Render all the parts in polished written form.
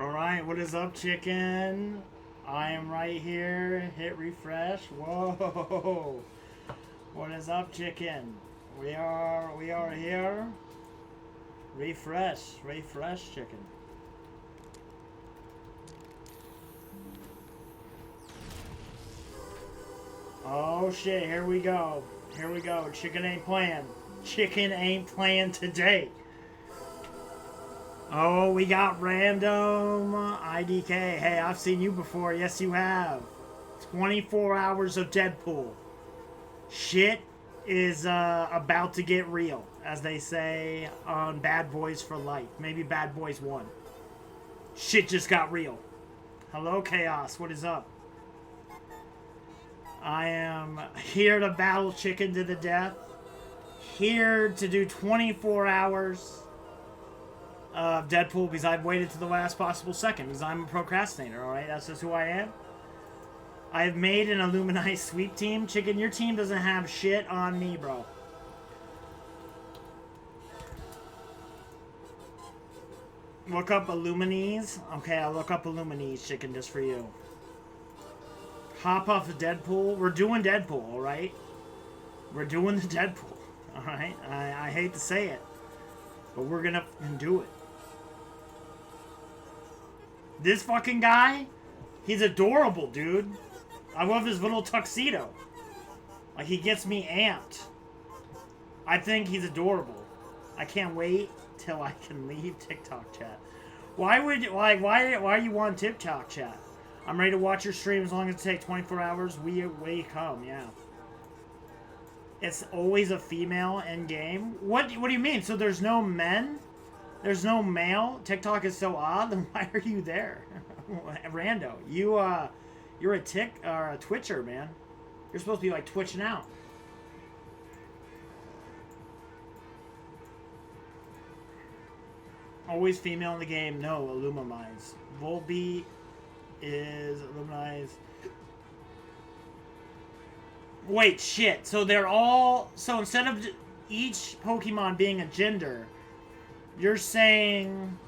Alright, what is up, chicken? I am right here. Hit refresh. Whoa. What is up, chicken? We are here. Refresh, chicken. Oh shit, here we go. Chicken ain't playing. Chicken ain't playing today. Oh, we got random IDK. Hey, I've seen you before. Yes, you have. 24 hours of Deadpool. Shit is about to get real, as they say on Bad Boys for Life. Maybe Bad Boys 1. Shit just got real. Hello, Chaos. What is up? I am here to battle chicken to the death. Here to do 24 hours of Deadpool because I've waited to the last possible second because I'm a procrastinator, alright? That's just who I am. I've made an Illuminati sweep team. Chicken, your team doesn't have shit on me, bro. Look up Illuminis. Okay, I'll look up Illuminis, chicken, just for you. Hop off of Deadpool. We're doing Deadpool, alright? We're doing the Deadpool, alright? I hate to say it, but we're gonna do it. This fucking guy, he's adorable, dude. I love his little tuxedo. Like, he gets me amped. I think he's adorable. I can't wait till I can leave TikTok chat. Why are you on TikTok chat? I'm ready to watch your stream as long as it takes 24 hours. We come, yeah. It's always a female in game. What do you mean? So there's no men? There's no male? TikTok is so odd. Then why are you there? Rando, you're a Twitcher, man. You're supposed to be like twitching out. Always female in the game. No, Illuminize. Volby is Illuminize. Wait, shit. So they're all... So instead of each Pokemon being a gender, you're saying...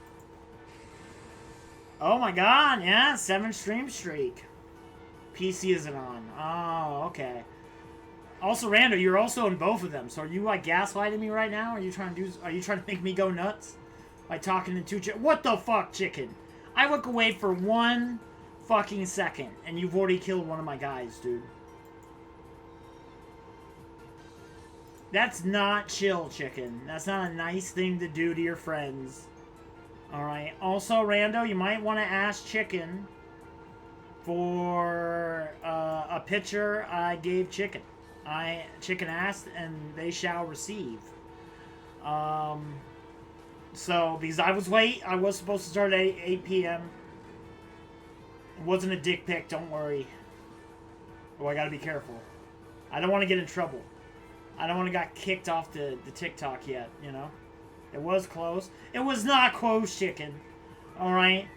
Oh my god, yeah, 7 stream streak. PC isn't on. Oh, okay. Also, Rando, you're also in both of them. So are you like gaslighting me right now? Are you trying to make me go nuts by talking in two? What the fuck, chicken? I look away for 1 fucking second, and you've already killed one of my guys, dude. That's not chill, chicken. That's not a nice thing to do to your friends. Alright. Also, Rando, you might want to ask Chicken for a picture I gave Chicken. Chicken asked, and they shall receive. So, because I was late, I was supposed to start at 8 p.m. It wasn't a dick pic, don't worry. Oh, I gotta be careful. I don't want to get in trouble. I don't want to get kicked off the TikTok yet, you know? It was close. It was not close, chicken. Alright?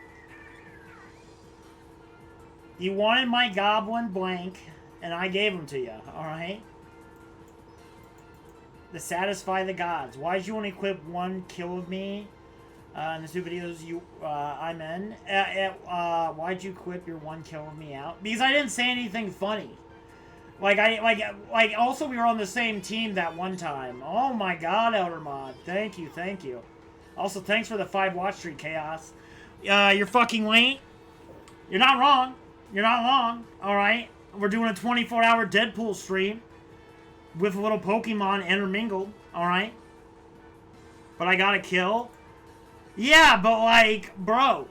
You wanted my goblin blank, and I gave them to you, alright? To satisfy the gods. Why'd you only equip 1 kill of me in the 2 videos I'm in? Why'd you equip your 1 kill of me out? Because I didn't say anything funny. Also we were on the same team that one time. Oh my god, Elder Mod. Thank you. Also, thanks for the 5 watch streak, Chaos. You're fucking late. You're not wrong. Alright? We're doing a 24-hour Deadpool stream with a little Pokemon intermingled. Alright? But I got a kill. Yeah, but like, bro.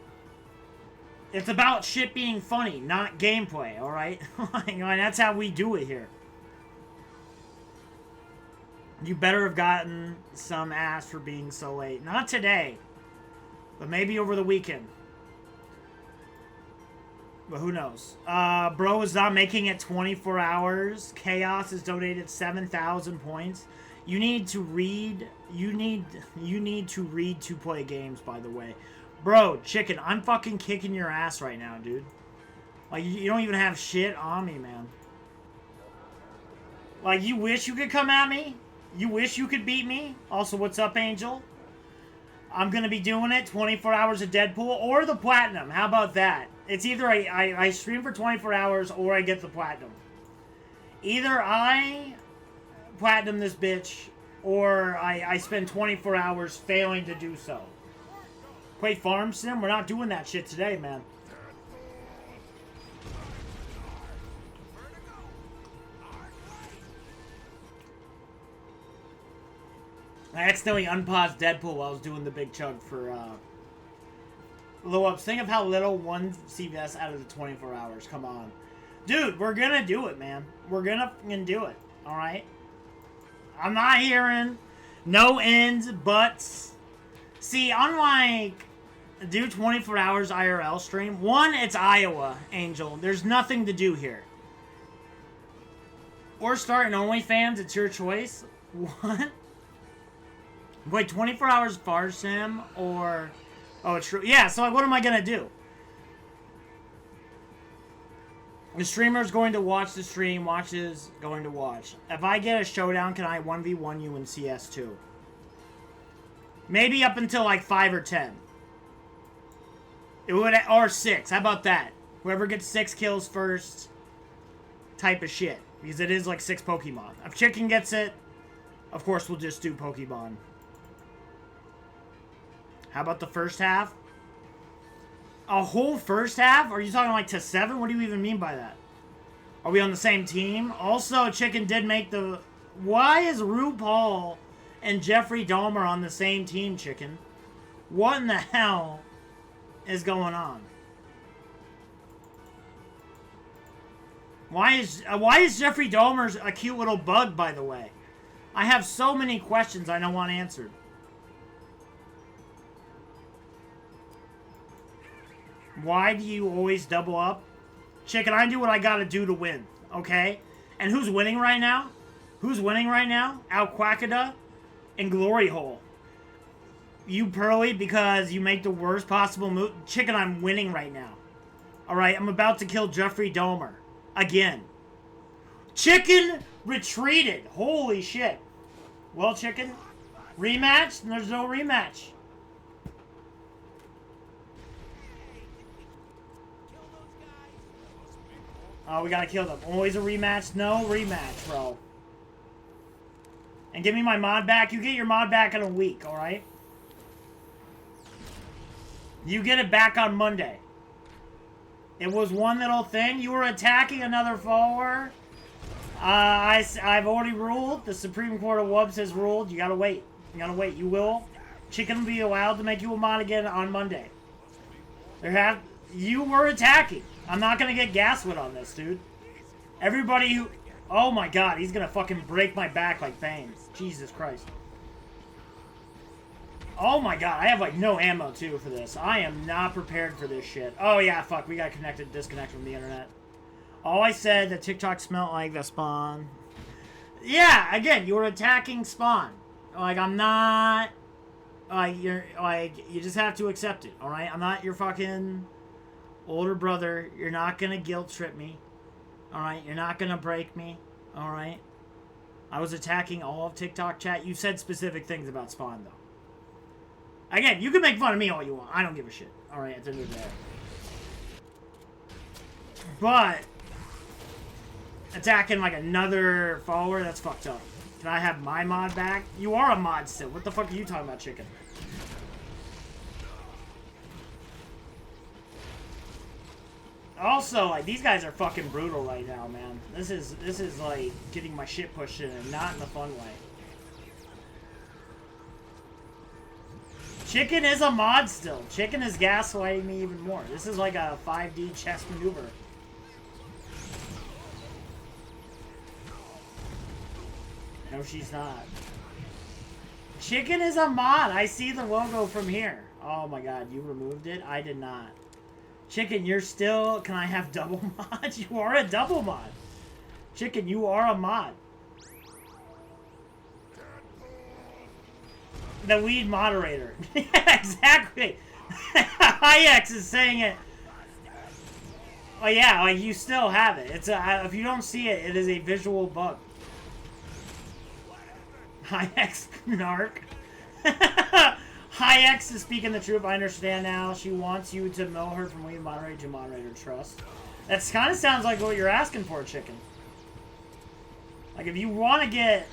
It's about shit being funny, not gameplay, alright? That's how we do it here. You better have gotten some ass for being so late. Not today, but maybe over the weekend. But who knows? Bro is not making it 24 hours. Chaos has donated 7,000 points. You need to read. You need to read to play games, by the way. Bro, chicken, I'm fucking kicking your ass right now, dude. Like, you don't even have shit on me, man. Like, you wish you could come at me? You wish you could beat me? Also, what's up, Angel? I'm going to be doing it 24 hours of Deadpool or the Platinum. How about that? It's either I stream for 24 hours or I get the Platinum. Either I Platinum this bitch or I spend 24 hours failing to do so. Play Farm Sim? We're not doing that shit today, man. I accidentally unpaused Deadpool while I was doing the big chug for, Low Ups. Think of how little one CVS out of the 24 hours. Come on. Dude, we're gonna do it, man. We're gonna fucking do it. Alright? I'm not hearing no ends, buts. See, unlike do 24 hours IRL stream, one, it's Iowa, Angel. There's nothing to do here. Or start an OnlyFans, it's your choice. What? Wait, 24 hours Far Sim or... Oh, it's true. Yeah, so what am I going to do? The streamer's going to watch the stream, watches going to watch. If I get a showdown, can I 1v1 you in CS2? Maybe up until like 5 or 10. It would, or 6. How about that? Whoever gets 6 kills first type of shit. Because it is like 6 Pokemon. If Chicken gets it, of course we'll just do Pokemon. How about the first half? A whole first half? Are you talking like to 7? What do you even mean by that? Are we on the same team? Also, Chicken did make the... Why is RuPaul and Jeffrey Dahmer on the same team, Chicken? What in the hell is going on? Why is Jeffrey Dahmer a cute little bug, by the way? I have so many questions I don't want answered. Why do you always double up? Chicken, I do what I gotta do to win, okay? And who's winning right now? Who's winning right now? Alquacada and Glory Hole. You Pearly because you make the worst possible move. Chicken, I'm winning right now. Alright, I'm about to kill Jeffrey Dahmer. Again. Chicken retreated. Holy shit. Well, Chicken, rematch? There's no rematch. Oh, we gotta kill them. Always a rematch? No rematch, bro. And give me my mod back. You get your mod back in a week, alright? You get it back on Monday. It was one little thing. You were attacking another follower. I've already ruled. The Supreme Court of Wubs has ruled. You gotta wait. You gotta wait. You will. Chicken will be allowed to make you a mod again on Monday. You were attacking. I'm not gonna get gaslit on this, dude. Everybody who... Oh my god, he's gonna fucking break my back like Bane. Jesus Christ. Oh my god, I have like no ammo too for this. I am not prepared for this shit. Oh yeah, fuck, we got disconnected from the internet. Oh, I said that TikTok smelled like the spawn. Yeah, again, you were attacking spawn. Like, I'm not... Like, you just have to accept it, alright? I'm not your fucking... older brother. You're not gonna guilt trip me. Alright? You're not gonna break me. Alright? I was attacking all of TikTok chat. You said specific things about Spawn, though. Again, you can make fun of me all you want. I don't give a shit. Alright, at the end of the day. But attacking like another follower, that's fucked up. Can I have my mod back? You are a mod still. What the fuck are you talking about, Chicken? Also, like, these guys are fucking brutal right now, man. This is like getting my shit pushed in and not in a fun way. Chicken is a mod still. Chicken is gaslighting me even more. This is like a 5D chess maneuver. No, she's not. Chicken is a mod. I see the logo from here. Oh my god, you removed it? I did not. Chicken, you're still... Can I have double mod? You are a double mod. Chicken, you are a mod. The lead moderator. Yeah, exactly. IX is saying it. Oh yeah, like you still have it. It's a, if you don't see it, it is a visual bug. IX narc. Hayek's is speaking the truth. I understand now. She wants you to mill her from lead moderator to moderator trust. That kind of sounds like what you're asking for, chicken. Like, if you want to get,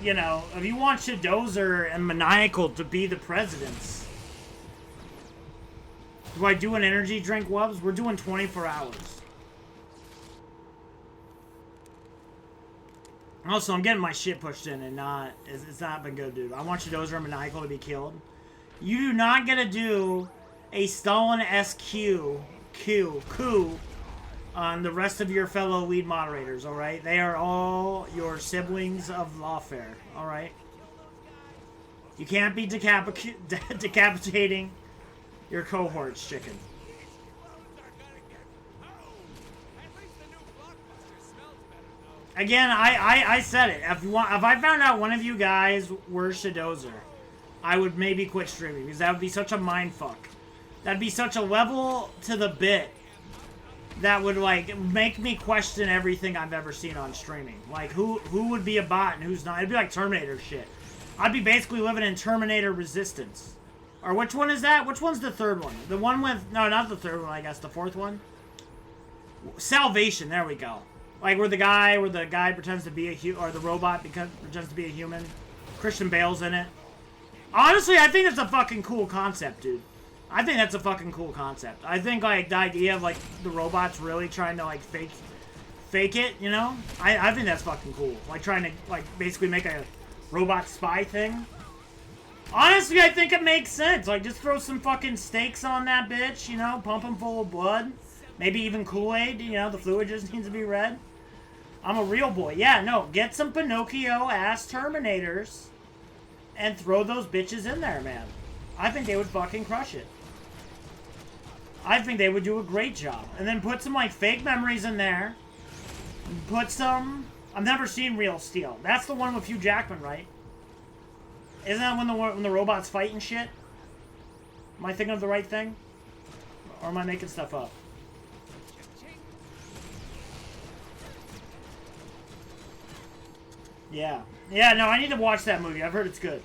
you know, if you want Shadozer and Maniacal to be the presidents. Do I do an energy drink, Wubs? We're doing 24 hours. Also, I'm getting my shit pushed in and it's not been good, dude. I want Shadozer and Maniacal to be killed. You do not get to do a Stalin-esque coup on the rest of your fellow lead moderators, alright? They are all your siblings of lawfare, alright? You can't be decapitating your cohorts, chicken. Again, I said it. If I found out one of you guys were Shadozer, I would maybe quit streaming, because that would be such a mindfuck. That'd be such a level to the bit that would, like, make me question everything I've ever seen on streaming. Like, who would be a bot and who's not? It'd be like Terminator shit. I'd be basically living in Terminator Resistance. Or which one is that? Which one's the third one? The one with... No, not the third one, I guess. The fourth one? Salvation, there we go. Like, where the guy pretends to be a or the robot pretends to be a human. Christian Bale's in it. Honestly, I think it's a fucking cool concept, dude. I think that's a fucking cool concept. I think, like, the idea of, like, the robots really trying to, like, fake it, you know? I think that's fucking cool. Like, trying to, like, basically make a robot spy thing. Honestly, I think it makes sense. Like, just throw some fucking steaks on that bitch, you know? Pump them full of blood. Maybe even Kool-Aid, you know? The fluid just needs to be red. I'm a real boy. Yeah, no. Get some Pinocchio-ass Terminators and throw those bitches in there, man. I think they would fucking crush it. I think they would do a great job. And then put some, like, fake memories in there. Put some... I've never seen Real Steel. That's the one with Hugh Jackman, right? Isn't that when the robots fight and shit? Am I thinking of the right thing? Or am I making stuff up? Yeah. Yeah, no, I need to watch that movie. I've heard it's good.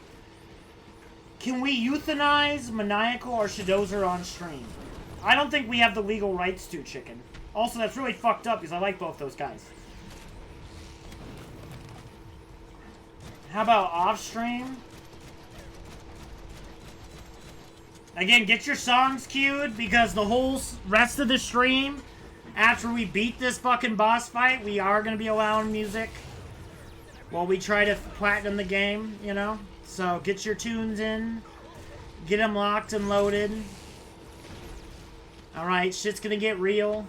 Can we euthanize Maniacal or Shadozer on stream? I don't think we have the legal rights to, chicken. Also, that's really fucked up because I like both those guys. How about off stream? Again, get your songs queued because the whole rest of the stream, after we beat this fucking boss fight, we are going to be allowing music while we try to platinum the game, you know? So get your tunes in. Get them locked and loaded. Alright, shit's going to get real.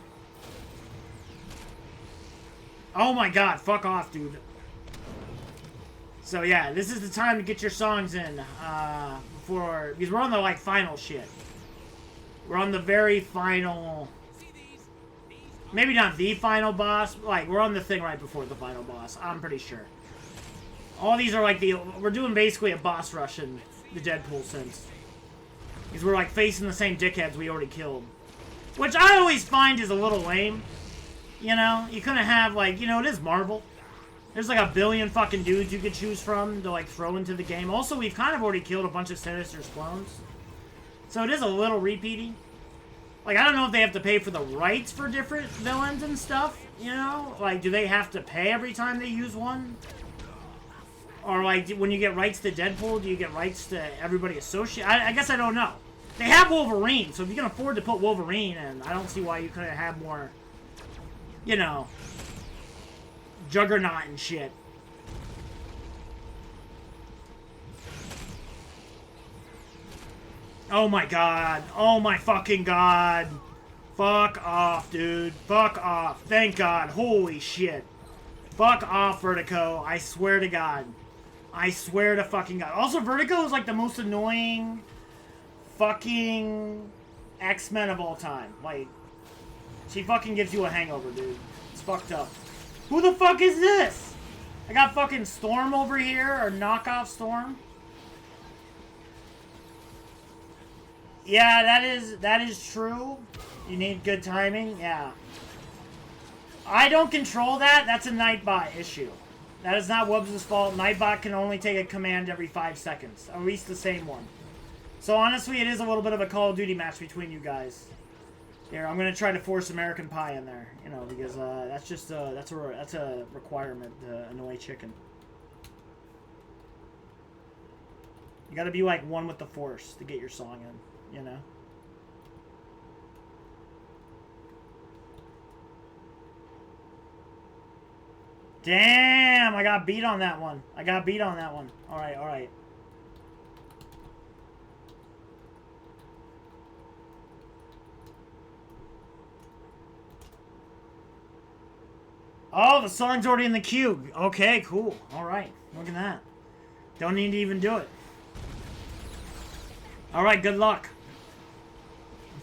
Oh my god, fuck off, dude. So yeah, this is the time to get your songs in. Because we're on the, like, final shit. We're on the very final... Maybe not the final boss. Like, we're on the thing right before the final boss. I'm pretty sure. All these are, like, we're doing basically a boss rush in the Deadpool sense. Because we're, like, facing the same dickheads we already killed. Which I always find is a little lame. You know? You couldn't have, like, you know, it is Marvel. There's like a billion fucking dudes you could choose from to, like, throw into the game. Also, we've kind of already killed a bunch of Sinister's clones. So it is a little repeaty. Like, I don't know if they have to pay for the rights for different villains and stuff, you know? Like, do they have to pay every time they use one? Or, like, when you get rights to Deadpool, do you get rights to everybody associated? I guess I don't know. They have Wolverine, so if you can afford to put Wolverine in, I don't see why you couldn't have more, you know... Juggernaut and shit. Oh my god. Oh my fucking god. Fuck off, dude. Fuck off. Thank god. Holy shit. Fuck off, Vertigo. I swear to god. I swear to fucking god. Also, Vertigo is like the most annoying fucking X-Men of all time. Like, she fucking gives you a hangover, dude. It's fucked up. Who the fuck is this? I got fucking Storm over here, or knockoff Storm. Yeah, that is true. You need good timing, yeah. I don't control that. That's a Nightbot issue. That is not Wubbs' fault. Nightbot can only take a command every 5 seconds. At least the same one. So honestly, it is a little bit of a Call of Duty match between you guys. Here, I'm gonna try to force American Pie in there, you know, because that's just that's a requirement to annoy chicken. You gotta be like one with the force to get your song in, you know. Damn, I got beat on that one. I got beat on that one. All right, all right. Oh, the song's already in the queue. Okay, cool. All right, look at that. Don't need to even do it. All right, good luck.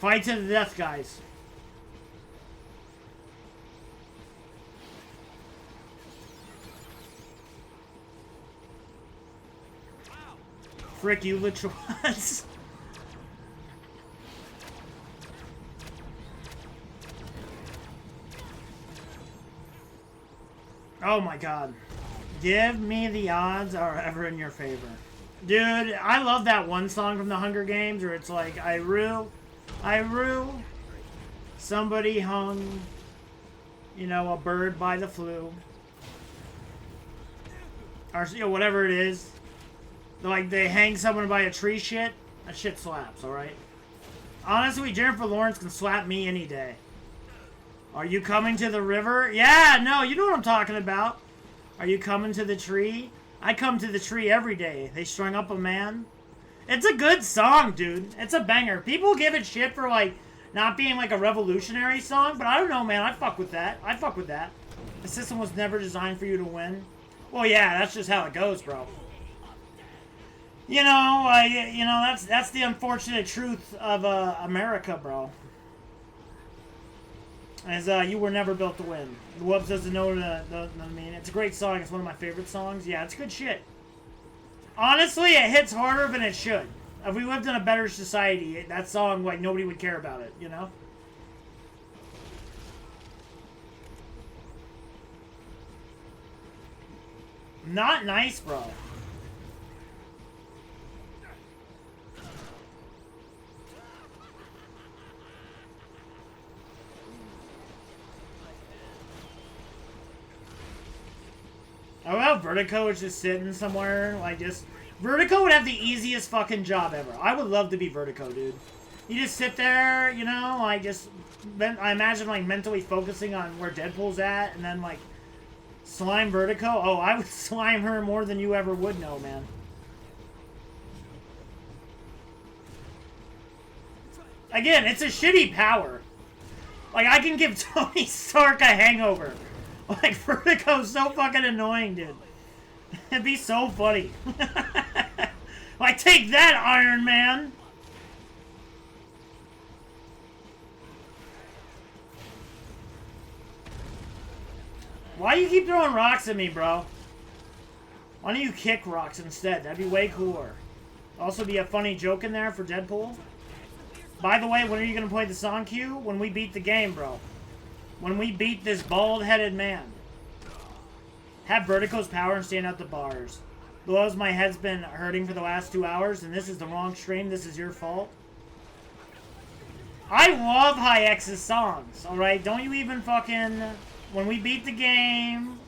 Fight to the death, guys. Frick, you literal. Oh my god. Give me the odds are ever in your favor. Dude, I love that one song from the Hunger Games where it's like, I rue, somebody hung, you know, a bird by the flu. Or, you know, whatever it is. Like, they hang someone by a tree shit. That shit slaps, alright? Honestly, Jennifer Lawrence can slap me any day. Are you coming to the river? Yeah, no, you know what I'm talking about. Are you coming to the tree? I come to the tree every day. They strung up a man. It's a good song, dude. It's a banger. People give it shit for, like, not being, like, a revolutionary song, but I don't know, man. I fuck with that. I fuck with that. The system was never designed for you to win. Well, yeah, that's just how it goes, bro. You know, that's the unfortunate truth of America, bro. As you were never built to win. The Wubs doesn't know what I mean. It's a great song. It's one of my favorite songs. Yeah, it's good shit. Honestly, it hits harder than it should. If we lived in a better society, that song, like, nobody would care about it, you know? Not nice, bro. Oh, well, Vertigo is just sitting somewhere, like, just... Vertigo would have the easiest fucking job ever. I would love to be Vertigo, dude. You just sit there, you know, like, just... I imagine, like, mentally focusing on where Deadpool's at, and then, like, slime Vertigo. Oh, I would slime her more than you ever would know, man. Again, it's a shitty power. Like, I can give Tony Stark a hangover. Like, Vertigo's so fucking annoying, dude. It'd be so funny. Like, take that, Iron Man! Why do you keep throwing rocks at me, bro? Why don't you kick rocks instead? That'd be way cooler. Also be a funny joke in there for Deadpool. By the way, when are you going to play the song queue? When we beat the game, bro. When we beat this bald-headed man. Have Vertigo's power and stand out the bars. Blows, my head's been hurting for the last 2 hours, and this is the wrong stream. This is your fault. I love High X's songs, alright? Don't you even fucking... When we beat the game,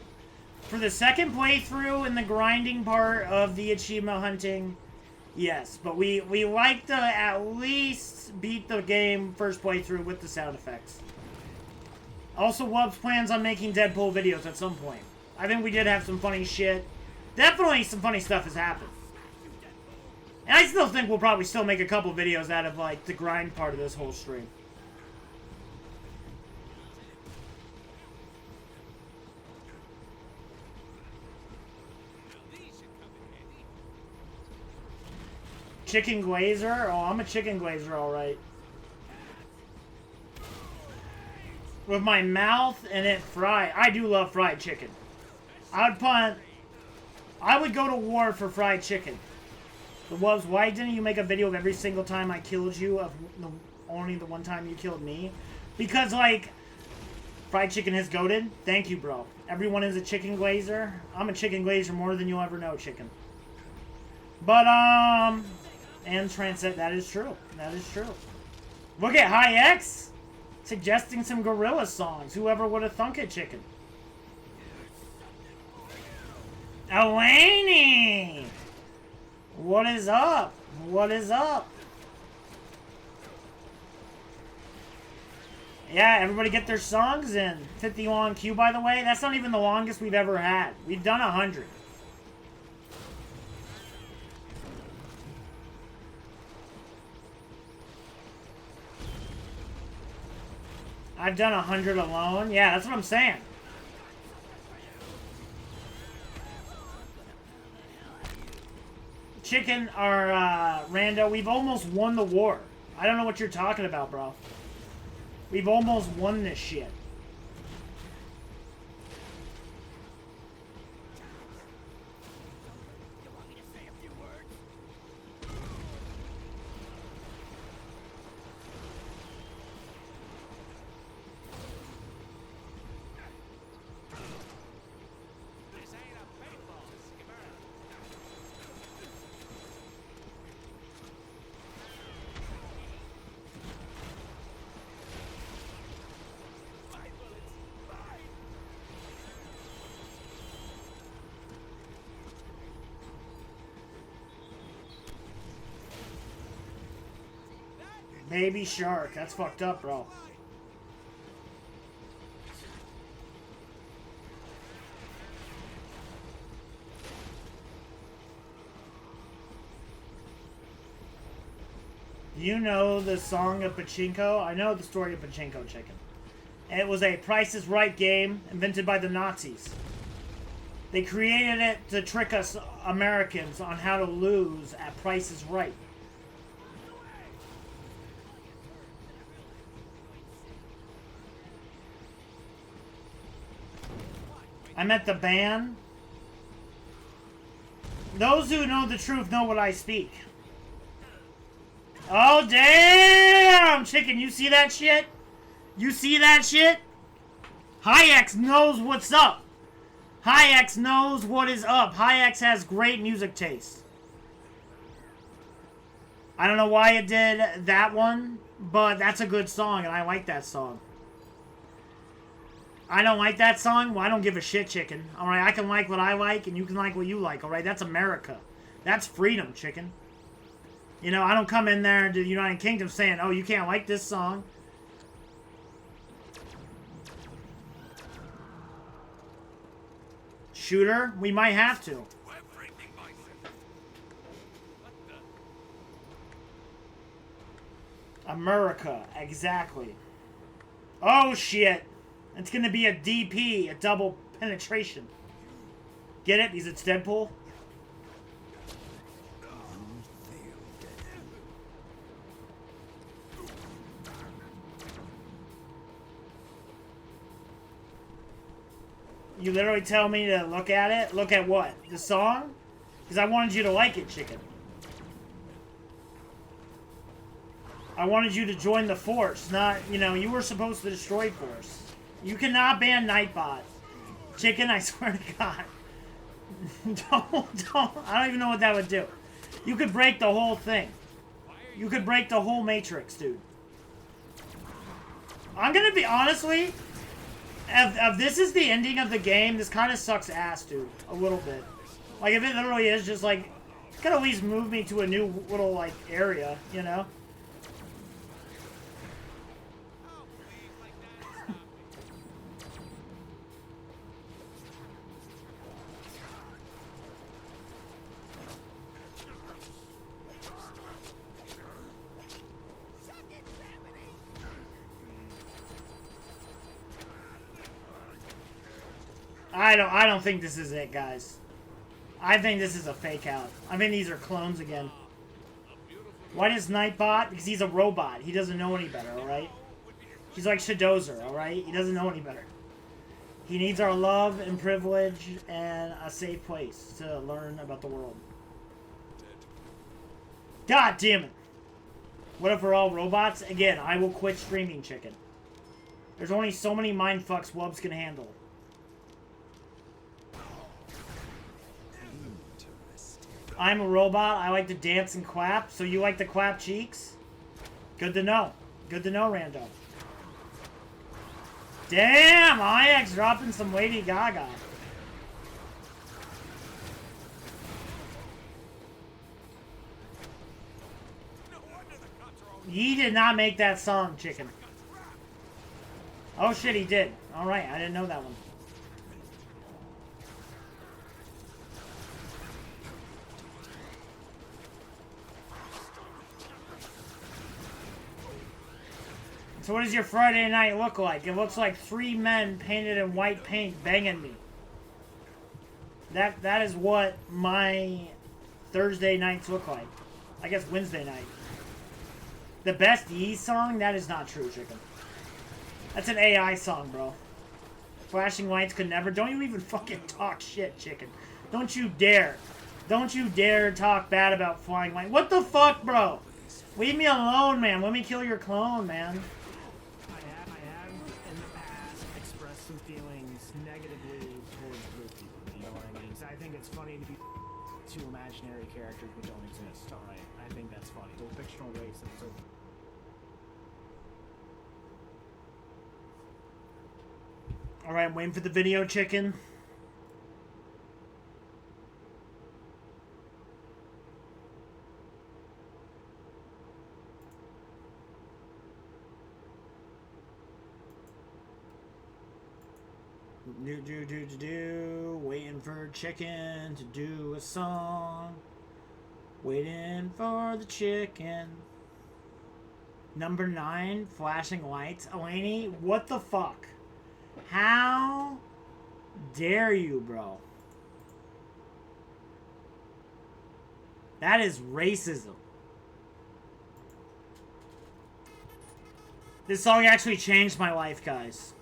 for the second playthrough in the grinding part of the achievement hunting, yes. But we like to at least beat the game first playthrough with the sound effects. Also, Wubs plans on making Deadpool videos at some point. I think we did have some funny shit. Definitely some funny stuff has happened. And I still think we'll probably still make a couple videos out of, like, the grind part of this whole stream. Chicken glazer? Oh, I'm a chicken glazer, alright. With my mouth and it fried. I do love fried chicken. I would go to war for fried chicken. The Wubs, why didn't you make a video of every single time I killed you, of only the one time you killed me? Because, like, fried chicken is goated. Thank you, bro. Everyone is a chicken glazer. I'm a chicken glazer more than you'll ever know, chicken. But, And Transcend. That is true. That is true. Look at High X suggesting some gorilla songs. Whoever would have thunk it, chicken. Elaney! What is up? What is up? Yeah, everybody get their songs in. 51 Q, by the way. That's not even the longest we've ever had. We've done 100. I've done 100 alone. Yeah, that's what I'm saying. Chicken or Rando, we've almost won the war. I don't know what you're talking about, bro. We've almost won this shit. Baby shark. That's fucked up, bro. You know the song of Pachinko? I know the story of Pachinko, chicken. It was a Price is Right game invented by the Nazis. They created it to trick us Americans on how to lose at Price is Right. I meant the ban. Those who know the truth know what I speak. Oh, damn! Chicken, you see that shit? You see that shit? Hayek knows what's up. Hayek knows what is up. Hayek has great music taste. I don't know why it did that one, but that's a good song, and I like that song. I don't like that song? Well, I don't give a shit, chicken. Alright, I can like what I like, and you can like what you like, alright? That's America. That's freedom, chicken. You know, I don't come in there to the United Kingdom saying, oh, you can't like this song. Shooter? We might have to. America, exactly. Oh, shit. It's going to be a DP, a double penetration. Get it? Because it's Deadpool? You literally tell me to look at it? Look at what? The song? Because I wanted you to like it, chicken. I wanted you to join the Force, not, you know, you were supposed to destroy Force. You cannot ban Nightbot. Chicken, I swear to God. don't. I don't even know what that would do. You could break the whole thing. You could break the whole Matrix, dude. I'm gonna be, honestly, if this is the ending of the game, this kind of sucks ass, dude. A little bit. Like, if it literally is just, like, it could at least move me to a new little, like, area, you know? I don't think this is it, guys. I think this is a fake out. I think these are clones again. Why does Nightbot? Because he's a robot. He doesn't know any better, alright? He's like Shadozer, alright? He doesn't know any better. He needs our love and privilege and a safe place to learn about the world. God damn it. What if we're all robots? Again, I will quit streaming, chicken. There's only so many mindfucks Wubs can handle. I'm a robot. I like to dance and quap. So you like the quap cheeks? Good to know. Good to know, Rando. Damn, IX dropping some Lady Gaga. He did not make that song, chicken. Oh shit, he did. Alright, I didn't know that one. So what does your Friday night look like? It looks like 3 men painted in white paint banging me. That is what my Thursday nights look like. I guess Wednesday night. The best Yee song? That is not true, chicken. That's an AI song, bro. Flashing lights could never... Don't you even fucking talk shit, chicken. Don't you dare. Don't you dare talk bad about flying lights. What the fuck, bro? Leave me alone, man. Let me kill your clone, man. I have in the past expressed some feelings negatively towards blue people. You know what I mean? So I think it's funny to be two imaginary characters who don't exist. All right, I think that's funny. So fictional race and so. All right, I'm waiting for the video, chicken. Waiting for chicken to do a song. Waiting for the chicken. Number 9, flashing lights. Elaney, what the fuck? How dare you, bro? That is racism. This song actually changed my life, guys.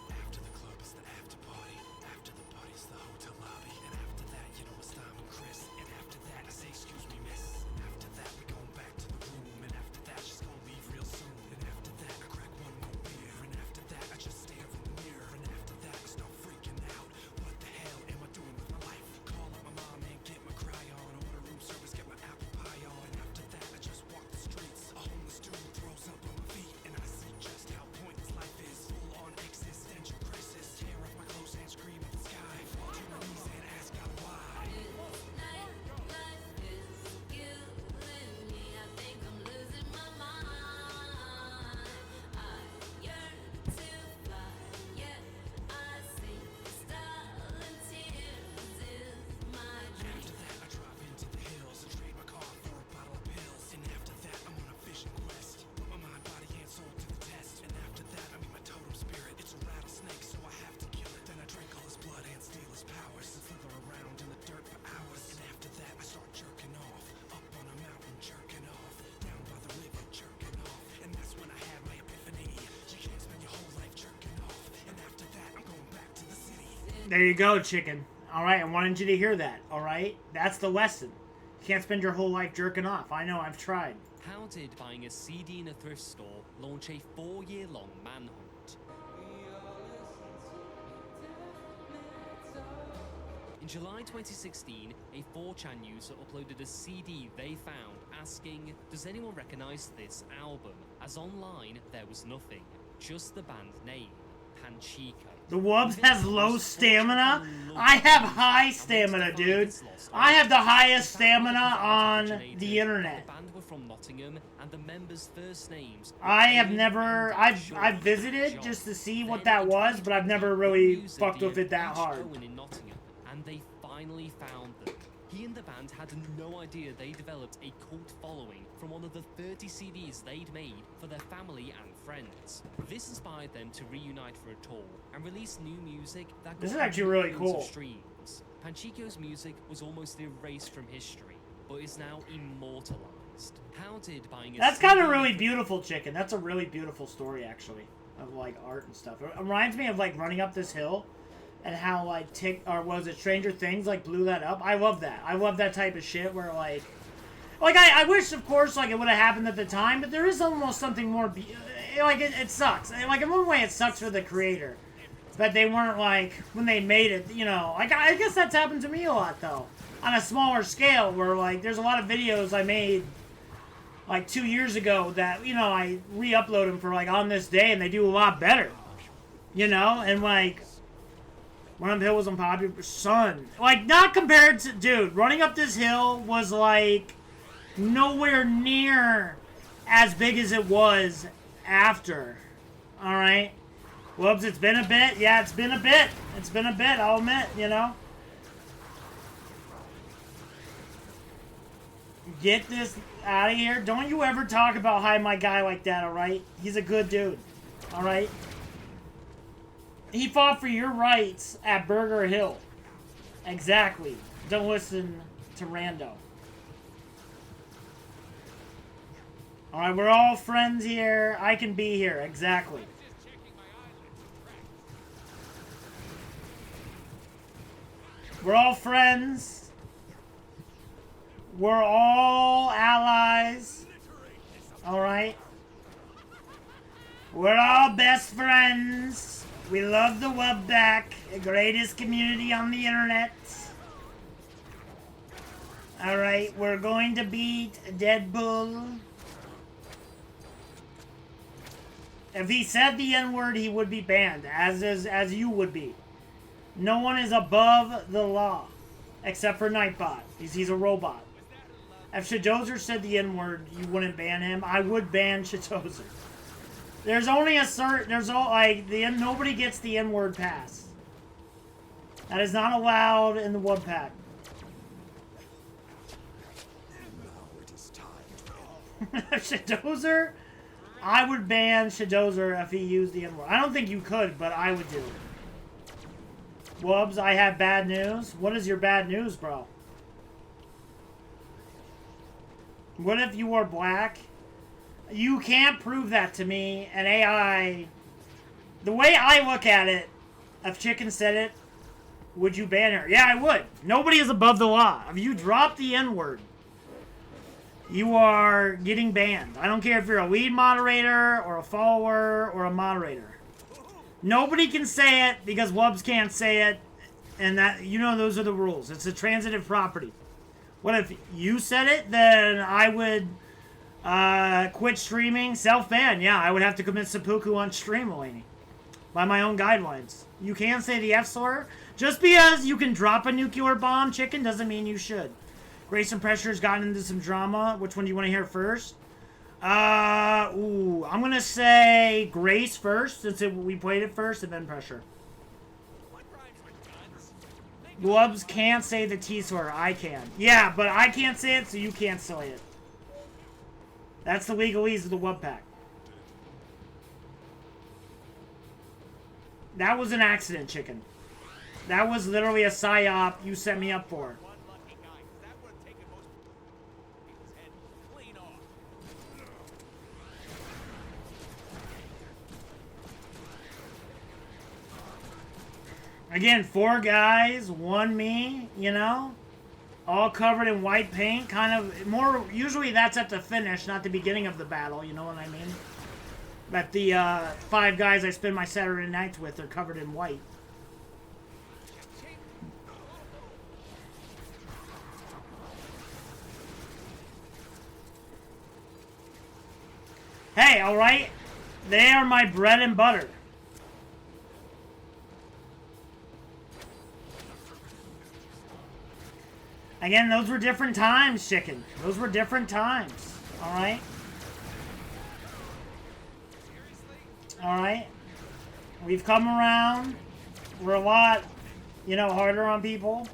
After the club is the after party. After the party's the hotel lobby. And after that, you know it's time and Chris. And after that, I say excuse me, miss. And after that, we going back to the room. And after that, she's gonna leave real soon. And after that, I crack one more beer. And after that, I just stare in the mirror. And after that, I start freaking out. What the hell am I doing with my life? Call up my mom and get my cry on. Order room service, get my apple pie on. And after that, I just walk the streets. A homeless dude throws up on my feet. And I see just how pointless life is. Full on existential crisis. Tear off my clothes and scream at the sky. Fall to my knees and ask God why. After that, I drive into the hills and trade my car for a bottle of pills. And after that, I'm on a vision quest. Put my mind, body, and soul to the test. And after that, I meet my totem spirit. It's a rattlesnake, so I have to kill it. Then I drink all his blood and steal his powers. And slither around in the dirt for hours. And after that, I start jerking off. Up on a mountain, jerking off. Down by the river, jerking off. And that's when I had my epiphany. You can't spend your whole life jerking off. And after that, I'm going back to the city. There you go, chicken. Alright, I wanted you to hear that, alright? That's the lesson. You can't spend your whole life jerking off. I know, I've tried. How did buying a CD in a thrift store launch a 4-year-long manhunt? In July 2016, a 4chan user uploaded a CD they found asking, "Does anyone recognize this album?" As online, there was nothing, just the band name, Panchico. The Wubs has low stamina? I have high stamina, dude. I have the highest stamina on the internet. The band were from Nottingham, and the members' first names. I have never... I've visited just to see what that was, but I've never really fucked with it that hard. In Nottingham, and they finally found them. He and the band had no idea they developed a cult following from one of the 30 CDs they'd made for their family and friends. This inspired them to reunite for a tour and release new music that This is got actually really millions of cool. streams. Panchico's music was almost erased from history, but is now immortalized. How did buying a That's kind of CD really beautiful, chicken. That's a really beautiful story, actually, of, like, art and stuff. It reminds me of, like, running up this hill and how, like, Stranger Things, like, blew that up. I love that. I love that type of shit where, like, I wish, of course, like, it would have happened at the time, but there is almost something more, like, it sucks. Like, in one way, it sucks for the creator. But they weren't, like, when they made it, you know, like, I guess that's happened to me a lot, though. on a smaller scale where, like, there's a lot of videos I made, like, 2 years ago that, you know, I re-upload them for, like, on this day, and they do a lot better. You know? And, like, Run Up Hill was unpopular. Son. Like, not compared to... Dude, running up this hill was, like, nowhere near as big as it was after. Alright? Whoops, it's been a bit. Yeah, it's been a bit. It's been a bit, I'll admit, you know? Get this out of here. Don't you ever talk about hi my guy like that, alright? He's a good dude. Alright? He fought for your rights at Burger Hill. Exactly. Don't listen to Rando. Alright, we're all friends here. I can be here. Exactly. We're all friends. We're all allies. Alright? We're all best friends. We love the Wubback, the greatest community on the internet. Alright, we're going to beat Deadpool. If he said the N-word, he would be banned, as you would be. No one is above the law, except for Nightbot, because he's a robot. If Shadozer said the N-word, you wouldn't ban him. I would ban Shadozer. There's only a certain... nobody gets the N-word pass. That is not allowed in the Wubpack. Shadozer? I would ban Shadozer if he used the N-word. I don't think you could, but I would do it. Wubs, I have bad news. What is your bad news, bro? What if you were black? You can't prove that to me. And AI... The way I look at it, if Chicken said it, would you ban her? Yeah, I would. Nobody is above the law. If you drop the N-word, you are getting banned. I don't care if you're a lead moderator or a follower or a moderator. Nobody can say it because Wubs can't say it. And that, you know, those are the rules. It's a transitive property. What if you said it? Then I would quit streaming, self-ban. Yeah, I would have to commit seppuku on stream, Eleni. By my own guidelines. You can say the F-slur. Just because you can drop a nuclear bomb, Chicken, doesn't mean you should. Grace and Pressure's gotten into some drama. Which one do you want to hear first? I'm gonna say Grace first, since we played it first, and then Pressure. Glubs can't say the T-slur. I can. Yeah, but I can't say it, so you can't say it. That's the legalese of the Wubpack. That was an accident, Chicken. That was literally a psyop you set me up for. Again, 4 guys, 1 me, you know? All covered in white paint, kind of more... Usually that's at the finish, not the beginning of the battle, you know what I mean? But the 5 guys I spend my Saturday nights with are covered in white. Hey, alright? They are my bread and butter. Again, those were different times, Chicken. Those were different times. Alright? Alright? We've come around. We're a lot, you know, harder on people.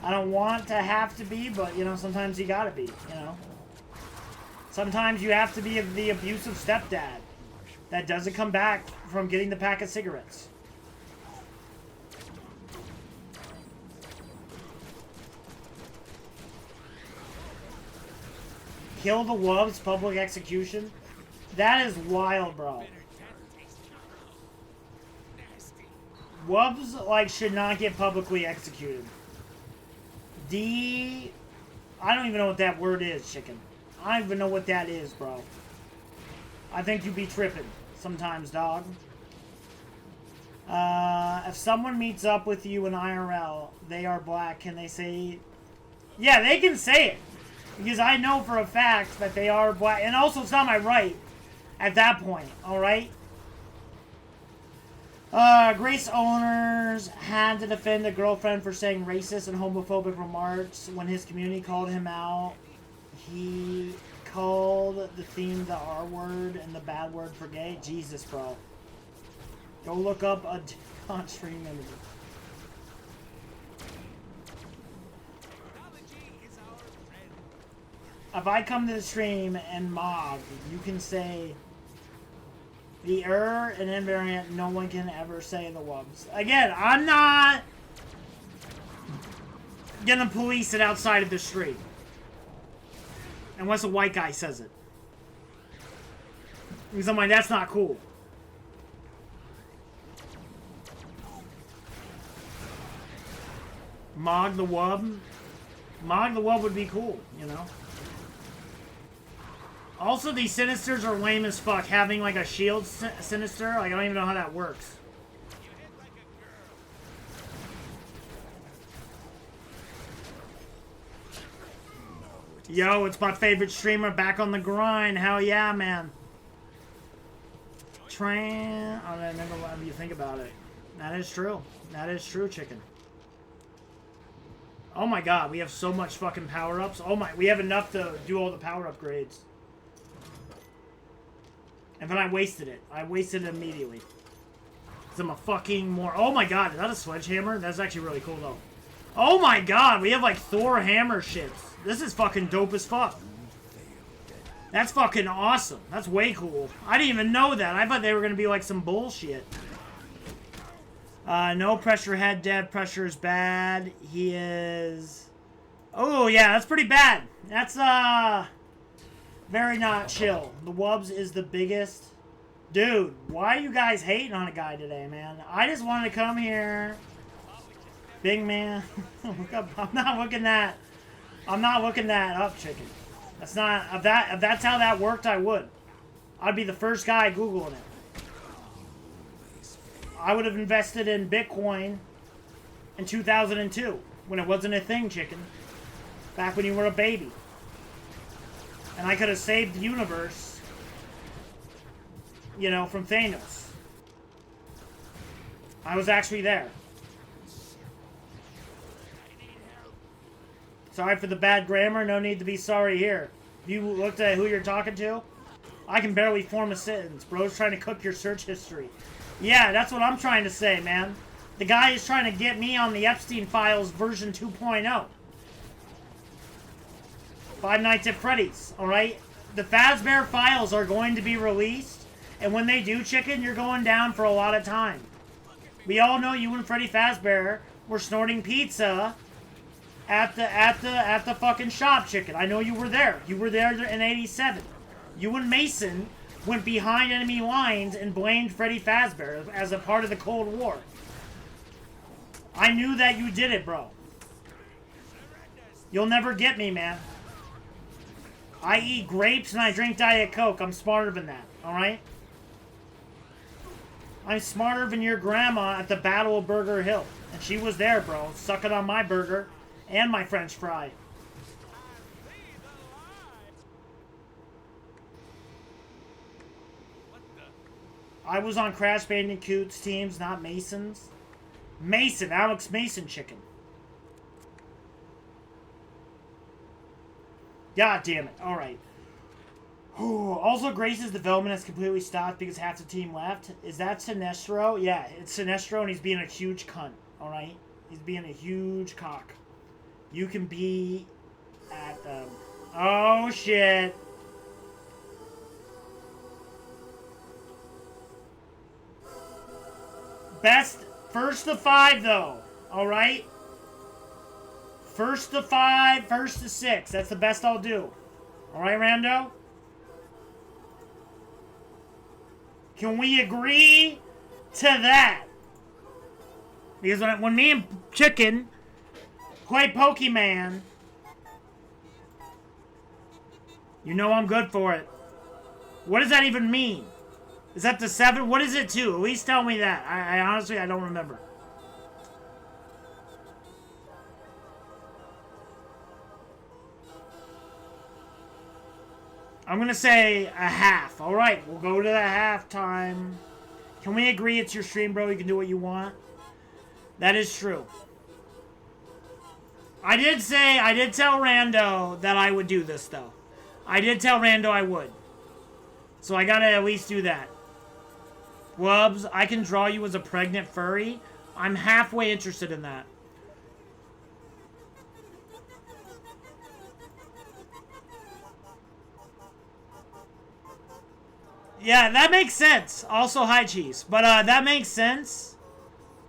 I don't want to have to be, but, you know, sometimes you gotta be, you know? Sometimes you have to be the abusive stepdad that doesn't come back from getting the pack of cigarettes. Kill the Wubs, public execution? That is wild, bro. Wubs, like, should not get publicly executed. I don't even know what that word is, Chicken. I don't even know what that is, bro. I think you be tripping sometimes, dog. If someone meets up with you in IRL, they are black, can they say... Yeah, they can say it. Because I know for a fact that they are black. And also, it's not my right at that point, alright? Grace owners had to defend a girlfriend for saying racist and homophobic remarks when his community called him out. He called the theme the R word and the bad word for gay. Jesus, bro. Go look up a on stream image. If I come to the stream and mob, you can say the and invariant no one can ever say in the wubs. Again, I'm not gonna police it outside of the street. Unless a white guy says it. Because I'm like, that's not cool. Mog the wub? Mog the wub would be cool, you know? Also, these Sinisters are lame as fuck. Having, like, a shield Sinister, like, I don't even know how that works. Yo, it's my favorite streamer back on the grind. Hell yeah, man. Oh, I never let you think about it. That is true. That is true, chicken. Oh my god, we have so much fucking power-ups. Oh my, we have enough to do all the power upgrades. And then I wasted it. I wasted it immediately. Because I'm a fucking more... Oh my god, is that a sledgehammer? That's actually really cool, though. Oh my god, we have, like, Thor hammer shits. This is fucking dope as fuck. That's fucking awesome. That's way cool. I didn't even know that. I thought they were gonna be, like, some bullshit. No pressure head dev. Pressure is bad. He is... Oh, yeah, that's pretty bad. That's, very not chill. The Wubs is the biggest. Dude, why are you guys hating on a guy today, man? I just wanted to come here. Big man. Look up. I'm not looking that up, chicken. That's not... If that's how that worked, I would. I'd be the first guy Googling it. I would have invested in Bitcoin in 2002 when it wasn't a thing, chicken. Back when you were a baby. And I could have saved the universe, you know, from Thanos. I was actually there. Sorry for the bad grammar. No need to be sorry here. You looked at who you're talking to? I can barely form a sentence. Bro's trying to cook your search history. Yeah, that's what I'm trying to say, man. The guy is trying to get me on the Epstein Files version 2.0. Five Nights at Freddy's, alright? The Fazbear Files are going to be released, and when they do, chicken, you're going down for a lot of time. We all know you and Freddy Fazbear were snorting pizza at the fucking shop, chicken. I know you were there. You were there in 87. You and Mason went behind enemy lines and blamed Freddy Fazbear as a part of the Cold War. I knew that you did it, bro. You'll never get me, man. I eat grapes and I drink Diet Coke. I'm smarter than that, alright? I'm smarter than your grandma at the Battle of Burger Hill. And she was there, bro, sucking on my burger and my French fry. I was on Crash Bandicoot's teams, not Mason's. Mason, Alex Mason chicken. God damn it. Alright. Also, Grace's development has completely stopped because half the team left. Is that Sinestro? Yeah, it's Sinestro and he's being a huge cunt. Alright? He's being a huge cock. You can be at, oh, shit. Best, first to 5, though. Alright? First to 5, first to 6. That's the best I'll do. Alright, Rando? Can we agree to that? Because when me and Chicken play Pokemon, you know I'm good for it. What does that even mean? Is that the 7? What is it to? At least tell me that. I honestly, I don't remember. I'm going to say a half. All right, we'll go to the halftime. Can we agree it's your stream, bro? You can do what you want. That is true. I did tell Rando that I would do this, though. I did tell Rando I would. So I gotta at least do that. Wubs, I can draw you as a pregnant furry. I'm halfway interested in that. Yeah, that makes sense. Also, hi, Cheese. But that makes sense.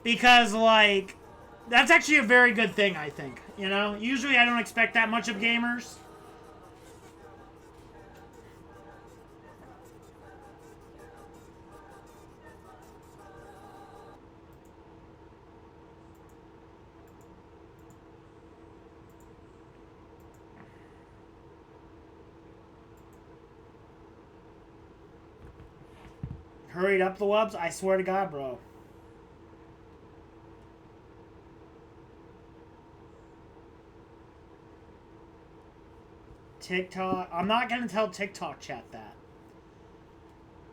Because, like, that's actually a very good thing, I think. You know? Usually I don't expect that much of gamers. Hurried up the wubs? I swear to God, bro. TikTok. I'm not going to tell TikTok chat that.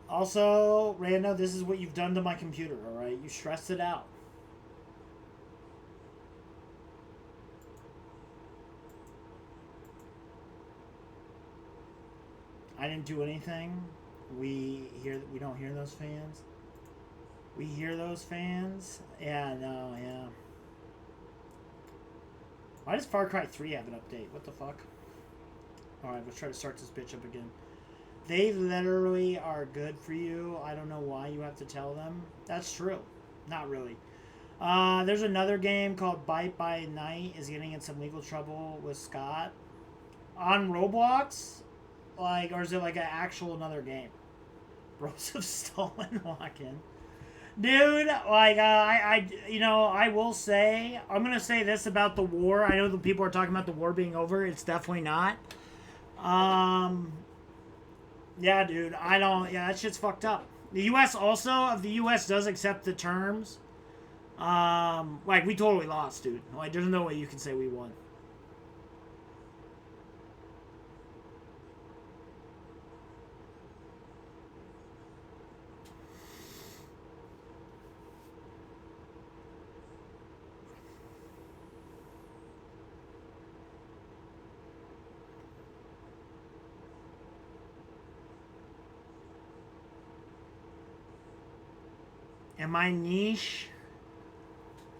Also, Rando, this is what you've done to my computer, alright? You stressed it out. I didn't do anything. We don't hear those fans. We hear those fans. Yeah, no, yeah. Why does Far Cry 3 have an update? What the fuck? Alright, let's try to start this bitch up again. They literally are good for you. I don't know why you have to tell them. That's true. Not really. There's another game called Bite by Night is getting in some legal trouble with Scott. On Roblox? Like, or is it like an actual another game? Bros have stolen walk-in. Dude, like, I will say, I'm going to say this about the war. I know the people are talking about the war being over. It's definitely not. Yeah, dude, yeah, that shit's fucked up. The U.S. also, if the U.S. does accept the terms, like, we totally lost, dude. Like, there's no way you can say we won. Am I niche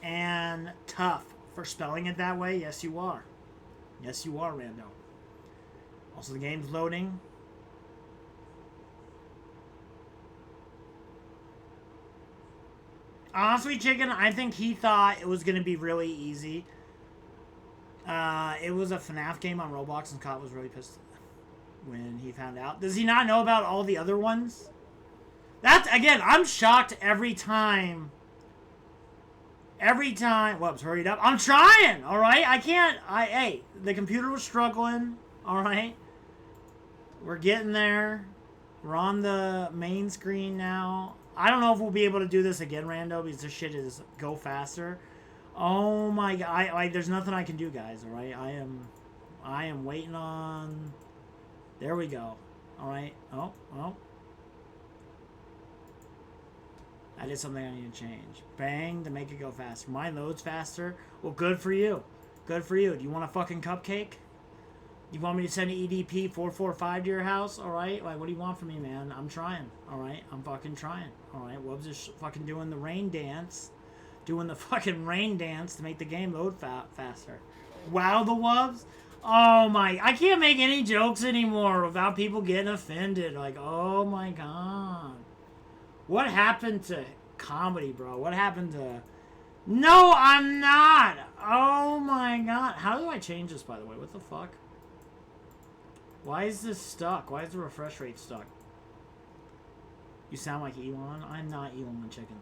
and tough for spelling it that way? Yes, you are. Yes, you are, Rando. Also, the game's loading. Honestly, Chicken, I think he thought it was going to be really easy. It was a FNAF game on Roblox, and Scott was really pissed when he found out. Does he not know about all the other ones? That's, again, I'm shocked every time. Every time. Whoops, hurried up. I'm trying, all right? Hey, the computer was struggling, all right? We're getting there. We're on the main screen now. I don't know if we'll be able to do this again, Rando, because this shit is go faster. Oh my God. There's nothing I can do, guys, all right? I am waiting on. There we go. All right. Oh. I did something I need to change. Bang to make it go faster. Mine loads faster. Well, good for you. Good for you. Do you want a fucking cupcake? You want me to send an EDP 445 to your house? Alright? Like, what do you want from me, man? I'm trying. Alright? I'm fucking trying. Alright? Wubs is fucking doing the rain dance. Doing the fucking rain dance to make the game load faster. Wow, the Wubs? Oh my. I can't make any jokes anymore without people getting offended. Like, oh my God. What happened to comedy, bro? What happened to... No, I'm not! Oh my God. How do I change this, by the way? What the fuck? Why is this stuck? Why is the refresh rate stuck? You sound like Elon? I'm not Elon the chicken.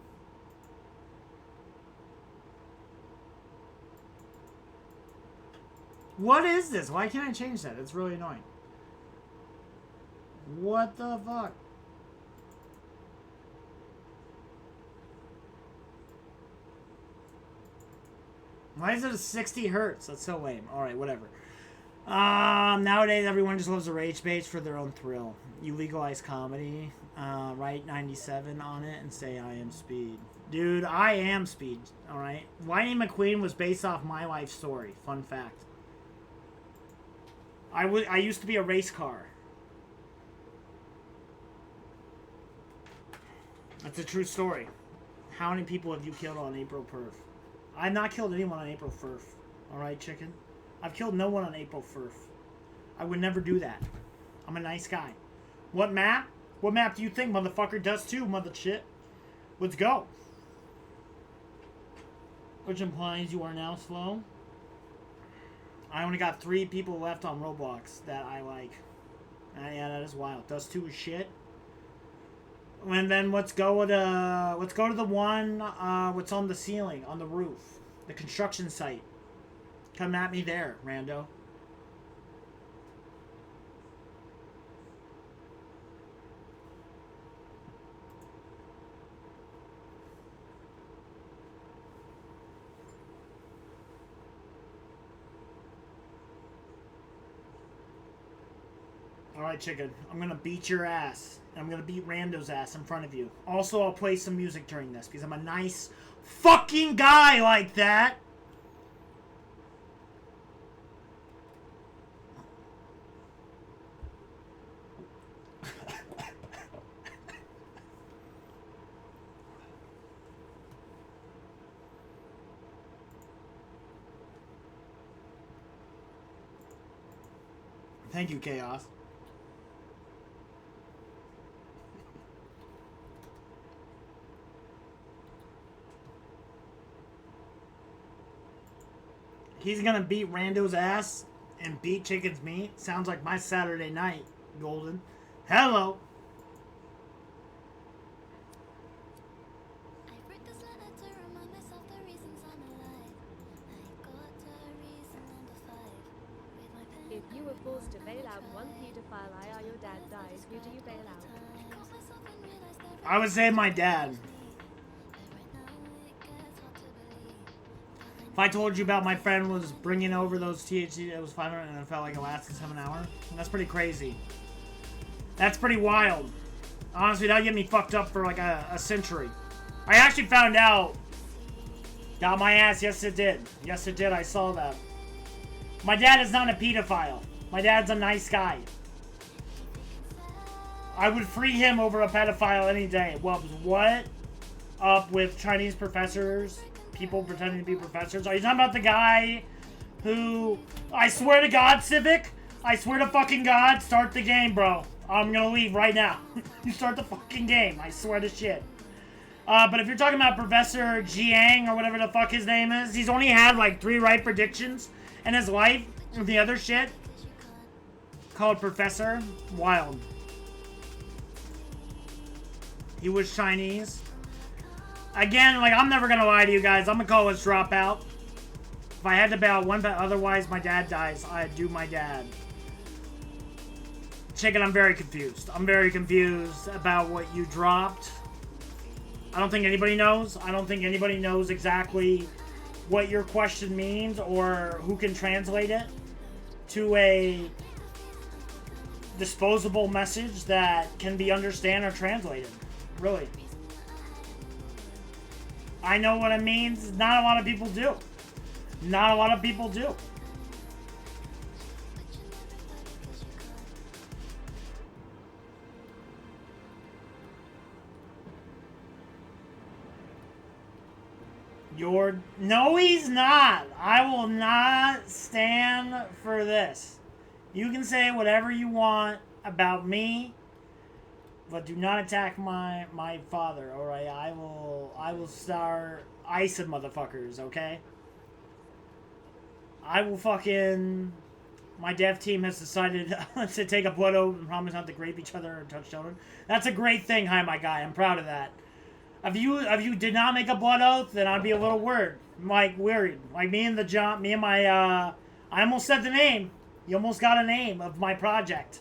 What is this? Why can't I change that? It's really annoying. What the fuck? Why is it a 60 hertz? That's so lame. Alright, whatever. Nowadays, everyone just loves a rage bait for their own thrill. You legalize comedy, write 97 on it, and say, I am Speed. Dude, I am Speed, alright? Lightning McQueen was based off my life story. Fun fact. I used to be a race car. That's a true story. How many people have you killed on April Perf? I've not killed anyone on April Perf. Alright, chicken? I've killed no one on April Perf. I would never do that. I'm a nice guy. What map? What map do you think motherfucker does too, mother shit? Let's go. Which implies you are now slow. I only got 3 people left on Roblox that I like. Yeah, that is wild. Dust 2 is shit. And then let's go to the one what's on the ceiling, on the roof. The construction site. Come at me there, rando. Alright, chicken. I'm gonna beat your ass. And I'm gonna beat Rando's ass in front of you. Also, I'll play some music during this because I'm a nice fucking guy like that. Thank you, Chaos. He's gonna beat Rando's ass and beat Chicken's meat. Sounds like my Saturday night, Golden. Hello. If you were forced to bail out one pedophile or your dad dies, who do you bail out? I would say my dad. If I told you about my friend was bringing over those THC, it was 500 and it felt like it lasted 7 hours. That's pretty crazy. That's pretty wild. Honestly, that'd get me fucked up for like a century. I actually found out. Got my ass. Yes, it did. Yes, it did. I saw that. My dad is not a pedophile. My dad's a nice guy. I would free him over a pedophile any day. Well, what up with Chinese professors? People pretending to be professors. Are you talking about the guy who... I swear to God, Civic. I swear to fucking God. Start the game, bro. I'm gonna leave right now. You start the fucking game. I swear to shit. But if you're talking about Professor Jiang or whatever the fuck his name is, he's only had like 3 right predictions in his life. The other shit called Professor. Wild. He was Chinese. Again, like, I'm never gonna lie to you guys. I'm gonna call this dropout. If I had to bail one bet, otherwise my dad dies, I'd do my dad. Chicken, I'm very confused. I'm very confused about what you dropped. I don't think anybody knows. I don't think anybody knows exactly what your question means or who can translate it to a disposable message that can be understood or translated. Really. I know what it means. Not a lot of people do. Not a lot of people do. No, he's not. I will not stand for this. You can say whatever you want about me, but do not attack my father, alright? I will start icing motherfuckers, okay? I will fucking... My dev team has decided to take a blood oath and promise not to grape each other or touch children. That's a great thing, hi my guy. I'm proud of that. If you did not make a blood oath, then I'd be a little worried. Like me and my I almost said the name. You almost got a name of my project.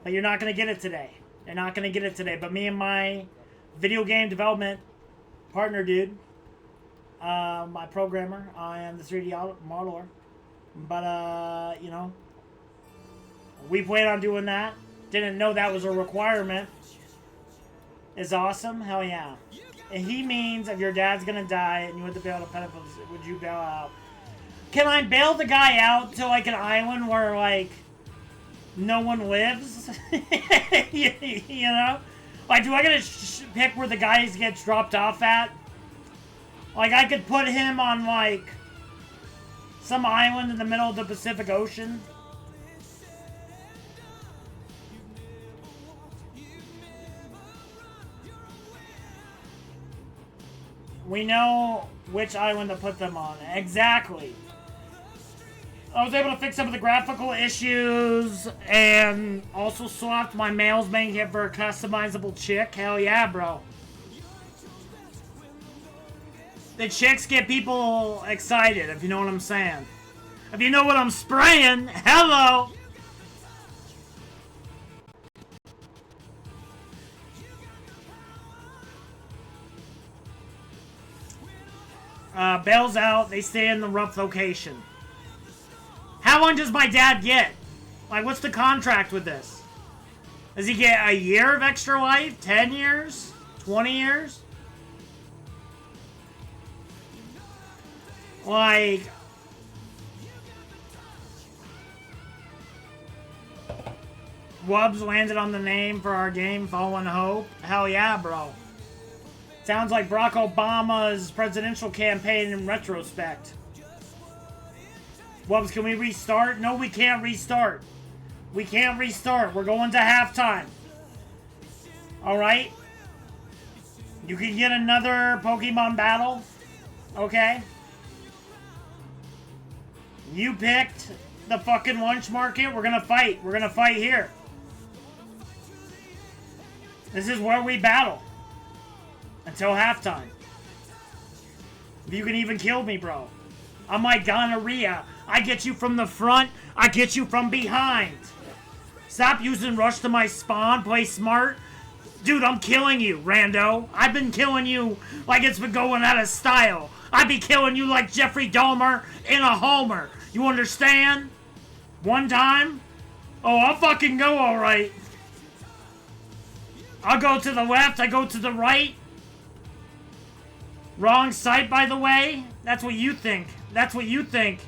But you're not gonna get it today. You're not gonna get it today. But me and my video game development partner, dude, my programmer. I am the 3D modeler. But, you know, we plan on doing that. Didn't know that was a requirement. Is awesome. Hell yeah. And he means if your dad's gonna die and you have to bail the pedophiles, would you bail out? Can I bail the guy out to like an island where like no one lives? You know? Like, do I gotta pick where the guy gets dropped off at? Like, I could put him on like some island in the middle of the Pacific Ocean. We know which island to put them on. Exactly. I was able to fix some of the graphical issues and also swapped my male's main kit for a customizable chick. Hell yeah, bro. The chicks get people excited, if you know what I'm saying. If you know what I'm spraying, hello! Bails out, they stay in the rough location. How long does my dad get? Like, what's the contract with this? Does he get a year of extra life? 10 years? 20 years? Like... Wubs landed on the name for our game, Fallen Hope. Hell yeah, bro. Sounds like Barack Obama's presidential campaign in retrospect. Wubs, can we restart? No, we can't restart. We can't restart. We're going to halftime. Alright? You can get another Pokemon battle. Okay? You picked the fucking lunch market. We're gonna fight. We're gonna fight here. This is where we battle. Until halftime. If you can even kill me, bro. I'm like gonorrhea. I get you from the front. I get you from behind. Stop using rush to my spawn. Play smart. Dude, I'm killing you, rando. I've been killing you like it's been going out of style. I be killing you like Jeffrey Dahmer in a Homer. You understand? One time? Oh, I'll fucking go alright. I'll go to the left. I go to the right. Wrong site, by the way. That's what you think. That's what you think.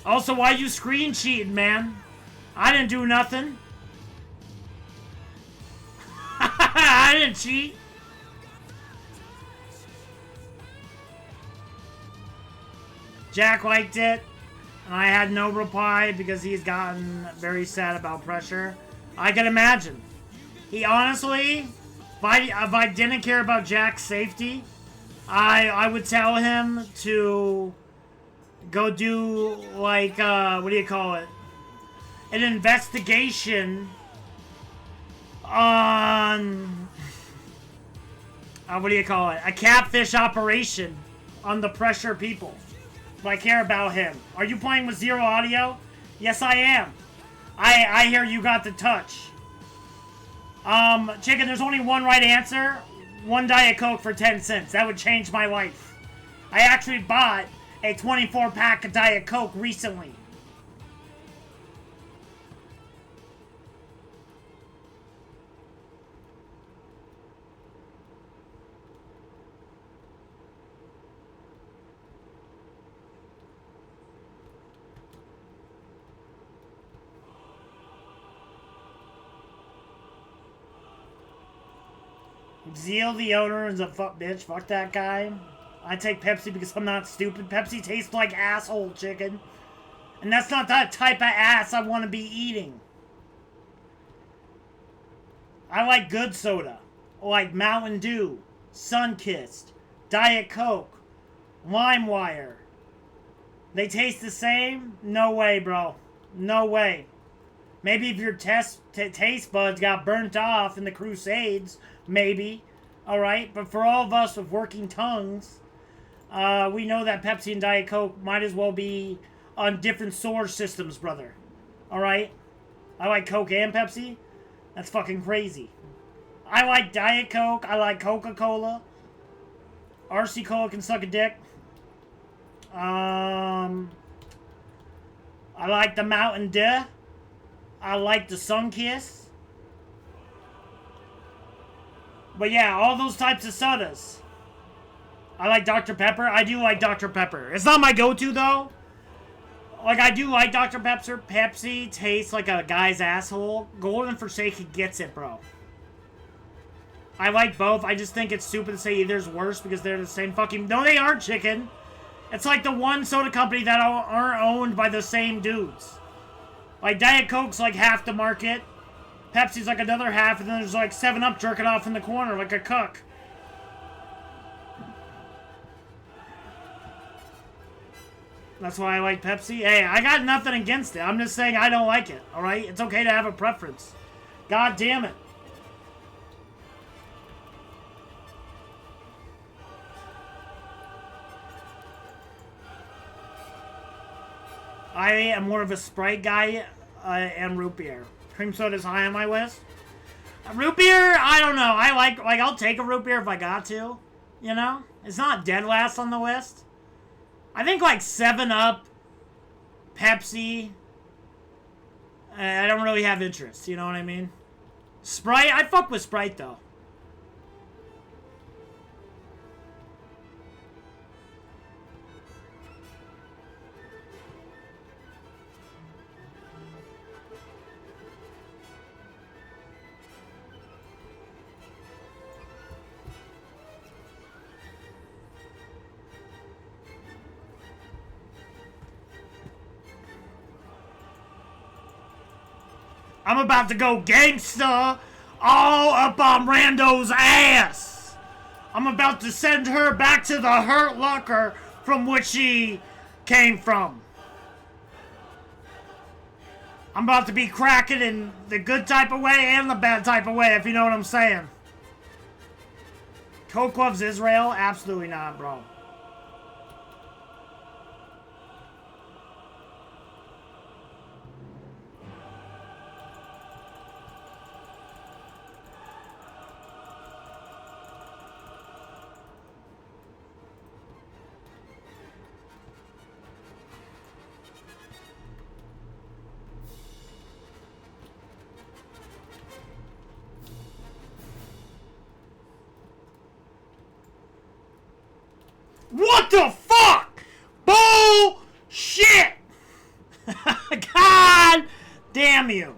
Also, why you screen cheating, man? I didn't do nothing. I didn't cheat. Jack liked it, and I had no reply because he's gotten very sad about pressure. I can imagine. He honestly... If I didn't care about Jack's safety, I would tell him to go do, like, what do you call it? An investigation on, what do you call it? A catfish operation on the pressure people. If I care about him. Are you playing with zero audio? Yes, I am. I hear you got the touch. Chicken, there's only one right answer. One Diet Coke for 10 cents. That would change my life. I actually bought a 24-pack of Diet Coke recently. Zeal the owner is a bitch. Fuck that guy. I take Pepsi because I'm not stupid. Pepsi tastes like asshole chicken. And that's not that type of ass I want to be eating. I like good soda. Like Mountain Dew, Sunkissed, Diet Coke, LimeWire. They taste the same? No way, bro. No way. Maybe if your taste buds got burnt off in the Crusades, maybe. Alright, but for all of us with working tongues, we know that Pepsi and Diet Coke might as well be on different storage systems, brother. Alright? I like Coke and Pepsi. That's fucking crazy. I like Diet Coke. I like Coca-Cola. RC Cola can suck a dick. I like the Mountain Dew. I like the Sunkiss. But yeah, all those types of sodas. I like Dr. Pepper. I do like Dr. Pepper. It's not my go-to, though. Like, I do like Dr. Pepper. Pepsi tastes like a guy's asshole. Golden Forsaken gets it, bro. I like both. I just think it's stupid to say either's worse because they're the same fucking... No, they aren't, chicken. It's like the one soda company that aren't owned by the same dudes. Like, Diet Coke's like half the market. Pepsi's like another half, and then there's like 7-Up jerking off in the corner like a cook. That's why I like Pepsi. Hey, I got nothing against it. I'm just saying I don't like it, alright? It's okay to have a preference. God damn it. I am more of a Sprite guy and root beer. Cream soda's high on my list. Root beer, I don't know. I like I'll take a root beer if I got to. You know? It's not dead last on the list. I think like 7-Up, Pepsi. I don't really have interest. You know what I mean? Sprite, I fuck with Sprite though. I'm about to go gangsta all up on Rando's ass. I'm about to send her back to the Hurt Locker from which she came from. I'm about to be cracking in the good type of way and the bad type of way, if you know what I'm saying. Coke loves Israel? Absolutely not, bro. What the fuck? Bullshit! God damn you.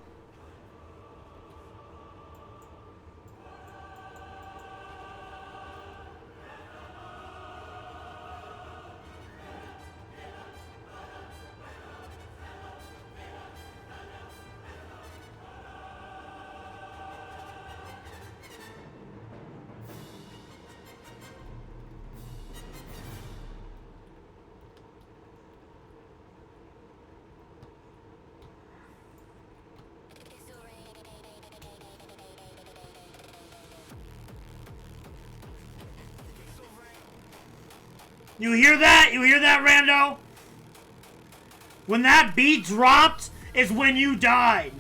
You hear that? You hear that, Rando? When that beat dropped is when you died.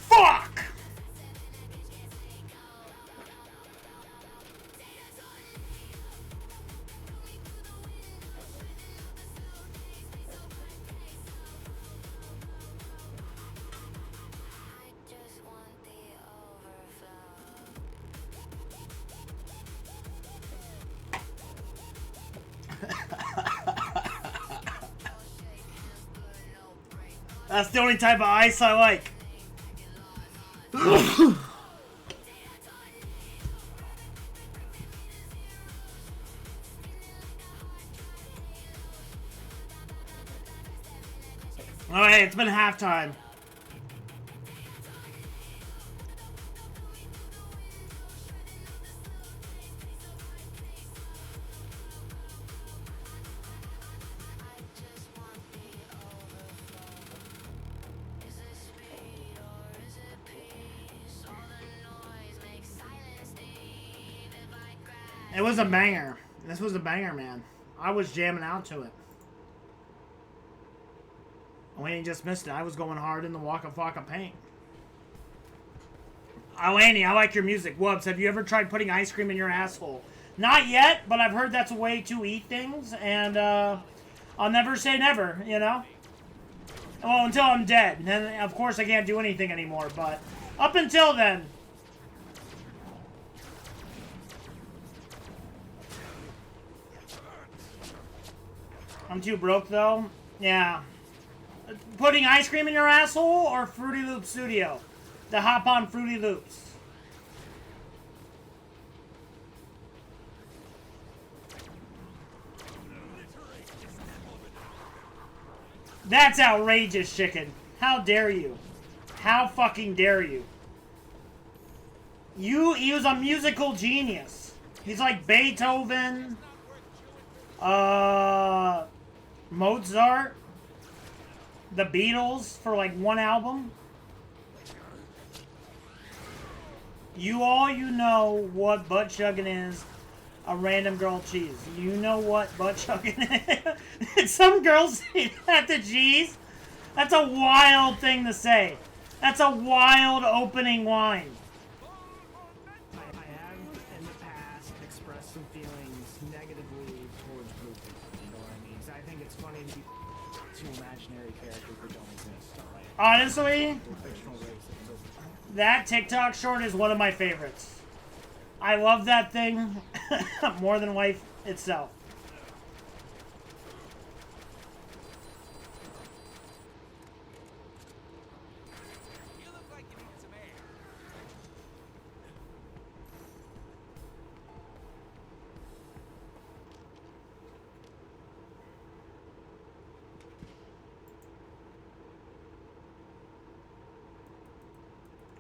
Fuck! That's the only type of ice I like. Alright, it's been halftime. It was a banger. This was a banger, man. I was jamming out to it. Wayne just missed it. I was going hard in the Waka Flocka paint. Oh, Annie, I like your music. Wubs, have you ever tried putting ice cream in your asshole? Not yet, but I've heard that's a way to eat things, and I'll never say never, you know? Well, until I'm dead. And then, of course, I can't do anything anymore, but up until then. I'm too broke, though. Yeah. Putting ice cream in your asshole or Fruity Loops Studio? The hop on Fruity Loops. That's outrageous, chicken. How dare you? How fucking dare you? He was a musical genius. He's like Beethoven, Mozart, the Beatles for like one album. You know what butt chugging is. A random girl cheese. You know what butt chugging is. Some girls say that to G's. That's a wild thing to say. That's a wild opening line. I have in the past expressed some feelings negatively towards blue people. You know what I mean? So I think it's funny to be two imaginary characters that don't exist. Alright. Honestly, Fictional races. that TikTok short is one of my favorites. I love that thing more than life itself. You look like you need some air.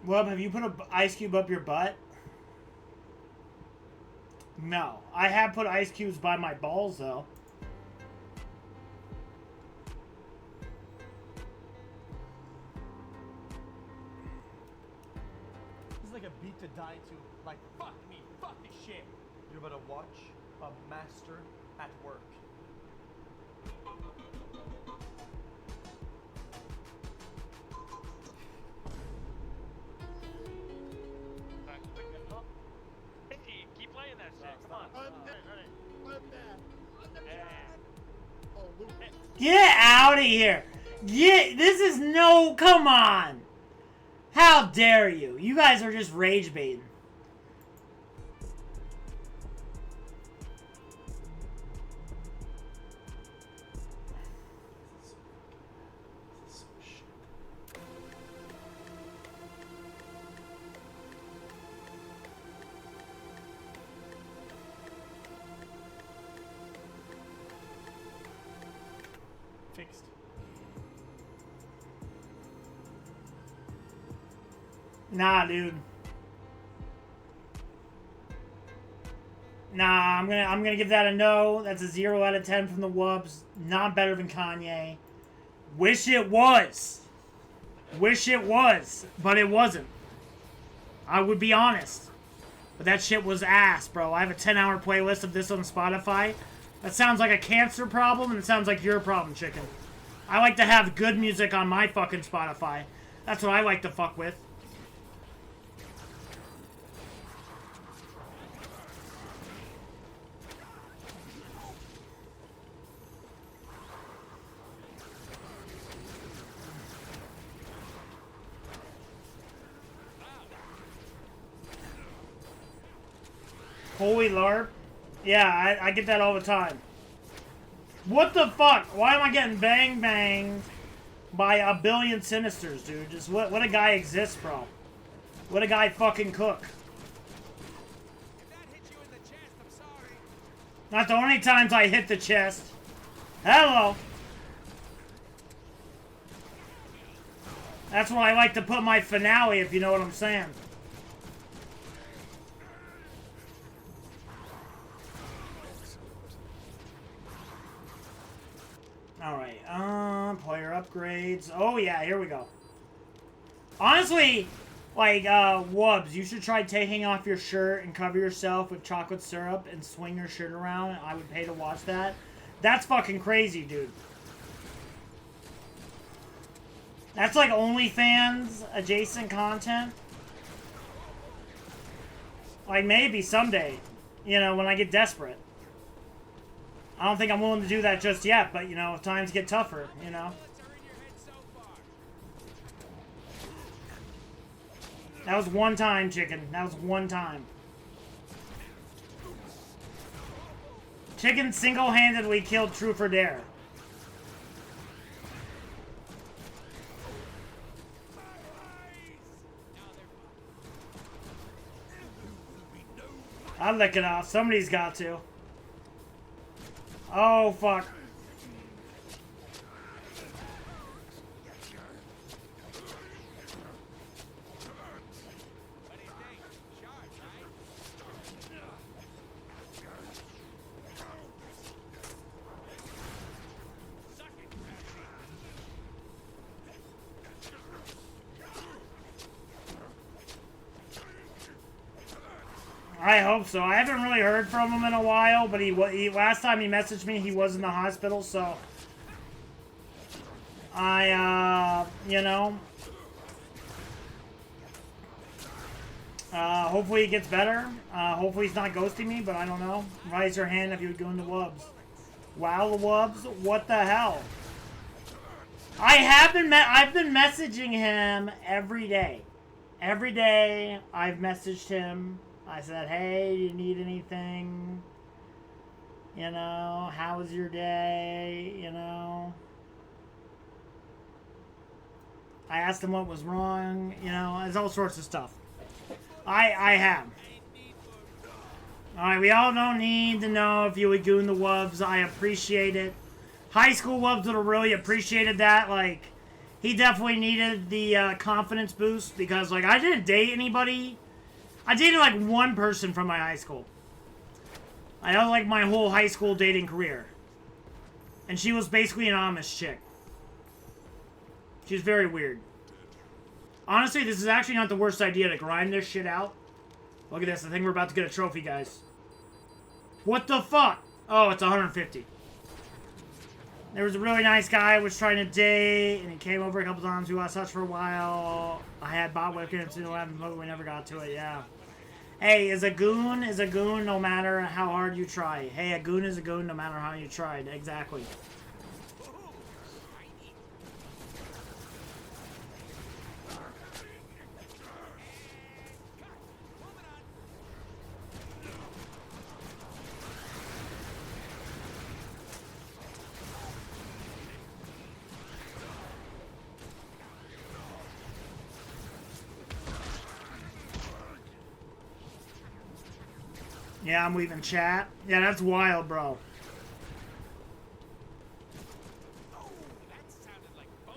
Well, have you put an ice cube up your butt? No. I have put ice cubes by my balls, though. It's like a beat to die to. Like, fuck me, fuck this shit. You're about to watch a master at work. Hey, keep playing that shit. Come on. Get out of here. This is no... Come on. How dare you? You guys are just rage baiting. Fixed. Nah, dude. Nah, I'm gonna give that a no. That's a 0 out of 10 from the Wubs. Not better than Kanye. Wish it was. Wish it was, but it wasn't. I would be honest. But that shit was ass, bro. I have a 10-hour playlist of this on Spotify. That sounds like a cancer problem, and it sounds like your problem, chicken. I like to have good music on my fucking Spotify. That's what I like to fuck with. Holy LARP. Yeah, I get that all the time. What the fuck? Why am I getting banged by a billion Sinisters, dude? Just what a guy exists, bro. What a guy fucking cook. If that hit you in the chest, I'm sorry. Not the only times I hit the chest. Hello. That's where I like to put my finale, if you know what I'm saying. Alright, player upgrades. Oh yeah, here we go. Honestly, Like, Wubs, you should try taking off your shirt and cover yourself with chocolate syrup and swing your shirt around. I would pay to watch that. That's fucking crazy, dude. That's like OnlyFans adjacent content. Like, maybe someday, you know, when I get desperate. I don't think I'm willing to do that just yet, but, you know, if times get tougher, you know. That was one time, chicken. That was one time. Chicken single-handedly killed Truth or Dare. I'll lick it off. Somebody's got to. Oh, fuck. I hope so. I haven't really heard from him in a while, but he last time he messaged me, he was in the hospital, so I, you know, hopefully he gets better. Hopefully he's not ghosting me, but I don't know. Raise your hand if you would go into Wubs. Wow, the Wubs, what the hell? I've been messaging him every day. Every day I've messaged him. I said, hey, do you need anything? You know, how was your day? You know. I asked him what was wrong. You know, there's all sorts of stuff. I have. Alright, we all don't need to know if you would goon the Wubs. I appreciate it. High school Wubs would have really appreciated that. Like, he definitely needed the confidence boost because, like, I didn't date anybody. I dated, like, one person from my high school. I had, like, my whole high school dating career. And she was basically an Amish chick. She was very weird. Honestly, this is actually not the worst idea to grind this shit out. Look at this. I think we're about to get a trophy, guys. What the fuck? Oh, it's 150. There was a really nice guy I was trying to date, and he came over a couple times. We lost touch for a while. I had bot webcams to 11, but we never got to it, yeah. Hey, is a goon no matter how hard you try. Hey, a goon is a goon no matter how you tried. Exactly. Yeah, I'm leaving chat. Yeah, that's wild, bro. Oh, that sounded like boom.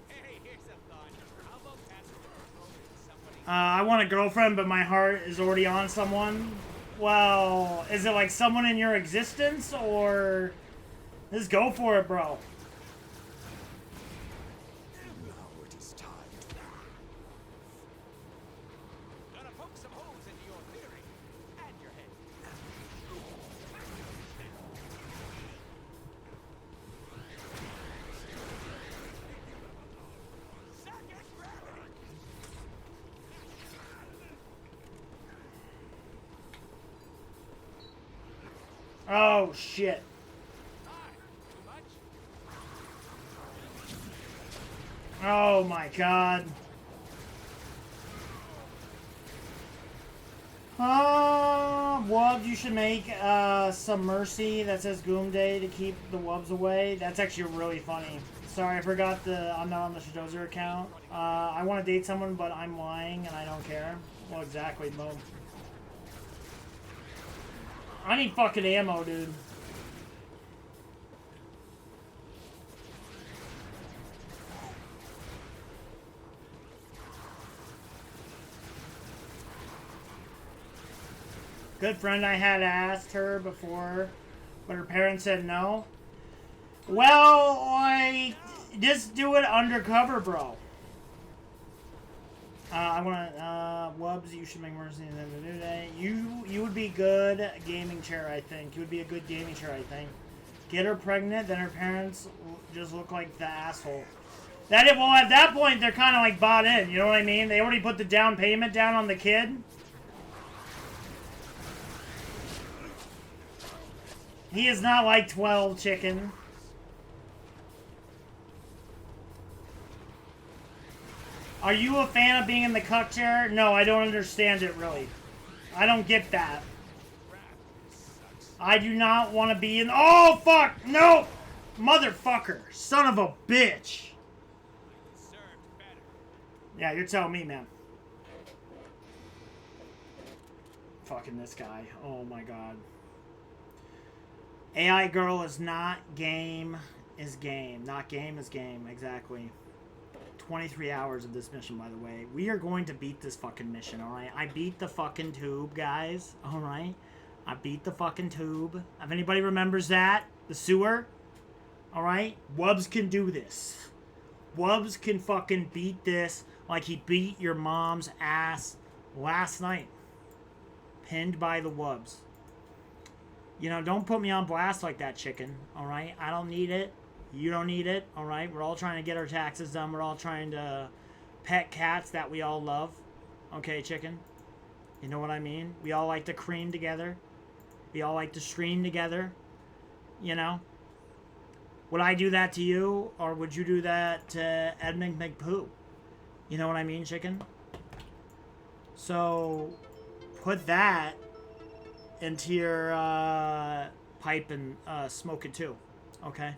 Hey, here's a thought. How about passing somebody? I want a girlfriend, but my heart is already on someone. Well, is it like someone in your existence, or... Just go for it, bro. Now it is time to gonna poke some holes into your theory and your head. Second gravity. Oh, shit. Oh my god. Wubs, you should make some mercy that says Goom Day to keep the Wubs away. That's actually really funny. Sorry, I forgot I'm not on the Shadozer account. I want to date someone, but I'm lying and I don't care. Well, exactly, boom. I need fucking ammo, dude. Good friend I had asked her before, but her parents said no. Well, like, just do it undercover, bro. I want to, Wubs, you should make more sense than today. You would be good gaming chair, I think. You would be a good gaming chair, I think. Get her pregnant, then her parents just look like the asshole. Well, at that point, they're kind of like bought in, you know what I mean? They already put the down payment down on the kid. He is not like 12, chicken. Are you a fan of being in the cuck chair? No, I don't understand it, really. I don't get that. I do not want to be in... Oh, fuck! No! Motherfucker. Son of a bitch. Yeah, you're telling me, man. Fucking this guy. Oh, my God. AI girl is not game is game. Not game is game. Exactly. 23 hours of this mission, by the way. We are going to beat this fucking mission, alright? I beat the fucking tube, guys. Alright? I beat the fucking tube. If anybody remembers that, the sewer, alright? Wubs can do this. Wubs can fucking beat this like he beat your mom's ass last night. Pinned by the Wubs. You know, don't put me on blast like that, chicken, alright? I don't need it. You don't need it, alright? We're all trying to get our taxes done. We're all trying to pet cats that we all love. Okay, chicken? You know what I mean? We all like to cream together. We all like to stream together. You know? Would I do that to you? Or would you do that to Edmund McPoo? You know what I mean, chicken? So, put that into your pipe and smoke it too. Okay?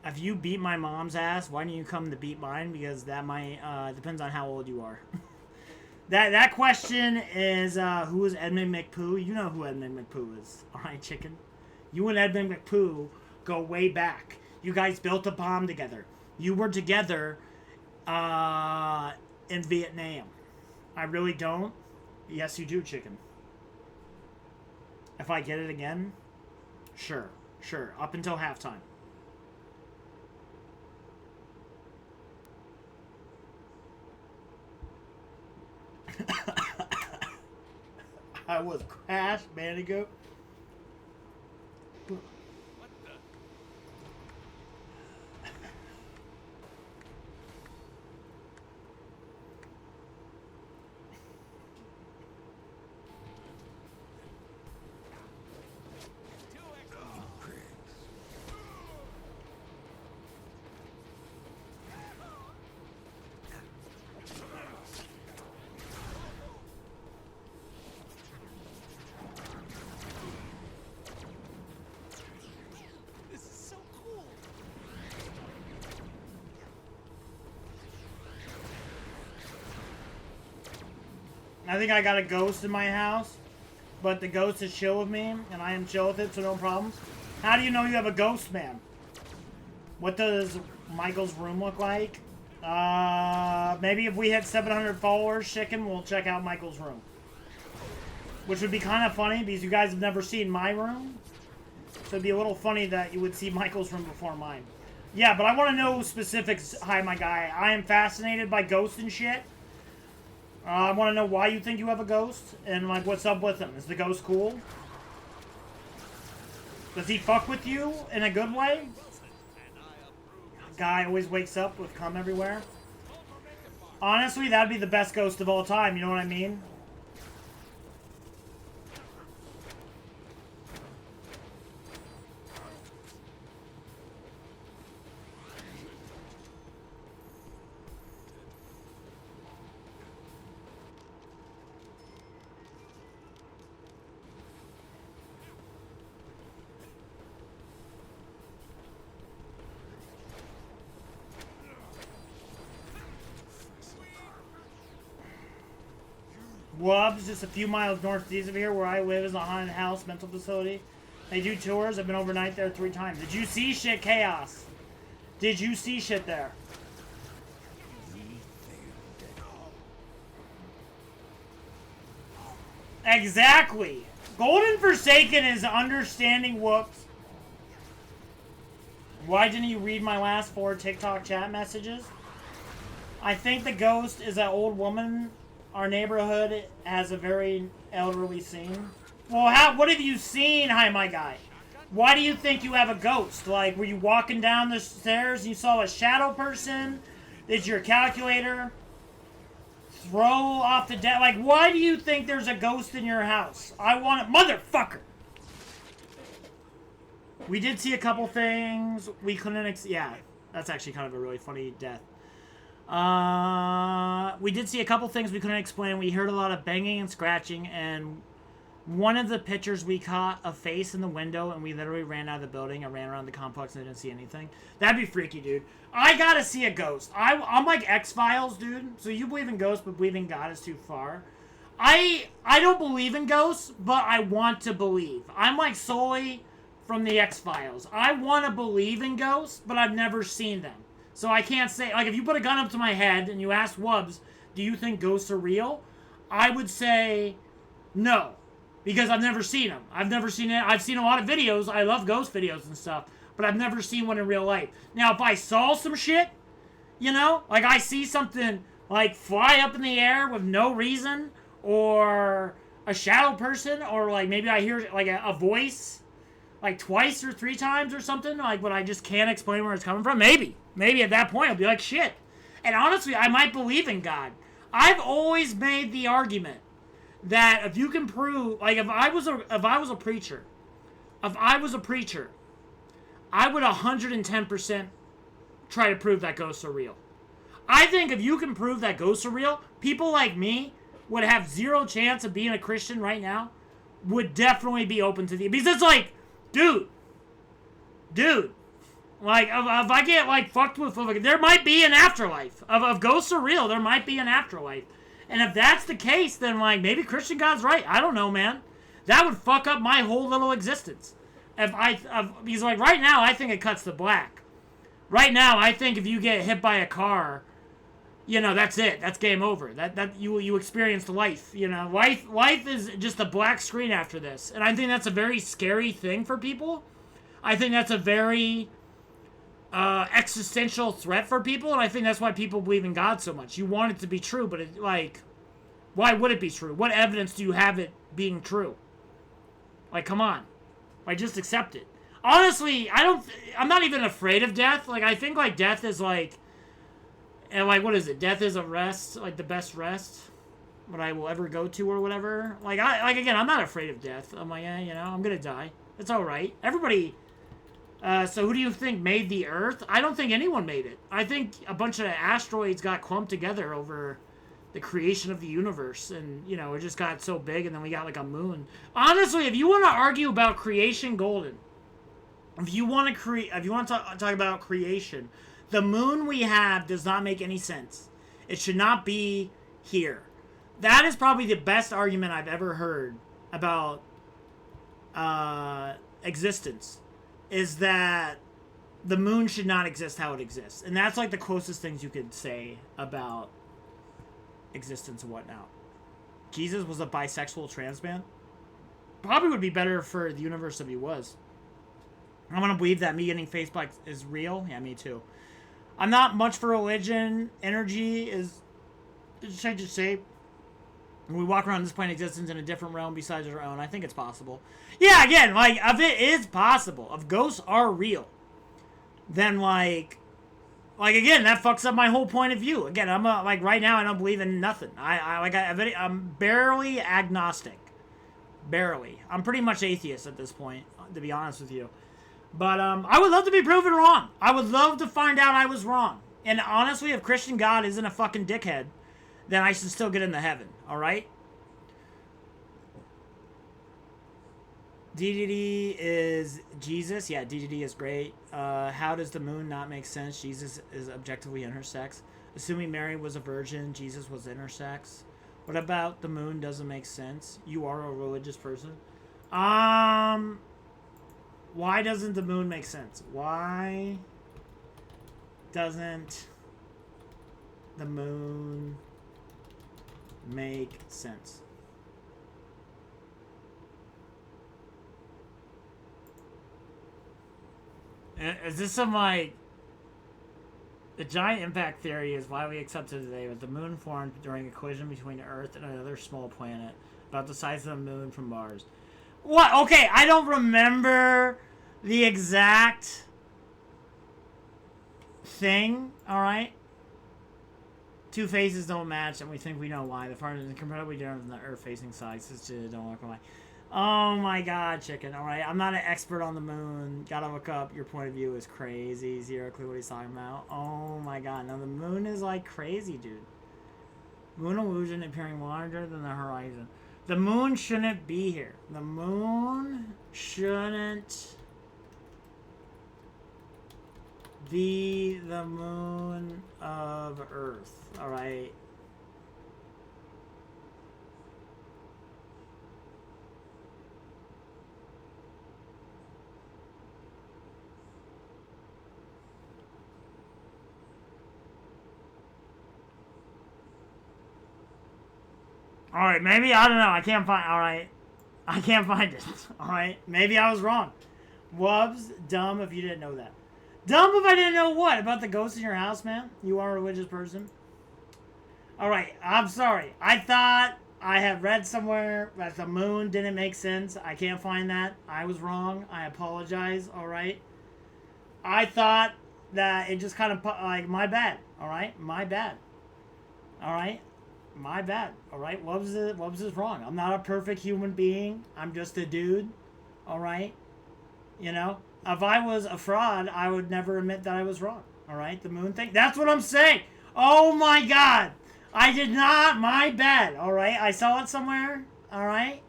If you beat my mom's ass, why don't you come to beat mine? Because that might depends on how old you are. that question is who is Edmund McPoo? You know who Edmund McPoo is. Alright, chicken. You and Edmund McPoo go way back. You guys built a bomb together. You were together in Vietnam. I really don't. Yes, you do, chicken. If I get it again, sure. Up until halftime. I was Crash Bandicoot. I think I got a ghost in my house, but the ghost is chill with me, and I am chill with it, so no problems. How do you know you have a ghost, man? What does Michael's room look like? Maybe if we hit 700 followers, chicken, we'll check out Michael's room. Which would be kind of funny, because you guys have never seen my room. So it'd be a little funny that you would see Michael's room before mine. Yeah, but I want to know specifics. Hi, my guy. I am fascinated by ghosts and shit. I want to know why you think you have a ghost, and, like, what's up with him. Is the ghost cool? Does he fuck with you in a good way? Guy always wakes up with cum everywhere. Honestly, that'd be the best ghost of all time, you know what I mean? Wubs, just a few miles northeast of here, where I live, is a haunted house mental facility. They do tours. I've been overnight there 3 times. Did you see shit, Chaos? Did you see shit there? Exactly. Golden Forsaken is understanding whoops. Why didn't you read my last 4 TikTok chat messages? I think the ghost is an old woman. Our neighborhood has a very elderly scene. Well, what have you seen, hi my guy? Why do you think you have a ghost? Like, were you walking down the stairs and you saw a shadow person? Did your calculator throw off the deck? Like, why do you think there's a ghost in your house? I want it, motherfucker! We did see a couple things. We couldn't, yeah, that's actually kind of a really funny death. We did see a couple things we couldn't explain. We heard a lot of banging and scratching, and one of the pictures we caught a face in the window, and we literally ran out of the building. I ran around the complex and I didn't see anything. That'd be freaky, dude. I gotta see a ghost. I'm like X-Files, dude. So you believe in ghosts, but believing God is too far. I don't believe in ghosts, but I want to believe. I'm like Sully from the X-Files. I want to believe in ghosts, but I've never seen them. So I can't say, like, if you put a gun up to my head and you ask Wubbs, do you think ghosts are real? I would say no, because I've never seen them. I've never seen it. I've seen a lot of videos. I love ghost videos and stuff, but I've never seen one in real life. Now, if I saw some shit, you know, like I see something, like, fly up in the air with no reason, or a shadow person, or, like, maybe I hear, like, a voice, like, twice or 3 times or something, like, but I just can't explain where it's coming from, maybe. Maybe at that point I'll be like, shit. And honestly, I might believe in God. I've always made the argument that if you can prove, like, if I was a preacher, I would 110% try to prove that ghosts are real. I think if you can prove that ghosts are real, people like me would have 0 chance of being a Christian right now, would definitely be open to the, because it's like, dude, like, if I get, like, fucked with, like, there might be an afterlife. If ghosts are real, there might be an afterlife. And if that's the case, then, like, maybe Christian God's right. I don't know, man. That would fuck up my whole little existence. Because, like, right now, I think it cuts to black. Right now, I think if you get hit by a car, you know, that's it. That's game over. That you experienced life, you know. Life is just a black screen after this. And I think that's a very scary thing for people. I think that's a very existential threat for people, and I think that's why people believe in God so much. You want it to be true, but it, like, why would it be true? What evidence do you have it being true? Like, come on. Like, just accept it. Honestly, I'm not even afraid of death. Like, I think, like, death is, like, and, like, what is it? Death is a rest, like, the best rest what I will ever go to or whatever. Like, again, I'm not afraid of death. I'm like, you know, I'm gonna die. It's alright. Everybody. So who do you think made the Earth? I don't think anyone made it. I think a bunch of asteroids got clumped together over the creation of the universe, and, you know, it just got so big, and then we got, like, a moon. Honestly, if you want to argue about creation golden, if you want to talk about creation, the moon we have does not make any sense. It should not be here. That is probably the best argument I've ever heard about existence. Is that the moon should not exist how it exists. And that's, like, the closest things you could say about existence and whatnot. Jesus was a bisexual trans man? Probably would be better for the universe if he was. I'm gonna believe that me getting face black is real. Yeah, me too. I'm not much for religion. Energy is changes shape. We walk around this plane existence in a different realm besides our own. I think it's possible. Yeah, again, like, if it is possible, if ghosts are real, then, like, again, that fucks up my whole point of view. Again, I'm, like, right now, I don't believe in nothing. I'm barely agnostic. Barely. I'm pretty much atheist at this point, to be honest with you. But, I would love to be proven wrong. I would love to find out I was wrong. And honestly, if Christian God isn't a fucking dickhead, then I should still get into heaven, alright? DDD is Jesus. Yeah, DDD is great. How does the moon not make sense? Jesus is objectively intersex. Assuming Mary was a virgin, Jesus was intersex. What about the moon doesn't make sense? You are a religious person. Why doesn't the moon make sense? Why doesn't the moon make sense? Is this some like... The giant impact theory is why we accepted today that the moon formed during a collision between Earth and another small planet about the size of the moon from Mars. What? Okay, I don't remember the exact thing, alright? Two faces don't match, and we think we know why. The farm is incredibly different from the Earth-facing side. Don't look away. Oh my god, chicken. Alright, I'm not an expert on the moon. Gotta look up. Your point of view is crazy. Zero clue what he's talking about. Oh my god. Now the moon is like crazy, dude. Moon illusion appearing larger than the horizon. The moon shouldn't be here. The moon shouldn't be the moon of Earth. Alright. Alright, maybe, I don't know, I can't find, alright. I can't find it, alright? Maybe I was wrong. Wubs, dumb if you didn't know that. Dumb if I didn't know what? About the ghost in your house, man? You are a religious person? Alright, I'm sorry. I thought I had read somewhere that the moon didn't make sense. I can't find that. I was wrong. I apologize, alright? I thought that it just kind of, like, my bad, alright? My bad. Alright? My bad, alright? Wubs is wrong. I'm not a perfect human being. I'm just a dude, alright? You know? If I was a fraud, I would never admit that I was wrong, alright? The moon thing, that's what I'm saying! Oh my god! I did not, my bad, alright? I saw it somewhere, alright?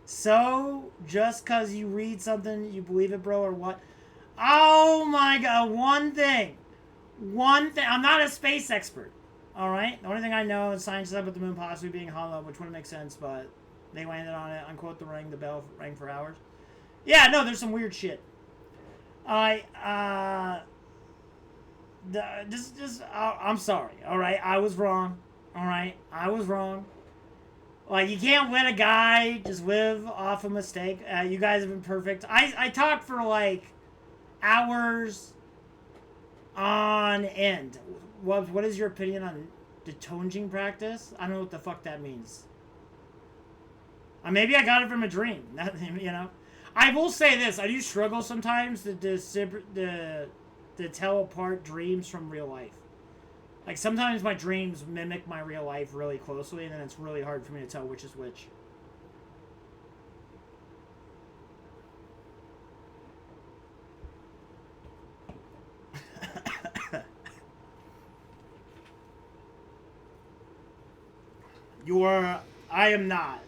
So, just because you read something, you believe it, bro, or what? Oh my god, one thing, I'm not a space expert. Alright, the only thing I know is science said about the moon possibly being hollow, which wouldn't make sense, but they landed on it. Unquote the ring, the bell rang for hours. Yeah, no, there's some weird shit. I'm sorry, alright? I was wrong, alright? I was wrong. Like, you can't let a guy just live off a mistake. You guys have been perfect. I talked for, like, hours on end. What is your opinion on detonging practice? I don't know what the fuck that means. Maybe I got it from a dream. You know? I will say this. I do struggle sometimes to tell apart dreams from real life. Like, sometimes my dreams mimic my real life really closely, and then it's really hard for me to tell which is which. I am not.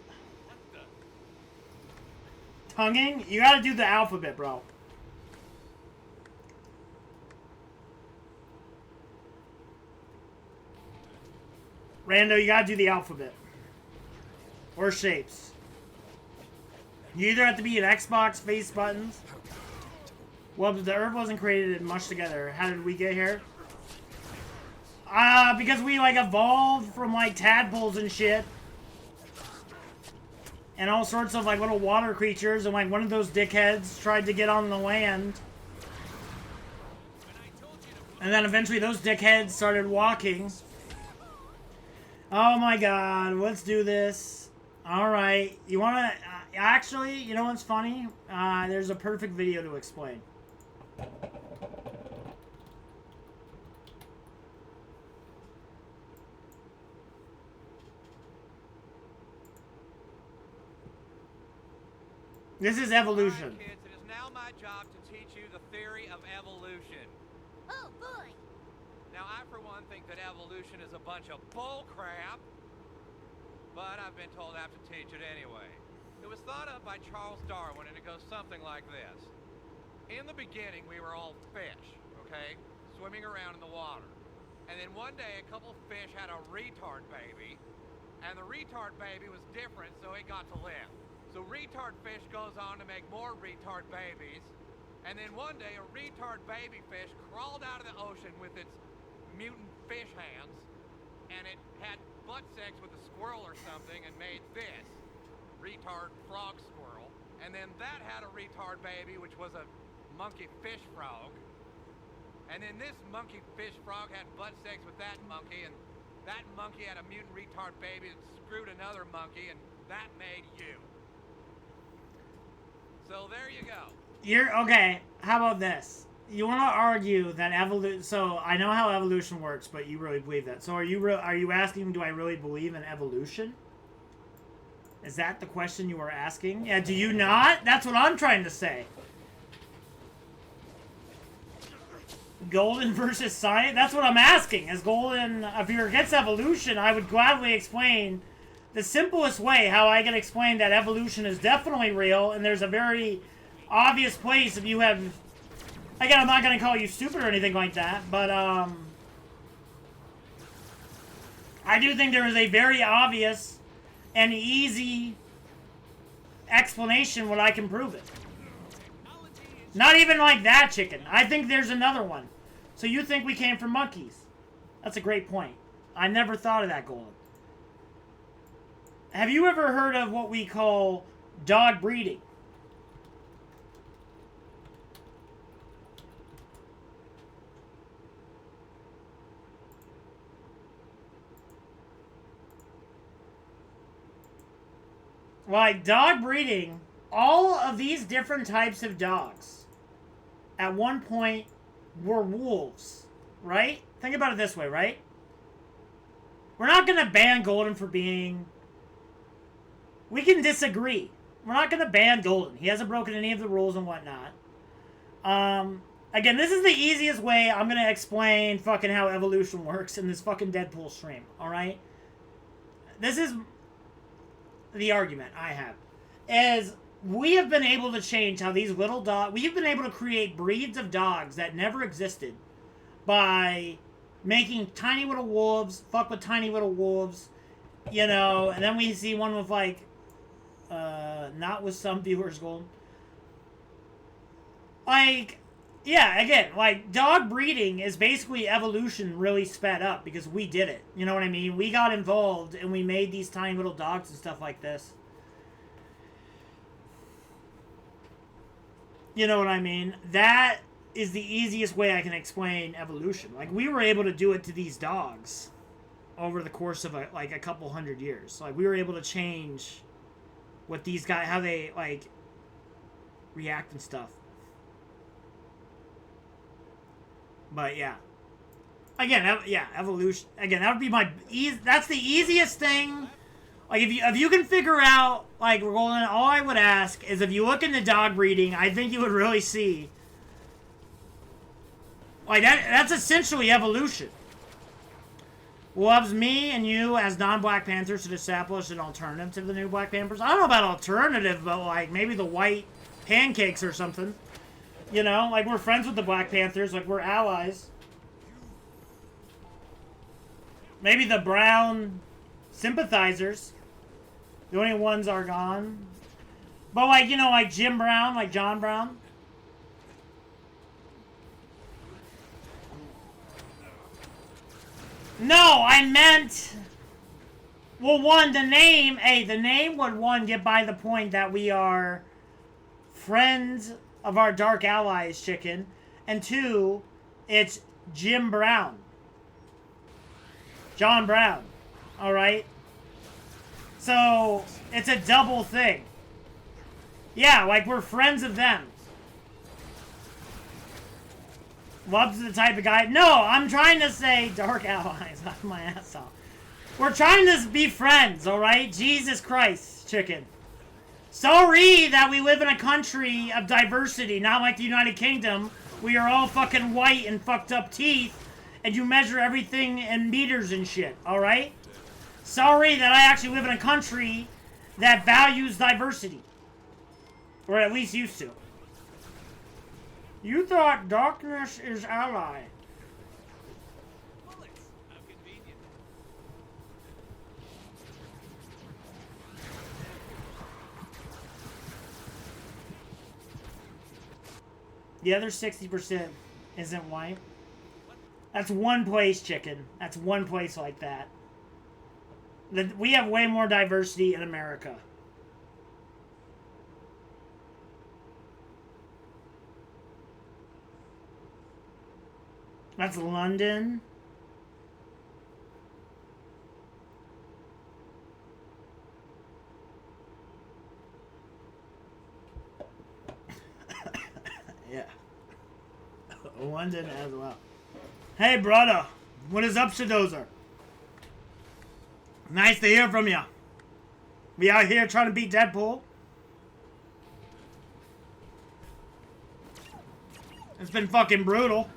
Tonguing? You gotta do the alphabet, bro. Rando, you gotta do the alphabet. Or shapes. You either have to be an Xbox face buttons. Well, the Earth wasn't created and mushed together. How did we get here? Because we, like, evolved from, like, tadpoles and shit. And all sorts of, like, little water creatures. And, like, one of those dickheads tried to get on the land. And then eventually those dickheads started walking. Oh my god, let's do this. Alright, you wanna... actually, you know what's funny? There's a perfect video to explain. This is evolution. All right, kids, it is now my job to teach you the theory of evolution. Oh boy! Now, I, for one, think that evolution is a bunch of bull crap, but I've been told I have to teach it anyway. It was thought up by Charles Darwin, and it goes something like this. In the beginning, we were all fish, okay? Swimming around in the water. And then one day, a couple fish had a retard baby, and the retard baby was different, so it got to live. So retard fish goes on to make more retard babies, and then one day a retard baby fish crawled out of the ocean with its mutant fish hands, and it had butt sex with a squirrel or something and made this retard frog squirrel, and then that had a retard baby which was a monkey fish frog. And then this monkey fish frog had butt sex with that monkey, and that monkey had a mutant retard baby that screwed another monkey, and that made you. So there you go. You're okay. How about this? You want to argue that evolution? So I know how evolution works, but you really believe that. So are you asking? Do I really believe in evolution? Is that the question you were asking? Yeah. Do you not? That's what I'm trying to say. Golden versus science? That's what I'm asking. Is Golden, if you're against evolution, I would gladly explain the simplest way how I can explain that evolution is definitely real, and there's a very obvious place if you have... Again, I'm not going to call you stupid or anything like that, but I do think there is a very obvious and easy explanation when I can prove it. Not even like that, chicken. I think there's another one. So you think we came from monkeys. That's a great point. I never thought of that, Golden. Have you ever heard of what we call dog breeding? Like, dog breeding, all of these different types of dogs at one point were wolves, right? Think about it this way, right? We're not going to ban Golden for being... We can disagree. We're not going to ban Golden. He hasn't broken any of the rules and whatnot. Again, this is the easiest way I'm going to explain fucking how evolution works in this fucking Deadpool stream, alright? This is the argument I have. Is we have been able to change how these little dogs... We've been able to create breeds of dogs that never existed by making tiny little wolves, fuck with tiny little wolves, you know, and then we see one with, like, not with some viewers, Gold. Like, yeah, again, like, dog breeding is basically evolution really sped up because we did it. You know what I mean? We got involved and we made these tiny little dogs and stuff like this. You know what I mean? That is the easiest way I can explain evolution. Like, we were able to do it to these dogs over the course of, a couple hundred years. Like, we were able to change what these guys, how they, like, react and stuff. But, yeah. Again, evolution. Again, that would be my... That's the easiest thing. Like, if you can figure out, like, Roland, all I would ask is if you look into dog breeding, I think you would really see... Like, that's essentially evolution. Loves me and you as non-Black Panthers to establish an alternative to the new Black Panthers. I don't know about alternative, but, like, maybe the white pancakes or something. You know? Like, we're friends with the Black Panthers. Like, we're allies. Maybe the brown sympathizers. The only ones are gone. But, like, you know, like Jim Brown, like John Brown. No, I meant... Well, one, the name... Hey, the name would, one, get by the point that we are friends of our dark allies, chicken. And two, it's Jim Brown. John Brown. Alright? So, it's a double thing. Yeah, like, we're friends of them. Loves the type of guy... No, I'm trying to say dark allies. Knock my ass off. We're trying to be friends, alright? Jesus Christ, chicken. Sorry that we live in a country of diversity, not like the United Kingdom. We are all fucking white and fucked up teeth, and you measure everything in meters and shit, alright? Sorry that I actually live in a country that values diversity. Or at least used to. You thought darkness is ally. Bullets. How convenient. The other 60% isn't white. That's one place, chicken. That's one place like that. We have way more diversity in America. That's London. Yeah. London as well. Hey, brother. What is up, Shadozer? Nice to hear from you. We out here trying to beat Deadpool. It's been fucking brutal.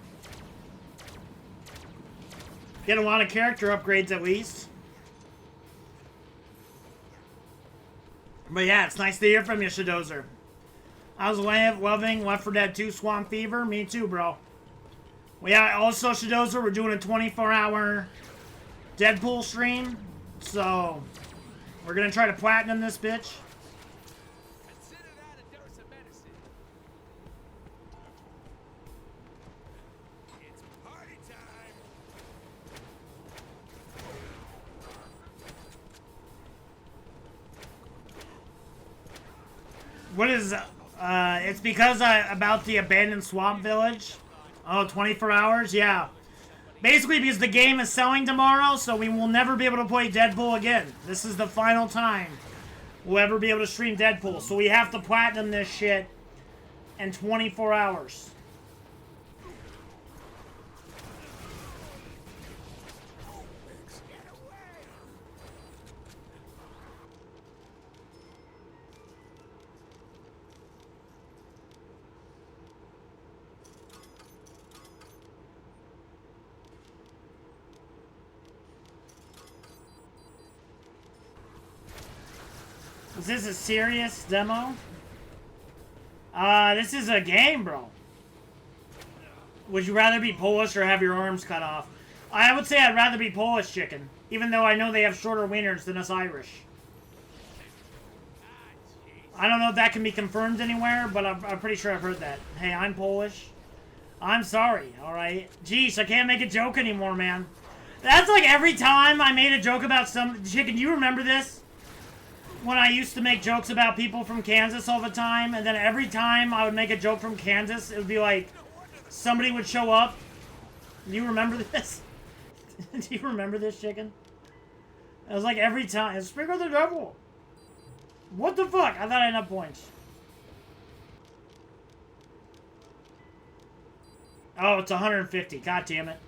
Get a lot of character upgrades at least. But yeah, it's nice to hear from you, Shadozer. I was loving Left 4 Dead 2 Swamp Fever. Me too, bro. Well, yeah, also, Shadozer, we're doing a 24-hour Deadpool stream. So, we're going to try to platinum this bitch. Consider that a dose of medicine. It's party time. What is, it's because about the abandoned swamp village. Oh, 24 hours? Yeah. Basically because the game is selling tomorrow, so we will never be able to play Deadpool again. This is the final time we'll ever be able to stream Deadpool. So we have to platinum this shit in 24 hours. Is this a serious demo? This is a game, bro. Would you rather be Polish or have your arms cut off? I would say I'd rather be Polish chicken, even though I know they have shorter wieners than us Irish. I don't know if that can be confirmed anywhere, but I'm pretty sure I've heard that. Hey, I'm Polish. I'm sorry, alright? Jeez, I can't make a joke anymore, man. That's like every time I made a joke about some... Chicken, do you remember this? When I used to make jokes about people from Kansas all the time, and then every time I would make a joke from Kansas, it would be like, somebody would show up. Do you remember this? Do you remember this, Chicken? It was like every time. Speak of the devil. What the fuck? I thought I had enough points. Oh, it's 150. God damn it.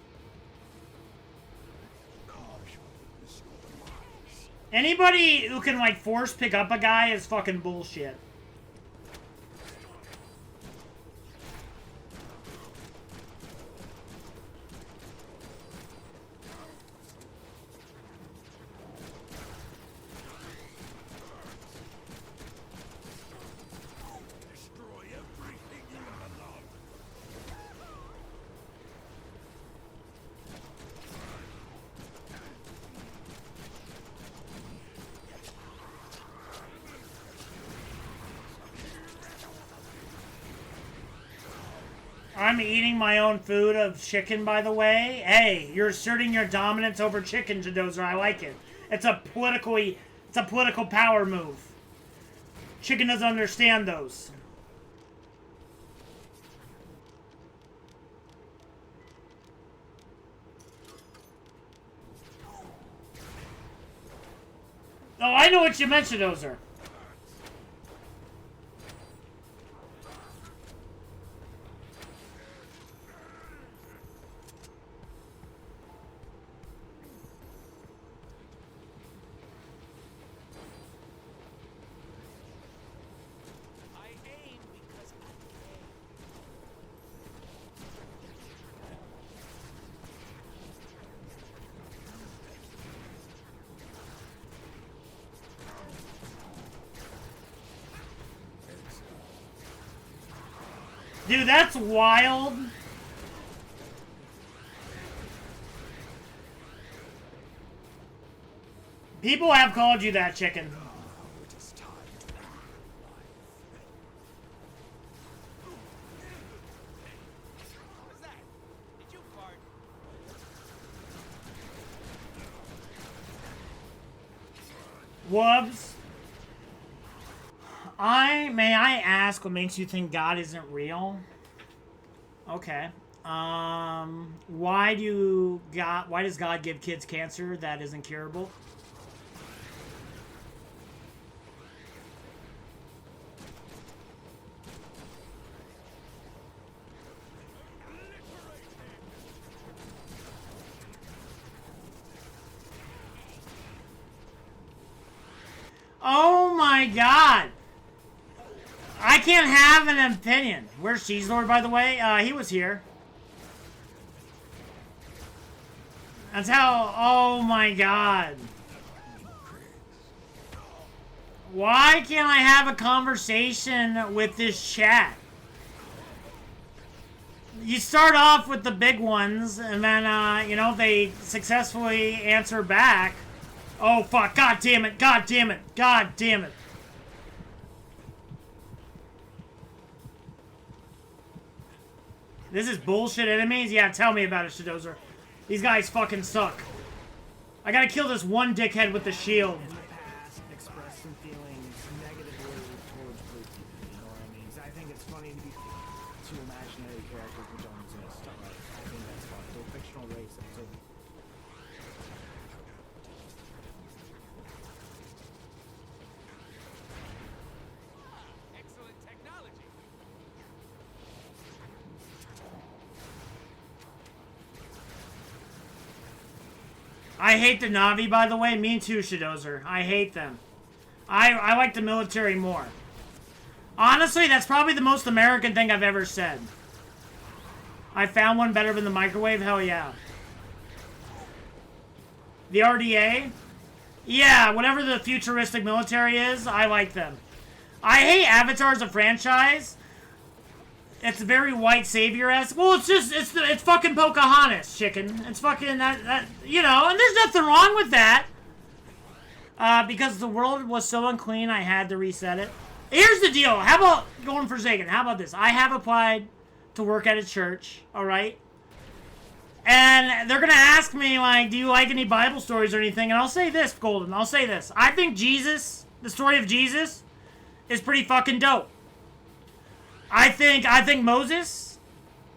Anybody who can, like, force pick up a guy is fucking bullshit. Destroy everything you ever loved. I'm eating my own food of chicken, by the way. Hey, you're asserting your dominance over chicken, Jadozer. I like it. It's a political power move. Chicken doesn't understand those. Oh, I know what you meant, Jadozer. I aim because I can. Dude, that's wild. People have called you that, Chicken. It is time to end What was that? Did you fart? Wubs. May I ask what makes you think God isn't real? Okay. Why does God give kids cancer that isn't curable? Oh my god! I can't have an opinion. Where's Cheese Lord, by the way? He was here. That's how... Oh my god. Why can't I have a conversation with this chat? You start off with the big ones, and then, you know, they successfully answer back. Oh, fuck. God damn it. God damn it. God damn it. This is bullshit enemies? Yeah, tell me about it, Shadozer. These guys fucking suck. I gotta kill this one dickhead with the shield. In the past, express some feelings negatively towards blue people. You know what I mean? 'Cause I think it's funny to be two imaginary characters who don't exist. Alright, I think that's funny. They're fictional races. So Excellent technology. I hate the Na'vi, by the way. Me too, Shadozer. I hate them. I like the military more. Honestly, that's probably the most American thing I've ever said. I found one better than the microwave? Hell yeah. The RDA? Yeah, whatever the futuristic military is, I like them. I hate Avatar as a franchise. It's very white savior-esque. Well, it's fucking Pocahontas, chicken. It's fucking, that, you know, and there's nothing wrong with that. Because the world was so unclean, I had to reset it. Here's the deal. How about, going for Zagan, how about this? I have applied to work at a church, alright? And they're gonna ask me, like, do you like any Bible stories or anything? And I'll say this, Golden, I'll say this. I think Jesus, the story of Jesus, is pretty fucking dope. I think Moses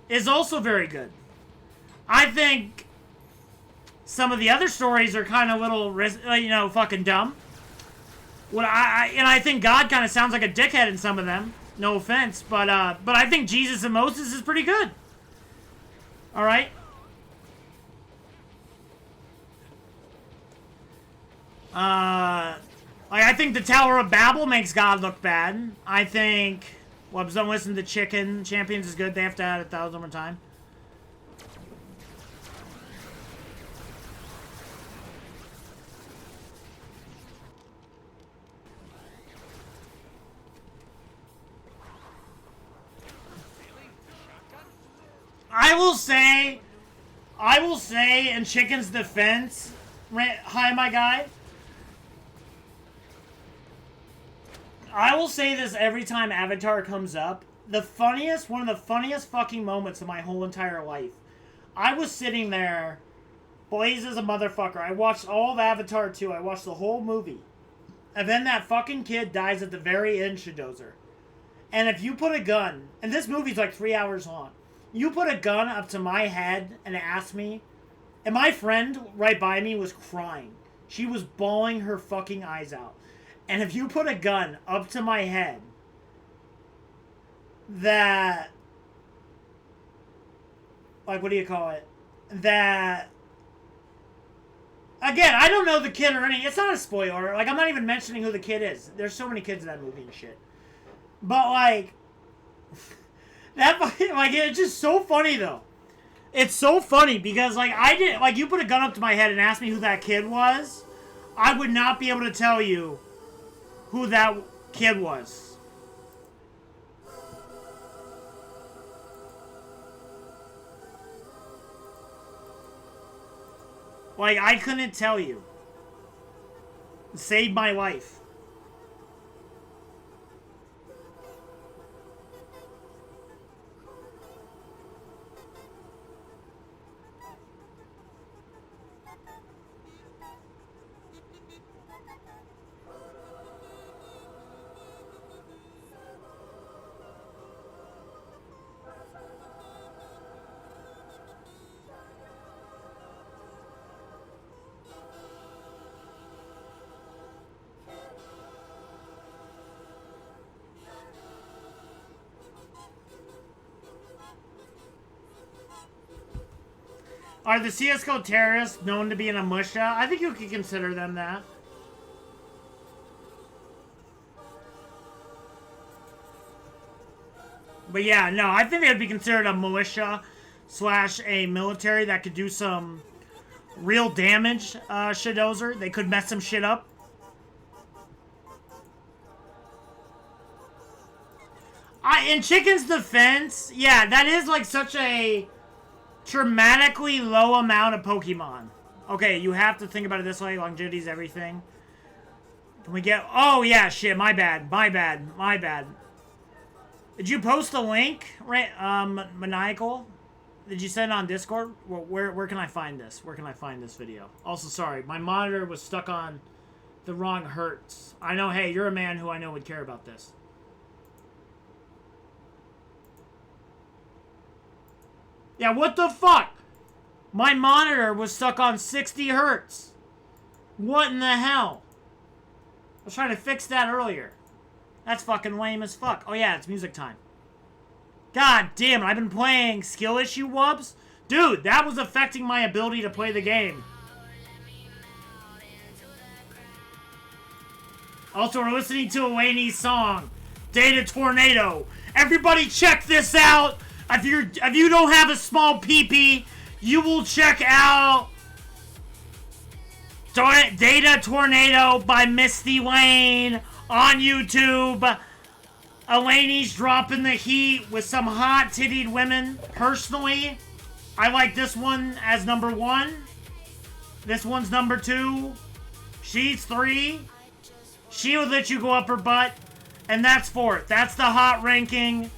is also very good. I think some of the other stories are kind of you know, fucking dumb. And I think God kind of sounds like a dickhead in some of them. No offense, but I think Jesus and Moses is pretty good. All right. I think the Tower of Babel makes God look bad. I think. Well, don't listen to Chicken. Champions is good. They have to add 1,000 more time. I will say, in Chicken's defense, hi, my guy. I will say this every time Avatar comes up. One of the funniest fucking moments of my whole entire life. I was sitting there, blazed as a motherfucker. I watched all of Avatar 2. I watched the whole movie. And then that fucking kid dies at the very end, Shadozer. And if you put a gun, and this movie's like 3 hours long. You put a gun up to my head and asked me, and my friend right by me was crying. She was bawling her fucking eyes out. And if you put a gun up to my head that, like, what do you call it? That, again, I don't know the kid or anything. It's not a spoiler. Like, I'm not even mentioning who the kid is. There's so many kids in that movie and shit. But, like, that, like, it's just so funny, though. It's so funny because, like, you put a gun up to my head and asked me who that kid was, I would not be able to tell you who that kid was. Like, I couldn't tell you. It saved my life. Are the CSGO terrorists known to be in a musha? I think you could consider them that. But yeah, no, I think they'd be considered a militia slash a military that could do some real damage, Shadozer. They could mess some shit up. In Chicken's defense, yeah, that is like such a dramatically low amount of Pokemon. Okay, you have to think about it this way. Longevity's everything. Can we get... Oh, yeah, shit, my bad. My bad. My bad. Did you post the link, Maniacal? Did you send it on Discord? Well, where can I find this? Where can I find this video? Also, sorry, my monitor was stuck on the wrong hertz. I know, hey, you're a man who I know would care about this. Yeah, what the fuck? My monitor was stuck on 60 hertz. What in the hell? I was trying to fix that earlier. That's fucking lame as fuck. Oh yeah, it's music time. God damn it, I've been playing skill issue wubs. Dude, that was affecting my ability to play the game. Also, we're listening to Elaine's song, Data Tornado. Everybody check this out. If you don't have a small peepee, you will check out Data Tornado by Misty Lane on YouTube. Elaine's dropping the heat with some hot-tittied women. Personally, I like this one as number 1. This one's number 2. She's 3. She would let you go up her butt. And that's 4th. That's the hot ranking.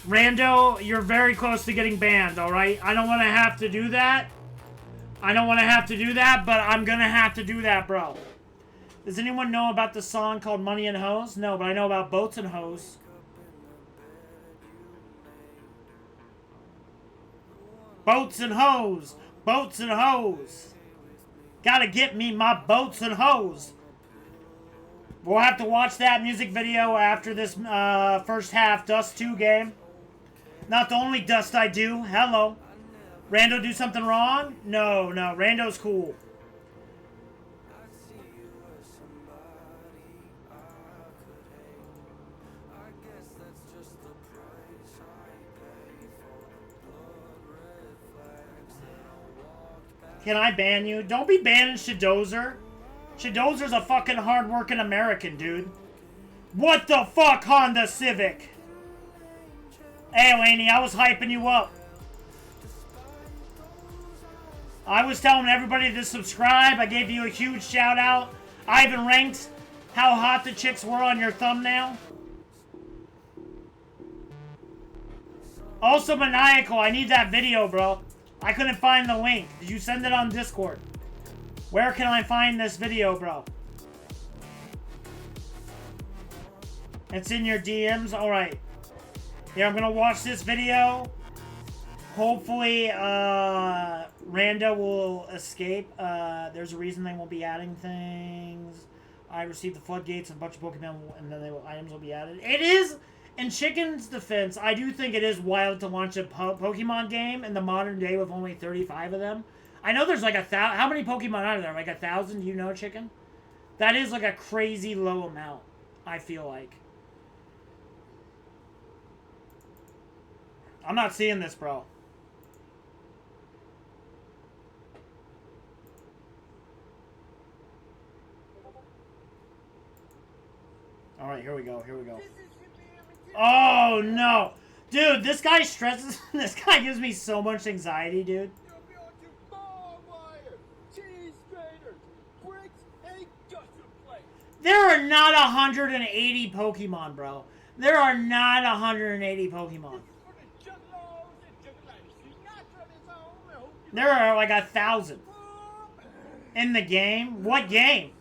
Rando, you're very close to getting banned, alright? I don't want to have to do that. I don't want to have to do that, but I'm gonna have to do that, bro. Does anyone know about the song called Money and Hoes? No, but I know about Boats and Hoes. Boats and Hoes! Boats and Hoes! Gotta get me my boats and hoes! We'll have to watch that music video after this first half Dust 2 game. Not the only Dust I do. Hello. Rando do something wrong? No, no. Rando's cool. Can I ban you? Don't be banning Shadozer. Shadozer's a fucking hard-working American, dude. What the fuck, Honda Civic? Hey, Laney, I was hyping you up. I was telling everybody to subscribe. I gave you a huge shout-out. I even ranked how hot the chicks were on your thumbnail. Also, Maniacal, I need that video, bro. I couldn't find the link. Did you send it on Discord? Where can I find this video, bro? It's in your DMs? Alright. Yeah, I'm gonna watch this video. Hopefully, Randa will escape. There's a reason they won't be adding things. I received the floodgates and a bunch of Pokemon, and then items will be added. It is... In Chicken's defense, I do think it is wild to launch a Pokemon game in the modern day with only 35 of them. I know there's like 1,000. How many Pokemon are there? Like 1,000? Do you know, Chicken? That is like a crazy low amount, I feel like. I'm not seeing this, bro. Alright, here we go. Here we go. Oh, no. Dude, this guy stresses... This guy gives me so much anxiety, dude. There are not 180 Pokemon, bro. There are not 180 Pokemon. There are like 1,000. In the game? What game?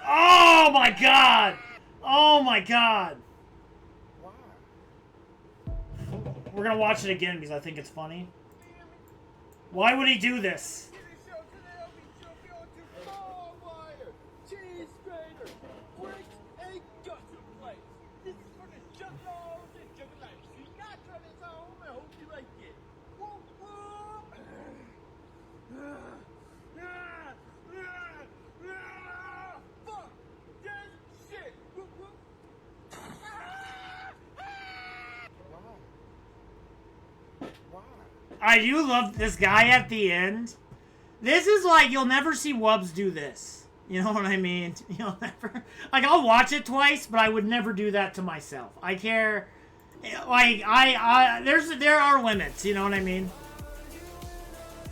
Oh my god! Oh my god! We're gonna watch it again because I think it's funny. Why would he do this? I do love this guy at the end. This is like, you'll never see Wubs do this. You know what I mean? You'll never... Like, I'll watch it twice, but I would never do that to myself. I care... Like, there are limits, you know what I mean?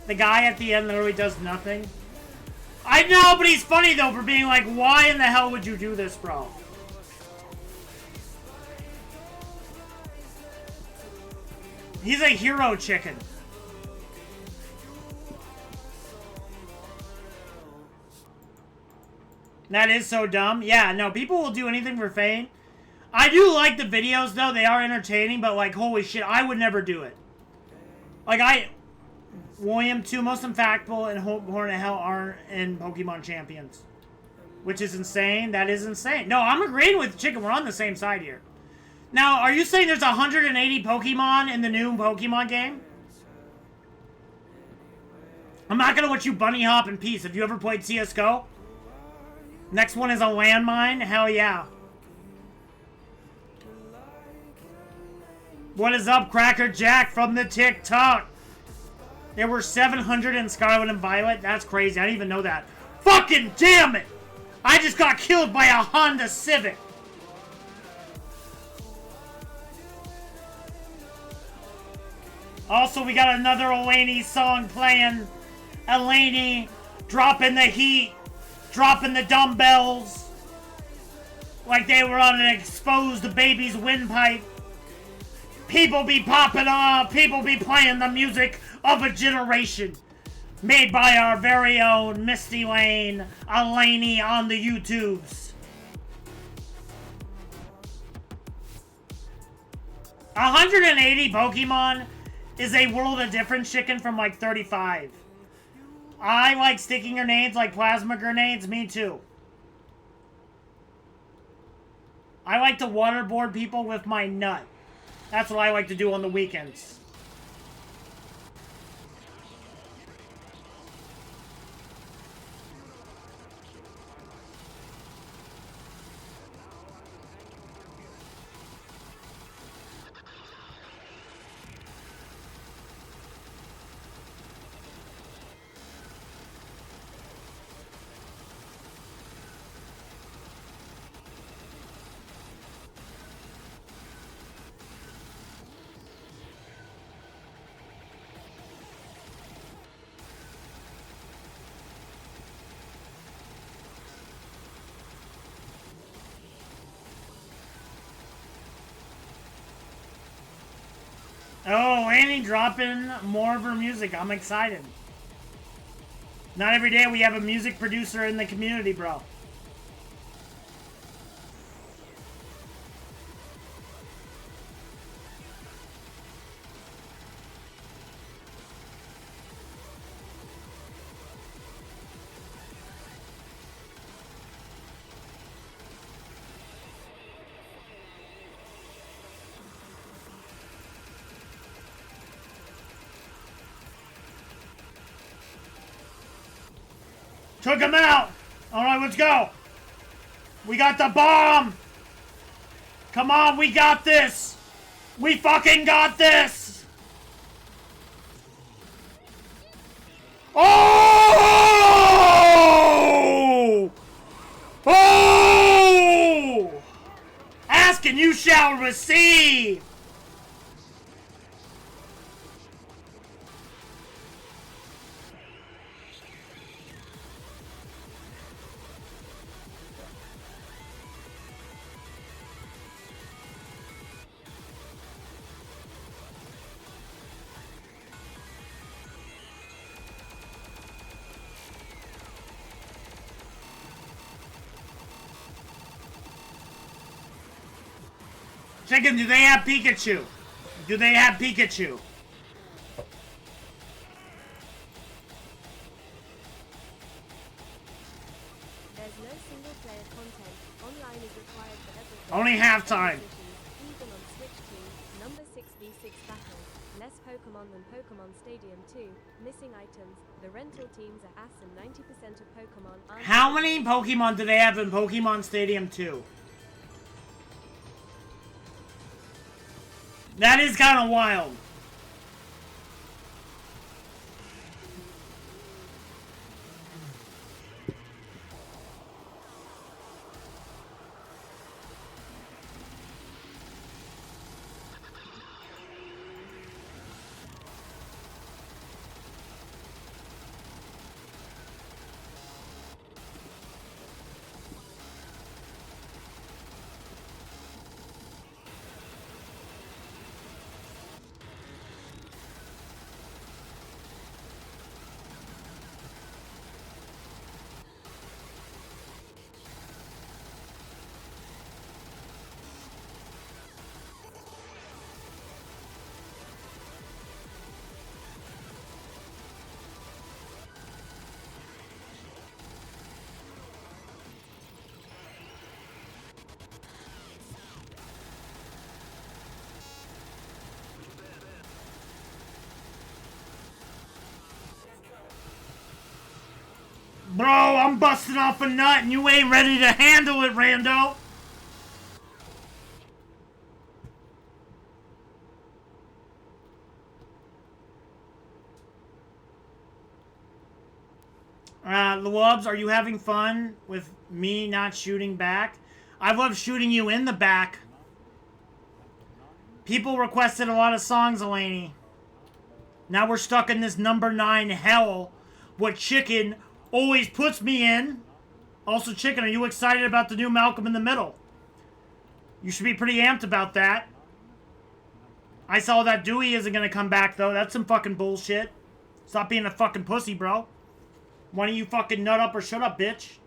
The guy at the end literally does nothing. I know, but he's funny, though, for being like, why in the hell would you do this, bro? He's a hero chicken. That is so dumb. Yeah, no, people will do anything for fame. I do like the videos, though. They are entertaining, but, like, holy shit, I would never do it. Like, William, 2 most impactful and Horn of Hell aren't in Pokemon Champions. Which is insane. That is insane. No, I'm agreeing with Chicken. We're on the same side here. Now, are you saying there's 180 Pokemon in the new Pokemon game? I'm not gonna let you bunny hop in peace. Have you ever played CSGO? Next one is a landmine? Hell yeah. What is up, Cracker Jack from the TikTok? There were 700 in Scarlet and Violet? That's crazy. I didn't even know that. Fucking damn it! I just got killed by a Honda Civic. Also, we got another Elaney song playing. Elaney dropping the heat. Dropping the dumbbells. Like they were on an exposed baby's windpipe. People be popping off. People be playing the music of a generation. Made by our very own Misty Lane, Elaney on the YouTubes. 180 Pokemon is a world of difference, Chicken, from like 35. I like sticking grenades like plasma grenades. Me too. I like to waterboard people with my nut. That's what I like to do on the weekends. Oh, Annie dropping more of her music. I'm excited. Not every day we have a music producer in the community, bro. Took him out! Alright, let's go! We got the bomb! Come on, we got this! We fucking got this! Oh! Oh! Ask and you shall receive! Chicken, do they have Pikachu? Do they have Pikachu? There's no single player content. Online is required for everything. Only halftime. Even on Switch 2, number 6v6 battle. Less Pokemon than Pokemon Stadium 2. Missing items. The rental teams are ass and 90% of Pokemon aren't. How many Pokemon do they have in Pokemon Stadium 2? That is kind of wild. Bro, I'm busting off a nut and you ain't ready to handle it, rando. Luubs, are you having fun with me not shooting back? I love shooting you in the back. People requested a lot of songs, Elaney. Now we're stuck in this number 9 hell, what Chicken always puts me in. Also, Chicken, are you excited about the new Malcolm in the Middle? You should be pretty amped about that. I saw that Dewey isn't going to come back, though. That's some fucking bullshit. Stop being a fucking pussy, bro. Why don't you fucking nut up or shut up, bitch?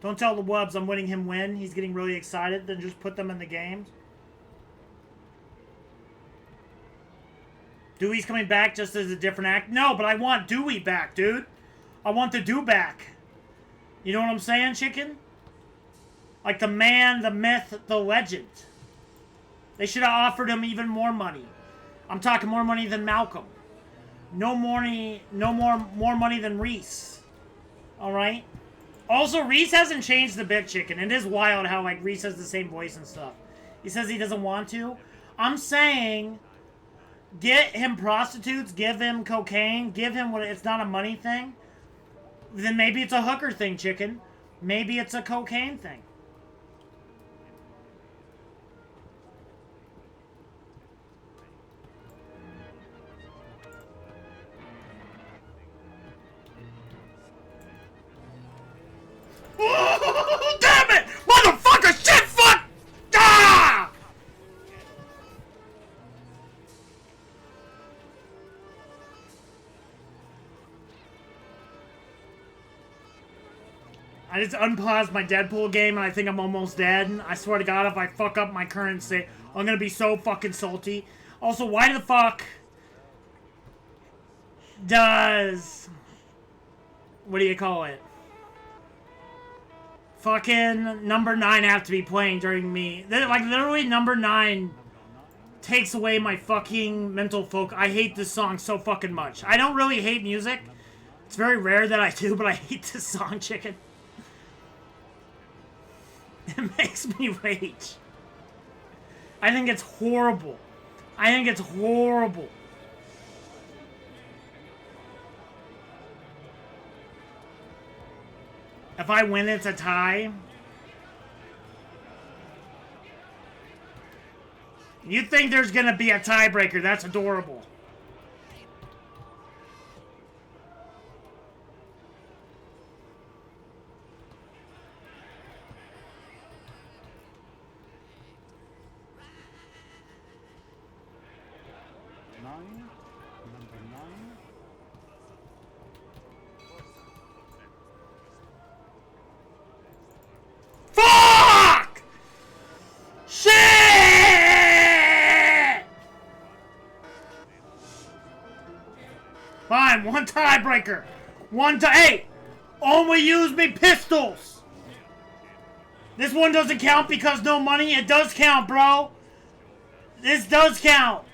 Don't tell the Wubs I'm winning him win. He's getting really excited. Then just put them in the games. Dewey's coming back just as a different act. No, but I want Dewey back, dude. I want the Dew back. You know what I'm saying, Chicken? Like the man, the myth, the legend. They should have offered him even more money. I'm talking more money than Malcolm. No more money than Reese. Alright? Also, Reese hasn't changed a bit, Chicken. It is wild how, like, Reese has the same voice and stuff. He says he doesn't want to. I'm saying, get him prostitutes, give him cocaine, give him what, it's not a money thing. Then maybe it's a hooker thing, Chicken. Maybe it's a cocaine thing. Oh, damn it! Motherfucker! Shit! Fuck! Ah! I just unpaused my Deadpool game and I think I'm almost dead. I swear to God, if I fuck up my current state, I'm gonna be so fucking salty. Also, why the fuck does... what do you call it? Fucking number 9 have to be playing during me. Like, literally, number 9 takes away my fucking mental focus. I hate this song so fucking much. I don't really hate music. It's very rare that I do, but I hate this song, Chicken. It makes me rage. I think it's horrible. I think it's horrible. If I win, it's a tie. You think there's gonna be a tiebreaker? That's adorable. Fuck! Shit! Fine, one tiebreaker. Hey! Only use me pistols! This one doesn't count because no money. It does count, bro. This does count.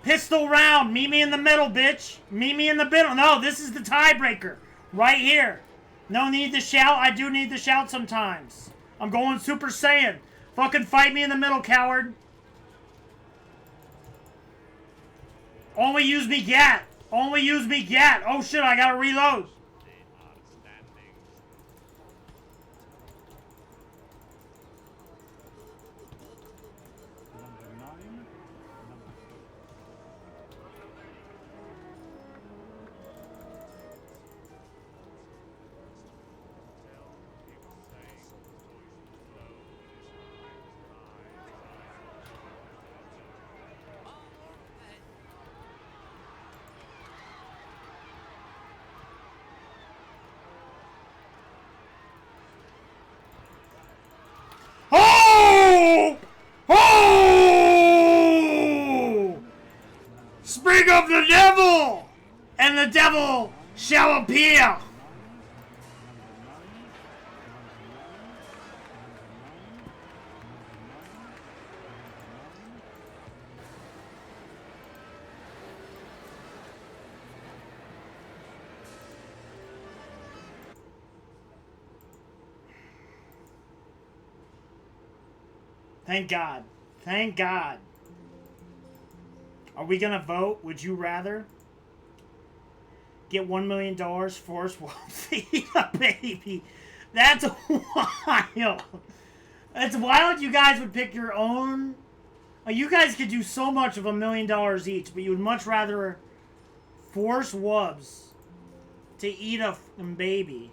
Pistol round. Meet me in the middle, bitch. Meet me in the middle. No, this is the tiebreaker. Right here. No need to shout. I do need to shout sometimes. I'm going Super Saiyan. Fucking fight me in the middle, coward. Only use me gat. Only use me gat. Oh shit, I gotta reload. Oh! Oh! Speak of the devil, and the devil shall appear. Thank God. Thank God. Are we gonna vote? Would you rather get $1 million, force wolves to eat a baby? That's wild. That's wild. You guys would pick your own. You guys could do so much of $1 million each, but you would much rather force wubs to eat a fucking baby.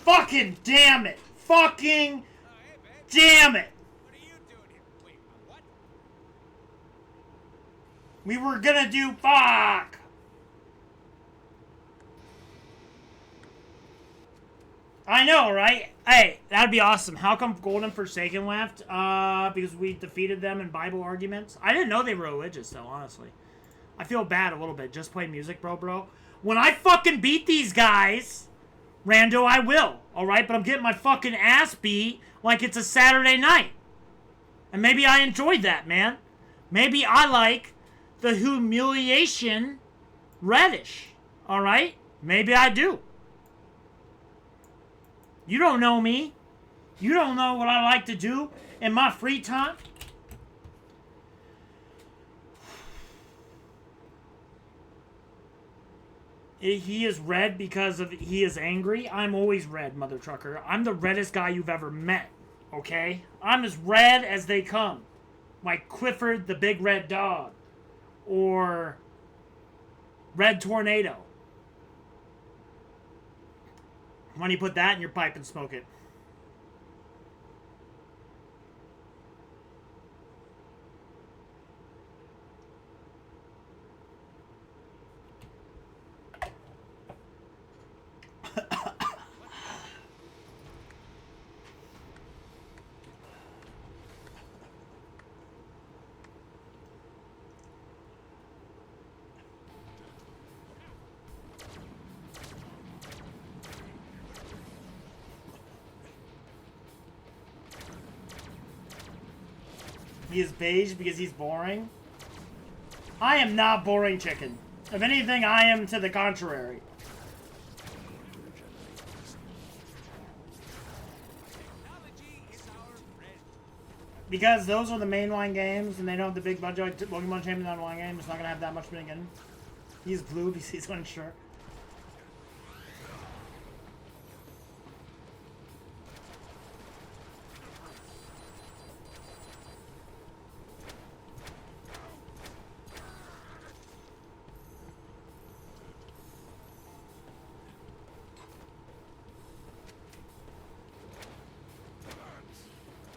Fucking damn it! Fucking damn it! What are you doing here? Wait, what? We were gonna do fuck! I know, right? Hey, that'd be awesome. How come Golden Forsaken left? Because we defeated them in Bible arguments. I didn't know they were religious, though, honestly. I feel bad a little bit. Just play music, bro. When I fucking beat these guys, Rando, I will, alright? But I'm getting my fucking ass beat like it's a Saturday night. And maybe I enjoyed that, man. Maybe I like the humiliation reddish, alright? Maybe I do. You don't know me. You don't know what I like to do in my free time. He is red because of he is angry. I'm always red, mother trucker. I'm the reddest guy you've ever met, okay? I'm as red as they come. Like Clifford the Big Red Dog. Or Red Tornado. Why don't you put that in your pipe and smoke it? He is beige because he's boring. I am not boring, chicken. If anything, I am to the contrary. Because those are the mainline games, and they don't have the big budget. Like Pokemon Champion Online game, it's not gonna have that much again. He's blue because he's unsure.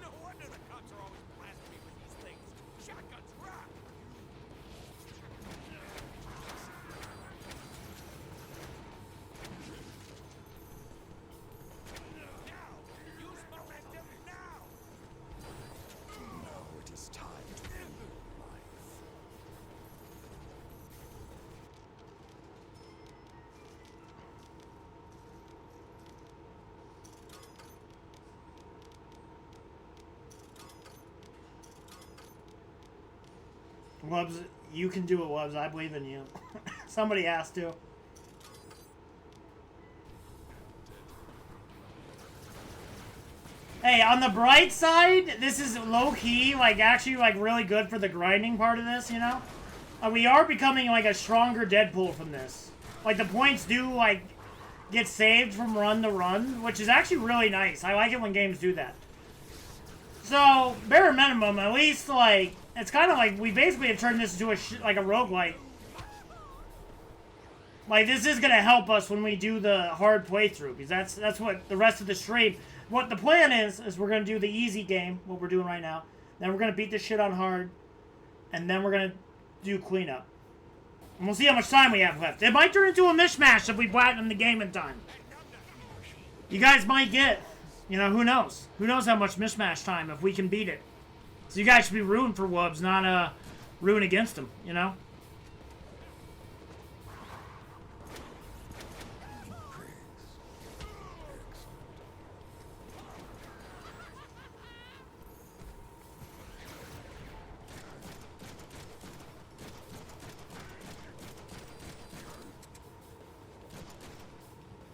No wonder the cops are always blasting me with these things. Shotguns rock! Now! Use momentum now! Now it is time to end life. Wubs, you can do it, Wubs. I believe in you. Somebody has to. Hey, on the bright side, this is low-key, like, actually, like, really good for the grinding part of this, you know? We are becoming, like, a stronger Deadpool from this. Like, the points do, like, get saved from run to run, which is actually really nice. I like it when games do that. So, bare minimum, at least, like, it's kind of like we basically have turned this into like a roguelike. Like, this is gonna help us when we do the hard playthrough, because that's what the rest of the stream. What the plan is we're gonna do the easy game, what we're doing right now. Then we're gonna beat this shit on hard, and then we're gonna do cleanup. And we'll see how much time we have left. It might turn into a mishmash if we platinum the game in time. You guys might get, you know, who knows? Who knows how much mishmash time if we can beat it. So you guys should be rooting for Wubs, not rooting against him, you know?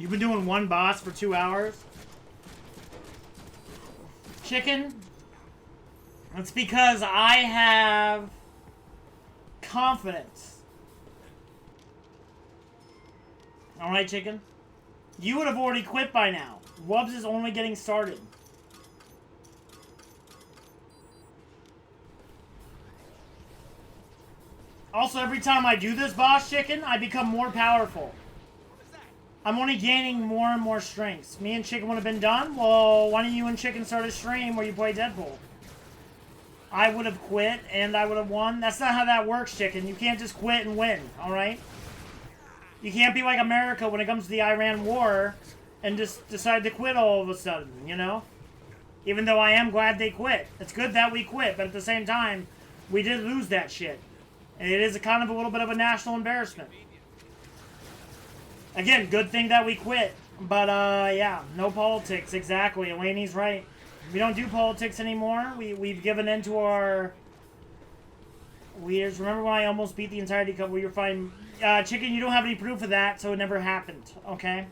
You've been doing one boss for 2 hours? Chicken? That's because I have confidence. Alright, Chicken? You would have already quit by now. Wubs is only getting started. Also, every time I do this boss, Chicken, I become more powerful. I'm only gaining more and more strengths. Me and Chicken would have been done? Well, why don't you and Chicken start a stream where you play Deadpool? I would have quit and I would have won. That's not how that works, Chicken. You can't just quit and win, alright? You can't be like America when it comes to the Iran war and just decide to quit all of a sudden, you know? Even though I am glad they quit. It's good that we quit, but at the same time, we did lose that shit. And it is a kind of a little bit of a national embarrassment. Again, good thing that we quit. But, yeah, no politics, exactly. Elaine's right. We don't do politics anymore. We've given in to our... Weirds. Remember when I almost beat the entirety cup where you're fine? Chicken, you don't have any proof of that, so it never happened, okay?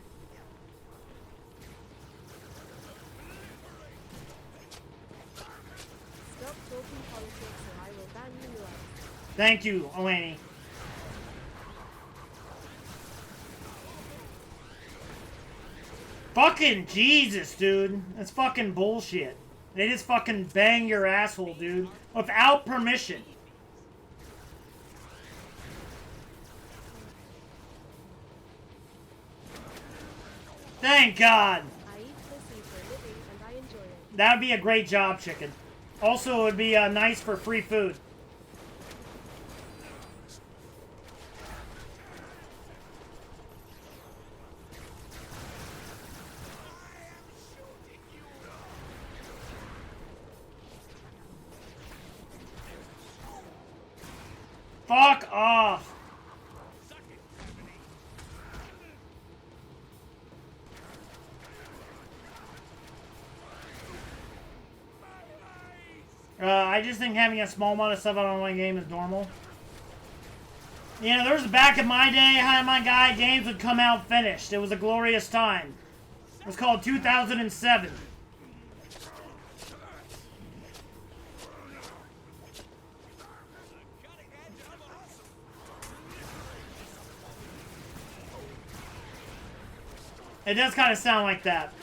Stop talking politics or I will ban you out. Thank you, Elaine. Fucking Jesus, dude. That's fucking bullshit. They just fucking bang your asshole, dude. Without permission. Thank God. I eat pussy for a living and I enjoy it. That would be a great job, Chicken. Also, it would be nice for free food. Fuck off! I just think having a small amount of stuff on an online game is normal. You know, there was back in my day, hi my guy, games would come out finished. It was a glorious time. It was called 2007. It does kind of sound like that.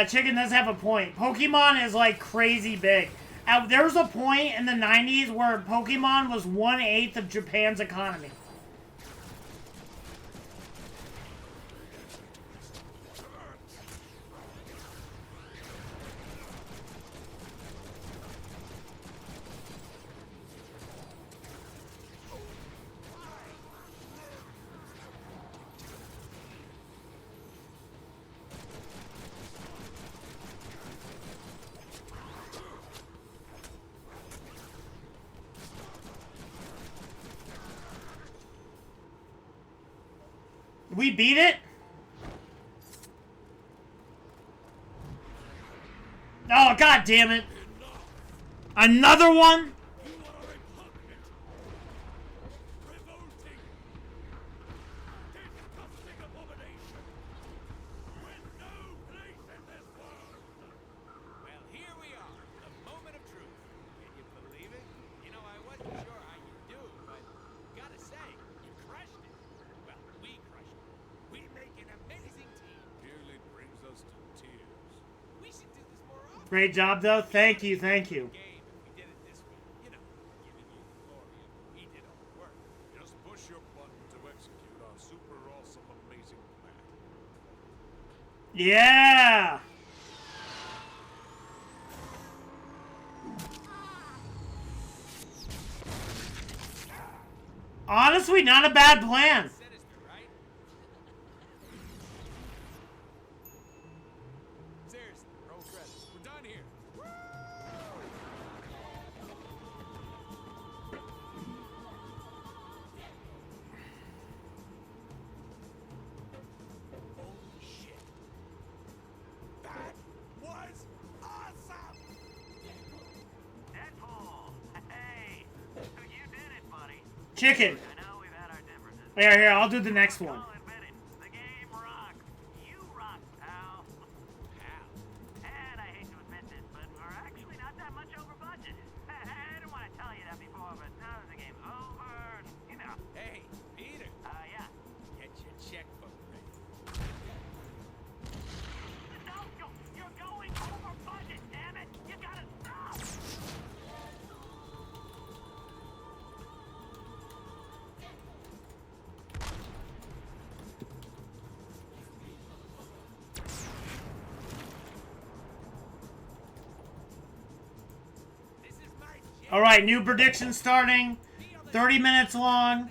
Chicken does have a point. Pokemon is like crazy big. There was a point in the 90s where Pokemon was 1/8 of Japan's economy. We beat it? Oh, god damn it. Another one? Well, here we are, the moment of truth. Can you Great job, though. Thank you, thank you. Game if we did it this way. You know, giving you the glory of we did all the work. Just push your button to execute our super awesome amazing plan. Yeah! Honestly, not a bad plan. Sinister, right? Seriously, roll credits. We're done here. Holy shit. That was awesome! Deadpool! Hey! So you did it, buddy. Chicken. I know we've had our differences. Here, I'll do the next one. I'll admit it. The game rocks. You rock, pal. Pal. And I hate to admit this, but we're actually not that much over budget. I didn't want to tell you that before, but now the game's over. You know. Hey, Peter. Yeah. Get your checkbook ready. No, you're going over budget, damn it! You gotta stop! This is my jet. All right, new prediction starting. 30 minutes long.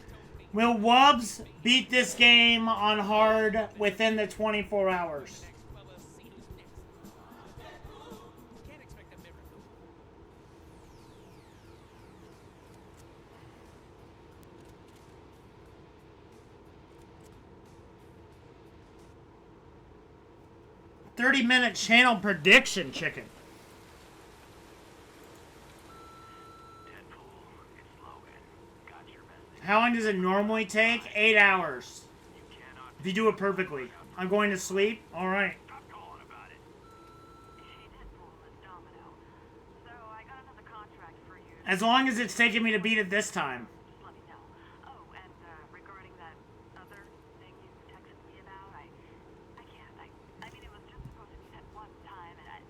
Will Wubbs beat this game on hard within the 24 hours? Well, we'll see who's next. Can't expect a miracle. 30-minute channel prediction, chicken. Deadpool, it's Logan. Got your message. How long does it normally take? 8 hours. You cannot If you do it perfectly. I'm going to sleep? Alright. stop calling about it. Hey, Deadpool, it's Domino. So I got another contract for you. As long as it's taking me to beat it this time. Just let me know. Oh, and regarding that other thing you texted me about, I can't. I mean, it was just supposed to be that one time, and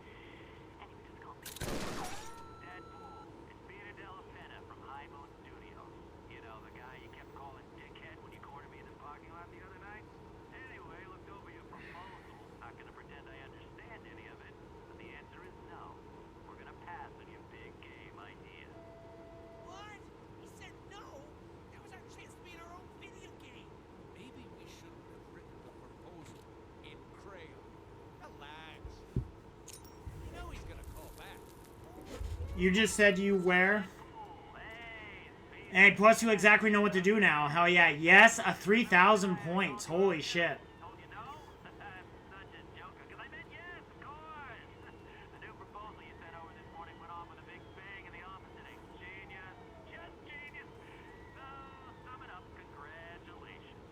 you just called me. Deadpool, it's Peter Della Penna from High Moon Studios. You know, the guy you kept calling dickhead when you cornered me in the parking lot the other night? Anyway, looked over your proposal. Not gonna pretend I understand any of it, but the answer is no. We're gonna pass on your big game idea. What? He said no? That was our chance to be in our own video game. Maybe we shouldn't have written the proposal in crayon. Relax. You know he's gonna call back. You just said you where? Hey, plus you exactly know what to do now. Hell yeah. Yes, a 3,000 points. Holy shit. Told you no? I'm such a joker, because I meant yes, of course. The new proposal you sent over this morning went off with a big bang in the office today. Genius. Just genius. So, sum it up. Congratulations.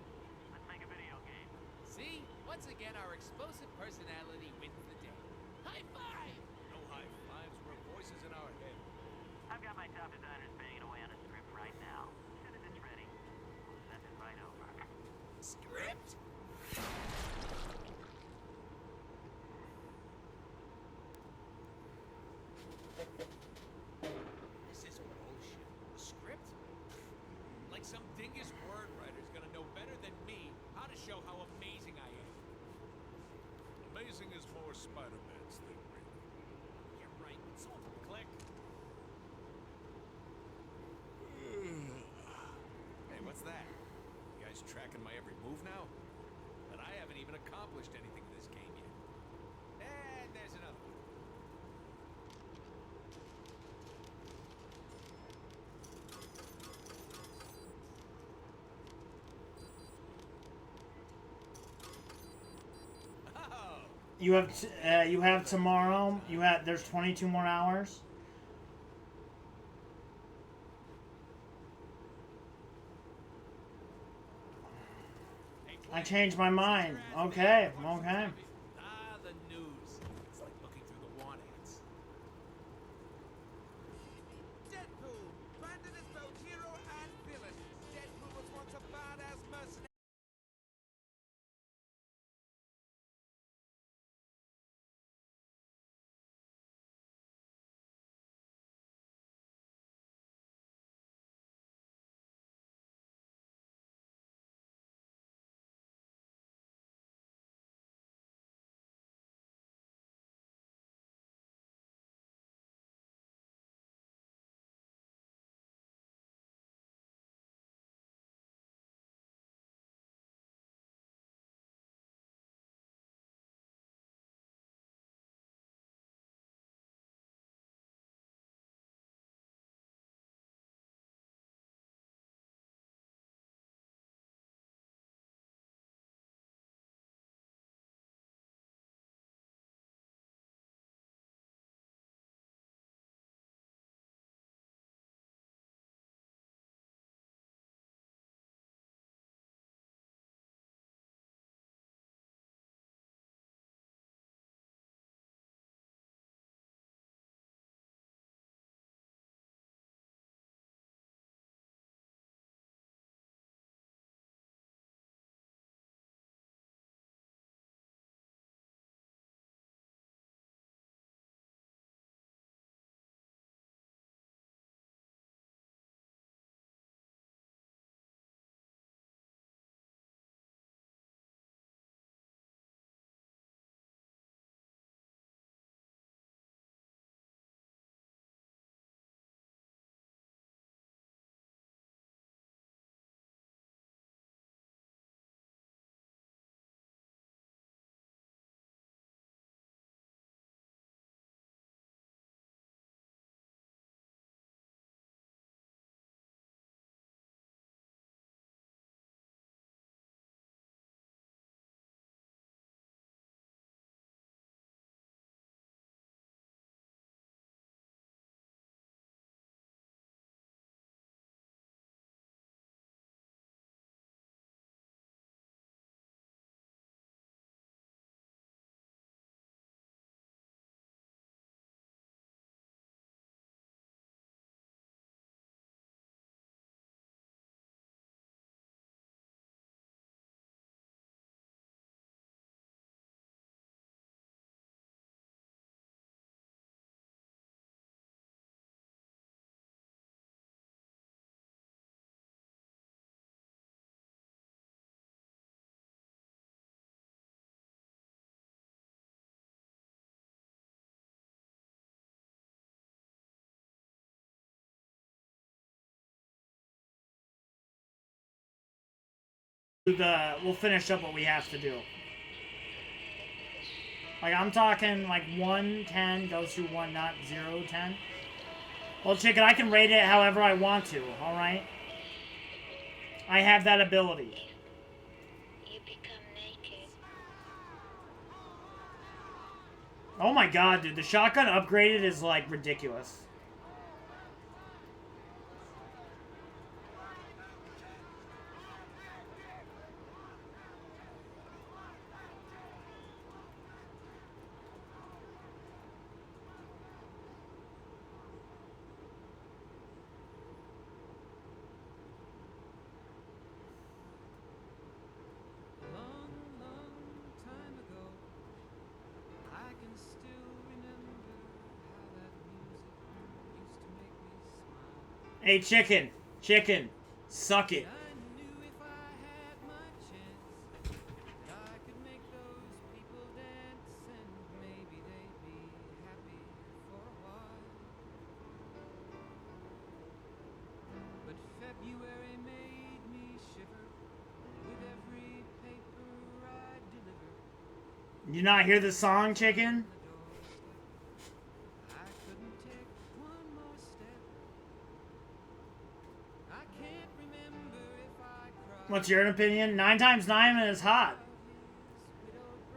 Let's make a video game. See? Once again, our explosive personality wins the day. High five! No high fives, we're voices in our head. I've got my top designers banging away on a script right now. As soon as it's ready, we'll send it right over. Script? This is bullshit. A script? Like some dingus word writer's gonna know better than me how to show how amazing I am. Amazing is more Spider-Man's thing, really. You're right. So click. Hey, what's that? You guys tracking my every move now? But I haven't even accomplished anything in this game yet. And there's another one. Oh, You have tomorrow. There's 22 more hours. hey, I changed my mind. Okay, okay. Ah, the news. It's like looking through the want ads. Deadpool, branded as both hero and villain. Deadpool was once a badass mercenary. we'll finish up what we have to do. Like, I'm talking like 1-10 goes through 1, not 0-10. Well, chicken, I can rate it however I want to, alright? I have that ability. You become naked. Oh my god, dude. The shotgun upgraded is, like, ridiculous. Hey, chicken. Chicken. Suck it. You not hear the song, chicken? What's your opinion? 9 times 9 is hot.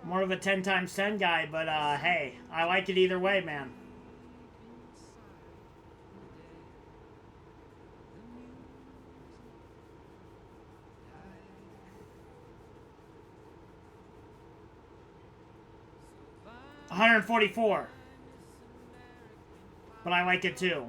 More of a 10 times 10 guy, but hey, I like it either way, man. $144. But I like it too.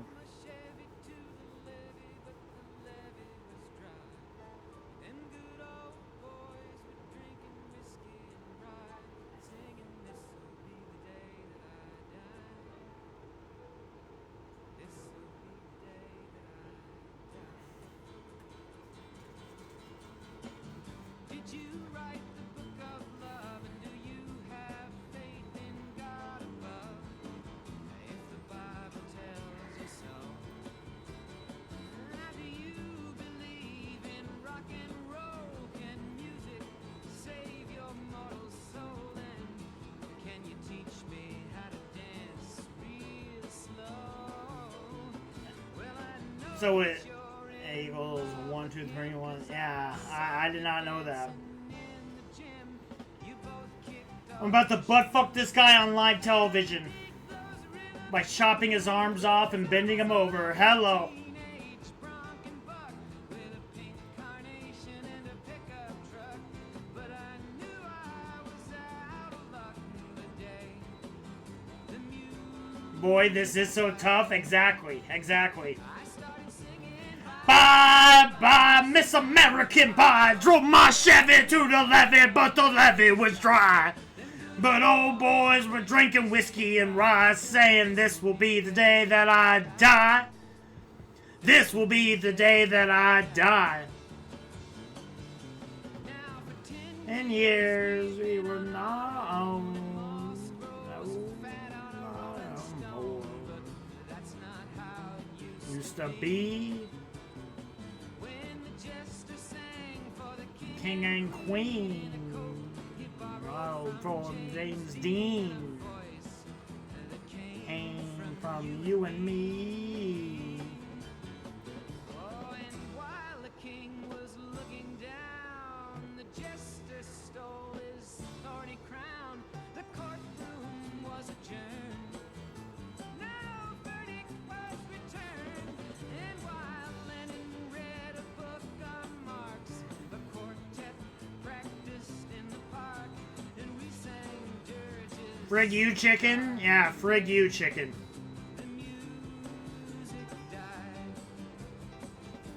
So it equals 1, 2, 3, 1. Yeah, I did not know that. I'm about to butt fuck this guy on live television by chopping his arms off and bending him over. Hello. Boy, this is so tough. Exactly. Exactly. Bye, bye, Miss American Pie. Drove my Chevy to the levee, but the levee was dry. But old boys were drinking whiskey and rye, saying this will be the day that I die. This will be the day that I die. In years we were not on. Used to be King and Queen, from James Dean, came from you and me. And while the king was looking down, the jester stole his thorny crown. The courtroom was adjourned. No verdict was returned. And while Lennon read a book of Marx, the quartet practiced in the park, and we sang dirges. Frig you, chicken? Yeah, frig you, chicken. The music died.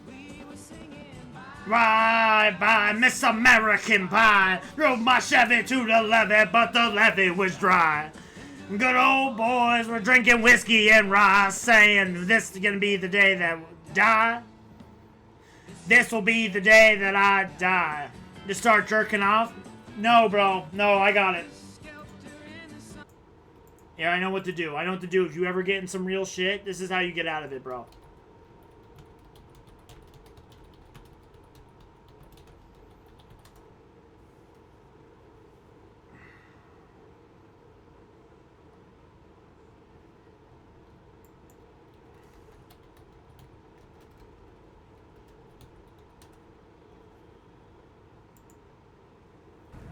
We were singing Bye, bye, Miss American Pie. Drove my Chevy to the levee, but the levee was dry. Good old boys were drinking whiskey and rye, saying this is gonna be the day that I die. This will be the day that I die. Just start jerking off? No, bro. No, I got it. Yeah, I know what to do. I know what to do. If you ever get in some real shit, this is how you get out of it, bro.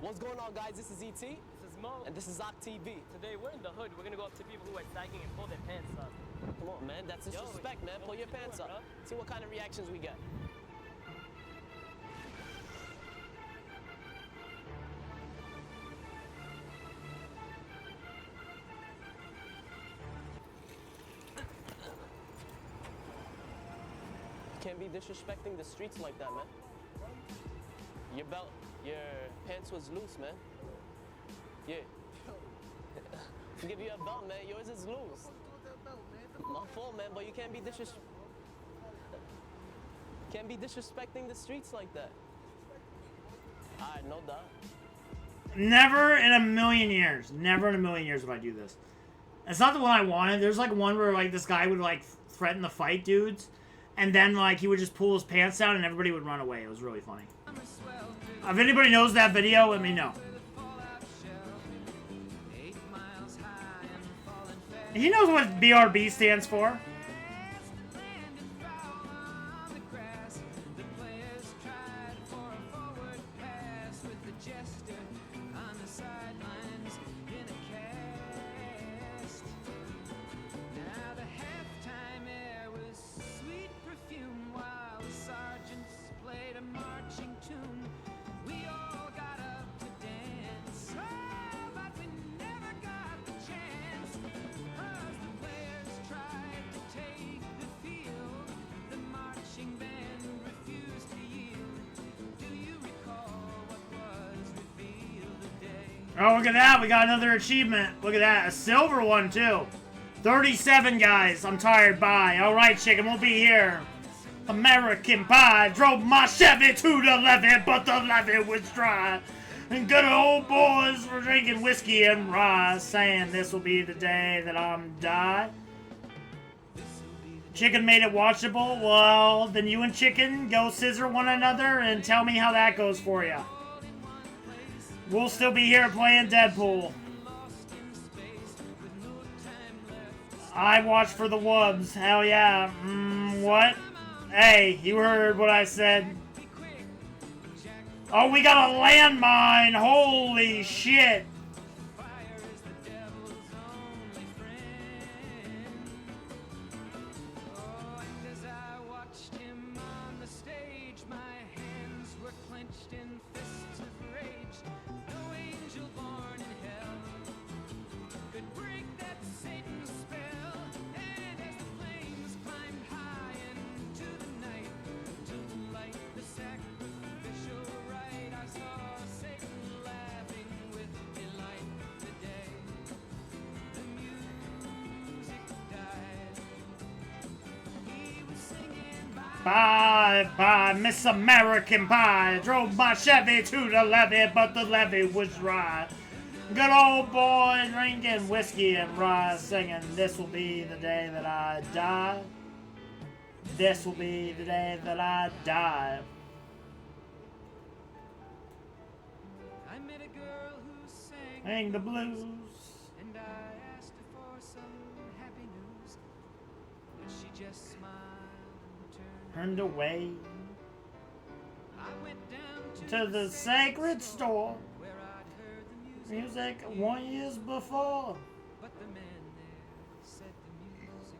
What's going on, guys? This is ET. This is Mo. And this is Zoc TV. Today we're in the hood. We're gonna go up to people who are sagging and pull their pants up. Come on, man. That's disrespect, man. Pull your pants up. See what kind of reactions we get. Can't be disrespecting the streets like that, man. Your pants was loose, man. Yeah. To give you a belt, man. Yours is loose. My fault, man, but you can't be disrespecting the streets like that. Alright, no doubt. Never in a million years. Never in a million years if I do this. It's not the one I wanted. There's like one where like this guy would like threaten to fight dudes. And then, like, he would just pull his pants down and everybody would run away. It was really funny. If anybody knows that video, let me know. He knows what BRB stands for. Oh, look at that. We got another achievement. Look at that. A silver one, too. 37, guys. I'm tired. Bye. All right, chicken. We'll be here. American Pie. Drove my Chevy to the levee, but the levee was dry. And good old boys were drinking whiskey and rye, saying this will be the day that I'm die. Chicken made it watchable. Well, then you and Chicken go scissor one another and tell me how that goes for you. We'll still be here playing Deadpool. I watch for the wubs. Hell yeah. What? Hey, you heard what I said. Oh, we got a landmine. Holy shit. Bye, bye, Miss American Pie. Drove my Chevy to the levee, but the levee was dry. Good old boy drinking whiskey and rye, singing, this will be the day that I die. This will be the day that I die. I met a girl who sang Hang the blues. and I asked her for some happy news, but she just smiled and Turned away I went down to the sacred store. where I'd heard the music, Music 1 year before. but the man there said the music.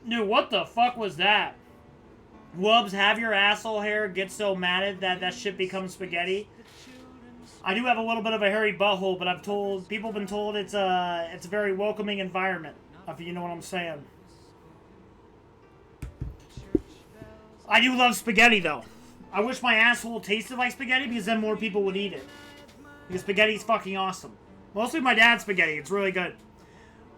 Dude, what the fuck was that? Wubs, have your asshole hair get so matted that that shit becomes spaghetti. I do have a little bit of a hairy butthole, but people have been told it's a very welcoming environment, if you know what I'm saying. I do love spaghetti, though. I wish my asshole tasted like spaghetti, because then more people would eat it. Because spaghetti's fucking awesome. Mostly my dad's spaghetti. It's really good.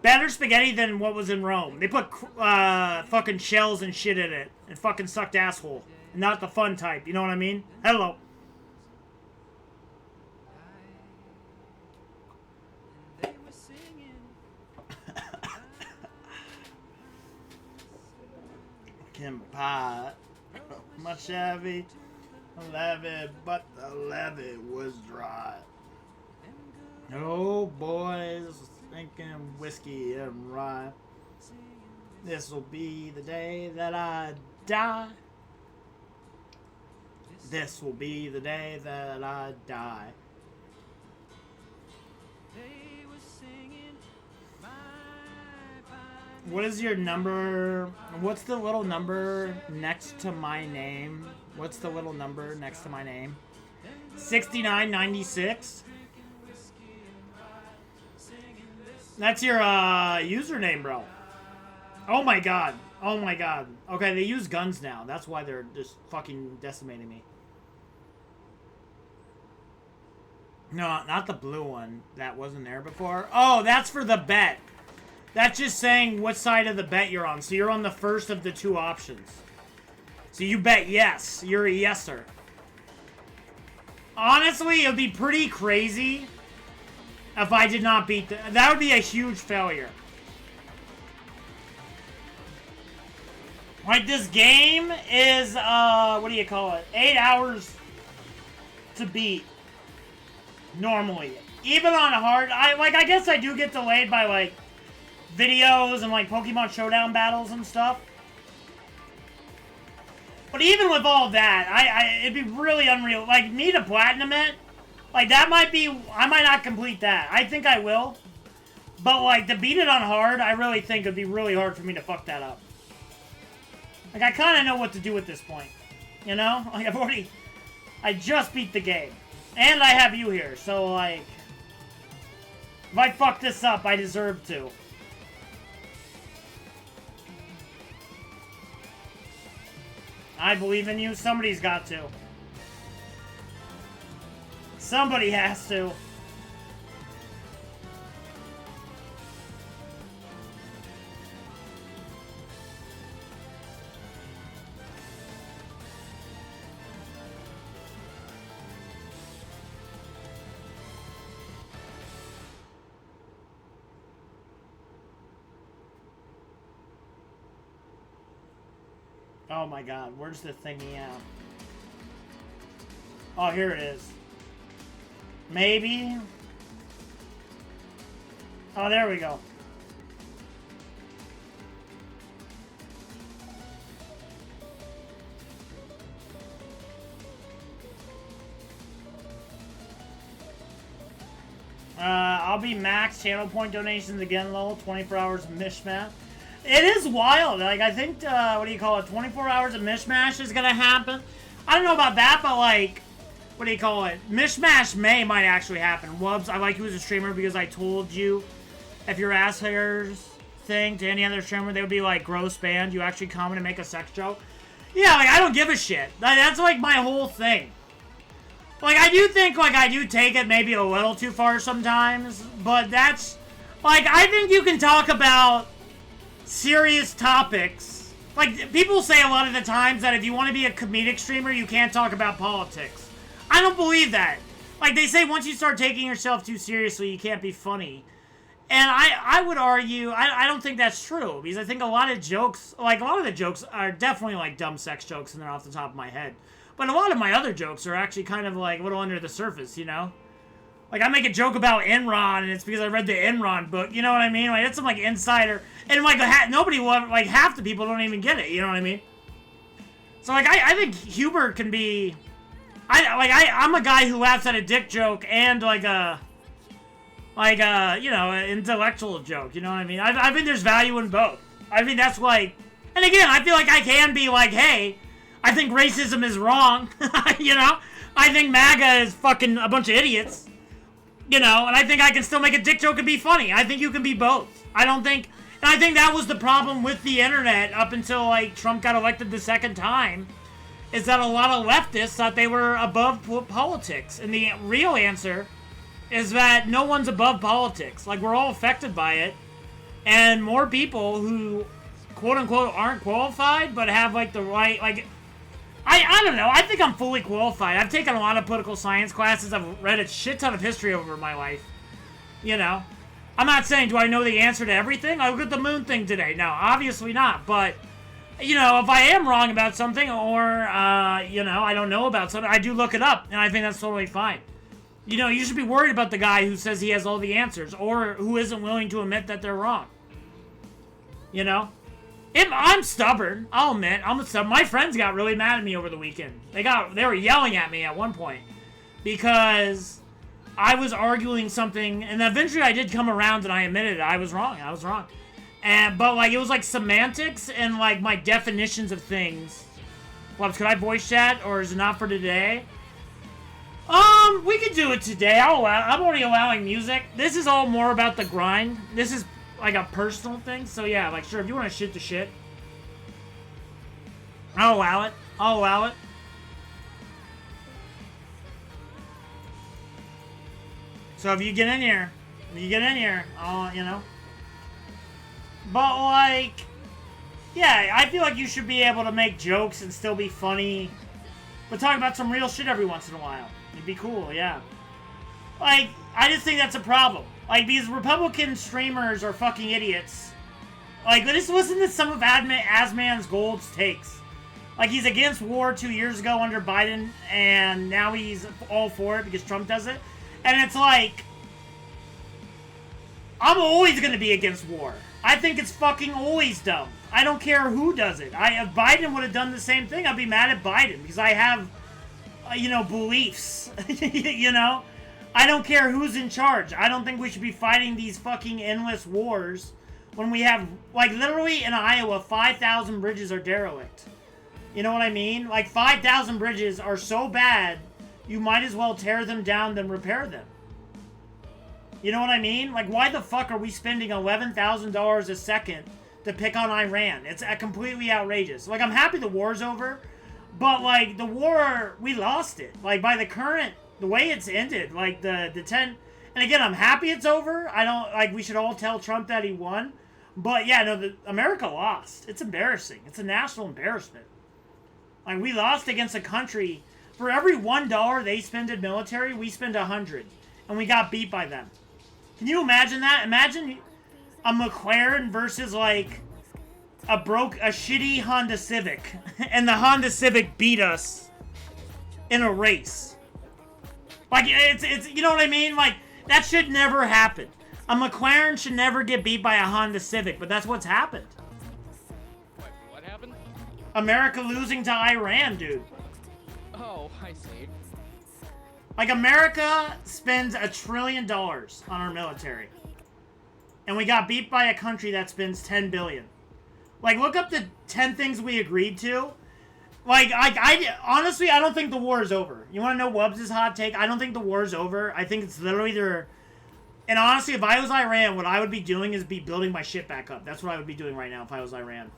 Better spaghetti than what was in Rome. They put fucking shells and shit in it. And fucking sucked asshole. And not the fun type. You know what I mean? Hello. They were singing. Kim Pie. My Chevy levee, but the levee was dry. Oh, boys, drinking whiskey and rye. This will be the day that I die. This will be the day that I die. What is your number? What's the little number next to my name? What's the little number next to my name? 6996. That's your username, bro. Oh my god. Oh my god. Okay, they use guns now. That's why they're just fucking decimating me. No, not the blue one. That wasn't there before. Oh, that's for the bet. That's just saying what side of the bet you're on. So you're on the first of the two options. So you bet yes. You're a yeser. Honestly, it would be pretty crazy if I did not beat the... That would be a huge failure. Like, this game is, what do you call it? 8 hours to beat. Normally. Even on hard... I guess I do get delayed by, like, videos and, like, Pokemon Showdown battles and stuff. But even with all that, it'd be really unreal. Like, need a platinum it? Like, that might be... I might not complete that. I think I will. But, like, to beat it on hard, I really think it'd be really hard for me to fuck that up. Like, I kind of know what to do at this point. You know? Like, I just beat the game. And I have you here, so, like... If I fuck this up, I deserve to. I believe in you. Somebody's got to. Somebody has to. Oh my god, where's the thingy at? Oh, here it is. Maybe? Oh, there we go. I'll be max channel point donations again, lol. 24 hours of mishmash. It is wild. Like, I think, what do you call it? 24 hours of mishmash is gonna happen. I don't know about that, but, like, what do you call it? Mishmash May might actually happen. Wubs, I like you as a streamer because I told you if your ass hairs thing to any other streamer, they would be like, gross banned. You actually comment and make a sex joke. Yeah, like, I don't give a shit. That's, like, my whole thing. Like, I do think, like, I do take it maybe a little too far sometimes, but that's, like, I think you can talk about serious topics. Like, people say a lot of the times that if you want to be a comedic streamer, you can't talk about politics. I don't believe that. Like, they say once you start taking yourself too seriously, you can't be funny. And I would argue, I don't think that's true, because I think a lot of jokes, like, a lot of the jokes are definitely, like, dumb sex jokes, and they're off the top of my head. But a lot of my other jokes are actually kind of, like, a little under the surface, you know? Like, I make a joke about Enron, and it's because I read the Enron book, you know what I mean? Like, it's some, like, insider, and, like, nobody will, like, half the people don't even get it, you know what I mean? So, like, I think humor can be, I'm a guy who laughs at a dick joke and, you know, an intellectual joke, you know what I mean? I think there's value in both. I mean, that's, like, and again, I feel like I can be like, hey, I think racism is wrong, you know? I think MAGA is fucking a bunch of idiots. You know, and I think I can still make a dick joke and be funny. I think you can be both. And I think that was the problem with the internet up until, like, Trump got elected the second time, is that a lot of leftists thought they were above politics. And the real answer is that no one's above politics. Like, we're all affected by it. And more people who, quote-unquote, aren't qualified, but have, like, the right, like, I don't know. I think I'm fully qualified. I've taken a lot of political science classes. I've read a shit ton of history over my life. You know? I'm not saying, do I know the answer to everything? I looked at the moon thing today. No, obviously not. But, you know, if I am wrong about something or, you know, I don't know about something, I do look it up. And I think that's totally fine. You know, you should be worried about the guy who says he has all the answers or who isn't willing to admit that they're wrong. You know? I'm stubborn. I'll admit, I'm stubborn. My friends got really mad at me over the weekend. They were yelling at me at one point because I was arguing something, and eventually I did come around and I admitted it. I was wrong. I was wrong. But like, it was like semantics and like my definitions of things. Whoops, could I voice chat, or is it not for today? We could do it today. I'm already allowing music. This is all more about the grind. This is like a personal thing. So yeah, like sure, if you want to shit the shit, I'll allow it. I'll allow it. So if you get in here, I'll, you know. But like, yeah, I feel like you should be able to make jokes and still be funny, but talk about some real shit every once in a while. It'd be cool, yeah. Like, I just think that's a problem. Like, these Republican streamers are fucking idiots. Like, just listen to some of Asman's Gold's takes. Like, he's against war 2 years ago under Biden, and now he's all for it because Trump does it. And it's like, I'm always going to be against war. I think it's fucking always dumb. I don't care who does it. If Biden would have done the same thing, I'd be mad at Biden because I have, you know, beliefs. You know? I don't care who's in charge. I don't think we should be fighting these fucking endless wars when we have, like, literally in Iowa, 5,000 bridges are derelict. You know what I mean? Like, 5,000 bridges are so bad, you might as well tear them down than repair them. You know what I mean? Like, why the fuck are we spending $11,000 a second to pick on Iran? It's completely outrageous. Like, I'm happy the war's over, but, like, the war, we lost it. Like, by the way it's ended, like, the 10... And again, I'm happy it's over. I don't, like, we should all tell Trump that he won. But, yeah, no, America lost. It's embarrassing. It's a national embarrassment. Like, we lost against a country. For every $1 they spend in military, we spend 100. And we got beat by them. Can you imagine that? Imagine a McLaren versus, like, a shitty Honda Civic. And the Honda Civic beat us in a race. Like, it's you know what I mean? Like, that should never happen. A McLaren should never get beat by a Honda Civic, but that's what's happened. Wait, what happened? America losing to Iran, dude. Oh, I see. Like, America spends $1 trillion on our military. And we got beat by a country that spends $10 billion. Like, look up the 10 things we agreed to. Like, honestly, I don't think the war is over. You want to know Wubbs' hot take? I don't think the war is over. I think it's literally their... And honestly, if I was Iran, what I would be doing is be building my shit back up. That's what I would be doing right now if I was Iran.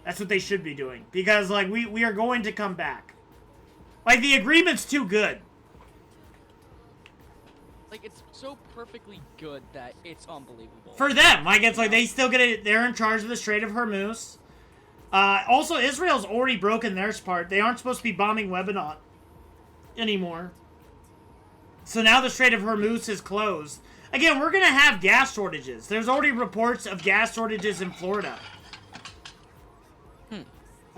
That's what they should be doing. Because, like, we are going to come back. Like, the agreement's too good. Like, it's so perfectly good that it's unbelievable. For them. Like, it's like they still get it. They're in charge of the Strait of Hormuz. Also, Israel's already broken their part. They aren't supposed to be bombing Lebanon anymore. So now the Strait of Hormuz is closed. Again, we're going to have gas shortages. There's already reports of gas shortages in Florida.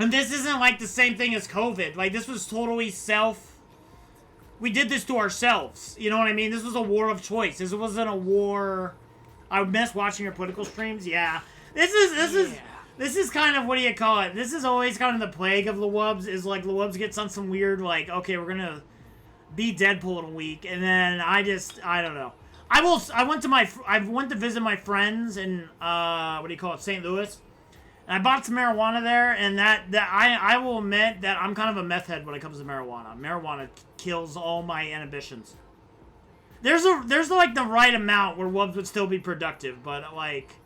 And this isn't like the same thing as COVID. Like, this was totally we did this to ourselves. You know what I mean? This was a war of choice. This wasn't a war... I miss watching your political streams. Yeah. This is kind of, what do you call it? This is always kind of the plague of the Wubbs, is like the Wubbs gets on some weird, like, okay, we're gonna beat Deadpool in a week, and then I don't know. I went to visit my friends in, St. Louis, and I bought some marijuana there, and I will admit that I'm kind of a meth head when it comes to marijuana. Marijuana kills all my inhibitions. There's like the right amount where Wubbs would still be productive, but like,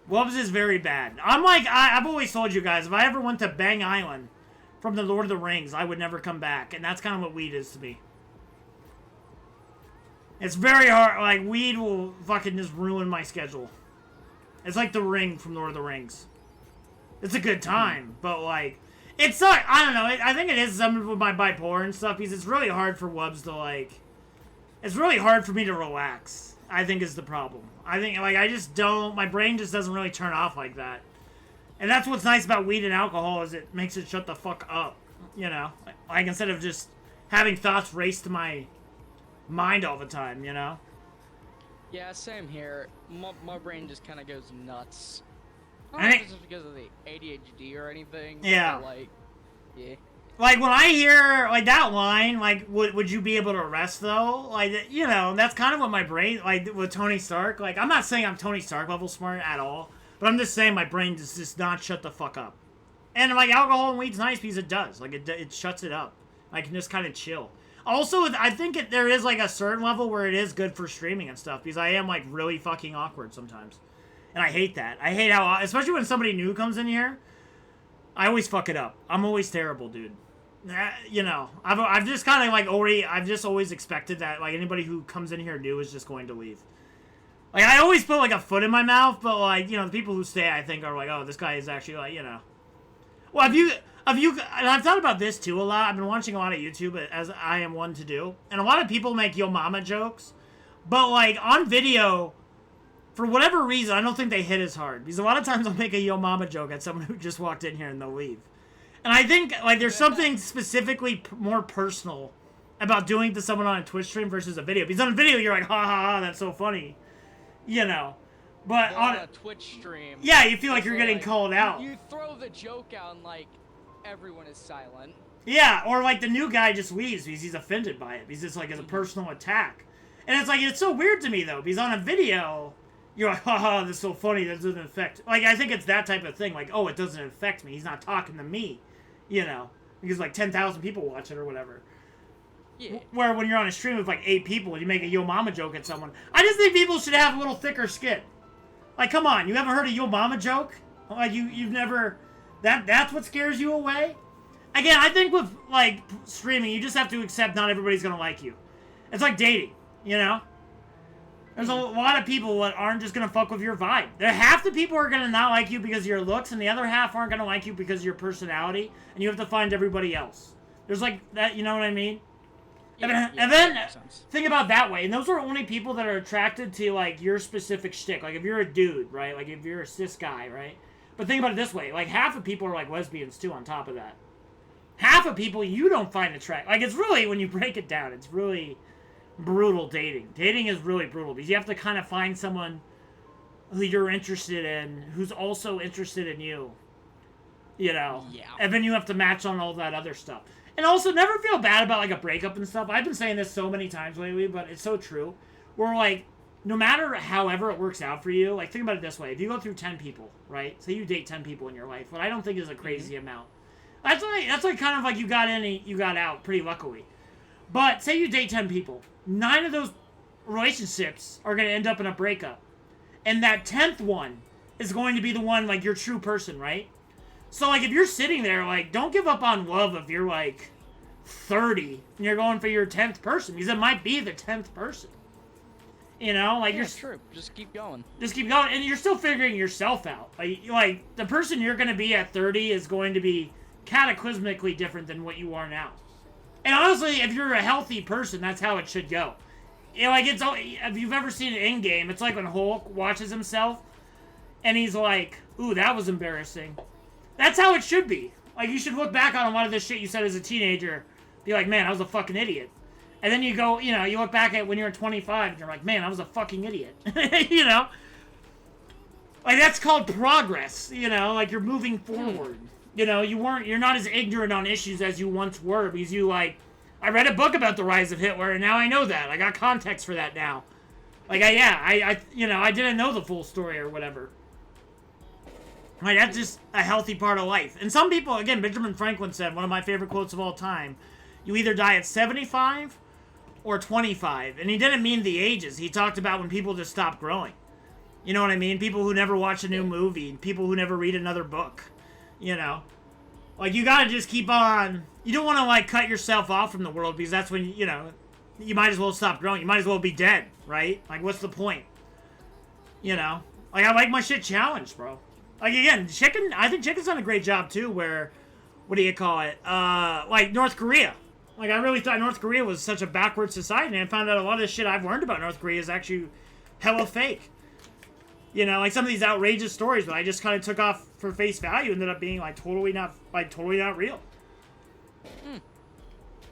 Wubbs is very bad. I'm like, I've always told you guys, if I ever went to Bang Island from the Lord of the Rings, I would never come back, and that's kind of what weed is to me. It's very hard, like, weed will fucking just ruin my schedule. It's like the Ring from Lord of the Rings. It's a good time, but like, it's not, I don't know, I think it is something with my bipolar and stuff, because it's really hard for Wubbs to like, it's really hard for me to relax, I think is the problem. I think, like, I just don't, my brain just doesn't really turn off like that. And that's what's nice about weed and alcohol, is it makes it shut the fuck up, you know? Like, instead of just having thoughts race to my mind all the time, you know? Yeah, same here. My brain just kind of goes nuts. I I don't know think- if it's just because of the ADHD or anything. Yeah. But like, yeah. Like, when I hear, like, that line, like, would you be able to rest, though? Like, you know, that's kind of what my brain, like, with Tony Stark. Like, I'm not saying I'm Tony Stark level smart at all, but I'm just saying my brain just not shut the fuck up. And, like, alcohol and weed's nice because it does. Like, it shuts it up. I can just kind of chill. Also, I think there is, like, a certain level where it is good for streaming and stuff, because I am, like, really fucking awkward sometimes. And I hate that. I hate how, especially when somebody new comes in here, I always fuck it up. I'm always terrible, dude. You know, I've just kind of, like, I've just always expected that, like, anybody who comes in here new is just going to leave. Like, I always put, like, a foot in my mouth, but, like, you know, the people who stay, I think, are like, oh, this guy is actually, like, you know. Well, and I've thought about this, too, a lot. I've been watching a lot of YouTube, as I am one to do. And a lot of people make yo mama jokes. But, like, on video, for whatever reason, I don't think they hit as hard. Because a lot of times I'll make a yo mama joke at someone who just walked in here and they'll leave. And I think, like, there's something specifically more personal about doing it to someone on a Twitch stream versus a video. Because on a video, you're like, ha ha ha, that's so funny. You know. But on a Twitch stream, yeah, you feel like you're getting called out. You throw the joke out and, like, everyone is silent. Yeah, or, like, the new guy just leaves because he's offended by it. Because it's, like, it's a personal attack. And it's, like, it's so weird to me, though. Because on a video, you're like, haha, that's so funny, that doesn't affect... Like, I think it's that type of thing. Like, oh, it doesn't affect me. He's not talking to me. You know, because like 10,000 people watch it or whatever. Yeah. Where when you're on a stream with like 8 people and you make a yo mama joke at someone, I just think people should have a little thicker skin. Like, come on, you haven't heard a yo mama joke? Like you've never, that's what scares you away? Again, I think with like streaming, you just have to accept not everybody's gonna like you. It's like dating, you know? There's a lot of people that aren't just going to fuck with your vibe. Half the people are going to not like you because of your looks, and the other half aren't going to like you because of your personality, and you have to find everybody else. There's like that, you know what I mean? And then think about it that way. And those are only people that are attracted to, like, your specific shtick. Like, if you're a dude, right? Like, if you're a cis guy, right? But think about it this way. Like, half of people are, like, lesbians, too, on top of that. Half of people you don't find attractive. Like, it's really, when you break it down, it's really... brutal dating. Dating is really brutal because you have to kind of find someone who you're interested in who's also interested in you. You know? Yeah. And then you have to match on all that other stuff. And also, never feel bad about, like, a breakup and stuff. I've been saying this so many times lately, but it's so true. Where, like, no matter however it works out for you, like, think about it this way. If you go through 10 people, right? Say you date 10 people in your life, what I don't think is a crazy amount. That's like kind of like you got in and you got out pretty luckily. But say you date 10 people. 9 of those relationships are going to end up in a breakup. And that 10th one is going to be the one, like, your true person, right? So, like, if you're sitting there, like, don't give up on love if you're, like, 30 and you're going for your 10th person. Because it might be the 10th person. You know? Like, yeah, true. Just keep going. Just keep going. And you're still figuring yourself out. Like the person you're going to be at 30 is going to be cataclysmically different than what you are now. And honestly, if you're a healthy person, that's how it should go. You know, like, if you've ever seen an Endgame, it's like when Hulk watches himself, and he's like, ooh, that was embarrassing. That's how it should be. Like, you should look back on a lot of this shit you said as a teenager, be like, man, I was a fucking idiot. And then you go, you know, you look back at when you're 25, and you're like, man, I was a fucking idiot. You know? Like, that's called progress, you know? Like, you're moving forward. You know, you're not as ignorant on issues as you once were because you, like, I read a book about the rise of Hitler and now I know that. I got context for that now. Like, I didn't know the full story or whatever. Like, that's just a healthy part of life. And some people, again, Benjamin Franklin said, one of my favorite quotes of all time, you either die at 75 or 25. And he didn't mean the ages. He talked about when people just stop growing. You know what I mean? People who never watch a new movie, people who never read another book. You know, like, you gotta just keep on. You don't want to, like, cut yourself off from the world because that's when, you know, you might as well stop growing. You might as well be dead, right? Like, what's the point? You know, like, I like my shit challenged, bro. Like, again, I think Chicken's done a great job too. Where, what do you call it? Like North Korea. Like, I really thought North Korea was such a backward society, and I found out a lot of the shit I've learned about North Korea is actually hella fake. You know, like some of these outrageous stories that I just kind of took off for face value ended up being like totally not real.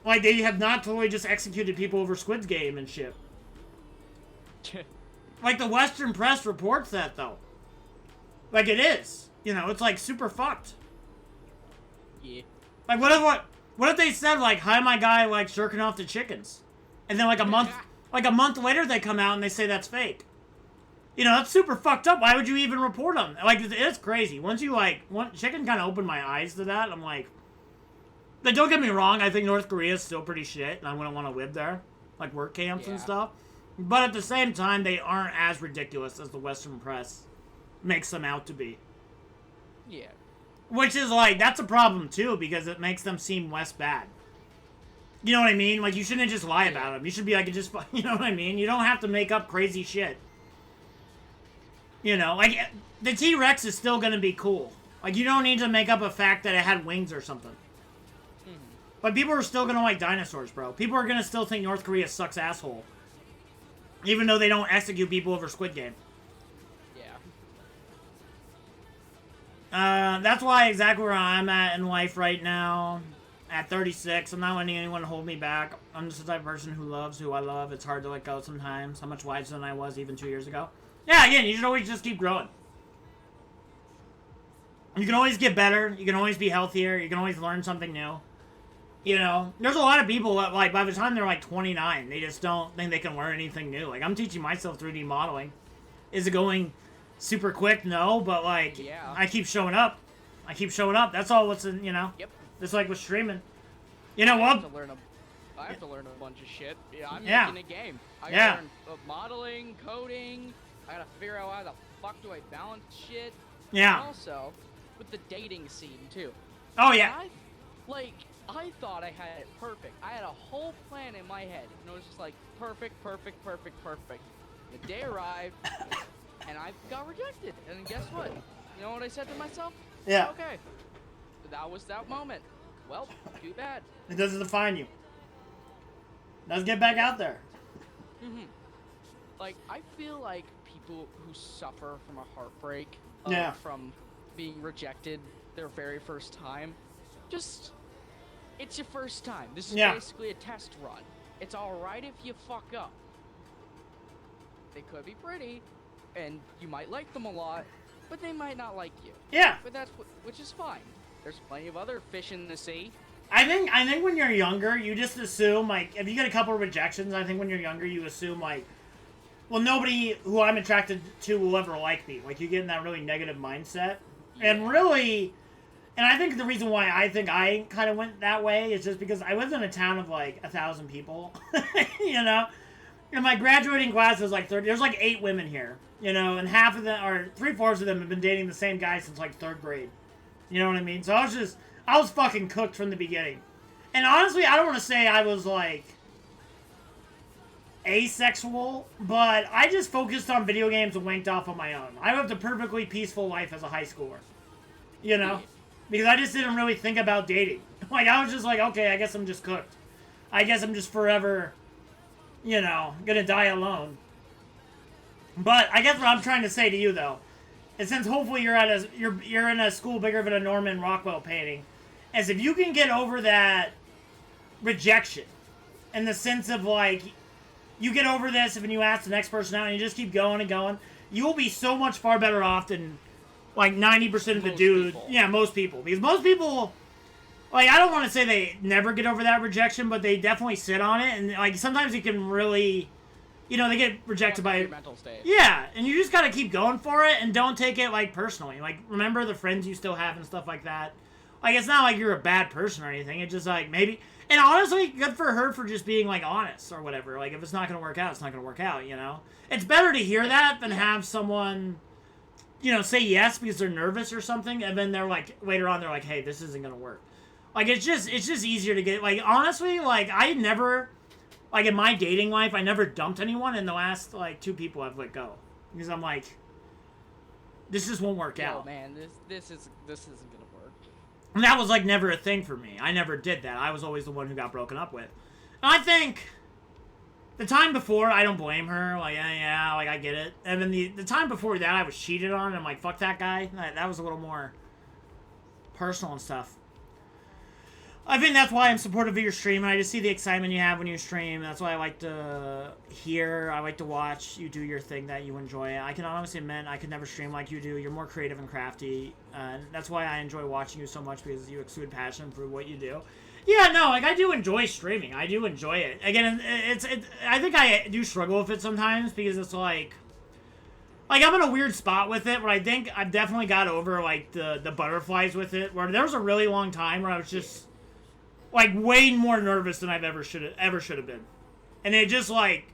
Like, they have not totally just executed people over Squid Game and shit. Like, the Western press reports that, though. Like, it is. You know, it's like super fucked. Yeah. Like, what What if they said, like, hi, my guy, like, jerking off the chickens? And then, like, a month later, they come out and they say that's fake. You know, that's super fucked up. Why would you even report them? Like, it's crazy. Once you, like, chicken kind of opened my eyes to that. I'm like, but don't get me wrong. I think North Korea is still pretty shit, and I wouldn't want to live there. Like, work camps and stuff. But at the same time, they aren't as ridiculous as the Western press makes them out to be. Yeah. Which is, like, that's a problem, too, because it makes them seem less bad. You know what I mean? Like, you shouldn't just lie about them. You should be like, just, you know what I mean? You don't have to make up crazy shit. You know, like, the T-Rex is still going to be cool. Like, you don't need to make up a fact that it had wings or something. But people are still going to like dinosaurs, bro. People are going to still think North Korea sucks asshole. Even though they don't execute people over Squid Game. Yeah. That's why exactly where I'm at in life right now. At 36, I'm not letting anyone hold me back. I'm just the type of person who loves who I love. It's hard to let go sometimes. I'm much wiser than I was even 2 years ago. Yeah, again, you should always just keep growing. You can always get better. You can always be healthier. You can always learn something new. You know, there's a lot of people that, like, by the time they're, like, 29, they just don't think they can learn anything new. Like, I'm teaching myself 3D modeling. Is it going super quick? No, but, like, I keep showing up. I keep showing up. That's all what's in, you know? Yep. Just like with streaming. You know what? I have to learn a bunch of shit. Yeah, I'm making a game. I Yeah. gotta learn modeling, coding. I gotta figure out how the fuck do I balance shit. Yeah. And also, with the dating scene, too. Oh, yeah. I thought I had it perfect. I had a whole plan in my head. And it was just like, perfect, perfect, perfect, perfect. The day arrived, and I got rejected. And guess what? You know what I said to myself? Yeah. Okay. That was that moment. Well, too bad. It doesn't define you. Let's get back out there. Like, I feel like people who suffer from a heartbreak from being rejected their very first time, just, it's your first time. This is basically a test run. It's alright if you fuck up. They could be pretty, and you might like them a lot, but they might not like you. Yeah. But that's which is fine. There's plenty of other fish in the sea. I think when you're younger, you just assume, like, if you get a couple of rejections, I think when you're younger, you assume, like, well, nobody who I'm attracted to will ever like me. Like, you get in that really negative mindset. Yeah. And really, and I think the reason why I think I kind of went that way is just because I lived in a town of, like, 1,000 people, you know? And my graduating class was, like, 30. There's, like, 8 women here, you know? And half of them, or 3/4 of them have been dating the same guy since, like, 3rd grade. You know what I mean? So I was fucking cooked from the beginning. And honestly, I don't want to say I was, like, asexual, but I just focused on video games and wanked off on my own. I lived a perfectly peaceful life as a high schooler. You know? Because I just didn't really think about dating. Like, I was just like, okay, I guess I'm just cooked. I guess I'm just forever, you know, gonna die alone. But I guess what I'm trying to say to you, though, and since hopefully you're in a school bigger than a Norman Rockwell painting, is if you can get over that rejection, in the sense of, like, you get over this and you ask the next person out and you just keep going and going, you will be so much far better off than, like, 90% of the dudes. Yeah, most people. Because most people, like, I don't want to say they never get over that rejection, but they definitely sit on it, and, like, sometimes it can really, you know, they get rejected by your mental state. Yeah, and you just gotta keep going for it and don't take it, like, personally. Like, remember the friends you still have and stuff like that. Like, it's not like you're a bad person or anything. It's just, like, maybe... And honestly, good for her for just being, like, honest or whatever. Like, if it's not gonna work out, it's not gonna work out, you know? It's better to hear that than have someone, you know, say yes because they're nervous or something, and then they're, like, later on, they're like, hey, this isn't gonna work. Like, it's just easier to get... Like, honestly, like, I never... Like, in my dating life, I never dumped anyone, and the last, like, 2 people I've let go. Because I'm like, this just won't work out. Oh, man, this isn't gonna work. And that was, like, never a thing for me. I never did that. I was always the one who got broken up with. And I think the time before, I don't blame her. Like, yeah, like, I get it. And then the time before that, I was cheated on, and I'm like, fuck that guy. That was a little more personal and stuff. I think that's why I'm supportive of your stream, and I just see the excitement you have when you stream. That's why I like to hear, I like to watch you do your thing that you enjoy. I can honestly admit I could never stream like you do. You're more creative and crafty, and that's why I enjoy watching you so much, because you exude passion for what you do. Yeah, no, like, I do enjoy streaming. I do enjoy it. Again, I think I do struggle with it sometimes because it's like I'm in a weird spot with it, but I think I've definitely got over, like, the butterflies with it, where there was a really long time where I was just, like, way more nervous than I've ever should have been. And it just, like,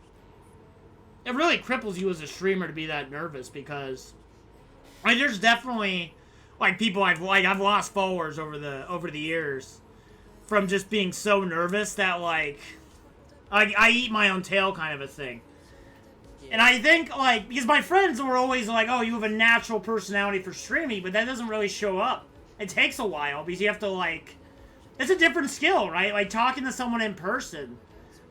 it really cripples you as a streamer to be that nervous because, like, there's definitely, like, people I've lost followers over the years from just being so nervous that, like, I eat my own tail kind of a thing. And I think, like, because my friends were always like, oh, you have a natural personality for streaming, but that doesn't really show up. It takes a while because you have to, like, it's a different skill, right? Like, talking to someone in person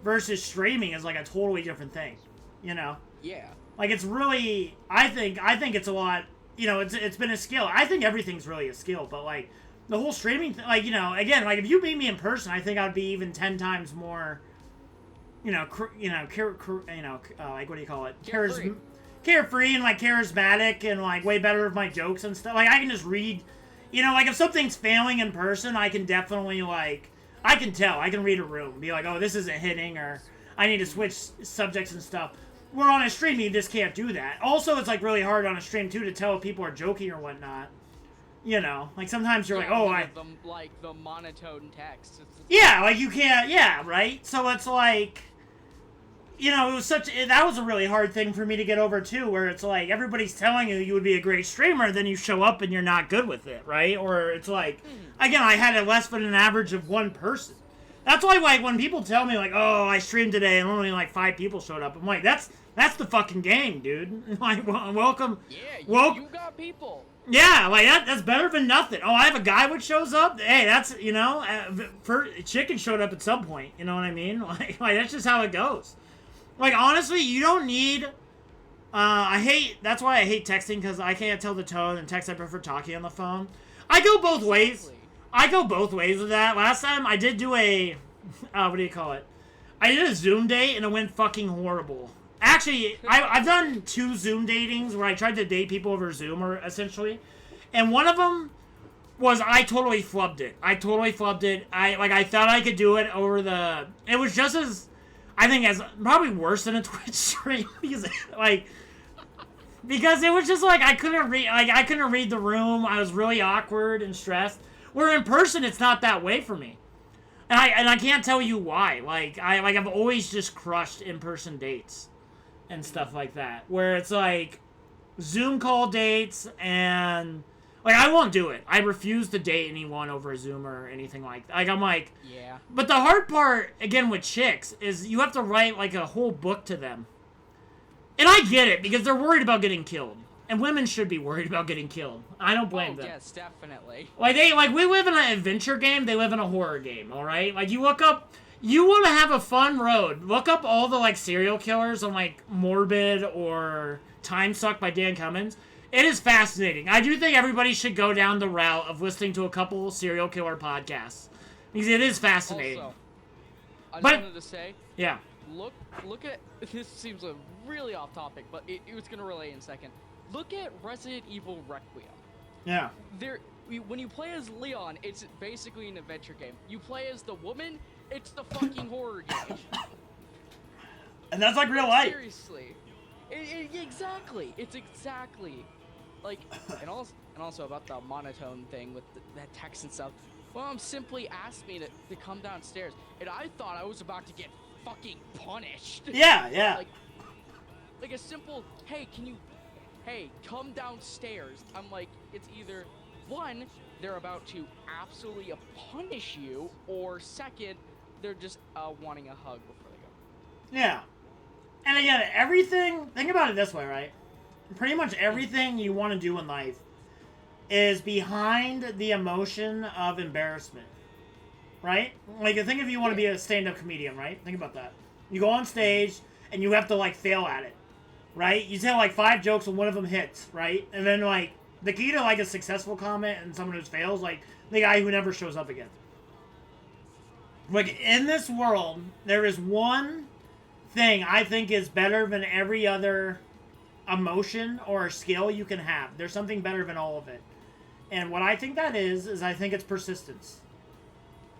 versus streaming is, like, a totally different thing, you know? Yeah. Like, it's really, I think it's a lot, you know, it's been a skill. I think everything's really a skill, but, like, the whole streaming thing, like, you know, again, like, if you meet me in person, I think I'd be even 10 times more, like, what do you call it? Carefree and, like, charismatic and, like, way better with my jokes and stuff. Like, I can just read, you know, like, if something's failing in person, I can definitely, like, I can tell. I can read a room. Be like, oh, this isn't hitting, or I need to switch subjects and stuff. Where on a stream, you just can't do that. Also, it's, like, really hard on a stream, too, to tell if people are joking or whatnot. You know, like, sometimes you're like, oh, the monotone text. Yeah, like, you can't, yeah, right? So it's like, you know, that was a really hard thing for me to get over, too, where it's like, everybody's telling you would be a great streamer, then you show up and you're not good with it, right? Or it's like, again, I had a less than an average of one person. That's why, like, when people tell me, like, oh, I streamed today and only, like, 5 people showed up, I'm like, that's the fucking game, dude. Like, welcome. Yeah, you got people. Yeah, like, that's better than nothing. Oh, I have a guy which shows up? Hey, that's, you know, chicken showed up at some point, you know what I mean? Like, that's just how it goes. Like, honestly, you don't need, that's why I hate texting, because I can't tell the tone, and text I prefer talking on the phone. I go both ways. I go both ways with that. Last time, I did do a, what do you call it? I did a Zoom date, and it went fucking horrible. Actually, I've done 2 Zoom datings where I tried to date people over Zoom, or essentially, and one of them was I totally flubbed it. I thought I could do it over the. It was just as, I think, as probably worse than a Twitch stream because it was just like I couldn't read the room. I was really awkward and stressed. Where in person, it's not that way for me, and I can't tell you why. I've always just crushed in-person dates and stuff like that, where it's like Zoom call dates and like I won't do it. I refuse to date anyone over Zoom or anything like that. Like I'm like, yeah. But the hard part again with chicks is you have to write like a whole book to them. And I get it because they're worried about getting killed. And women should be worried about getting killed. I don't blame them. Yes, definitely. Like we live in an adventure game, they live in a horror game, all right? Like you look up, you want to have a fun road. Look up all the like serial killers on like Morbid or Time Suck by Dan Cummins. It is fascinating. I do think everybody should go down the route of listening to a couple serial killer podcasts because it is fascinating. Also, I just wanted to say, yeah. Look at this. Seems really off topic, but it was gonna relate in a second. Look at Resident Evil Requiem. Yeah. When you play as Leon, it's basically an adventure game. You play as the woman, it's the fucking horror game. And that's like real life. Seriously. Exactly. It's exactly like, and also about the monotone thing with that text and stuff. Mom simply asked me to come downstairs, and I thought I was about to get fucking punished. Yeah. Like a simple, hey, come downstairs. I'm like, it's either one, they're about to absolutely punish you, or second, they're just wanting a hug before they go. Yeah. And again, everything, think about it this way, right? Pretty much everything you want to do in life is behind the emotion of embarrassment, right? Like, think if you want to be a stand-up comedian, right? Think about that. You go on stage, and you have to, like, fail at it, right? You tell, like, 5 jokes, and one of them hits, right? And then, like, the key to, like, a successful comment and someone who fails, like, the guy who never shows up again. Like, in this world, there is one thing I think is better than every other emotion or skill you can have. There's something better than all of it. And what I think that is I think it's persistence.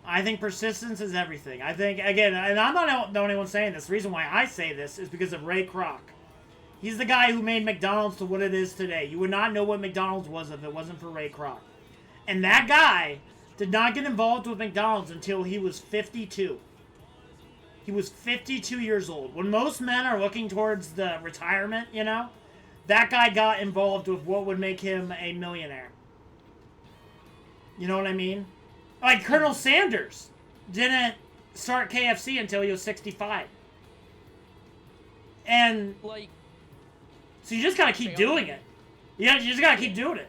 I think persistence is everything. I think, again, and I'm not the only one saying this. The reason why I say this is because of Ray Kroc. He's the guy who made McDonald's to what it is today. You would not know what McDonald's was if it wasn't for Ray Kroc. And that guy did not get involved with McDonald's until he was 52. He was 52 years old. When most men are looking towards the retirement, you know, that guy got involved with what would make him a millionaire. You know what I mean? Like Colonel Sanders didn't start KFC until he was 65. And like, so you just gotta keep doing it. Yeah, you just gotta keep doing it.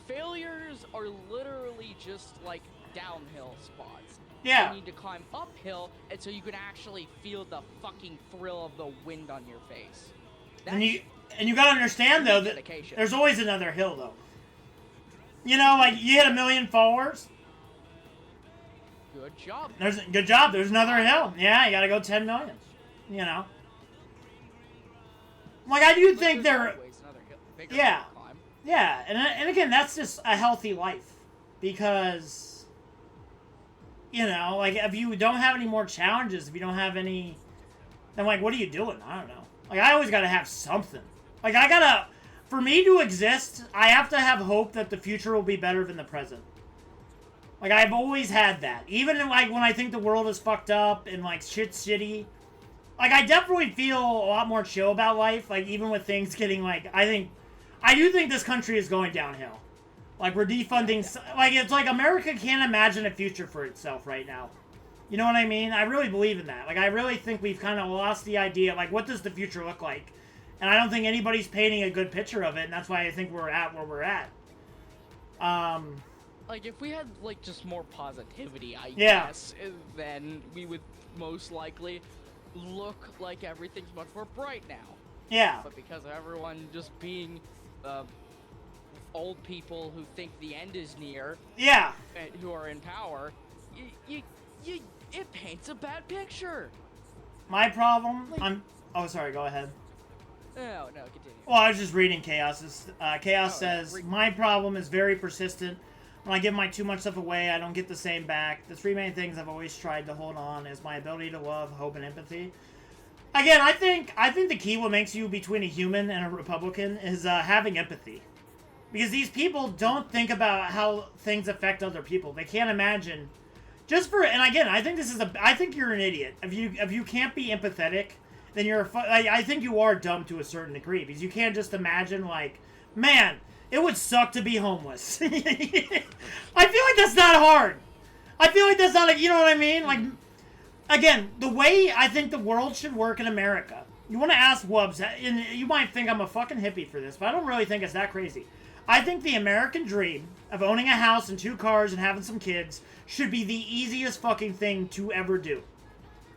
Failures are literally just like downhill spots. Yeah. You need to climb uphill, and so you can actually feel the fucking thrill of the wind on your face. And you gotta understand though that there's always another hill though. You know, like you hit 1 million followers. Good job. Good job. There's another hill. Yeah, you gotta go 10 million. You know. Like I do think there. Yeah. Yeah, and again, that's just a healthy life, because, you know, like if you don't have any more challenges, if you don't have any, then like what are you doing? I don't know. Like I always gotta have something. Like for me to exist, I have to have hope that the future will be better than the present. Like I've always had that, even like when I think the world is fucked up and like shit's shitty. Like I definitely feel a lot more chill about life. Like even with things getting like, I do think this country is going downhill. Like, we're defunding... Like, it's like America can't imagine a future for itself right now. You know what I mean? I really believe in that. Like, I really think we've kind of lost the idea. Like, what does the future look like? And I don't think anybody's painting a good picture of it, and that's why I think we're at where we're at. Like, if we had, like, just more positivity, I guess, then we would most likely look like everything's much more bright now. Yeah. But because of everyone just being... old people who think the end is near, and who are in power, it paints a bad picture. My problem, oh, sorry, go ahead. No, continue. Well, I was just reading Chaos. Chaos says, my problem is very persistent. When I give my too much stuff away, I don't get the same back. The three main things I've always tried to hold on is my ability to love, hope, and empathy. Again, I think the key what makes you between a human and a Republican is having empathy. Because these people don't think about how things affect other people. They can't imagine. And again, I think you're an idiot. If you can't be empathetic, then I think you are dumb to a certain degree. Because you can't just imagine, like, man, it would suck to be homeless. I feel like that's not hard. I feel like that's not, you know what I mean? Like, again, the way I think the world should work in America. You want to ask Wubbs, and you might think I'm a fucking hippie for this, but I don't really think it's that crazy. I think the American dream of owning a house and 2 cars and having some kids should be the easiest fucking thing to ever do.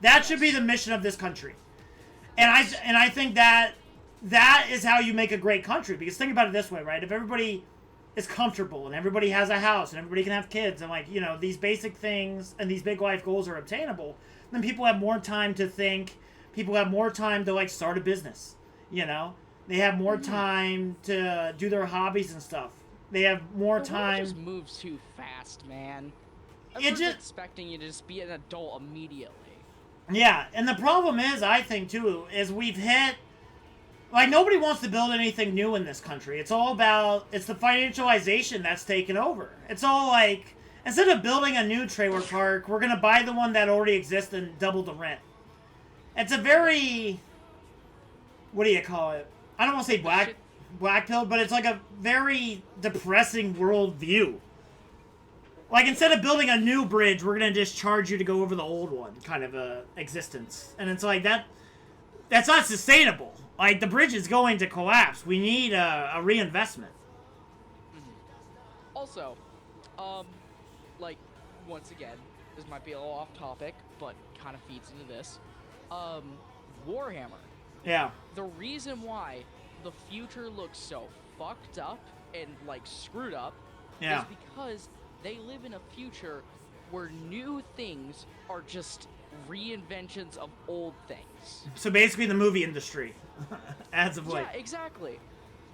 That should be the mission of this country. And I think that is how you make a great country. Because think about it this way, right? If everybody is comfortable and everybody has a house and everybody can have kids and, like, you know, these basic things and these big life goals are obtainable, then people have more time to think. People have more time to, like, start a business, you know? They have more time to do their hobbies and stuff. They have more time. It just moves too fast, man. I'm just expecting you to just be an adult immediately. Yeah, and the problem is, I think, too, is we've hit... Like, nobody wants to build anything new in this country. It's all about... It's the financialization that's taken over. It's all like... Instead of building a new trailer park, we're going to buy the one that already exists and double the rent. It's a very... What do you call it? I don't want to say black pill, but it's like a very depressing worldview. Like, instead of building a new bridge, we're going to just charge you to go over the old one, kind of existence. And it's like, that's not sustainable. Like, the bridge is going to collapse. We need a reinvestment. Also, like, once again, this might be a little off topic, but kind of feeds into this. Warhammer. Yeah. The reason why the future looks so fucked up and, like, screwed up is because they live in a future where new things are just reinventions of old things. So basically the movie industry. As of late. Yeah, exactly.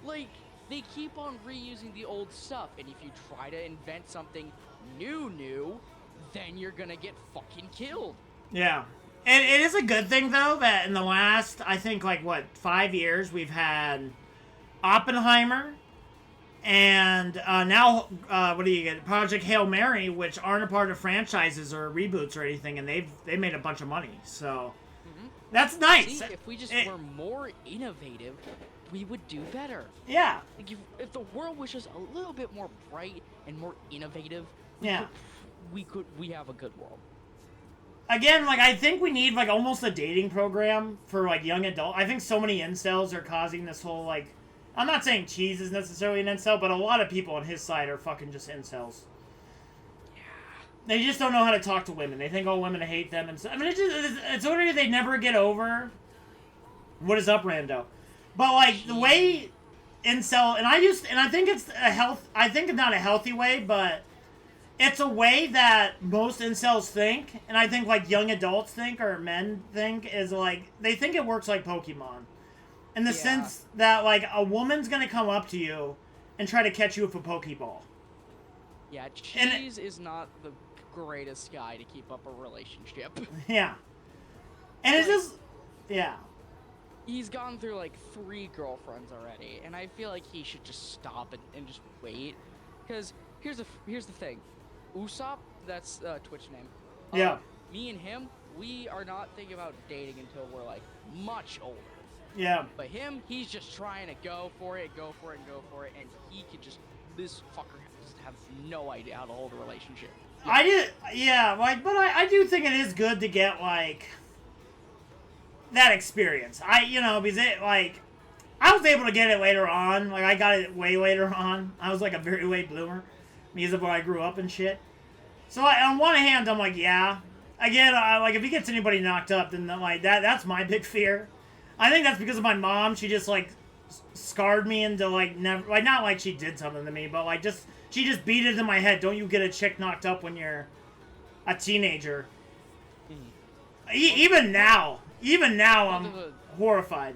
Like, they keep on reusing the old stuff, and if you try to invent something new, then you're gonna get fucking killed. Yeah. And it is a good thing, though, that in the last, I think, 5 years, we've had Oppenheimer and now, what do you get? Project Hail Mary, which aren't a part of franchises or reboots or anything, and they made a bunch of money. So, that's nice. See, if we just were more innovative, we would do better. Yeah. Like if the world was just a little bit more bright and more innovative, we have a good world. Again, I think we need, almost a dating program for, young adult. I think so many incels are causing this whole, I'm not saying Cheese is necessarily an incel, but a lot of people on his side are fucking just incels. Yeah. They just don't know how to talk to women. They think all women hate them. And so, I mean, it's already they never get over. What is up, Rando? But, the way incel... And I think it's I think it's not a healthy way, but... It's a way that most incels think, and I think, young adults think, or men think, is, they think it works like Pokemon. In the sense that, a woman's gonna come up to you and try to catch you with a Pokeball. Yeah, Cheese is not the greatest guy to keep up a relationship. Yeah. And it's just... Yeah. He's gone through, 3 girlfriends already, and I feel like he should just stop and just wait. Because here's the thing. Usopp, that's Twitch name. Yeah. Me and him, we are not thinking about dating until we're much older. Yeah. But him, he's just trying to go for it, and he could just, this fucker just has no idea how to hold a relationship. Yeah. But I do think it is good to get, that experience. Because it, I was able to get it later on. I got it way later on. I was, a very late bloomer. Because of where I grew up and shit. So, on one hand, I'm yeah. Again, if he gets anybody knocked up, then, that's my big fear. I think that's because of my mom. She just, scarred me into, never... not she did something to me, but, she just beat it in my head. Don't you get a chick knocked up when you're a teenager. Even now, I'm horrified.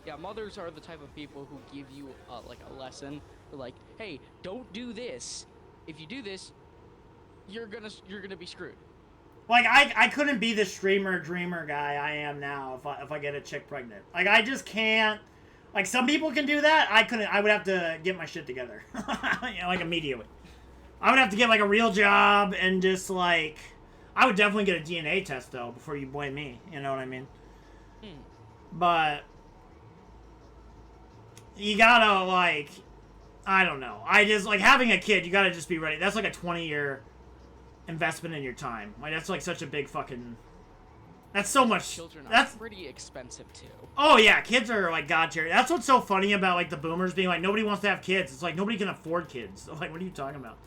Yeah, mothers are the type of people who give you, a lesson. They're hey, don't do this. If you do this, you're gonna be screwed. I couldn't be the streamer dreamer guy I am now if I get a chick pregnant. I just can't. Some people can do that. I couldn't. I would have to get my shit together. Immediately. I would have to get a real job and just I would definitely get a DNA test though before you blame me. You know what I mean? But you gotta I don't know. I just, having a kid, you gotta just be ready. That's a 20-year investment in your time. That's, such a big fucking... That's so much... Children are pretty expensive, too. Oh, yeah. Kids are, god tier. That's what's so funny about, the boomers being nobody wants to have kids. It's nobody can afford kids. What are you talking about?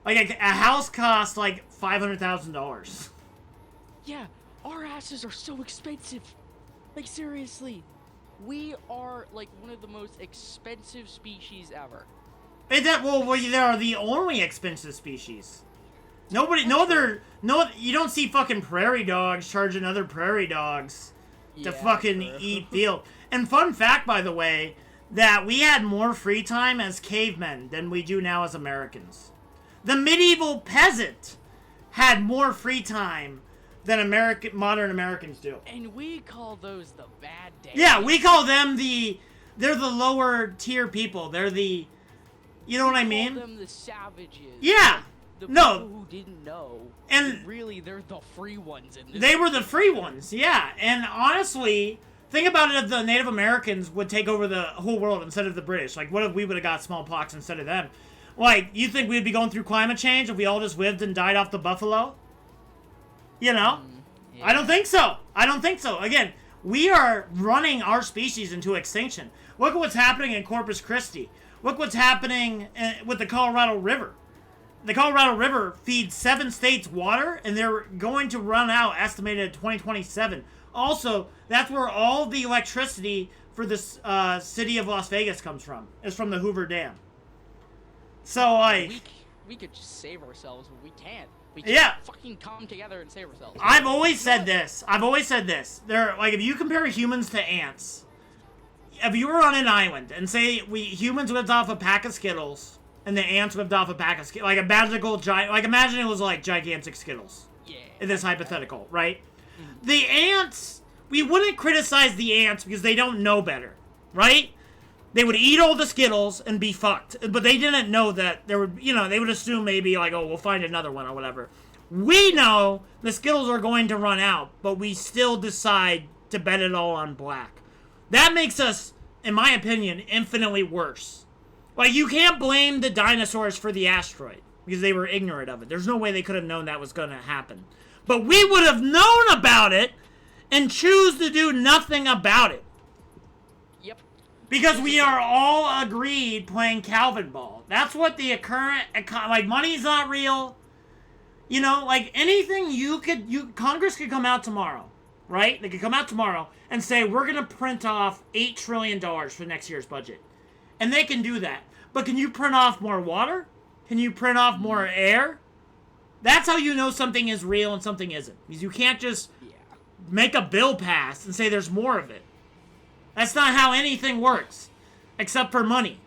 A house costs, $500,000. Yeah. Our asses are so expensive. Seriously. We are, one of the most expensive species ever. They are the only expensive species. You don't see fucking prairie dogs charging other prairie dogs to fucking eat field. And fun fact, by the way, that we had more free time as cavemen than we do now as Americans. The medieval peasant had more free time than modern Americans do. And we call those the bad days. Yeah, we call them they're the lower tier people. They're the, you know what I mean? We call them the savages. Yeah. The people who didn't know. And really, they're the free ones in this. They were the free ones, yeah. And honestly, think about it if the Native Americans would take over the whole world instead of the British. What if we would have got smallpox instead of them? You think we'd be going through climate change if we all just lived and died off the buffalo? You know? Yeah. I don't think so. Again, we are running our species into extinction. Look at what's happening in Corpus Christi. Look what's happening with the Colorado River. The Colorado River feeds 7 states water, and they're going to run out, estimated at 2027. Also, that's where all the electricity for this city of Las Vegas comes from. It's from the Hoover Dam. So, we could just save ourselves, but we can't. We can't fucking come together and save ourselves. I've always said this. There, if you compare humans to ants, if you were on an island and say humans lived off a pack of Skittles and the ants whipped off a pack of Skittles. Like a magical giant... Like, imagine it was like gigantic Skittles. Yeah. In this hypothetical, right? The ants... We wouldn't criticize the ants because they don't know better, right? They would eat all the Skittles and be fucked. But they didn't know that there would... You know, they would assume maybe like, oh, we'll find another one or whatever. We know the Skittles are going to run out, but we still decide to bet it all on black. That makes us, in my opinion, infinitely worse. Like, you can't blame the dinosaurs for the asteroid because they were ignorant of it. There's no way they could have known that was going to happen. But we would have known about it and choose to do nothing about it. Yep. Because we are all agreed playing Calvin ball. That's what the current, like, money's not real. You know, like, anything Congress could come out tomorrow, right? They could come out tomorrow and say, we're going to print off $8 trillion for next year's budget. And they can do that. But can you print off more water? Can you print off more air? That's how you know something is real and something isn't. Because you can't just make a bill pass and say there's more of it. That's not how anything works. Except for money.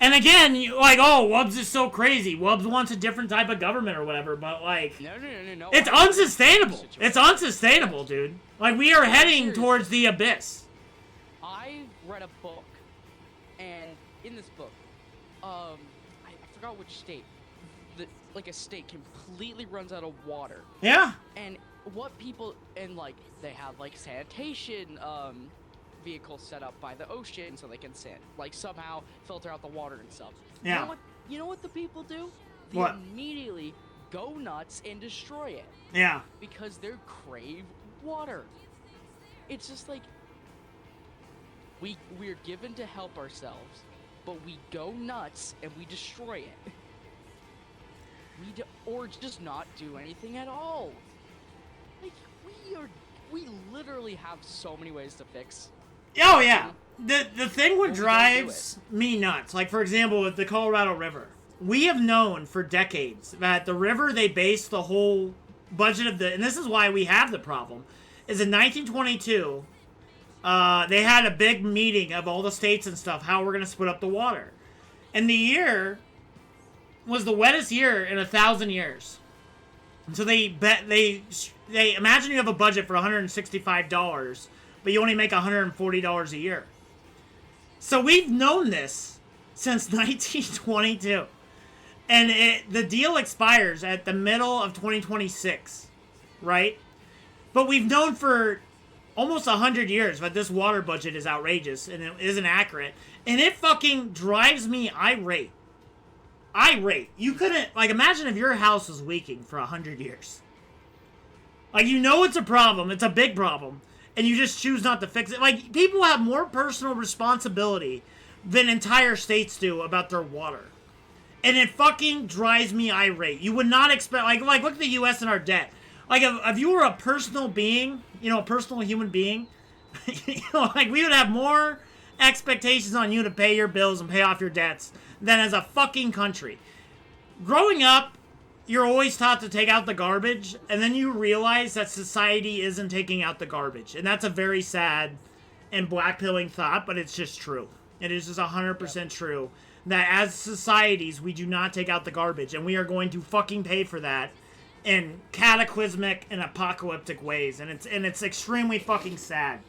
And again, like, oh, Wubbs is so crazy. Wubbs wants a different type of government or whatever, but, like... No. It's unsustainable. It's unsustainable, dude. Like, we are heading towards the abyss. I read a book, and in this book, I forgot which state, like, a state completely runs out of water. Yeah. And what people, and, like, they have, like, sanitation, vehicles set up by the ocean so they can somehow filter out the water and stuff. Yeah. You know what the people do? They What? immediately go nuts and destroy it. Yeah. Because they crave water. It's just like we're given to help ourselves, but we go nuts and we destroy it. Or just not do anything at all. Like we literally have so many ways to fix. Oh, yeah. The thing what drives me nuts, like, for example, with the Colorado River, we have known for decades that the river they base the whole budget of and this is why we have the problem, is in 1922, they had a big meeting of all the states and stuff, how we're going to split up the water. And the year was the wettest year in 1,000 years. And so they imagine you have a budget for $165, but you only make $140 a year. So we've known this since 1922. And the deal expires at the middle of 2026, right? But we've known for almost 100 years that this water budget is outrageous and it isn't accurate. And it fucking drives me irate. You couldn't, like, imagine if your house was leaking for 100 years. Like, you know it's a problem. It's a big problem. And you just choose not to fix it. Like, people have more personal responsibility than entire states do about their water. And it fucking drives me irate. You would not expect... Like look at the U.S. and our debt. Like, if you were a personal being, a personal human being, like, we would have more expectations on you to pay your bills and pay off your debts than as a fucking country. Growing up, you're always taught to take out the garbage, and then you realize that society isn't taking out the garbage. And that's a very sad and blackpilling thought, but it's just true. It is just 100% true that as societies, we do not take out the garbage, and we are going to fucking pay for that in cataclysmic and apocalyptic ways, and it's extremely fucking sad.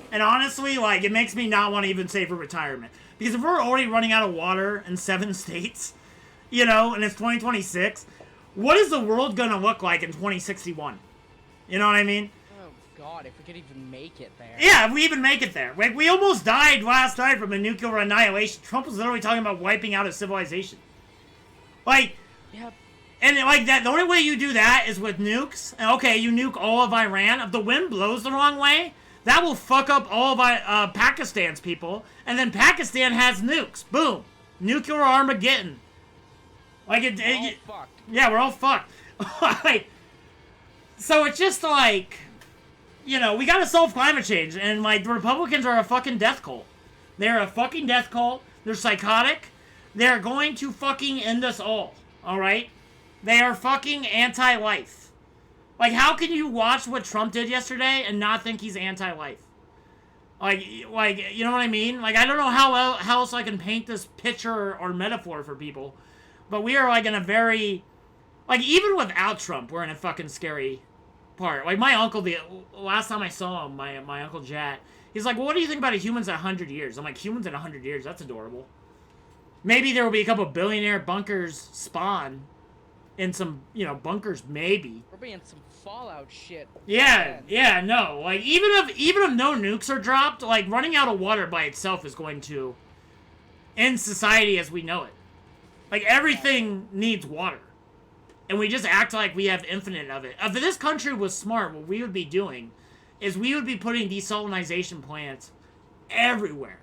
And honestly, like, it makes me not want to even save for retirement. Because if we're already running out of water in 7 states, and it's 2026... What is the world gonna look like in 2061? You know what I mean? Oh God, if we could even make it there. Yeah, if we even make it there. Like, we almost died last night from a nuclear annihilation. Trump was literally talking about wiping out a civilization. Like, yeah. And like that, the only way you do that is with nukes. And okay, you nuke all of Iran. If the wind blows the wrong way, that will fuck up all of Pakistan's people. And then Pakistan has nukes. Boom. Nuclear Armageddon. Like, we're all fucked. Yeah, we're all fucked. So it's just like, we gotta solve climate change. And, like, the Republicans are a fucking death cult. They're a fucking death cult. They're psychotic. They're going to fucking end us all. Alright? They are fucking anti-life. Like, how can you watch what Trump did yesterday and not think he's anti-life? Like, you know what I mean? Like, I don't know how else I can paint this picture or metaphor for people. But we are, like, in a very... Like, even without Trump, we're in a fucking scary part. Like, my uncle, the last time I saw him, my Uncle Jat, he's like, well, what do you think about humans in 100 years? I'm like, humans in 100 years? That's adorable. Maybe there will be a couple billionaire bunkers spawn in some, you know, bunkers, maybe. We're being some Fallout shit. Yeah, yeah, no. Like, even if no nukes are dropped, like, running out of water by itself is going to end society as we know it. Like, everything needs water. And we just act like we have infinite of it. If this country was smart, what we would be doing is we would be putting desalination plants everywhere.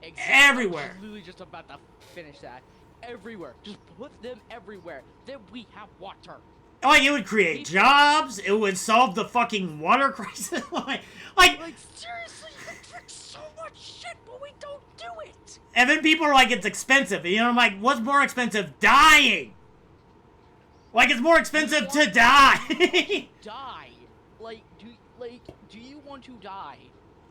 Exactly. Everywhere. I was literally just about to finish that. Everywhere. Just put them everywhere. Then we have water. Like, it would create jobs. It would solve the fucking water crisis. like seriously, we fix so much shit, but we don't do it. And then people are like, it's expensive. You know, I'm like, what's more expensive? Dying. Like, it's more expensive to die. Die. Do you want to die?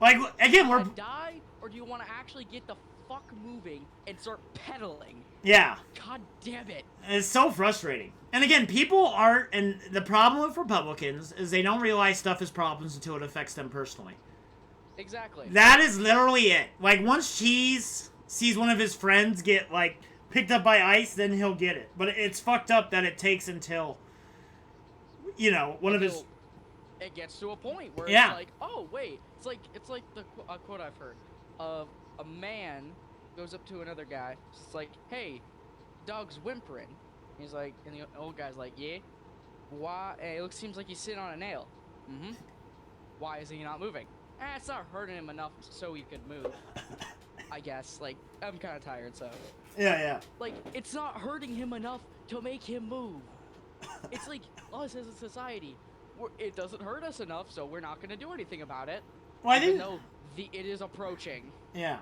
Like, again, we're... Die, or do you want to actually get the fuck moving and start pedaling? Yeah. God damn it. It's so frustrating. And again, people aren't... And the problem with Republicans is they don't realize stuff is problems until it affects them personally. Exactly. That is literally it. Like, once Cheese sees one of his friends get, like, picked up by ICE, then he'll get it. But it's fucked up that it takes until, you know, one of his... It gets to a point where yeah. It's like, oh, wait. It's like the quote I've heard of a man goes up to another guy. It's like, hey, dog's whimpering. He's like, and the old guy's like, yeah? Why? It seems like he's sitting on a nail. Mm-hmm. Why is he not moving? It's not hurting him enough so he could move. I guess. Like, I'm kind of tired, so. Yeah, yeah. Like, it's not hurting him enough to make him move. It's like, us as a society, it doesn't hurt us enough, so we're not going to do anything about it. Well, I think... Even though it is approaching. Yeah.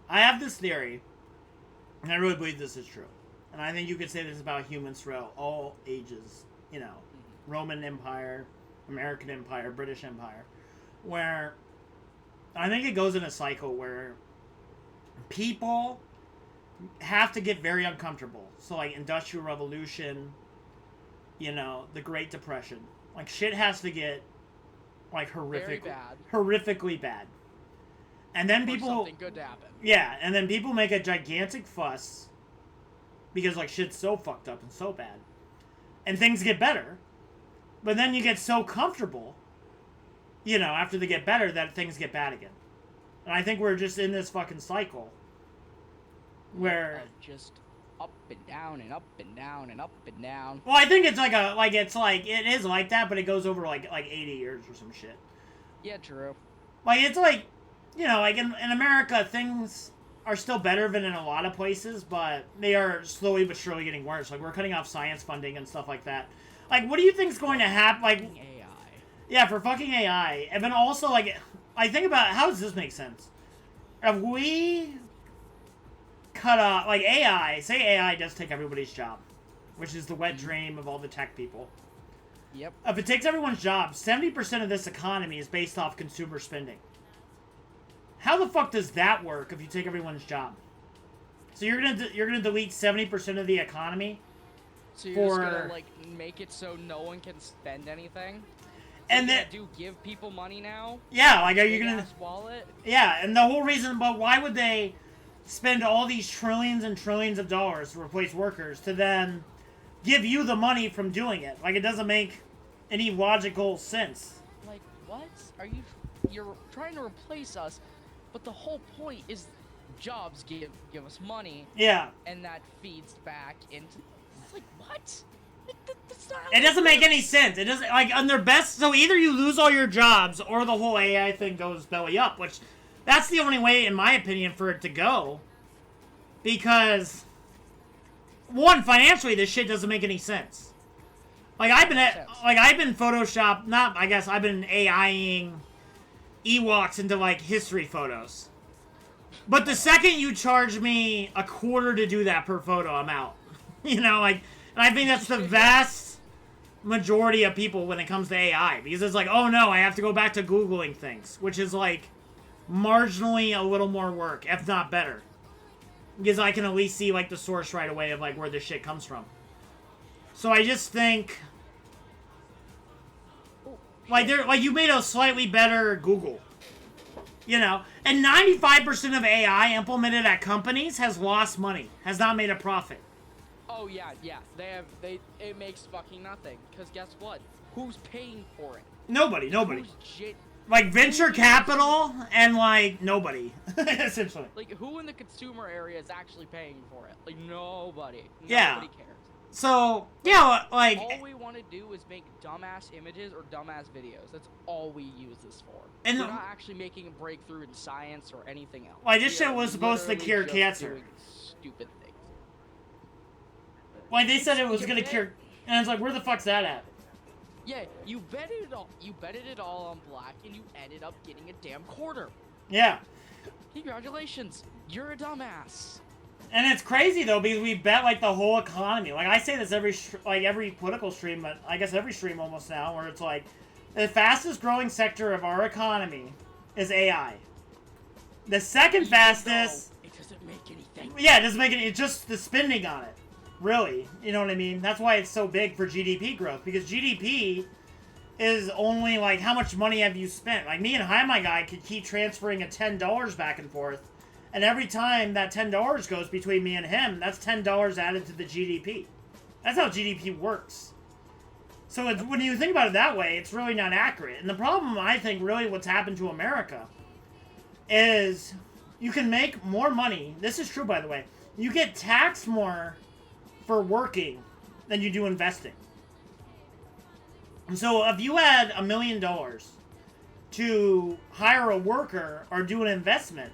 I have this theory, and I really believe this is true. And I think you could say this about humans throughout all ages. You know, Roman Empire, American Empire, British Empire. Where I think it goes in a cycle where people have to get very uncomfortable. So, like, Industrial Revolution, you know, the Great Depression. Like, shit has to get, like, horrifically bad. And then people... something good to happen. Yeah, and then people make a gigantic fuss because, like, shit's so fucked up and so bad. And things get better. But then you get so comfortable, you know, after they get better, that things get bad again. And I think we're just in this fucking cycle where... just up and down and up and down and up and down. Well, I think it's it is like that, but it goes over like 80 years or some shit. Yeah, true. Like, it's like, you know, like in America, things are still better than in a lot of places, but they are slowly but surely getting worse. Like, we're cutting off science funding and stuff like that. Like, what do you think's going to happen? Like, AI. Yeah, for fucking AI. And then also, like, I think about, how does this make sense? If we cut off, like, AI, say AI does take everybody's job, which is the wet dream of all the tech people. Yep. If it takes everyone's job, 70% of this economy is based off consumer spending. How the fuck does that work if you take everyone's job? So you're gonna delete 70% of the economy? So you're just gonna, like, make it so no one can spend anything? And then give people money now? Yeah, like, are you gonna... wallet? Yeah, and the whole reason, but why would they spend all these trillions and trillions of dollars to replace workers to then give you the money from doing it? Like, it doesn't make any logical sense. Like, what? You're trying to replace us, but the whole point is jobs give us money. Yeah. And that feeds back into... It's like, what? That's not how it doesn't make any sense. It doesn't, like, on their best... So either you lose all your jobs, or the whole AI thing goes belly up, which... That's the only way, in my opinion, for it to go. Because... One, financially, this shit doesn't make any sense. Like, I've been Photoshop... Not, I guess, I've been AIing Ewoks into, like, history photos. But the second you charge me a quarter to do that per photo, I'm out. You know, like... And I think that's the vast majority of people when it comes to AI. Because it's like, oh no, I have to go back to Googling things. Which is like, marginally a little more work, if not better. Because I can at least see, like, the source right away of, like, where this shit comes from. So I just think... Like, you made a slightly better Google. You know? And 95% of AI implemented at companies has lost money. Has not made a profit. Oh, yeah. It makes fucking nothing. Because guess what? Who's paying for it? Nobody. Like, venture capital and, like, nobody. Essentially. Like, who in the consumer area is actually paying for it? Like, nobody. Yeah. Nobody cares. So, yeah, like... All we want to do is make dumbass images or dumbass videos. That's all we use this for. And we're not actually making a breakthrough in science or anything else. Like, this shit was supposed to cure cancer. Doing stupid things. Like, they said it was gonna cure... And it's like, where the fuck's that at? Yeah, you betted it all on black, and you ended up getting a damn quarter. Yeah. Congratulations, you're a dumbass. And it's crazy though, because we bet like the whole economy. Like I say this every political stream, but I guess every stream almost now, where it's like the fastest growing sector of our economy is AI. The second fastest. It doesn't make anything. Yeah, it doesn't make any. It's just the spending on it. Really, you know what I mean? That's why it's so big for GDP growth, because GDP is only like how much money have you spent. Like me and Hi My Guy could keep transferring a $10 back and forth, and every time that $10 goes between me and him, that's $10 added to the GDP. That's how GDP works. So it's, when you think about it that way, it's really not accurate. And the problem, I think, really what's happened to America is you can make more money. This is true, by the way. You get taxed more for working than you do investing. And so if you had $1 million to hire a worker or do an investment,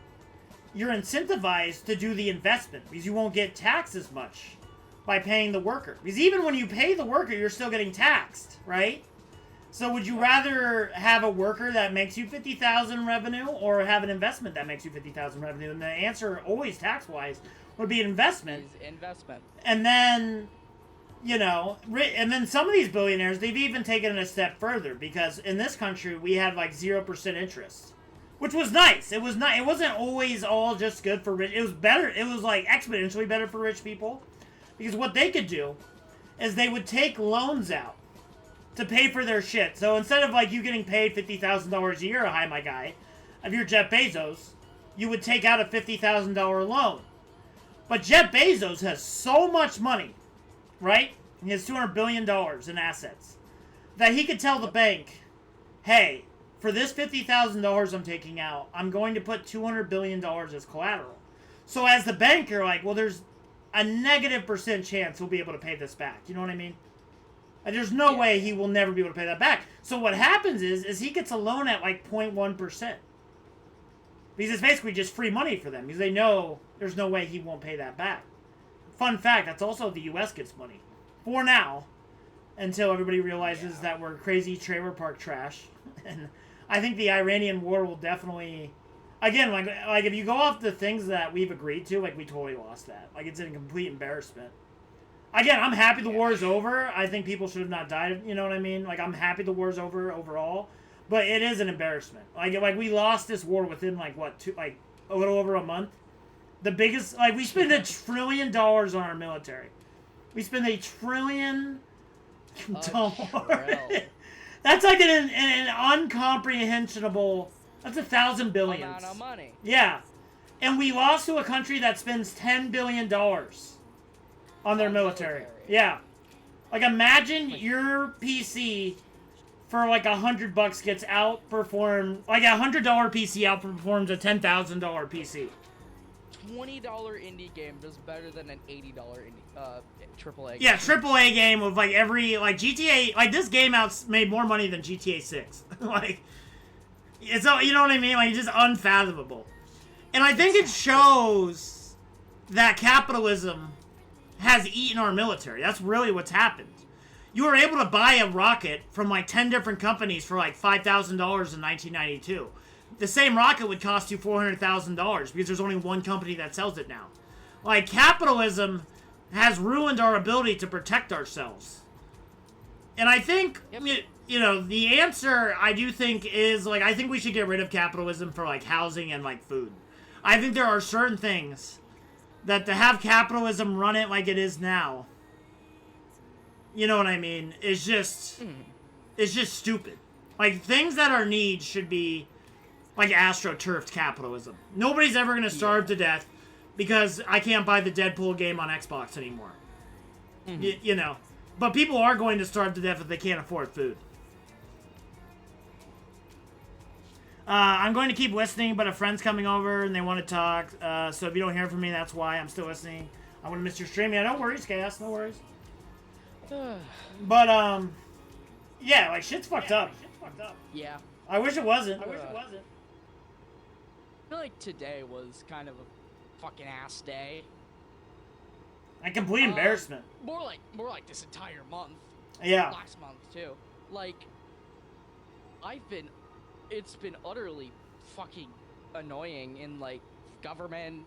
you're incentivized to do the investment because you won't get taxed as much by paying the worker. Because even when you pay the worker, you're still getting taxed, right? So would you rather have a worker that makes you $50,000 revenue or have an investment that makes you $50,000 revenue? And the answer, always tax-wise, would be an investment. Investment. And then, you know, and then some of these billionaires, they've even taken it a step further, because in this country we had like 0% interest, which was nice. It was not. It wasn't always all just good for rich. It was better. It was like exponentially better for rich people, because what they could do is they would take loans out to pay for their shit. So instead of like you getting paid $50,000 a year, Hi My Guy, if you're Jeff Bezos, you would take out a $50,000 loan. But Jeff Bezos has so much money, right? He has $200 billion in assets, that he could tell the bank, hey, for this $50,000 I'm taking out, I'm going to put $200 billion as collateral. So as the bank, you're like, well, there's a -% chance he'll be able to pay this back. You know what I mean? And there's no way he will never be able to pay that back. So what happens is he gets a loan at like 0.1%. Because it's basically just free money for them, because they know there's no way he won't pay that back. Fun fact, that's also the U.S. gets money. For now. Until everybody realizes that we're crazy trailer park trash. And I think the Iranian war will definitely... Again, like if you go off the things that we've agreed to, like we totally lost that. Like it's a complete embarrassment. Again, I'm happy the war is over. I think people should have not died, you know what I mean? Like I'm happy the war's over overall. But it is an embarrassment. Like we lost this war within like what, a little over a month. The biggest, like we spend $1 trillion on our military. We spend $1 trillion. That's like an uncomprehensible. That's 1,000 billion. Amount of money. Yeah, and we lost to a country that spends $10 billion on their military. Yeah, like imagine your PC for like $100 gets outperformed, like $100 PC outperforms a $10,000 PC. $20 indie game does better than an $80 indie AAA game. Yeah, AAA game with like every like GTA, like this game made more money than GTA 6. Like it's, you know what I mean? Like it's just unfathomable. And I think it shows that capitalism has eaten our military. That's really what's happened. You were able to buy a rocket from like 10 different companies for like $5,000 in 1992. The same rocket would cost you $400,000 because there's only one company that sells it now. Like, capitalism has ruined our ability to protect ourselves. And I think, you know, the answer I do think is, like, I think we should get rid of capitalism for, like, housing and, like, food. I think there are certain things that to have capitalism run it like it is now, you know what I mean, is just, it's just stupid. Like, things that are needs should be, like, astroturfed capitalism. Nobody's ever going to starve to death because I can't buy the Deadpool game on Xbox anymore. You know. But people are going to starve to death if they can't afford food. I'm going to keep listening, but a friend's coming over and they want to talk. So if you don't hear from me, that's why I'm still listening. I'm going to miss your stream. Yeah, no worries, Chaos. No worries. But, yeah, like, shit's fucked up. Yeah. I wish it wasn't. I feel like today was kind of a fucking ass day. A complete embarrassment. More like this entire month. Yeah. Last month too. Like, it's been utterly fucking annoying in, like, government,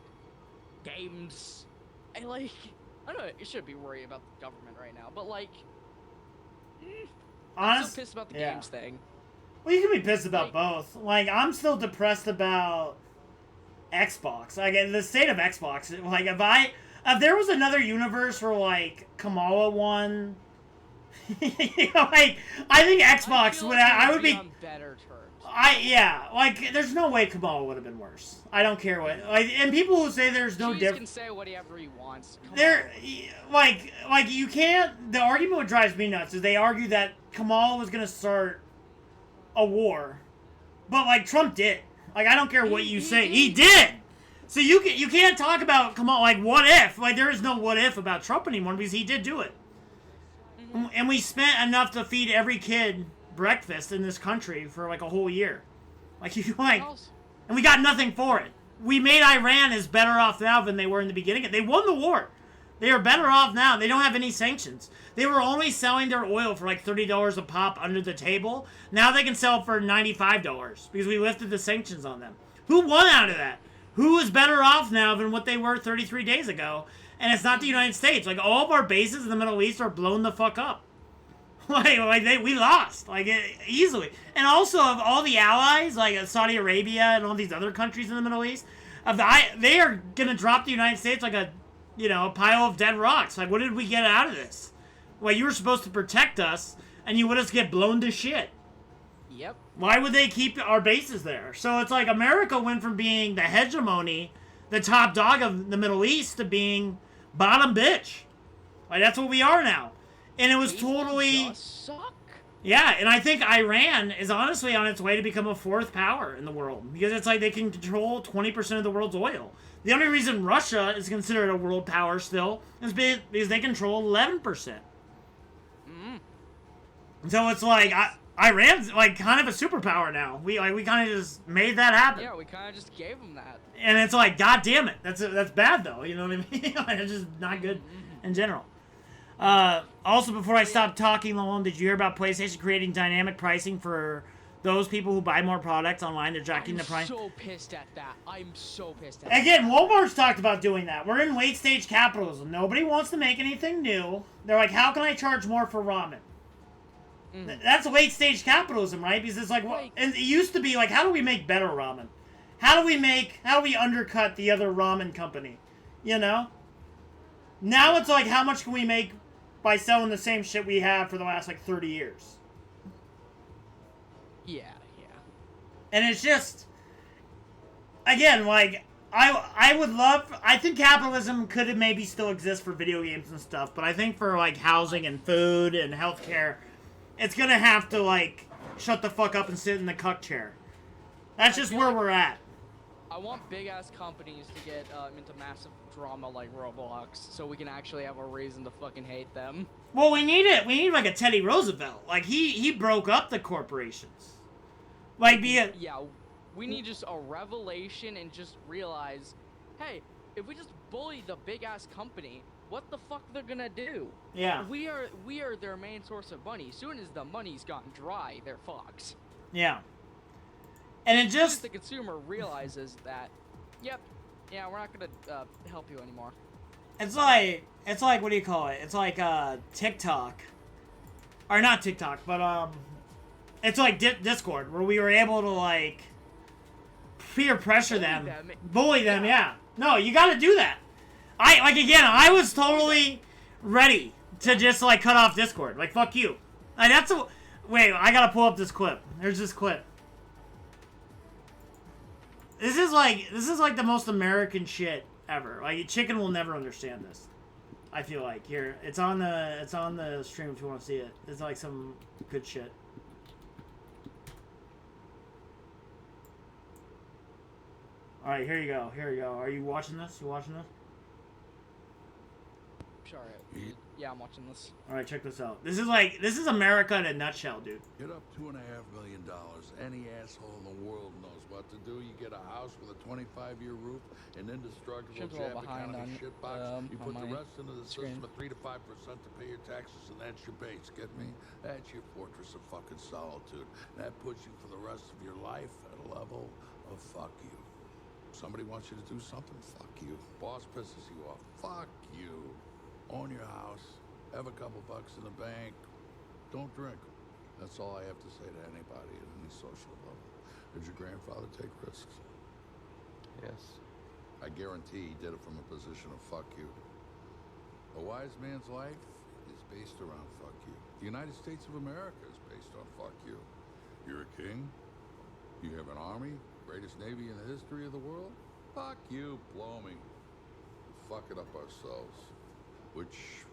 games, and, like, I don't know, you shouldn't be worried about the government right now, but, like, I'm still pissed about the games thing. Well, you can be pissed about both. Like, I'm still depressed about Xbox. Like, the state of Xbox. Like, if there was another universe where, like, Kamala won, you know, like, I think Xbox I would be on better terms. Like, there's no way Kamala would have been worse. I don't care what, like, and people who say there's no difference. He can say whatever he wants. Like, you can't, the argument what drives me nuts is they argue that Kamala was gonna start a war, but, like, Trump did. Like, I don't care what you say. He did! So you can't talk about, come on, like, what if? Like, there is no what if about Trump anymore because he did do it. And we spent enough to feed every kid breakfast in this country for, like, a whole year. Like, and we got nothing for it. We made Iran as better off now than they were in the beginning. They won the war. They are better off now. They don't have any sanctions. They were only selling their oil for, like, $30 a pop under the table. Now they can sell it for $95 because we lifted the sanctions on them. Who won out of that? Who is better off now than what they were 33 days ago? And it's not the United States. Like, all of our bases in the Middle East are blown the fuck up. We lost, like, easily. And also, of all the allies, like Saudi Arabia and all these other countries in the Middle East, they are going to drop the United States like a pile of dead rocks. Like, what did we get out of this? Well, you were supposed to protect us, and you let us get blown to shit. Yep. Why would they keep our bases there? So it's like America went from being the hegemony, the top dog of the Middle East, to being bottom bitch. Like, that's what we are now. And it was totally... suck. Yeah, and I think Iran is honestly on its way to become a fourth power in the world. Because it's like they can control 20% of the world's oil. The only reason Russia is considered a world power still is because they control 11%. So it's like... Iran's, like, kind of a superpower now. We kind of just made that happen. Yeah, we kind of just gave them that. And it's like, god damn it. That's bad, though. You know what I mean? It's just not good in general. Also, before I stop talking, Lon, did you hear about PlayStation creating dynamic pricing for those people who buy more products online? They're jacking the price. I'm so pissed at that. I'm so pissed at that. Again, Walmart's talked about doing that. We're in late-stage capitalism. Nobody wants to make anything new. They're like, how can I charge more for ramen? That's late-stage capitalism, right? Because it's like, and it used to be like, how do we make better ramen? How do we undercut the other ramen company? You know? Now it's like, how much can we make by selling the same shit we have for the last, like, 30 years? Yeah. And it's just, again, like, I think capitalism could maybe still exist for video games and stuff, but I think for, like, housing and food and healthcare, it's gonna have to, like, shut the fuck up and sit in the cuck chair. That's just where we're at. I want big-ass companies to get into massive drama like Roblox, so we can actually have a reason to fucking hate them. Well, we need it. We need, like, a Teddy Roosevelt. Like, he broke up the corporations. Like, Yeah, we need just a revelation and just realize, hey, if we just bully the big-ass company, what the fuck they're gonna do? Yeah. We are their main source of money. As soon as the money's gotten dry, they're fucked. Yeah. And it just... the consumer realizes that, yep, yeah, we're not gonna help you anymore. It's like, what do you call it? It's like TikTok. Or not TikTok, but It's like Discord, where we were able to, like, peer pressure them. Bully them, yeah. No, you gotta do that. I was totally ready to just, like, cut off Discord. Like, fuck you. Like, wait, I gotta pull up this clip. There's this clip. This is like the most American shit ever. Like, Chicken will never understand this. I feel like. Here, it's on the stream if you want to see it. It's like some good shit. All right, here you go. Here you go. Are you watching this? You watching this? Sure. Yeah, I'm watching this. All right, check this out. This is America in a nutshell, dude. Get up $2.5 million. Any asshole in the world knows what to do. You get a house with a 25-year roof, an indestructible Chapter County shitbox. You put the rest into the system at 3 to 5% to pay your taxes, and that's your base. Get me? That's your fortress of fucking solitude. That puts you for the rest of your life at a level of fuck you. Somebody wants you to do something, fuck you. Boss pisses you off, fuck you. Own your house, have a couple bucks in the bank, don't drink. That's all I have to say to anybody at any social level. Did your grandfather take risks? Yes. I guarantee he did it from a position of fuck you. A wise man's life is based around fuck you. The United States of America is based on fuck you. You're a king, you have an army, greatest navy in the history of the world? Fuck you, blow me. Fuck it up ourselves. Which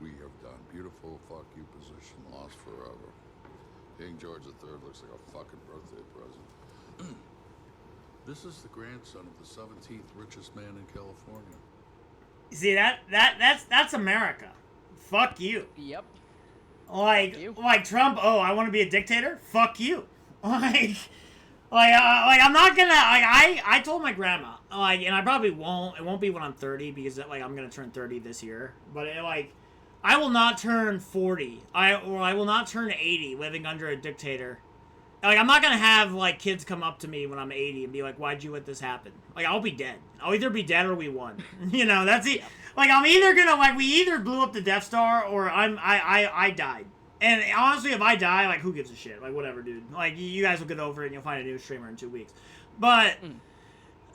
we have done. Beautiful fuck you position, lost forever. King George III looks like a fucking birthday present. This is the grandson of the 17th richest man in California. See, that's America. Fuck you. Yep. Like Trump, oh, I want to be a dictator? Fuck you. I'm not gonna, I told my grandma, and I probably won't, it won't be when I'm 30, because, I'm gonna turn 30 this year, but, I will not turn 40, I will not turn 80 living under a dictator. I'm not gonna have, kids come up to me when I'm 80 and be like, why'd you let this happen? I'll be dead. I'll either be dead or we won. That's it. I'm either gonna, we either blew up the Death Star, or I died. And honestly, if I die, who gives a shit? Whatever, dude. You guys will get over it and you'll find a new streamer in 2 weeks. But,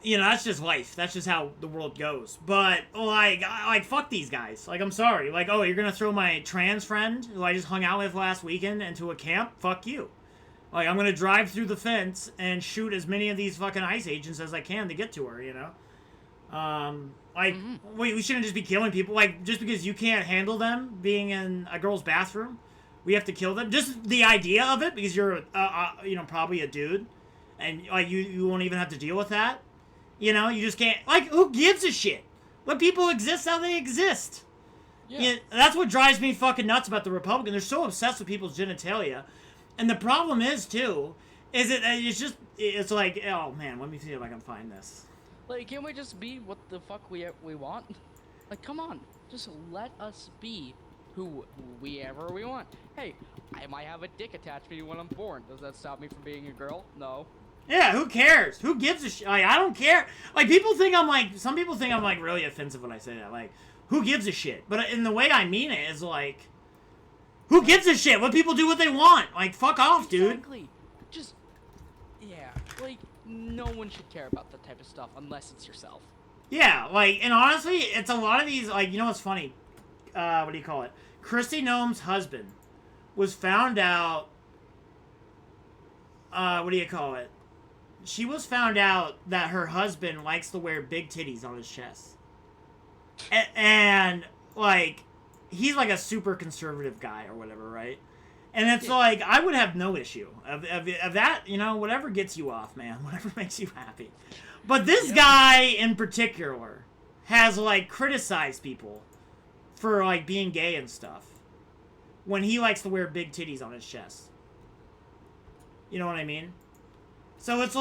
that's just life. That's just how the world goes. But, fuck these guys. I'm sorry. Oh, you're gonna throw my trans friend, who I just hung out with last weekend, into a camp? Fuck you. I'm gonna drive through the fence and shoot as many of these fucking ICE agents as I can to get to her, we shouldn't just be killing people. Just because you can't handle them being in a girl's bathroom, we have to kill them. Just the idea of it, because you're, probably a dude, and you won't even have to deal with that. You just can't. Who gives a shit? Let people exist how they exist. Yeah. That's what drives me fucking nuts about the Republicans. They're so obsessed with people's genitalia, and the problem is too, it's oh man, let me see if I can find this. Can't we just be what the fuck we want? Come on, just let us be who we want. Hey, I might have a dick attached to me when I'm born. Does that stop me from being a girl? No. Yeah, who cares? Who gives a shit? I don't care. People think some people think I'm really offensive when I say that. Who gives a shit? But in the way I mean it is who gives a shit? Let people do what they want. Fuck off, dude. Exactly. Just, yeah, no one should care about that type of stuff unless it's yourself. Yeah, and honestly, it's a lot of these, what's funny? What do you call it? Kristi Noem's husband was found out, what do you call it? She was found out that her husband likes to wear big titties on his chest. And he's a super conservative guy or whatever, right? And it's I would have no issue of that, whatever gets you off, man, whatever makes you happy. But this guy in particular has criticized people for being gay and stuff when he likes to wear big titties on his chest. You know what I mean? So it's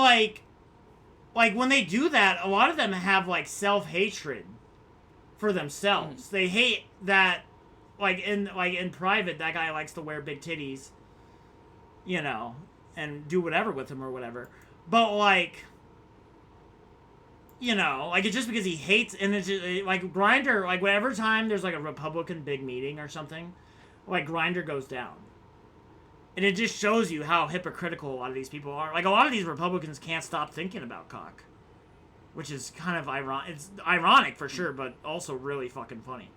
when they do that, a lot of them have self-hatred for themselves. They hate that in private that guy likes to wear big titties, and do whatever with them or whatever. But it's just because he hates, and it's just, Grindr, whatever time there's a Republican big meeting or something, Grindr goes down. And it just shows you how hypocritical a lot of these people are. Like, a lot of these Republicans can't stop thinking about cock. Which is kind of ironic. It's ironic for sure, but also really fucking funny.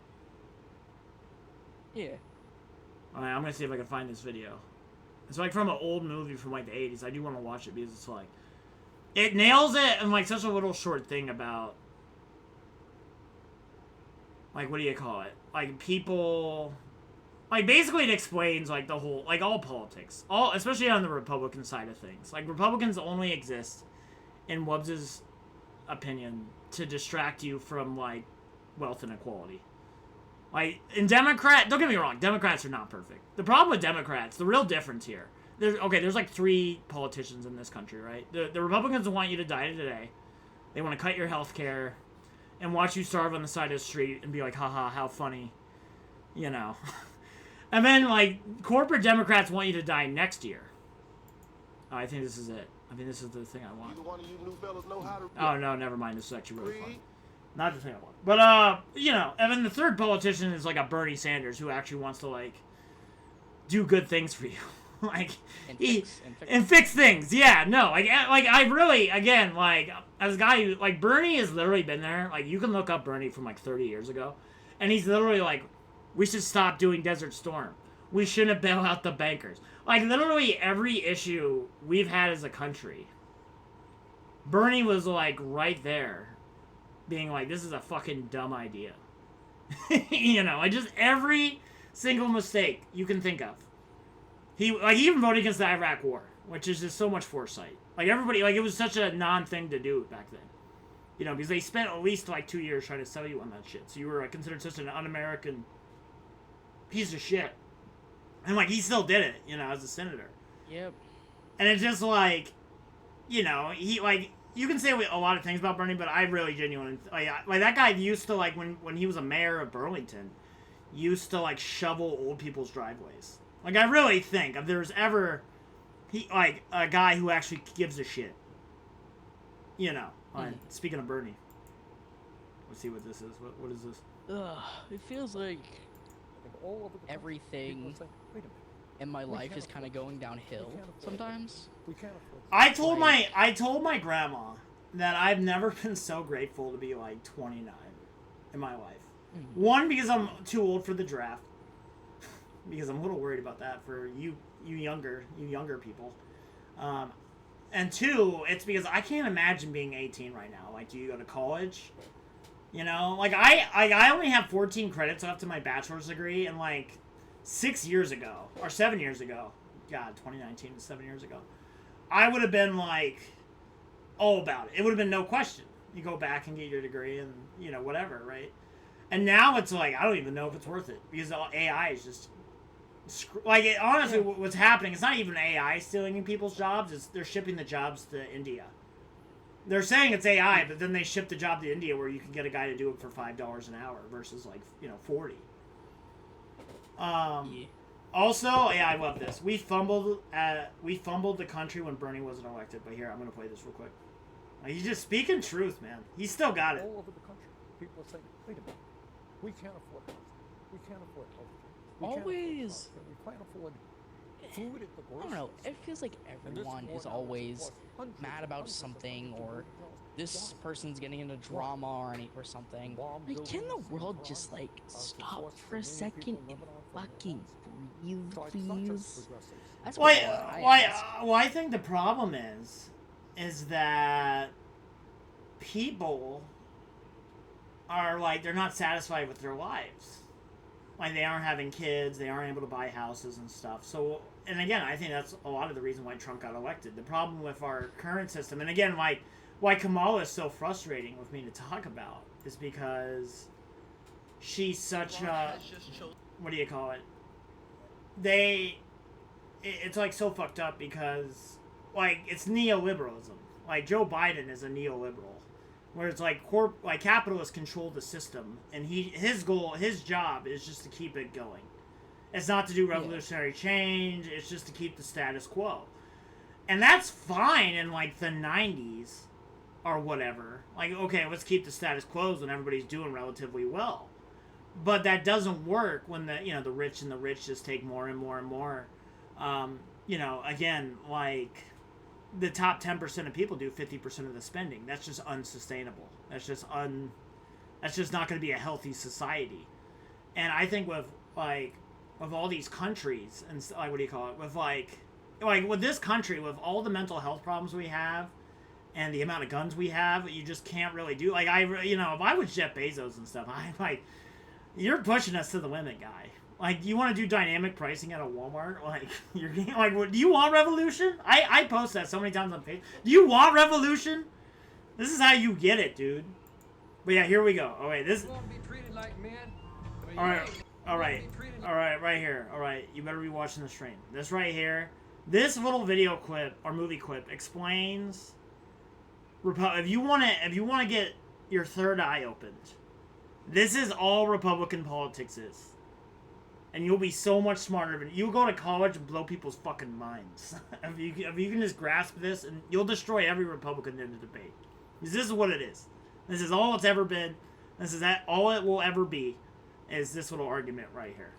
Yeah. Alright, I'm gonna see if I can find this video. It's like from an old movie from like the 80s. I do want to watch it because it's like... It nails it in like such a little short thing about... Like, what do you call it? Like, people... Like, basically it explains, like, the whole... Like, all politics. Especially on the Republican side of things. Like, Republicans only exist, in Wubbs' opinion, to distract you from, like, wealth inequality. Like, in Democrat... Don't get me wrong. Democrats are not perfect. The problem with Democrats, the real difference here... There's like 3 politicians in this country, right? The Republicans want you to die today. They want to cut your health care and watch you starve on the side of the street and be like, haha, how funny. You know. And then, like, corporate Democrats want you to die next year. Oh, I think this is it. I think this is the thing I want. Either one of you new fellas know how to... Oh, no, never mind. This is actually really fun. Not the thing I want. But, you know, and then the third politician is like a Bernie Sanders who actually wants to, like, do good things for you. Like, and fix things. Yeah, no, like I really, again, like, as a guy who, like, Bernie has literally been there. Like, you can look up Bernie from, like, 30 years ago. And he's literally like, we should stop doing Desert Storm. We shouldn't bail out the bankers. Like, literally every issue we've had as a country, Bernie was, like, right there. Being like, this is a fucking dumb idea. You know, like, just every single mistake you can think of. He even voted against the Iraq War, which is just so much foresight. Like, everybody, like, it was such a non-thing to do back then. You know, because they spent at least, like, 2 years trying to sell you on that shit. So you were, like, considered such an un-American piece of shit. And, like, he still did it, you know, as a senator. Yep. And it's just, like, you know, he, like, you can say a lot of things about Bernie, but I really genuinely, like that guy used to, like, when he was a mayor of Burlington, used to, like, shovel old people's driveways. Like, I really think if there's ever, like, a guy who actually gives a shit. You know. Speaking of Bernie. Let's see what this is. What is this? It feels like everything in my life is kind of going downhill sometimes. I told my grandma that I've never been so grateful to be, like, 29 in my life. One, because I'm too old for the draft. Because I'm a little worried about that for you younger people. And 2, it's because I can't imagine being 18 right now. Like, do you go to college? You know? Like, I only have 14 credits left in my bachelor's degree, and, like, 6 years ago, or 7 years ago, God, 2019 is 7 years ago, I would have been, like, all about it. It would have been no question. You go back and get your degree and, you know, whatever, right? And now it's like, I don't even know if it's worth it. Because AI is just... Like, honestly, what's happening, it's not even AI stealing people's jobs, it's they're shipping the jobs to India. They're saying it's AI, but then they ship the job to India where you can get a guy to do it for $5 an hour versus, like, you know, 40. Also, yeah, I love this. We fumbled the country when Bernie wasn't elected, but here, I'm going to play this real quick. Like, he's just speaking truth, man. He's still got it. All over the country, people are saying, wait a minute, we can't afford health. We can't afford health. Always. We can't afford food at the grocery. I don't know. It feels like everyone is always mad about something, or this person's getting into drama or something. Like, can the world just, like, stop for a second and fucking breathe, please? That's what I think the problem is that people are, like, they're not satisfied with their lives. Like, they aren't having kids, they aren't able to buy houses and stuff. So, and again, I think that's a lot of the reason why Trump got elected. The problem with our current system, and again, like, why Kamala is so frustrating with me to talk about, is because she's such a, what do you call it? It's, like, so fucked up because, like, it's neoliberalism. Like, Joe Biden is a neoliberal. Where it's like capitalists control the system, and his job is just to keep it going. It's not to do revolutionary change. It's just to keep the status quo, and that's fine in, like, the 90s or whatever. Like, okay, let's keep the status quo when everybody's doing relatively well, but that doesn't work when the rich and the rich just take more and more and more You know, again, like, the top 10% of people do 50% of the spending. That's just unsustainable. That's just not going to be a healthy society. And I think with all these countries and like, what do you call it? With like with this country, with all the mental health problems we have and the amount of guns we have, you just can't really do, like, if I was Jeff Bezos and stuff, I'm like, you're pushing us to the limit, guy. Like, you want to do dynamic pricing at a Walmart? Like, you're like, what, do you want revolution? I post that so many times on Facebook. Do you want revolution? This is how you get it, dude. But yeah, here we go. Oh wait, this. All right, right here. All right, you better be watching the stream. This right here, this little video clip or movie clip explains. If you want to get your third eye opened, this is all Republican politics is. And you'll be so much smarter. You'll go to college and blow people's fucking minds. if you can just grasp this, and you'll destroy every Republican in the debate. Because this is what it is. This is all it's ever been. This is all it will ever be. Is this little argument right here.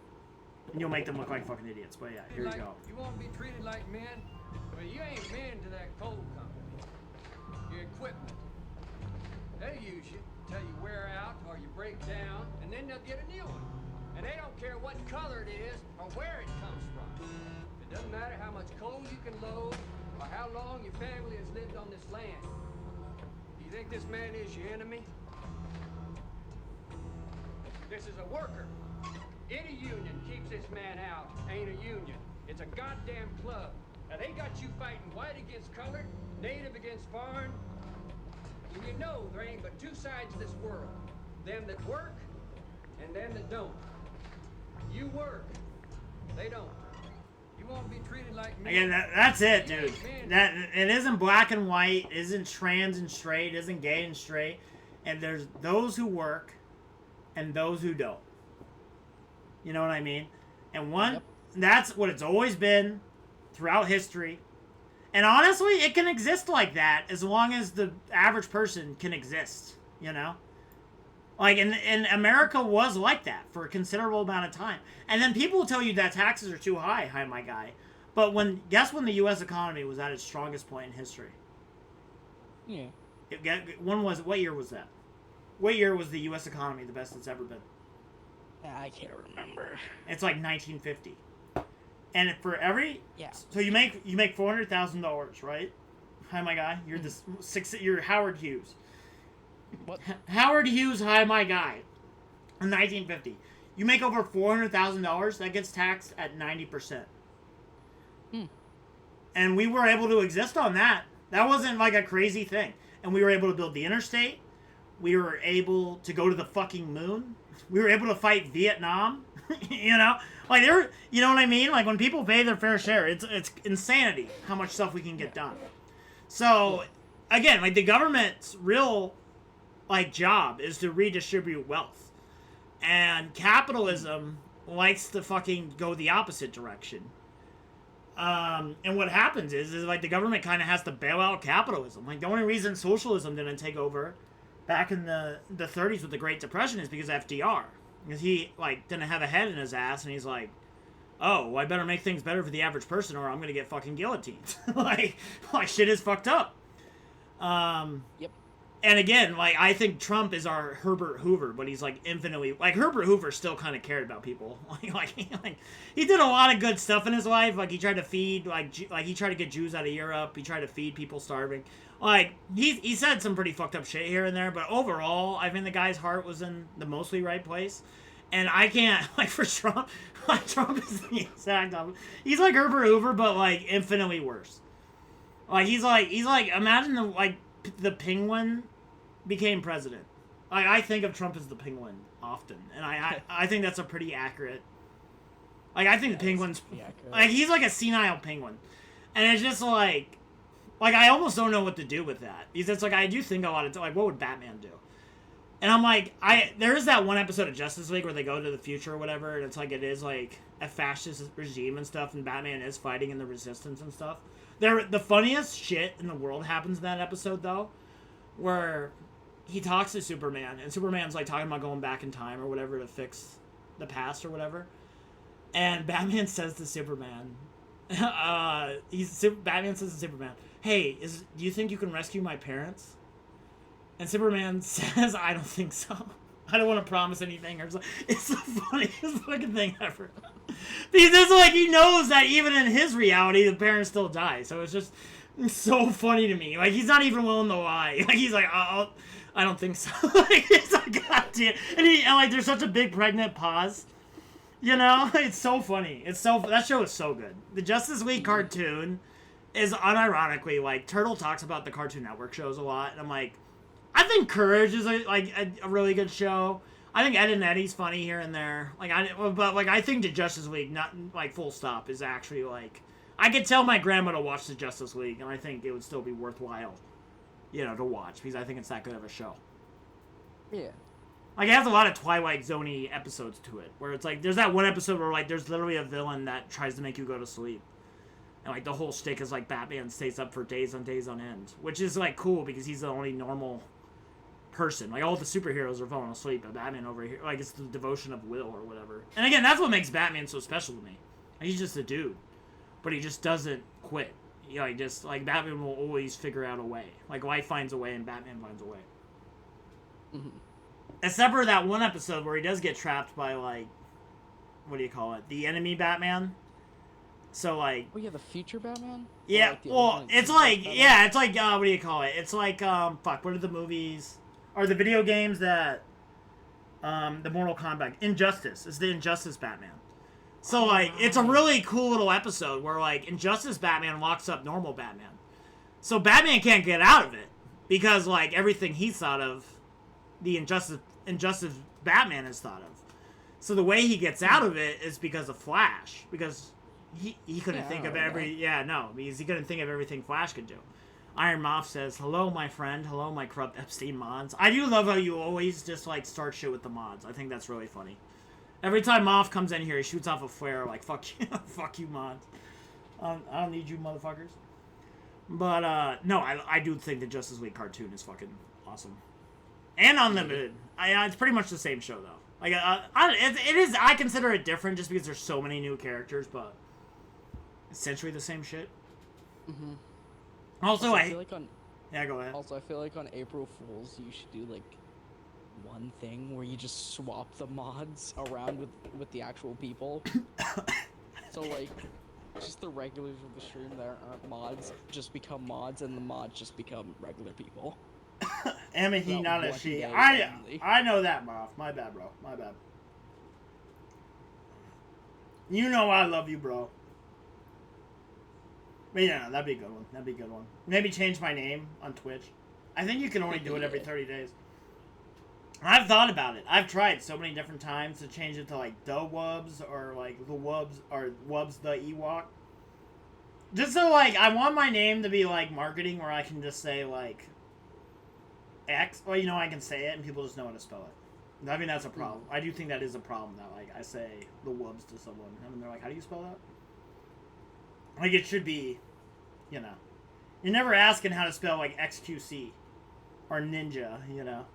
And you'll make them look like fucking idiots. But yeah, here you go. You want to be treated like men? I mean, you ain't men to that coal company. Your equipment. They use you till you wear out or you break down, and then they'll get a new one. And they don't care what color it is or where it comes from. It doesn't matter how much coal you can load or how long your family has lived on this land. Do you think this man is your enemy? This is a worker. Any union keeps this man out. Ain't a union. It's a goddamn club. Now they got you fighting white against colored, native against foreign. And you know there ain't but two sides to this world. Them that work and them that don't. You work. They don't. You won't be treated like me. Again, that's it, dude. That it isn't black and white, it isn't trans and straight, it isn't gay and straight. And there's those who work and those who don't. You know what I mean? And that's what it's always been throughout history. And honestly, it can exist like that as long as the average person can exist, you know? Like, and America was like that for a considerable amount of time. And then people will tell you that taxes are too high, my guy. But guess when the U.S. economy was at its strongest point in history? Yeah. What year was that? What year was the U.S. economy the best it's ever been? I can't remember. It's like 1950. And for every... Yeah. So you make $400,000, right? Hi, my guy. You're Howard Hughes. What? Howard Hughes, hi, my guy. In 1950. You make over $400,000, that gets taxed at 90%. And we were able to exist on that. That wasn't like a crazy thing. And we were able to build the interstate. We were able to go to the fucking moon. We were able to fight Vietnam. You know? Like, you know what I mean? Like, when people pay their fair share, it's insanity how much stuff we can get done. So, again, like, the government's real... like job is to redistribute wealth, and capitalism likes to fucking go the opposite direction. And what happens is like the government kind of has to bail out capitalism. Like the only reason socialism didn't take over back in the 30s with the Great Depression is because of FDR, because he like didn't have a head in his ass, and he's like, oh, well, I better make things better for the average person or I'm gonna get fucking guillotined. like shit is fucked up. Yep. And again, like, I think Trump is our Herbert Hoover, but he's, like, infinitely... Like, Herbert Hoover still kind of cared about people. Like, he did a lot of good stuff in his life. Like, he tried to feed, like, he tried to get Jews out of Europe. He tried to feed people starving. Like, he said some pretty fucked up shit here and there, but overall, I think the guy's heart was in the mostly right place. And I can't, like, for Trump... Like, Trump is the exact opposite. He's like Herbert Hoover, but, like, infinitely worse. Like, he's like, imagine, the penguin... became president. I think of Trump as the penguin often, and I think that's a pretty accurate. Like I think the penguin's like he's like a senile penguin, and it's just like I almost don't know what to do with that. Because it's like I do think a lot of like what would Batman do, and I'm like there is that one episode of Justice League where they go to the future or whatever, and it's like it is like a fascist regime and stuff, and Batman is fighting in the resistance and stuff. The funniest shit in the world happens in that episode though, where he talks to Superman, and Superman's like talking about going back in time or whatever to fix the past or whatever. And Batman says to Superman, Batman says to Superman, "Hey, do you think you can rescue my parents?" And Superman says, "I don't think so. I don't want to promise anything." Or something. It's the funniest fucking thing ever. Because it's like he knows that even in his reality, the parents still die. So it's so funny to me. Like he's not even willing to lie. Like he's like, I don't think so. Like it's like, goddamn. And like there's such a big pregnant pause. You know, it's so funny. That show is so good. The Justice League cartoon is unironically like Turtle talks about the Cartoon Network shows a lot, and I'm like, I think Courage is a really good show. I think Ed and Eddie's funny here and there. But I think the Justice League, not like full stop, is actually like I could tell my grandma to watch the Justice League, and I think it would still be worthwhile, to watch because I think it's that good of a show. Yeah. Like, it has a lot of Twilight Zone-y episodes to it, where it's like, there's that one episode where, like, there's literally a villain that tries to make you go to sleep. And, like, the whole shtick is, like, Batman stays up for days on end. Which is, like, cool, because he's the only normal person. Like, all the superheroes are falling asleep, but Batman over here, like, it's the devotion of will or whatever. And again, that's what makes Batman so special to me. Like, he's just a dude. But he just doesn't quit. Batman will always figure out a way. Like, life finds a way, and Batman finds a way. Mm-hmm. Except for that one episode where he does get trapped by, like, what do you call it? The enemy Batman. So, like... Oh, yeah, the future Batman? Yeah, like well, it's like, what do you call it? It's like, what are the movies? Or the video games that, the Mortal Kombat, Injustice. It's the Injustice Batman. So, like, it's a really cool little episode where, like, Injustice Batman locks up normal Batman. So Batman can't get out of it. Because, like, everything he thought of, the Injustice Batman is thought of. So the way he gets out of it is because of Flash. Because he couldn't think of because he couldn't think of everything Flash could do. Iron Moth says, "Hello, my friend. Hello, my corrupt Epstein mods." I do love how you always just, like, start shit with the mods. I think that's really funny. Every time Moth comes in here, he shoots off a flare like, fuck you, fuck you, mods. I don't need you, motherfuckers. But, no, I do think the Justice League cartoon is fucking awesome. And Unlimited. It's pretty much the same show, though. Like, it is. I consider it different just because there's so many new characters, but essentially the same shit. Mm-hmm. Also, I feel like yeah, go ahead. Also, I feel like on April Fools, you should do like one thing where you just swap the mods around with the actual people. So like, just the regulars of the stream that aren't mods just become mods, and the mods just become regular people. Am a he, not a she. I know that, Moth. My bad, bro. My bad. You know I love you, bro. But yeah, that'd be a good one. That'd be a good one. Maybe change my name on Twitch. I think you can only do it every 30 days. I've thought about it. I've tried so many different times to change it to like the Wubs or like the Wubs or Wubs the Ewok. Just so like I want my name to be like marketing where I can just say like X. Well, you know I can say it and people just know how to spell it. I mean that's a problem. I do think that is a problem that like I say the Wubs to someone and they're like, how do you spell that? Like it should be, you know. You're never asking how to spell like XQC or Ninja, you know.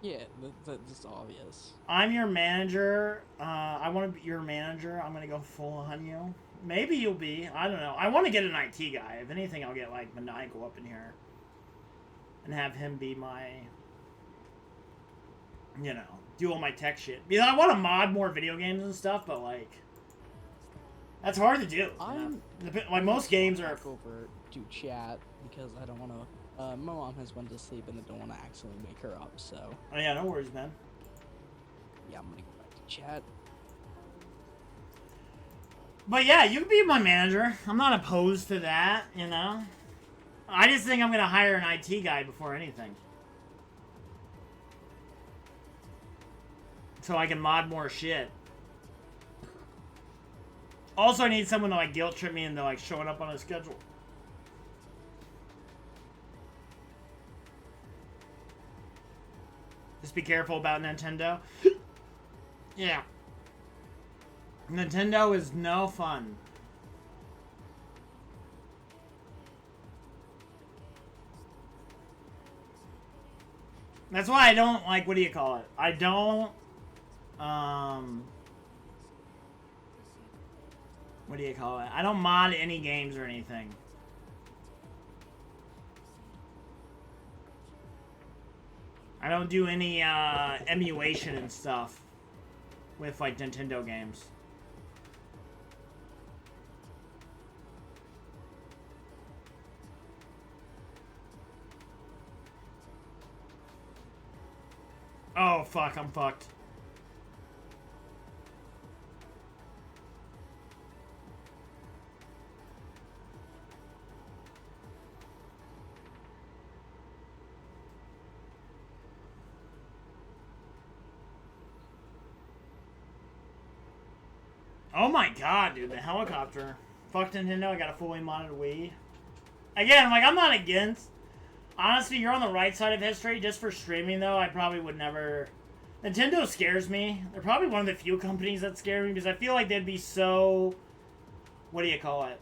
Yeah, that's obvious. I'm your manager. I want to be your manager. I'm going to go full on you. Maybe you'll be. I don't know. I want to get an IT guy. If anything, I'll get, like, Maniacal up in here. And have him be my, you know, do all my tech shit. Because I want to mod more video games and stuff, but, like, that's hard to do. Like, most games are... over to chat because I don't want to... my mom has went to sleep and I don't want to accidentally wake her up, so... Oh yeah, no worries, man. Yeah, I'm gonna go back to chat. But yeah, you can be my manager. I'm not opposed to that, you know? I just think I'm gonna hire an IT guy before anything. So I can mod more shit. Also, I need someone to, like, guilt trip me into, like, showing up on a schedule. Just be careful about Nintendo. Yeah. Nintendo is no fun. That's why I don't, like, what do you call it? I don't, What do you call it? I don't mod any games or anything. I don't do any emulation and stuff with like Nintendo games. Oh fuck, I'm fucked. Oh my god, dude, the helicopter. Fuck Nintendo, I got a fully modded Wii. Again, like, I'm not against. Honestly, you're on the right side of history. Just for streaming, though, I probably would never... Nintendo scares me. They're probably one of the few companies that scare me because I feel like they'd be so... What do you call it?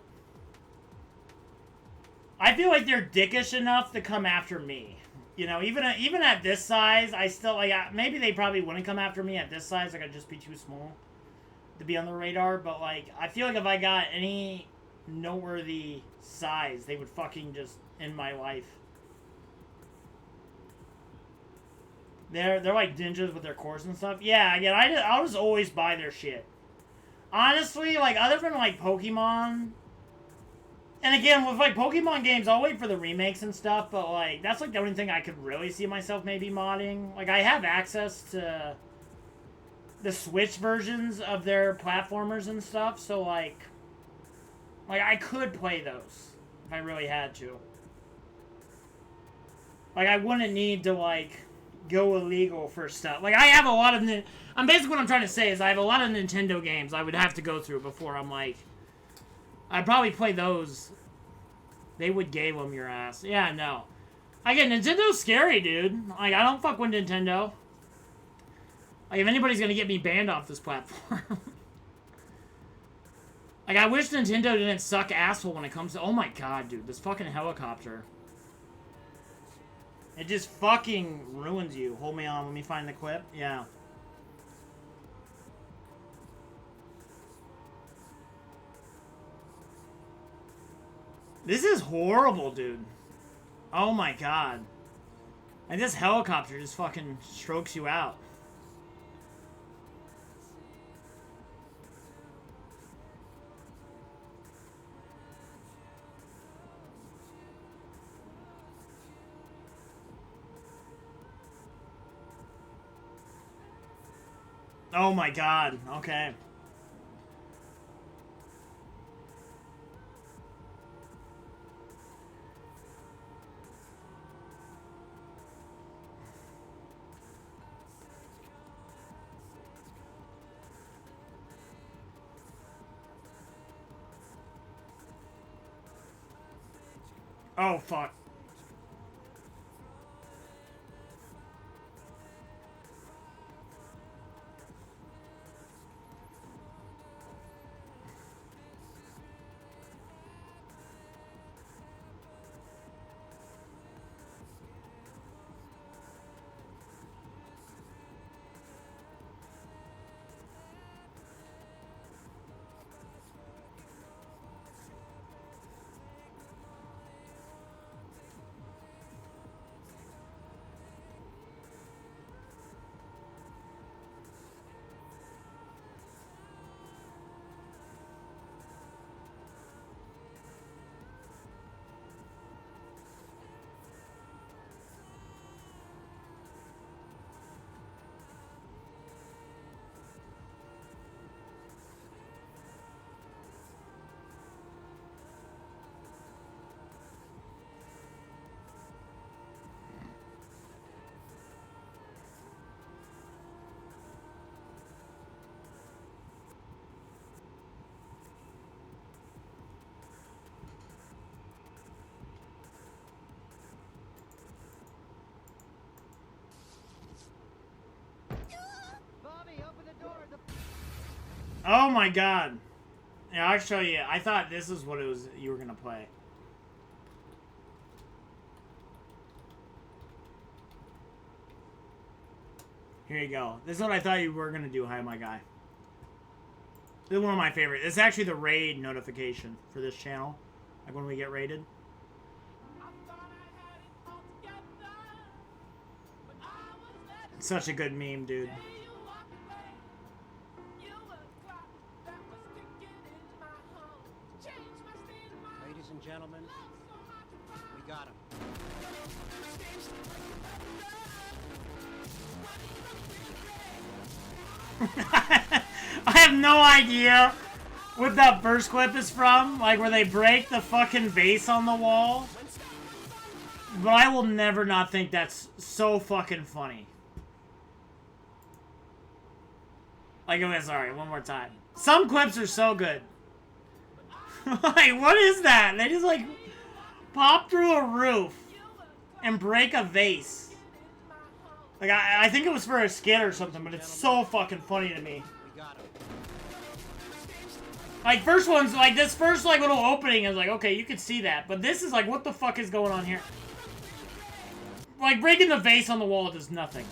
I feel like they're dickish enough to come after me. You know, even at this size, I still, like, maybe they probably wouldn't come after me at this size. Like, I'd just be too small to be on the radar, but like I feel like if I got any noteworthy size, they would fucking just end my life. They're like ninjas with their cores and stuff. Yeah, again, I'll just always buy their shit. Honestly, like other than like Pokemon, and again with like Pokemon games, I'll wait for the remakes and stuff. But like that's like the only thing I could really see myself maybe modding. Like I have access to the Switch versions of their platformers and stuff, so like I could play those if I really had to. Like I wouldn't need to like go illegal for stuff. Like I have a lot of basically what I'm trying to say is I have a lot of Nintendo games I would have to go through before I'm like I'd probably play those. They would gave them your ass. Yeah, no. Again, Nintendo's scary, dude. Like I don't fuck with Nintendo. Like, if anybody's gonna get me banned off this platform. Like, I wish Nintendo didn't suck asshole when it comes to... Oh my god, dude. This fucking helicopter. It just fucking ruins you. Hold me on. Let me find the clip. Yeah. This is horrible, dude. Oh my god. And this helicopter just fucking strokes you out. Oh my god, okay. Oh fuck. Oh my god. Yeah, I'll show you. I thought this is what it was you were gonna play. Here you go. This is what I thought you were gonna do, hi my guy. This is one of my favorites. It's actually the raid notification for this channel. Like when we get raided. It's such a good meme, dude. Ladies and gentlemen, we got him. I have no idea what that first clip is from. Like where they break the fucking vase on the wall. But I will never not think that's so fucking funny. Like, okay, sorry, one more time. Some clips are so good. Like, what is that? They just, like, pop through a roof and break a vase. Like, I think it was for a skit or something, but it's so fucking funny to me. Like, first one's, like, this first, like, little opening is like, okay, you can see that. But this is like, what the fuck is going on here? Like, breaking the vase on the wall does nothing.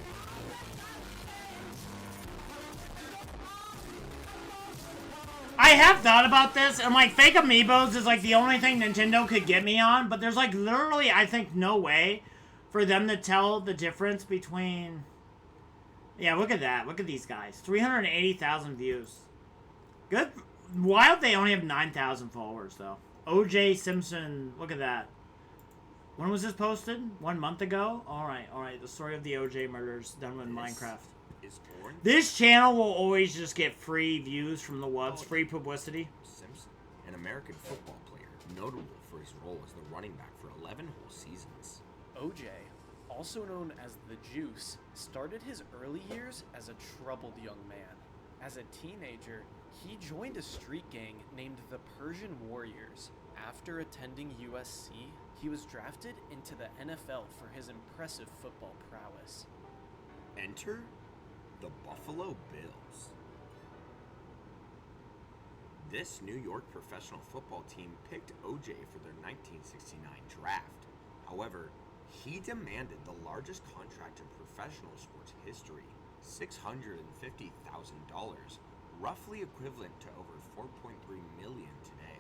I have thought about this, and like fake amiibos is like the only thing Nintendo could get me on, but there's like literally, I think, no way for them to tell the difference between... Yeah, look at that. Look at these guys. 380,000 views. Good. Wild, they only have 9,000 followers, though. OJ Simpson, look at that. When was this posted? 1 month ago? Alright, alright. The story of the OJ murders done with Minecraft. This channel will always just get free views from the wubs, free publicity. Simpson, an American football player, notable for his role as the running back for 11 whole seasons. OJ, also known as the Juice, started his early years as a troubled young man. As a teenager, he joined a street gang named the Persian Warriors. After attending USC, he was drafted into the NFL for his impressive football prowess. Enter the Buffalo Bills. This New York professional football team picked OJ for their 1969 draft. However, he demanded the largest contract in professional sports history, $650,000, roughly equivalent to over $4.3 million today.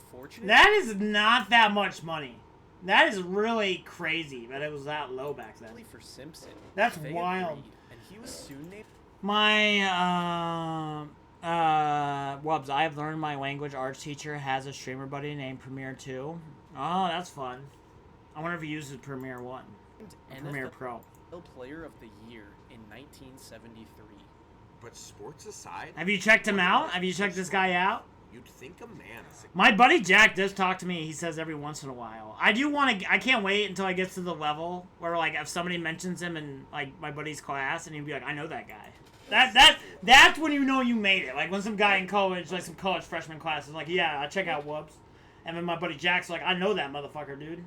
Fortunately, that is not that much money. That is really crazy that it was that low back then. For Simpson, that's wild. Agreed, and he was soon named. My Wubs, I have learned my language arts teacher has a streamer buddy named Premiere 2. Oh, that's fun. I wonder if he uses Premiere 1. Premiere Pro. Player of the Year in 1973. But sports aside, have you checked him out? Have you checked this guy out? You'd think a man. My buddy Jack does talk to me. He says every once in a while. I do want to. I can't wait until I get to the level where like if somebody mentions him in like my buddy's class, and he'd be like, "I know that guy." That's when you know you made it. Like when some guy in college, like some college freshman class, is like, "Yeah, I check out Wubs," and then my buddy Jack's like, "I know that motherfucker, dude.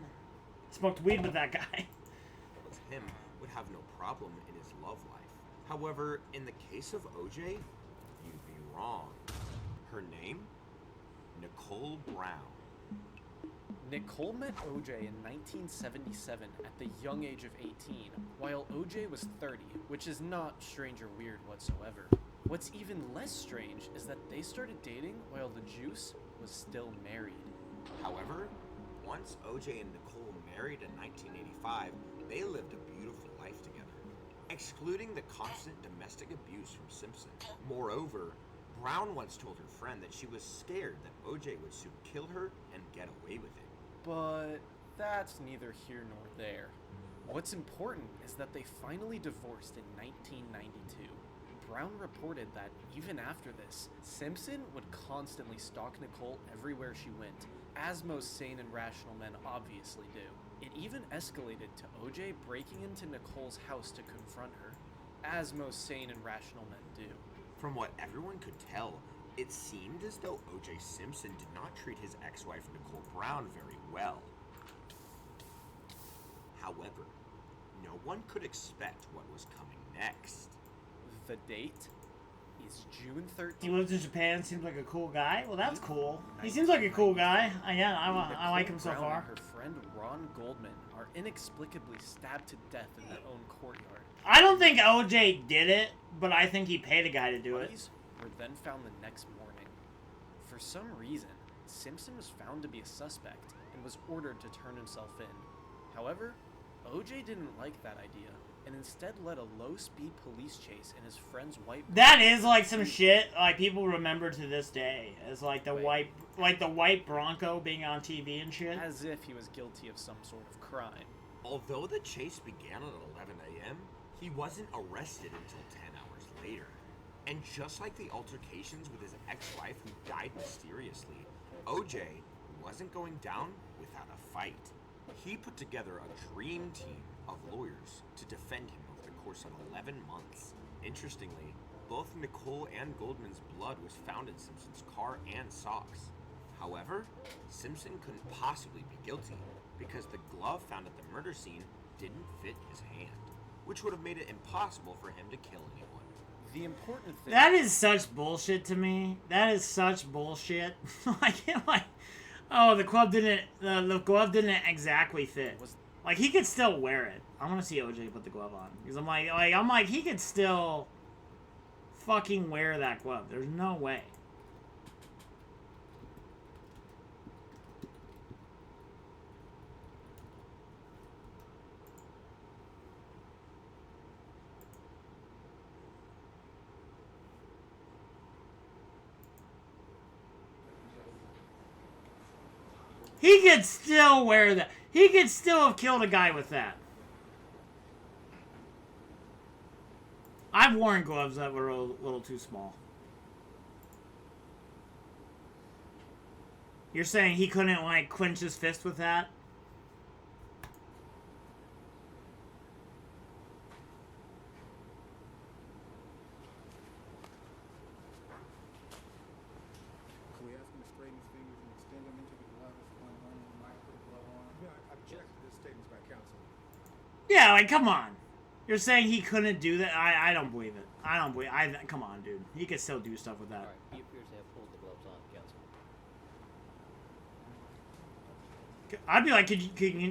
Smoked weed with that guy." With him, would have no problem in his love life. However, in the case of OJ, you'd be wrong. Her name? Nicole Brown. Nicole met OJ in 1977 at the young age of 18, while OJ was 30, which is not strange or weird whatsoever. What's even less strange is that they started dating while the Juice was still married. However, once OJ and Nicole married in 1985, they lived a beautiful life together, excluding the constant domestic abuse from Simpson. Moreover, Brown once told her friend that she was scared that OJ would soon kill her and get away with it. But that's neither here nor there. What's important is that they finally divorced in 1992. Brown reported that even after this, Simpson would constantly stalk Nicole everywhere she went, as most sane and rational men obviously do. It even escalated to OJ breaking into Nicole's house to confront her, as most sane and rational men do. From what everyone could tell, it seemed as though O.J. Simpson did not treat his ex-wife Nicole Brown very well. However, no one could expect what was coming next. The date is June 13th. He lives in Japan, seems like a cool guy. Well, that's cool. He seems like a cool guy. Yeah, I like him so Brown far. And her friend Ron Goldman are inexplicably stabbed to death in their own courtyard. I don't think OJ did it, but I think he paid a guy to do it. Bodies were then found the next morning. For some reason, Simpson was found to be a suspect and was ordered to turn himself in. However, OJ didn't like that idea and instead led a low-speed police chase in his friend's white... That is like some shit like people remember to this day as like the white Bronco being on TV and shit. As if he was guilty of some sort of crime. Although the chase began at 11 a.m., he wasn't arrested until 10 hours later. And just like the altercations with his ex-wife who died mysteriously, OJ wasn't going down without a fight. He put together a dream team of lawyers to defend him over the course of 11 months. Interestingly, both Nicole and Goldman's blood was found in Simpson's car and socks. However, Simpson couldn't possibly be guilty because the glove found at the murder scene didn't fit his hand, which would have made it impossible for him to kill anyone. The important thing... That is such bullshit to me. That is such bullshit. Oh, the glove didn't exactly fit. Like, he could still wear it. I want to see OJ put the glove on. Because I'm like, he could still fucking wear that glove. There's no way. He could still wear that. He could still have killed a guy with that. I've worn gloves that were a little too small. You're saying he couldn't, like, clench his fist with that? Can we ask him to straighten his fingers and extend them into the glove as one on the mic, put a glove on? Yeah, I object to this statement by counsel. Yeah, like, come on. You're saying he couldn't do that? I don't believe it. Come on, dude. He could still do stuff with that. Alright, he appears to have pulled the gloves on, counsel. I'd be like,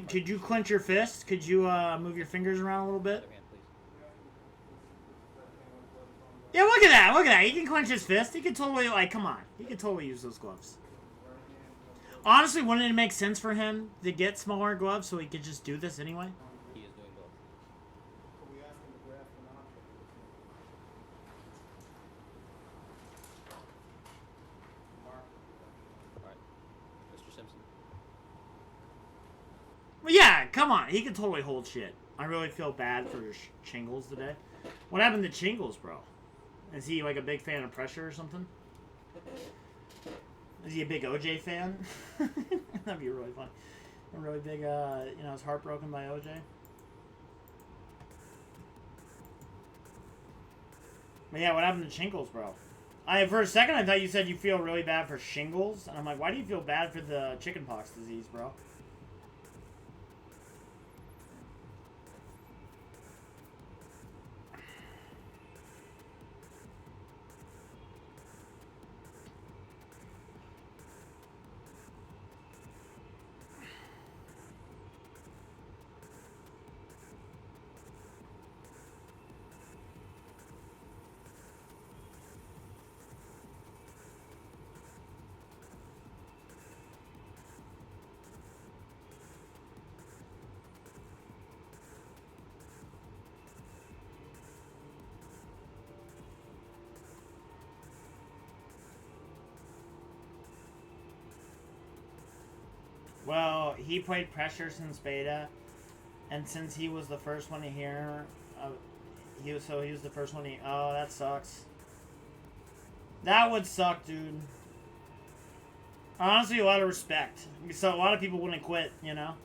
could you clench your fist? Could you move your fingers around a little bit? Yeah, look at that. Look at that. He can clench his fist. He can totally, like, come on. He can totally use those gloves. Honestly, wouldn't it make sense for him to get smaller gloves so he could just do this anyway? He is doing both. Can we ask him to grasp an object? Mark. Alright. Mr. Simpson. Well, yeah, come on. He can totally hold shit. I really feel bad for Chingles today. What happened to Chingles, bro? Is he, like, a big fan of Pressure or something? Is he a big OJ fan? That'd be really fun. A really big, you know, is heartbroken by OJ. But yeah, what happened to Chingles, bro? For a second, I thought you said you feel really bad for shingles. And I'm like, why do you feel bad for the chickenpox disease, bro? Well, he played Pressure since beta, and since he was the first one to hear, he was the first one to. Oh, that sucks. That would suck, dude. Honestly, a lot of respect. So a lot of people wouldn't quit, you know.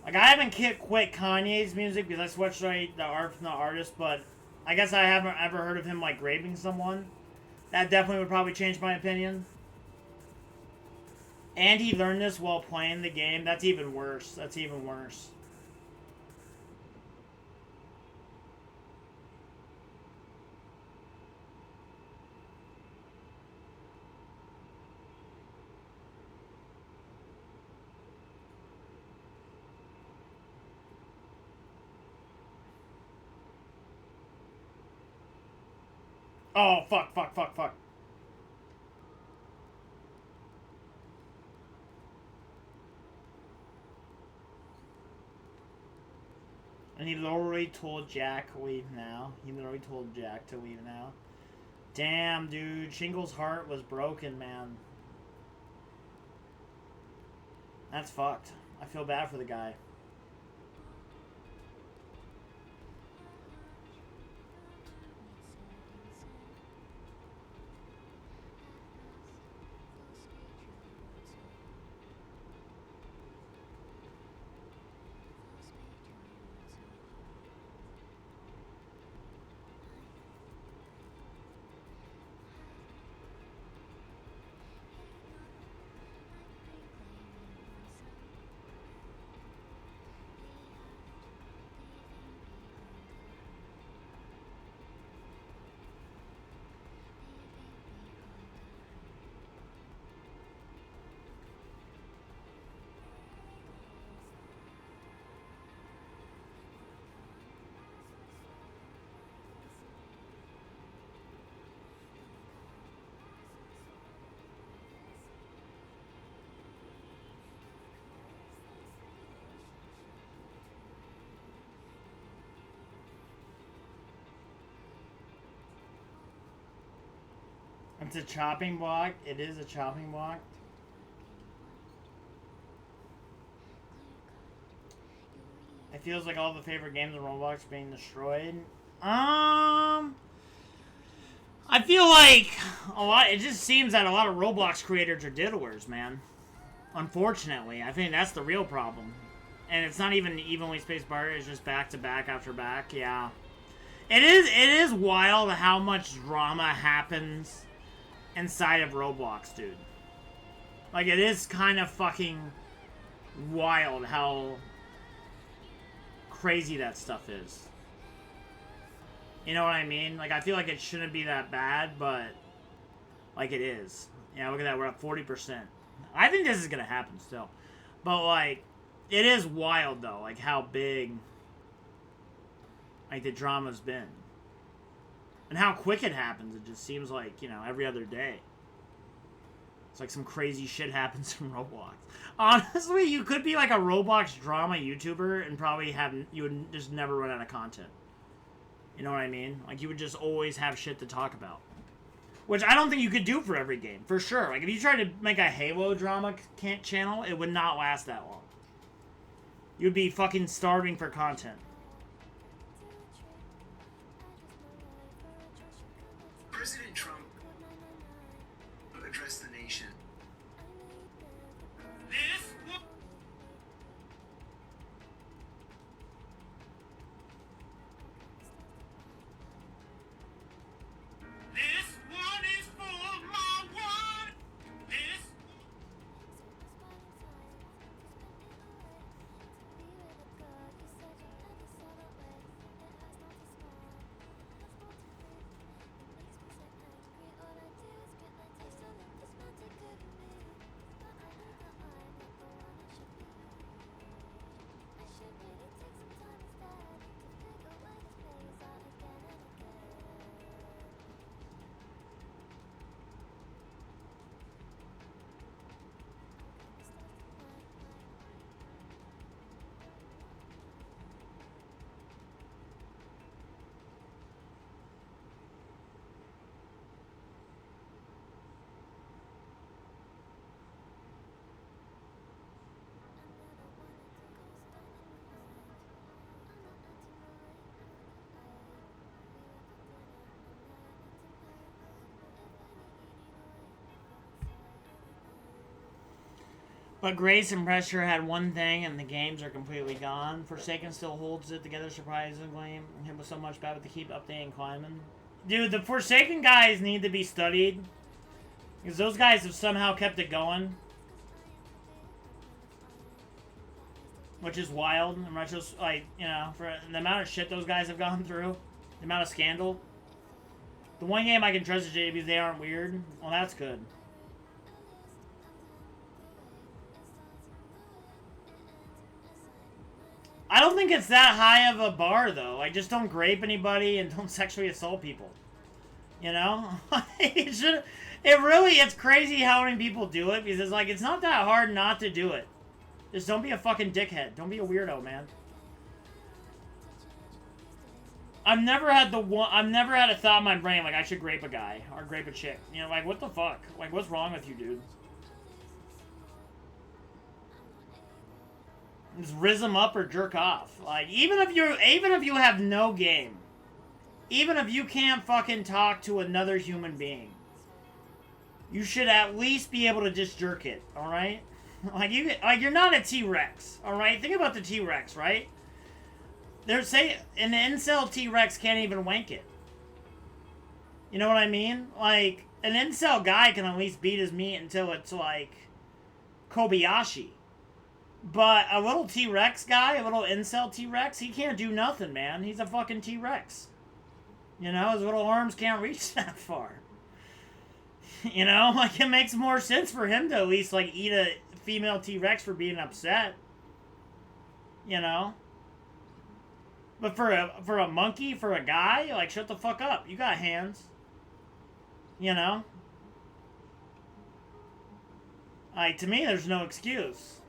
Like, I haven't quit Kanye's music because I switched the art from the artist, but I guess I haven't ever heard of him like raping someone. That definitely would probably change my opinion. And he learned this while playing the game. That's even worse. That's even worse. Oh, fuck. And he literally told Jack leave now. He literally told Jack to leave now. Damn, dude. Shingle's heart was broken, man. That's fucked. I feel bad for the guy. It's a chopping block. It is a chopping block. It feels like all the favorite games in Roblox are being destroyed. I feel like a lot. It just seems that a lot of Roblox creators are diddlers, man. Unfortunately, I think that's the real problem. And it's not even evenly spaced bar. It's just back to back after back. Yeah, it is wild how much drama happens inside of Roblox, dude. Like, it is kind of fucking wild how crazy that stuff is. You know what I mean? Like, I feel like it shouldn't be that bad, but like, it is. Yeah, look at that. We're at 40%. I think this is gonna happen still. But, like, it is wild, though. Like, how big, like, the drama's been. And how quick it happens. It just seems like, you know, every other day. It's like some crazy shit happens in Roblox. Honestly, you could be like a Roblox drama YouTuber and probably you would just never run out of content. You know what I mean? Like, you would just always have shit to talk about. Which I don't think you could do for every game, for sure. Like, if you tried to make a Halo drama channel, it would not last that long. You'd be fucking starving for content. President Trump addressed the nation. This one is for my one. This. But Grace and Pressure had one thing, and the games are completely gone. Forsaken still holds it together surprisingly. Him with so much bad with to keep updating climbing. Dude, the Forsaken guys need to be studied. Because those guys have somehow kept it going. Which is wild. And Retro's, like, you know, for the amount of shit those guys have gone through. The amount of scandal. The one game I can trust is JB, they aren't weird. Well, that's good. I don't think it's that high of a bar, though. Like, just don't grape anybody and don't sexually assault people. You know? It's crazy how many people do it, because it's like, it's not that hard not to do it. Just don't be a fucking dickhead. Don't be a weirdo, man. I've never had a thought in my brain like I should grape a guy or grape a chick. You know, like what the fuck? Like what's wrong with you, dude? Just rizz them up or jerk off. Like even if you have no game, even if you can't fucking talk to another human being, you should at least be able to just jerk it. All right? Like you're not a T-Rex. All right? Think about the T-Rex, right? They're saying an incel T-Rex can't even wank it. You know what I mean? Like, an incel guy can at least beat his meat until it's like Kobayashi. But a little T-Rex guy, a little incel T-Rex, he can't do nothing, man. He's a fucking T-Rex. You know, his little arms can't reach that far. You know, like it makes more sense for him to at least like eat a female T-Rex for being upset. You know? But for a monkey, for a guy, like, shut the fuck up. You got hands. You know? Like, to me, there's no excuse.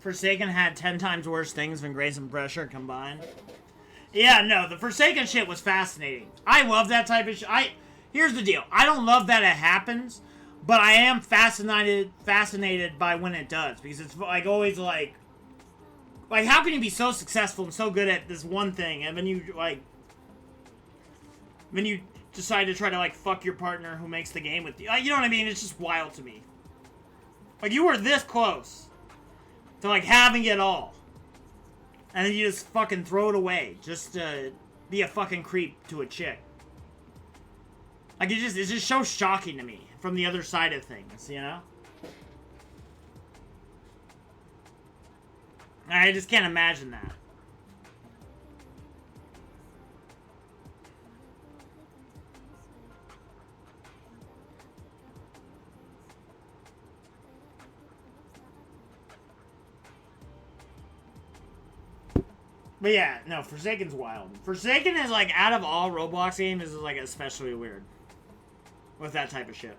Forsaken had 10 times worse things than Grace and Pressure combined. Yeah, no, the Forsaken shit was fascinating. I love that type of shit. Here's the deal. I don't love that it happens, but I am fascinated by when it does. Because it's like always like how can you be so successful and so good at this one thing, and then you decide to try to like fuck your partner who makes the game with you. You know what I mean? It's just wild to me. Like you were this close to like having it all, and then you just fucking throw it away just to be a fucking creep to a chick. Like, it's just so shocking to me from the other side of things, you know? I just can't imagine that. But yeah, no, Forsaken's wild. Forsaken is like, out of all Roblox games, is like especially weird. With that type of shit.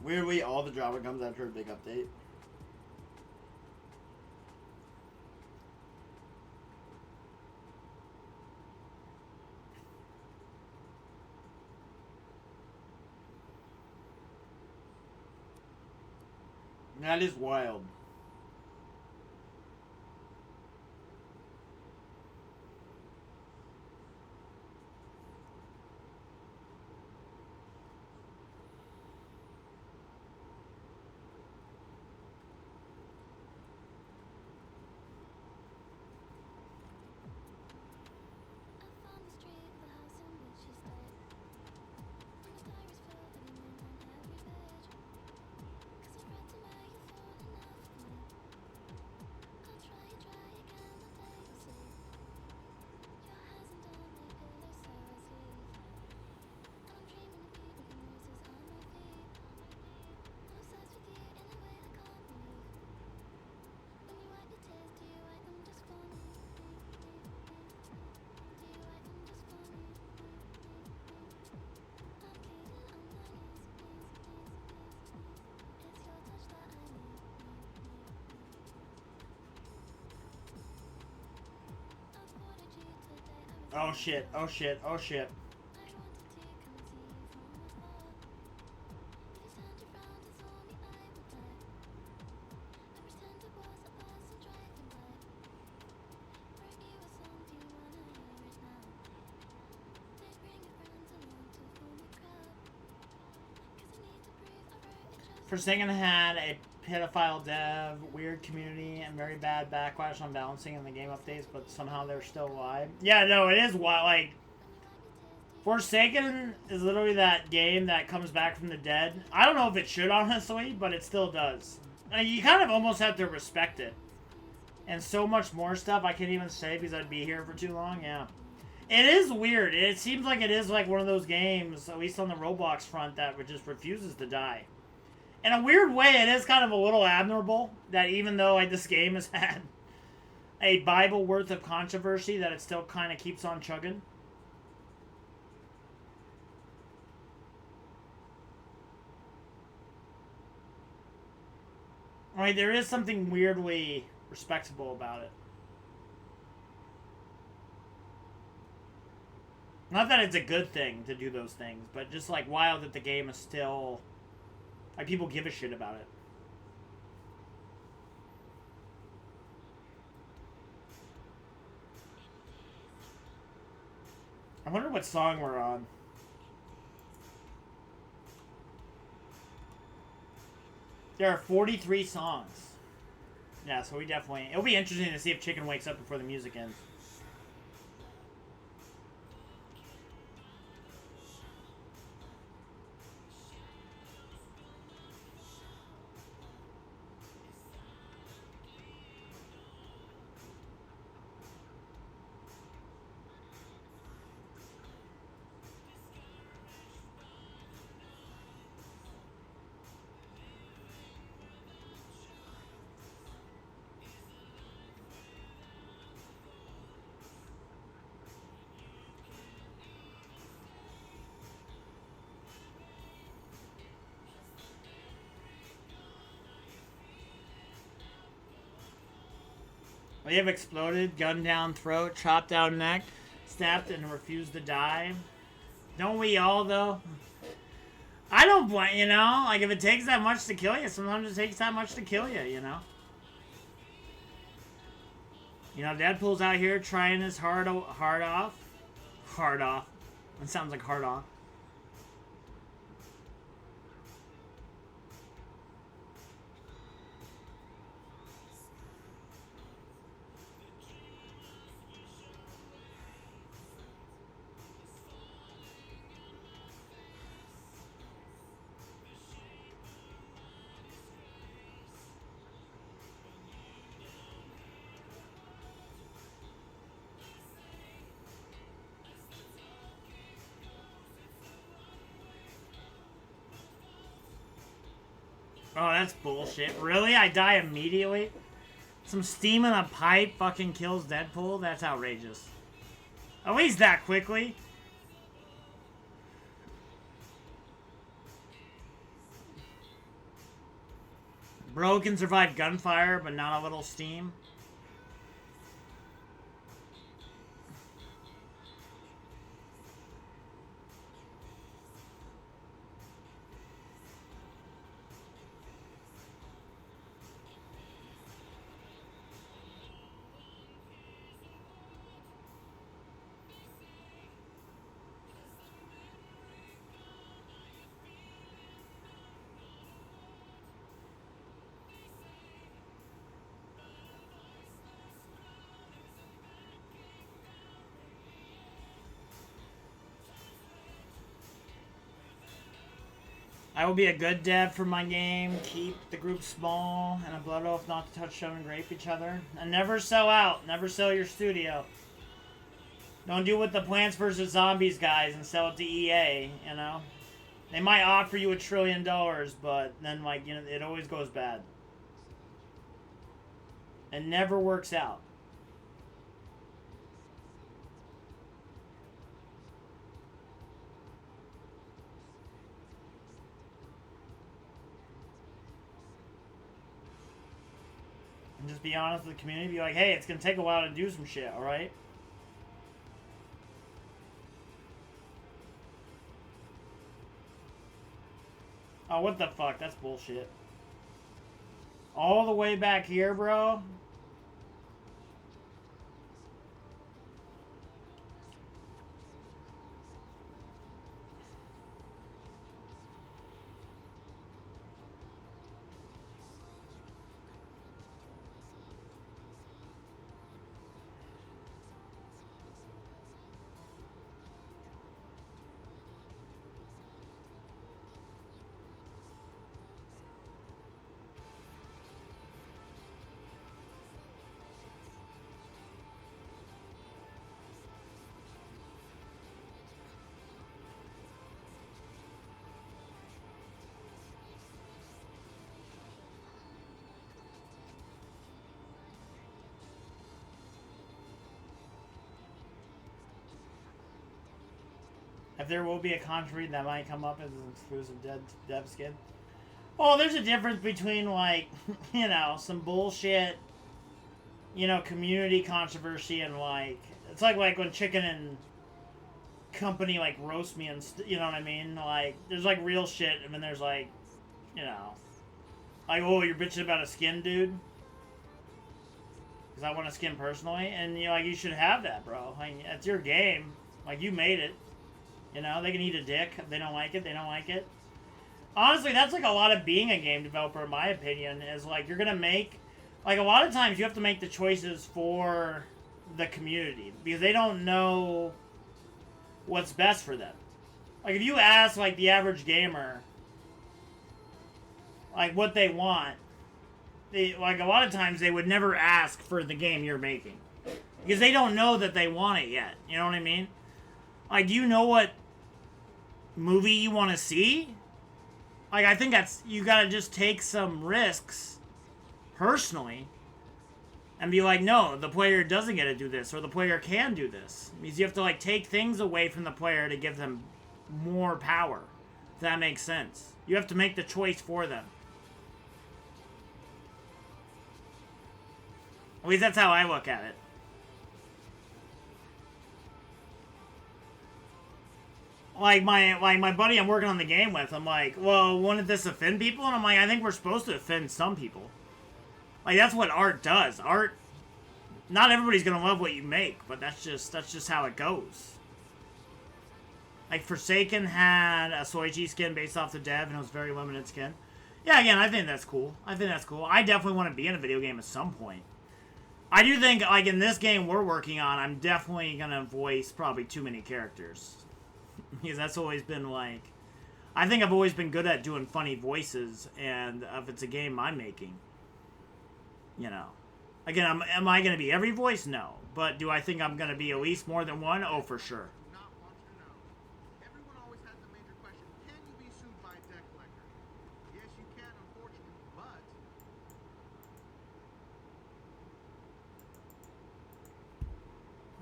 Weirdly, all the drama comes after a big update. That is wild. Oh shit, oh shit, oh shit. Forsaken had a pedophile dev, weird community, and very bad backlash on balancing in the game updates, but somehow they're still alive. Yeah, no, it is wild. Like, Forsaken is literally that game that comes back from the dead. I don't know if it should, honestly, but it still does. You kind of almost have to respect it. And so much more stuff I can't even say because I'd be here for too long, yeah. It is weird. It seems like it is like one of those games, at least on the Roblox front, that just refuses to die. In a weird way, it is kind of a little admirable that even though like this game has had a Bible worth of controversy, that it still kind of keeps on chugging. I mean, there is something weirdly respectable about it. Not that it's a good thing to do those things, but just like wild that the game is still... Like, people give a shit about it. I wonder what song we're on. There are 43 songs. Yeah, so we definitely... It'll be interesting to see if Chicken wakes up before the music ends. We have exploded, gunned down throat, chopped down neck, snapped and refused to die. Don't we all, though? I don't blame, you know? Like, if it takes that much to kill you, sometimes it takes that much to kill you, you know? You know, Deadpool's out here trying his heart off. Hard off. It sounds like hard off. Oh, that's bullshit. Really? I die immediately? Some steam in a pipe fucking kills Deadpool? That's outrageous. At least that quickly. Bro can survive gunfire, but not a little steam. I will be a good dev for my game, keep the group small, and a blood oath not to touch, shove, and grape each other. And never sell out. Never sell your studio. Don't do what the Plants vs. Zombies guys and sell it to EA, you know? They might offer you $1 trillion, but then, like, you know, it always goes bad. It never works out. And just be honest with the community. Be like, hey, it's going to take a while to do some shit, alright? Oh, what the fuck? That's bullshit. All the way back here, bro? If there will be a country that might come up as an exclusive dev skin. Well, there's a difference between, like, you know, some bullshit, you know, community controversy and, like, it's like when Chicken and Company, like, roast me and, you know what I mean? Like, there's, like, real shit, and then there's, like, you know, like, oh, you're bitching about a skin, dude? Because I want a skin personally, and, you know, like, you should have that, bro. Like, it's your game. Like, you made it. You know, they can eat a dick. If they don't like it, they don't like it. Honestly, that's like a lot of being a game developer, in my opinion, is like you're going to make, like a lot of times you have to make the choices for the community because they don't know what's best for them. Like if you ask like the average gamer, like what they want, like a lot of times they would never ask for the game you're making because they don't know that they want it yet. You know what I mean? Like, do you know what movie you want to see? Like, I think that's, you gotta just take some risks, personally, and be like, no, the player doesn't get to do this, or the player can do this. It means you have to, like, take things away from the player to give them more power, if that makes sense. You have to make the choice for them. At least that's how I look at it. Like my buddy I'm working on the game with, I'm like, well, wouldn't this offend people? And I'm like, I think we're supposed to offend some people. Like, that's what art does. Art, not everybody's gonna love what you make, but that's just how it goes. Like, Forsaken had a Soichi skin based off the dev, and it was very limited skin. Yeah, again, I think that's cool. I definitely want to be in a video game at some point. I do think, like, in this game we're working on, I'm definitely gonna voice probably too many characters. Because that's always been, like... I think I've always been good at doing funny voices, and if it's a game I'm making, you know. Again, am I going to be every voice? No. But do I think I'm going to be at least more than one? Oh, for sure. Everyone always has the major question, can you be sued by a debt collector? Yes, you can, unfortunately, but...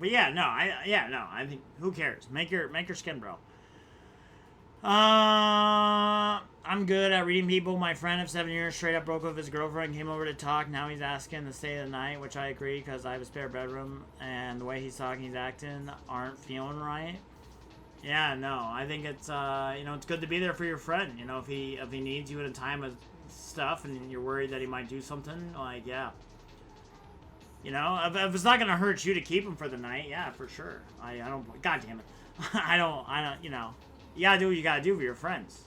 But yeah, no, I think, who cares? Make your skin, bro. I'm good at reading people. My friend of 7 years straight up broke up with his girlfriend, came over to talk. Now he's asking to stay the night, which I agree because I have a spare bedroom, and the way he's talking, he's acting, aren't feeling right. Yeah, no, I think it's, you know, it's good to be there for your friend. You know, if he needs you at a time of stuff and you're worried that he might do something, like, yeah. You know, if it's not going to hurt you to keep him for the night, yeah, for sure. I don't, God damn it. I don't, you know, you got to do what you got to do for your friends.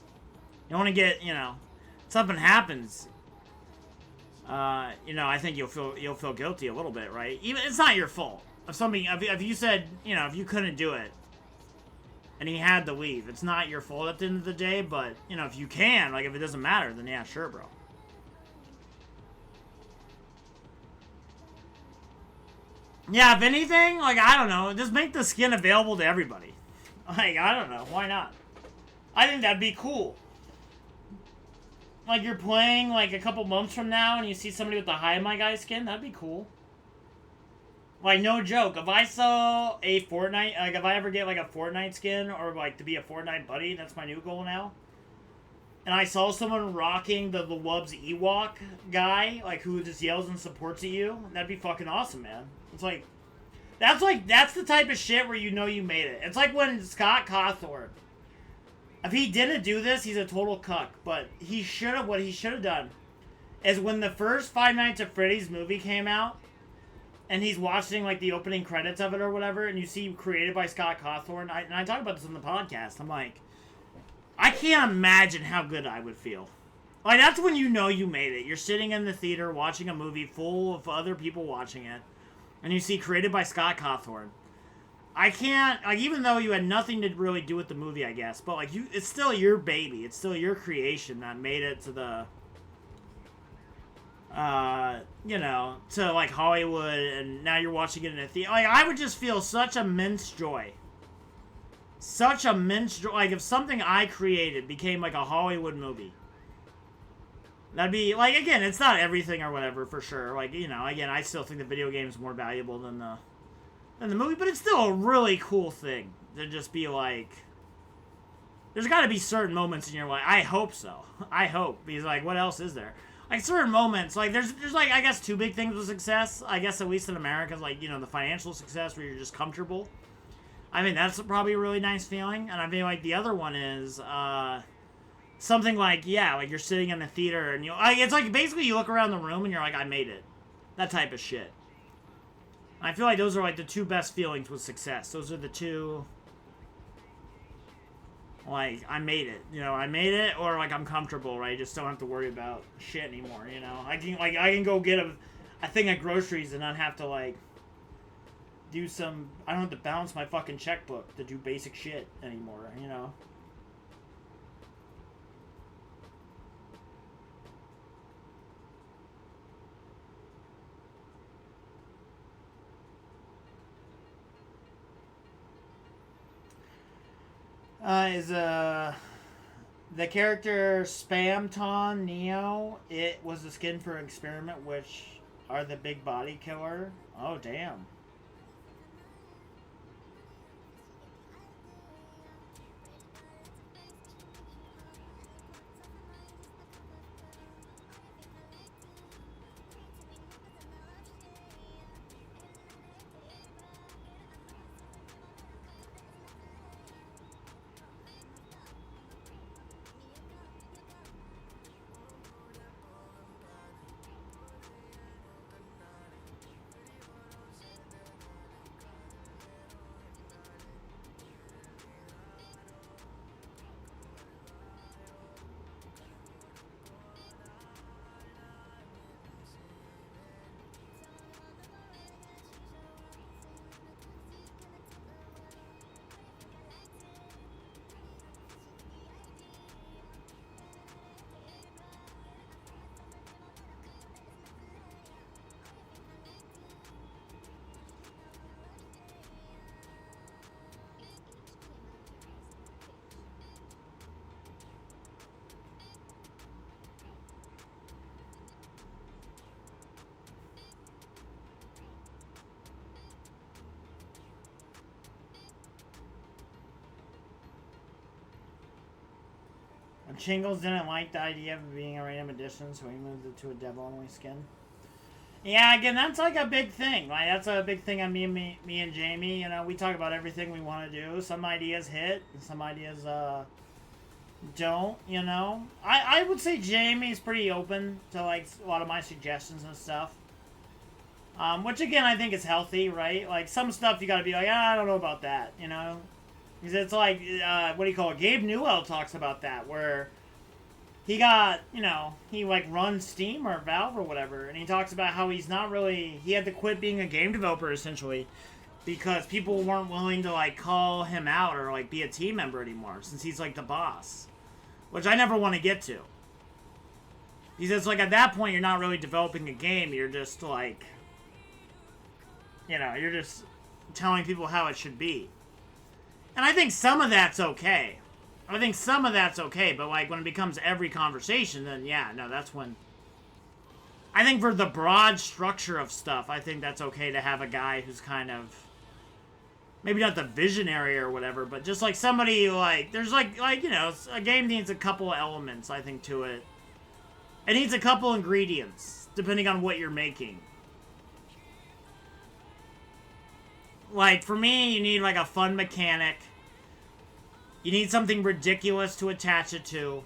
You don't want to get, you know, something happens, you know, I think you'll feel guilty a little bit, right? Even, it's not your fault. If you said, you know, if you couldn't do it, and he had to leave, it's not your fault at the end of the day, but, you know, if you can, like, if it doesn't matter, then yeah, sure, bro. Yeah, if anything, like, I don't know, just make the skin available to everybody. Like, I don't know, why not? I think that'd be cool. Like, you're playing, like, a couple months from now, and you see somebody with the Hi My Guy skin, that'd be cool. Like, no joke, if I saw a Fortnite, like, if I ever get, like, a Fortnite skin, or, like, to be a Fortnite buddy, that's my new goal now. And I saw someone rocking the Wubs Ewok guy, like, who just yells and supports at you, that'd be fucking awesome, man. It's like, that's the type of shit where you know you made it. It's like when Scott Cawthorn, if he didn't do this, he's a total cuck, but what he should have done is when the first Five Nights at Freddy's movie came out, and he's watching, like, the opening credits of it or whatever, and you see created by Scott Cawthorn, and I talk about this on the podcast, I'm like, I can't imagine how good I would feel. Like, that's when you know you made it. You're sitting in the theater watching a movie full of other people watching it, and you see created by Scott Cawthorn. I can't, like, even though you had nothing to really do with the movie, I guess, but, like, it's still your baby. It's still your creation that made it to the, you know, to, like, Hollywood, and now you're watching it in a theater. Like, I would just feel such immense joy. Such immense joy. Like, if something I created became, like, a Hollywood movie. That'd be, like, again, it's not everything or whatever, for sure. Like, you know, again, I still think the video game is more valuable than the movie, but it's still a really cool thing to just be like, There's got to be certain moments in your life. I hope so. I hope. Because, like, what else is there? Like, certain moments. Like, there's like, I guess, two big things with success. I guess, at least in America, like, you know, the financial success where you're just comfortable. I mean, that's probably a really nice feeling. And I feel like the other one is, something like, yeah, like, you're sitting in the theater and it's like, basically, you look around the room and you're like, I made it. That type of shit. I feel like those are, like, the two best feelings with success. Those are the two... Like, I made it, you know, I made it, or, like, I'm comfortable, right? I just don't have to worry about shit anymore, you know? I can go get a thing of groceries and not have to, like, do some... I don't have to balance my fucking checkbook to do basic shit anymore, you know? The character Spamton Neo, it was the skin for Experiment, which are the big body killer. Oh, damn. Shingles didn't like the idea of being a random addition, so he moved it to a devil-only skin. Yeah, again, that's like a big thing. Like, that's a big thing on me and Jamie. You know, we talk about everything we want to do. Some ideas hit, and some ideas don't. You know, I would say Jamie's pretty open to like a lot of my suggestions and stuff. Which again, I think is healthy, right? Like some stuff you got to be like, I don't know about that. You know. Because it's like, what do you call it? Gabe Newell talks about that, where he got, you know, he like runs Steam or Valve or whatever, and he talks about how he's not really, he had to quit being a game developer essentially, because people weren't willing to like call him out or like be a team member anymore, since he's like the boss. Which I never want to get to. He says, like, at that point, you're not really developing a game, you're just like, you know, you're just telling people how it should be. And I think some of that's okay. I think some of that's okay, but like when it becomes every conversation, then yeah, no, that's when... I think for the broad structure of stuff, I think that's okay to have a guy who's kind of... Maybe not the visionary or whatever, but just like somebody like... There's like, you know, a game needs a couple elements, I think, to it. It needs a couple ingredients, depending on what you're making. Like, for me, you need, like, a fun mechanic. You need something ridiculous to attach it to.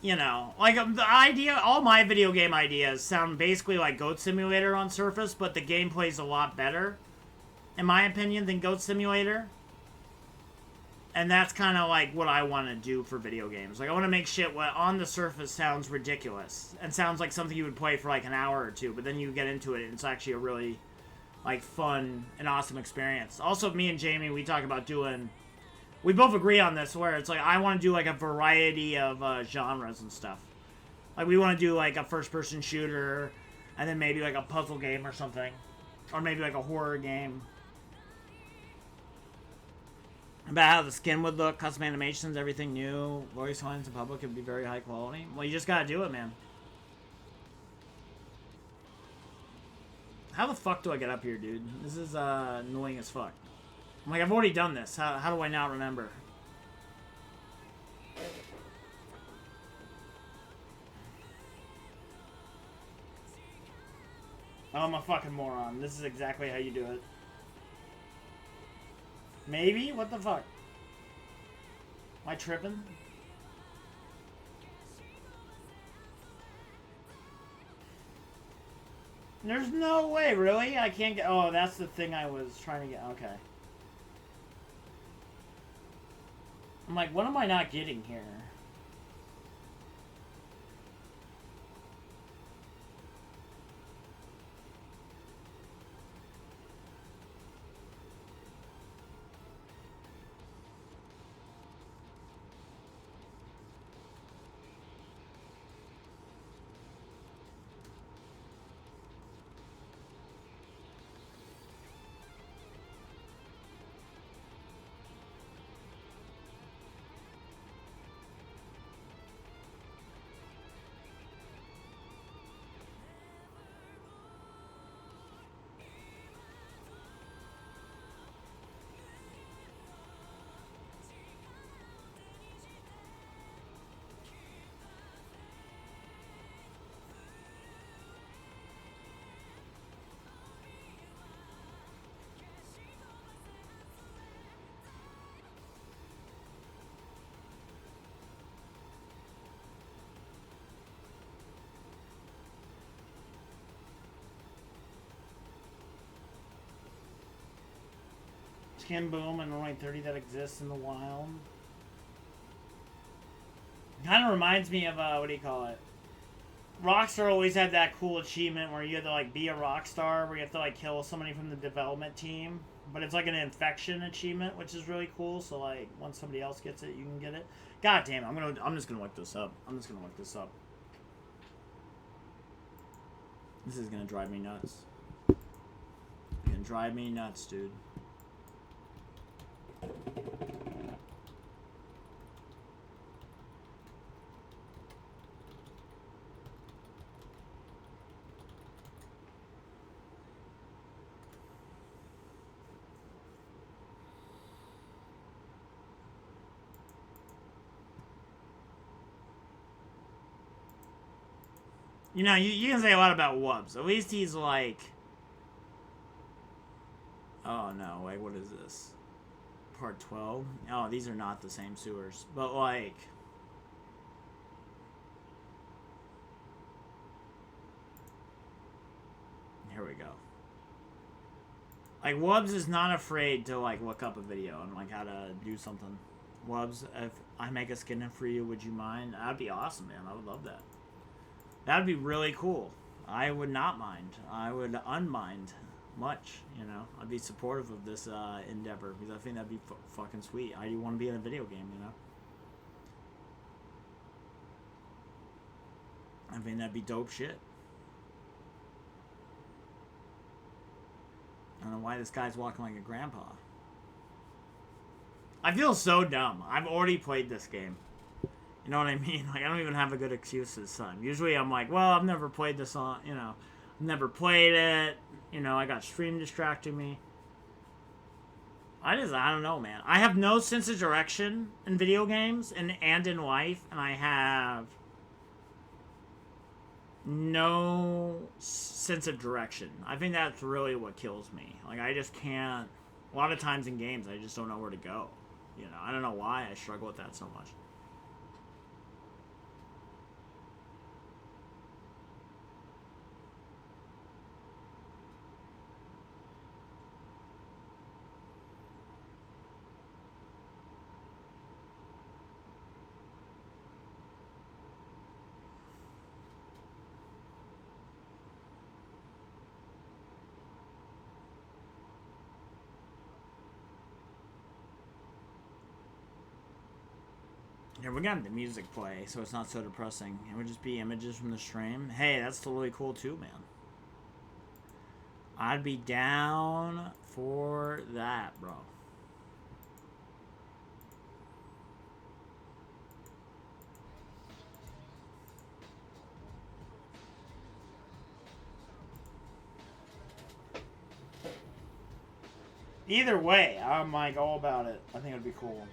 You know, like, the idea, all my video game ideas sound basically like Goat Simulator on surface, but the gameplay's a lot better, in my opinion, than Goat Simulator. And that's kind of like what I want to do for video games. Like, I want to make shit what on the surface sounds ridiculous and sounds like something you would play for like an hour or two, but then you get into it and it's actually a really like fun and awesome experience. Also, me and Jamie, we talk about doing, we both agree on this, where it's like I want to do like a variety of genres and stuff. Like, we want to do like a first-person shooter, and then maybe like a puzzle game or something, or maybe like a horror game. About how the skin would look, custom animations, everything new, voice lines in public would be very high quality. Well, you just gotta do it, man. How the fuck do I get up here, dude? This is annoying as fuck. I'm like, I've already done this. How do I not remember? Oh, I'm a fucking moron. This is exactly how you do it. Maybe? What the fuck? Am I tripping? There's no way, really? I can't get... Oh, that's the thing I was trying to get. Okay. I'm like, what am I not getting here? Skin Boom and only 30 that exists in the wild. Kind of reminds me of, what do you call it? Rockstar always had that cool achievement where you have to, like, be a Rockstar, where you have to, like, kill somebody from the development team. But it's like an infection achievement, which is really cool. So, like, once somebody else gets it, you can get it. God damn it, I'm just gonna look this up. This is gonna drive me nuts. It's gonna drive me nuts, dude. You know, you can say a lot about Wubbs. At least he's like... Oh no, wait, what is this? Part 12? Oh, these are not the same sewers. But like... Here we go. Like, Wubbs is not afraid to, like, look up a video and, like, how to do something. Wubbs, if I make a skin for you, would you mind? That'd be awesome, man. I would love that. That'd be really cool. I would not mind. I would unmind much, you know. I'd be supportive of this endeavor because I think that'd be fucking sweet. I do want to be in a video game, you know. I think that'd be dope shit. I don't know why this guy's walking like a grandpa. I feel so dumb. I've already played this game. You know what I mean? Like, I don't even have a good excuse this time. Usually I'm like, well, I've never played this on, you know. I've never played it. You know, I got stream distracting me. I don't know, man. I have no sense of direction in video games and in life. And I have no sense of direction. I think that's really what kills me. Like, I just can't. A lot of times in games, I just don't know where to go. You know, I don't know why I struggle with that so much. Here, we got the music play, so it's not so depressing. It would just be images from the stream. Hey, that's totally cool too, man. I'd be down for that, bro. Either way, I'm like all about it. I think it'd be cool.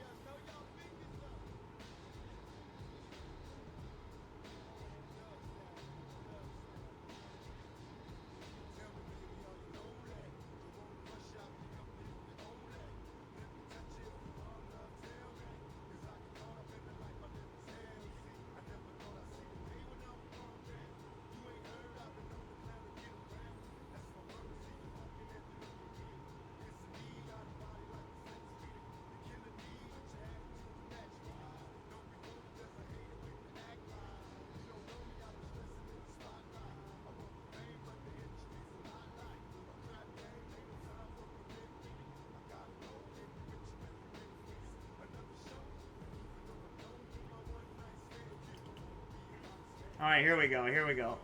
All right, here we go. Here we go.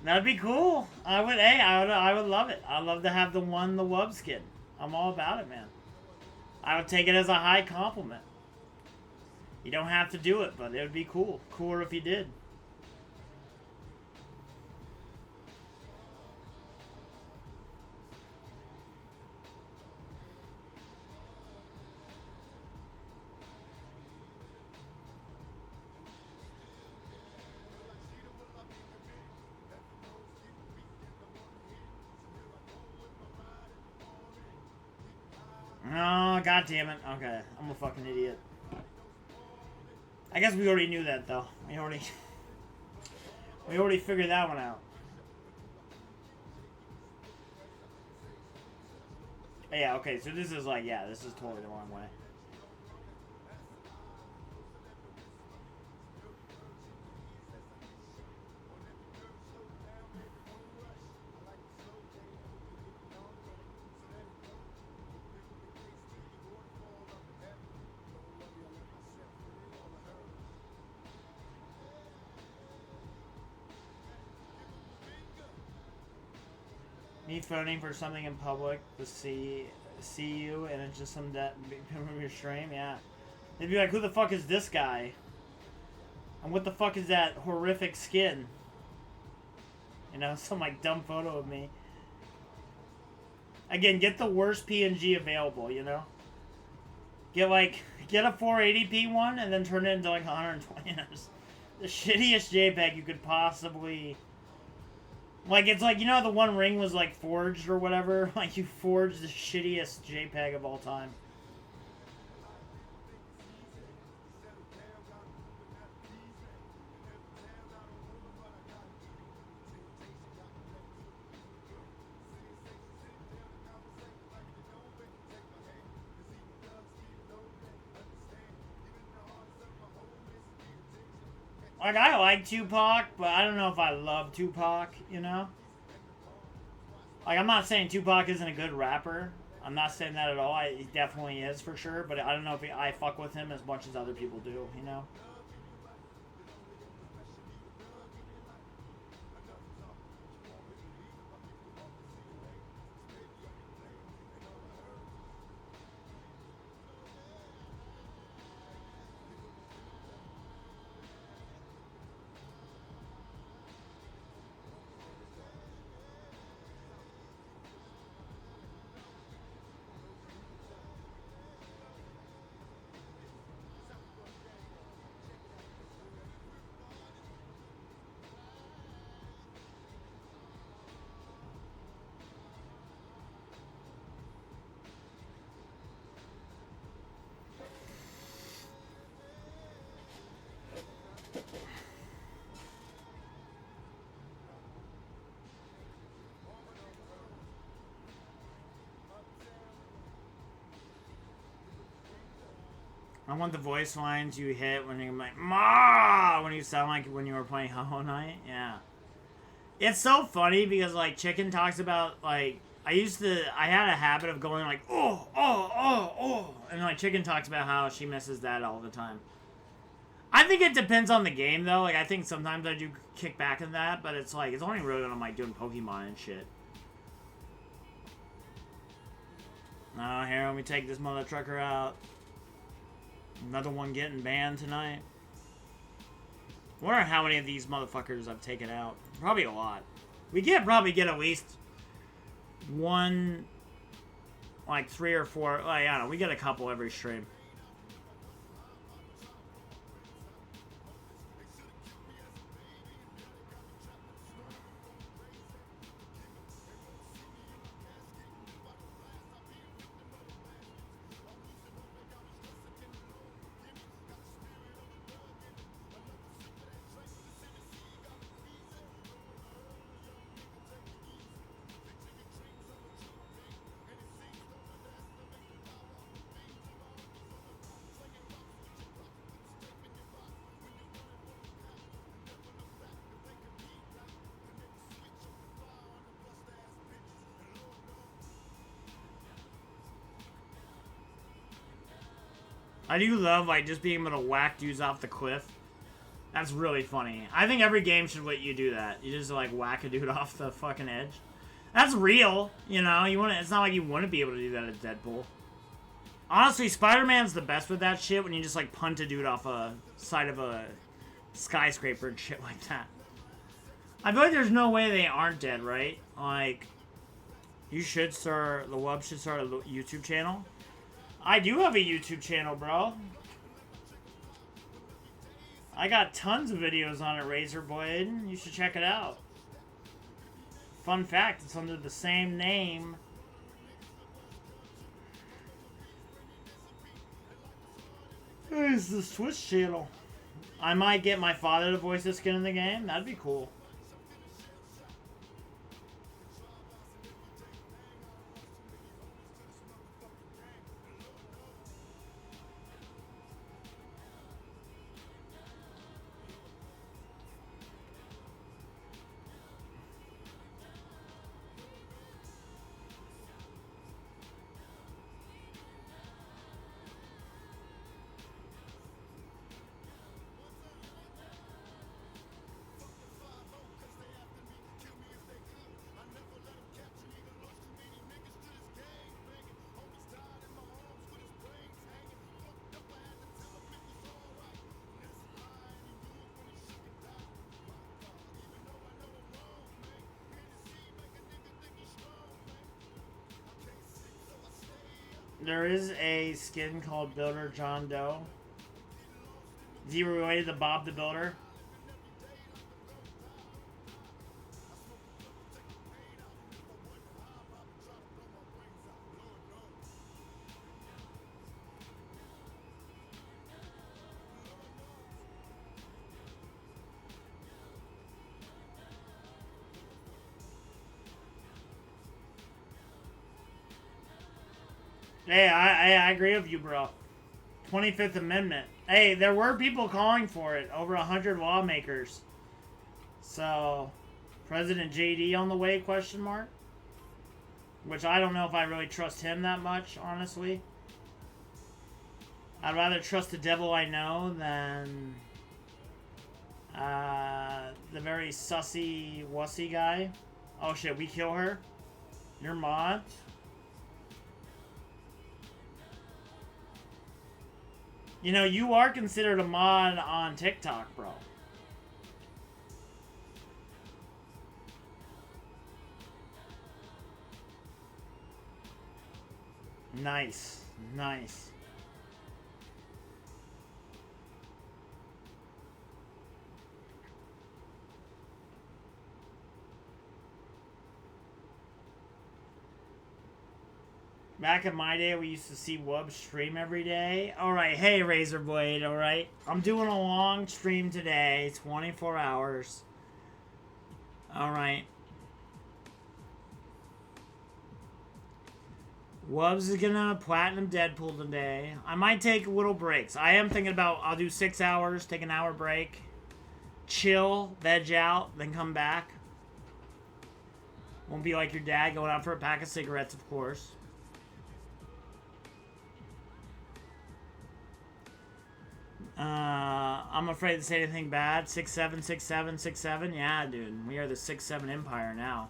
That'd be cool. I would. Hey, I would love it. I'd love to have the Wub skin. I'm all about it, man. I would take it as a high compliment. You don't have to do it, but it would be cool. Cooler if you did. Oh, god damn it. Okay, I'm a fucking idiot. I guess we already knew that though. We already figured that one out. Yeah, okay, so this is like, yeah, this is totally the wrong way. Me phoning for something in public to see you, and it's just some that from your stream, yeah. They'd be like, who the fuck is this guy? And what the fuck is that horrific skin? You know, some like dumb photo of me. Again, get the worst PNG available, you know? Get a 480p one and then turn it into like 120. The shittiest JPEG you could possibly... Like, it's like, you know, the One Ring was, like, forged or whatever? Like, you forged the shittiest JPEG of all time. Like, I like Tupac, but I don't know if I love Tupac, you know? Like, I'm not saying Tupac isn't a good rapper. I'm not saying that at all. He definitely is, for sure. But I don't know if I fuck with him as much as other people do, you know? I want the voice lines you hit when you're like, Ma! When you sound like when you were playing Hollow Knight. Yeah. It's so funny because, like, Chicken talks about, like, I had a habit of going, like, oh. And, like, Chicken talks about how she misses that all the time. I think it depends on the game, though. Like, I think sometimes I do kick back in that, but it's, like, it's only really when I'm, like, doing Pokemon and shit. Oh, here, let me take this mother trucker out. Another one getting banned tonight. Wonder how many of these motherfuckers I've taken out. Probably a lot. We probably get at least one, like 3 or 4. I don't know. We get a couple every stream. I do love, like, just being able to whack dudes off the cliff. That's really funny. I think every game should let you do that. You just, like, whack a dude off the fucking edge. That's real, you know? It's not like you want to be able to do that at Deadpool. Honestly, Spider-Man's the best with that shit when you just, like, punt a dude off a side of a skyscraper and shit like that. I feel like there's no way they aren't dead, right? Like, the Wub should start a YouTube channel. I do have a YouTube channel, bro. I got tons of videos on it, Razorblade. You should check it out. Fun fact, it's under the same name. It's the Twitch channel. I might get my father to voice the skin in the game. That'd be cool. There is a skin called Builder John Doe. Is he related to Bob the Builder? Hey, I agree with you, bro. 25th Amendment. Hey, there were people calling for it. Over 100 lawmakers. So, President JD on the way, question mark? Which I don't know if I really trust him that much, honestly. I'd rather trust the devil I know than the very sussy, wussy guy. Oh shit, we kill her? Your mod? You know, you are considered a mod on TikTok, bro. Nice. Nice. Back in my day, we used to see Wub stream every day. Alright, hey Razorblade, alright? I'm doing a long stream today, 24 hours. Alright. Wubs is gonna platinum Deadpool today. I might take little breaks. I am thinking about, I'll do 6 hours, take an hour break. Chill, veg out, then come back. Won't be like your dad going out for a pack of cigarettes, of course. I'm afraid to say anything bad. 6'7", 6'7", 6'7". Yeah, dude. We are the 6'7" empire now.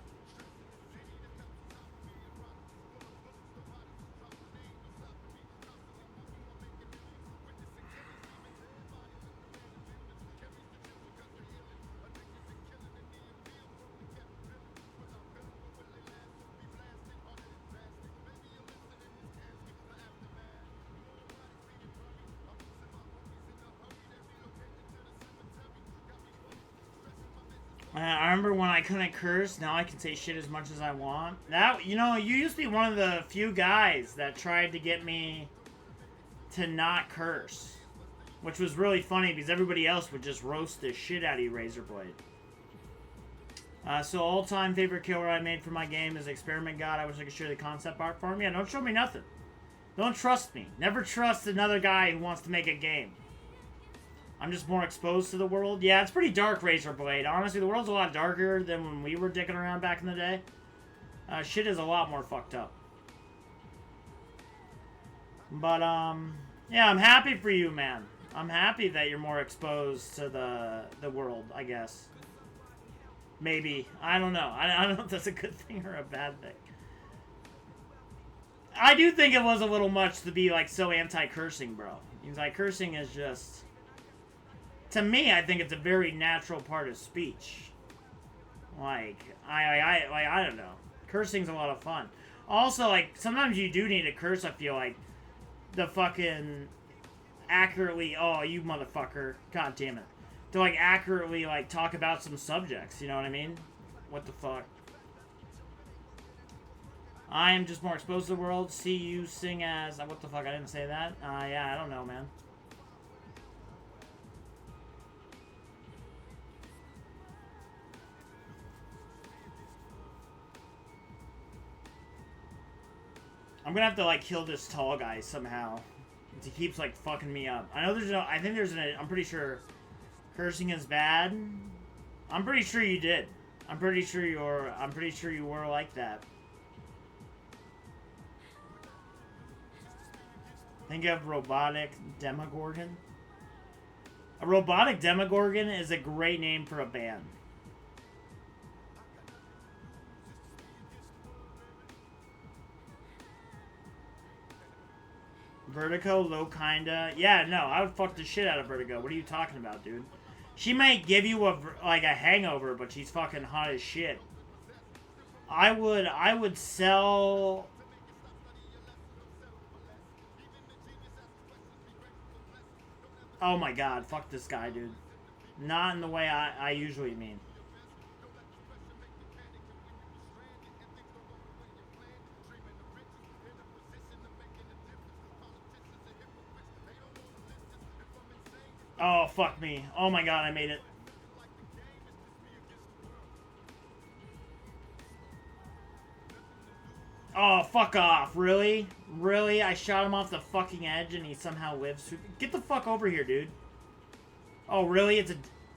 I remember when I couldn't curse. Now I can say shit as much as I want. That, you know, you used to be one of the few guys that tried to get me to not curse, which was really funny because everybody else would just roast the shit out of you, Razorblade. So all-time favorite killer I made for my game is Experiment God. I wish I could share the concept art for him. Yeah, don't show me nothing. Don't trust me. Never trust another guy who wants to make a game. I'm just more exposed to the world. Yeah, it's pretty dark, Razorblade. Honestly, the world's a lot darker than when we were dicking around back in the day. Shit is a lot more fucked up. But, yeah, I'm happy for you, man. I'm happy that you're more exposed to the world, I guess. Maybe. I don't know. I don't know if that's a good thing or a bad thing. I do think it was a little much to be, like, so anti-cursing, bro. Because, like, cursing is just... To me, I think it's a very natural part of speech. Like, I don't know. Cursing's a lot of fun. Also, like, sometimes you do need to curse, I feel like. The fucking... Accurately... Oh, you motherfucker. God damn it. To, like, accurately, like, talk about some subjects. You know what I mean? What the fuck? I am just more exposed to the world. See you sing as... What the fuck? I didn't say that. Yeah, I don't know, man. I'm gonna have to, like, kill this tall guy somehow. He keeps, like, fucking me up. I know there's no... I think there's an... I'm pretty sure cursing is bad. I'm pretty sure you did. I'm pretty sure you were like that. Think of robotic Demogorgon. A robotic Demogorgon is a great name for a band. Vertigo, low kinda. Yeah, no, I would fuck the shit out of Vertigo. What are you talking about, dude? She might give you a hangover, but she's fucking hot as shit. I would sell... Oh my god, fuck this guy, dude. Not in the way I usually mean. Oh, fuck me. Oh my god, I made it. Oh, fuck off. Really? Really? I shot him off the fucking edge and he somehow lives. Get the fuck over here, dude. Oh, really?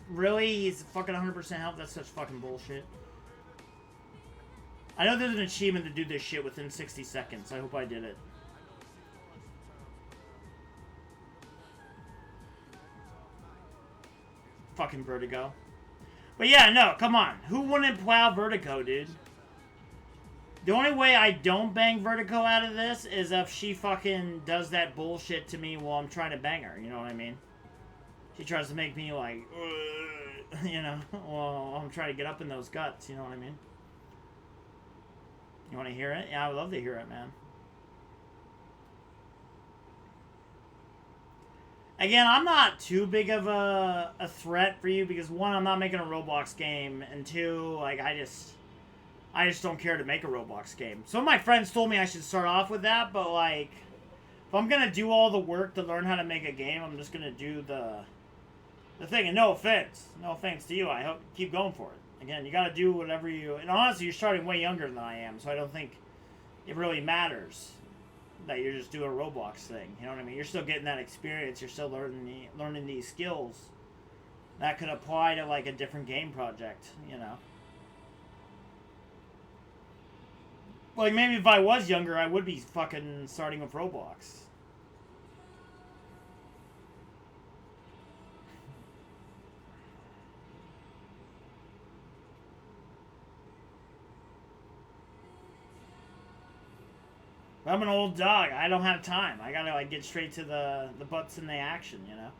Really? He's fucking 100% health? That's such fucking bullshit. I know there's an achievement to do this shit within 60 seconds. I hope I did it. Fucking Vertigo. But yeah, no, come on. Who wouldn't plow Vertigo, dude? The only way I don't bang Vertigo out of this is if she fucking does that bullshit to me while I'm trying to bang her, you know what I mean? She tries to make me like, you know, while I'm trying to get up in those guts, you know what I mean? You want to hear it? Yeah, I would love to hear it, man. Again, I'm not too big of a threat for you because, one, I'm not making a Roblox game, and two, like, I just don't care to make a Roblox game. Some of my friends told me I should start off with that, but, like, if I'm going to do all the work to learn how to make a game, I'm just going to do the thing. And no offense to you. I hope keep going for it. Again, you got to do whatever you... And honestly, you're starting way younger than I am, so I don't think it really matters that you're just doing a Roblox thing. You know what I mean? You're still getting that experience. You're still learning these skills that could apply to, like, a different game project, you know? Like, maybe if I was younger, I would be fucking starting with Roblox. I'm an old dog. I don't have time. I gotta, like, get straight to the butts and the action, you know?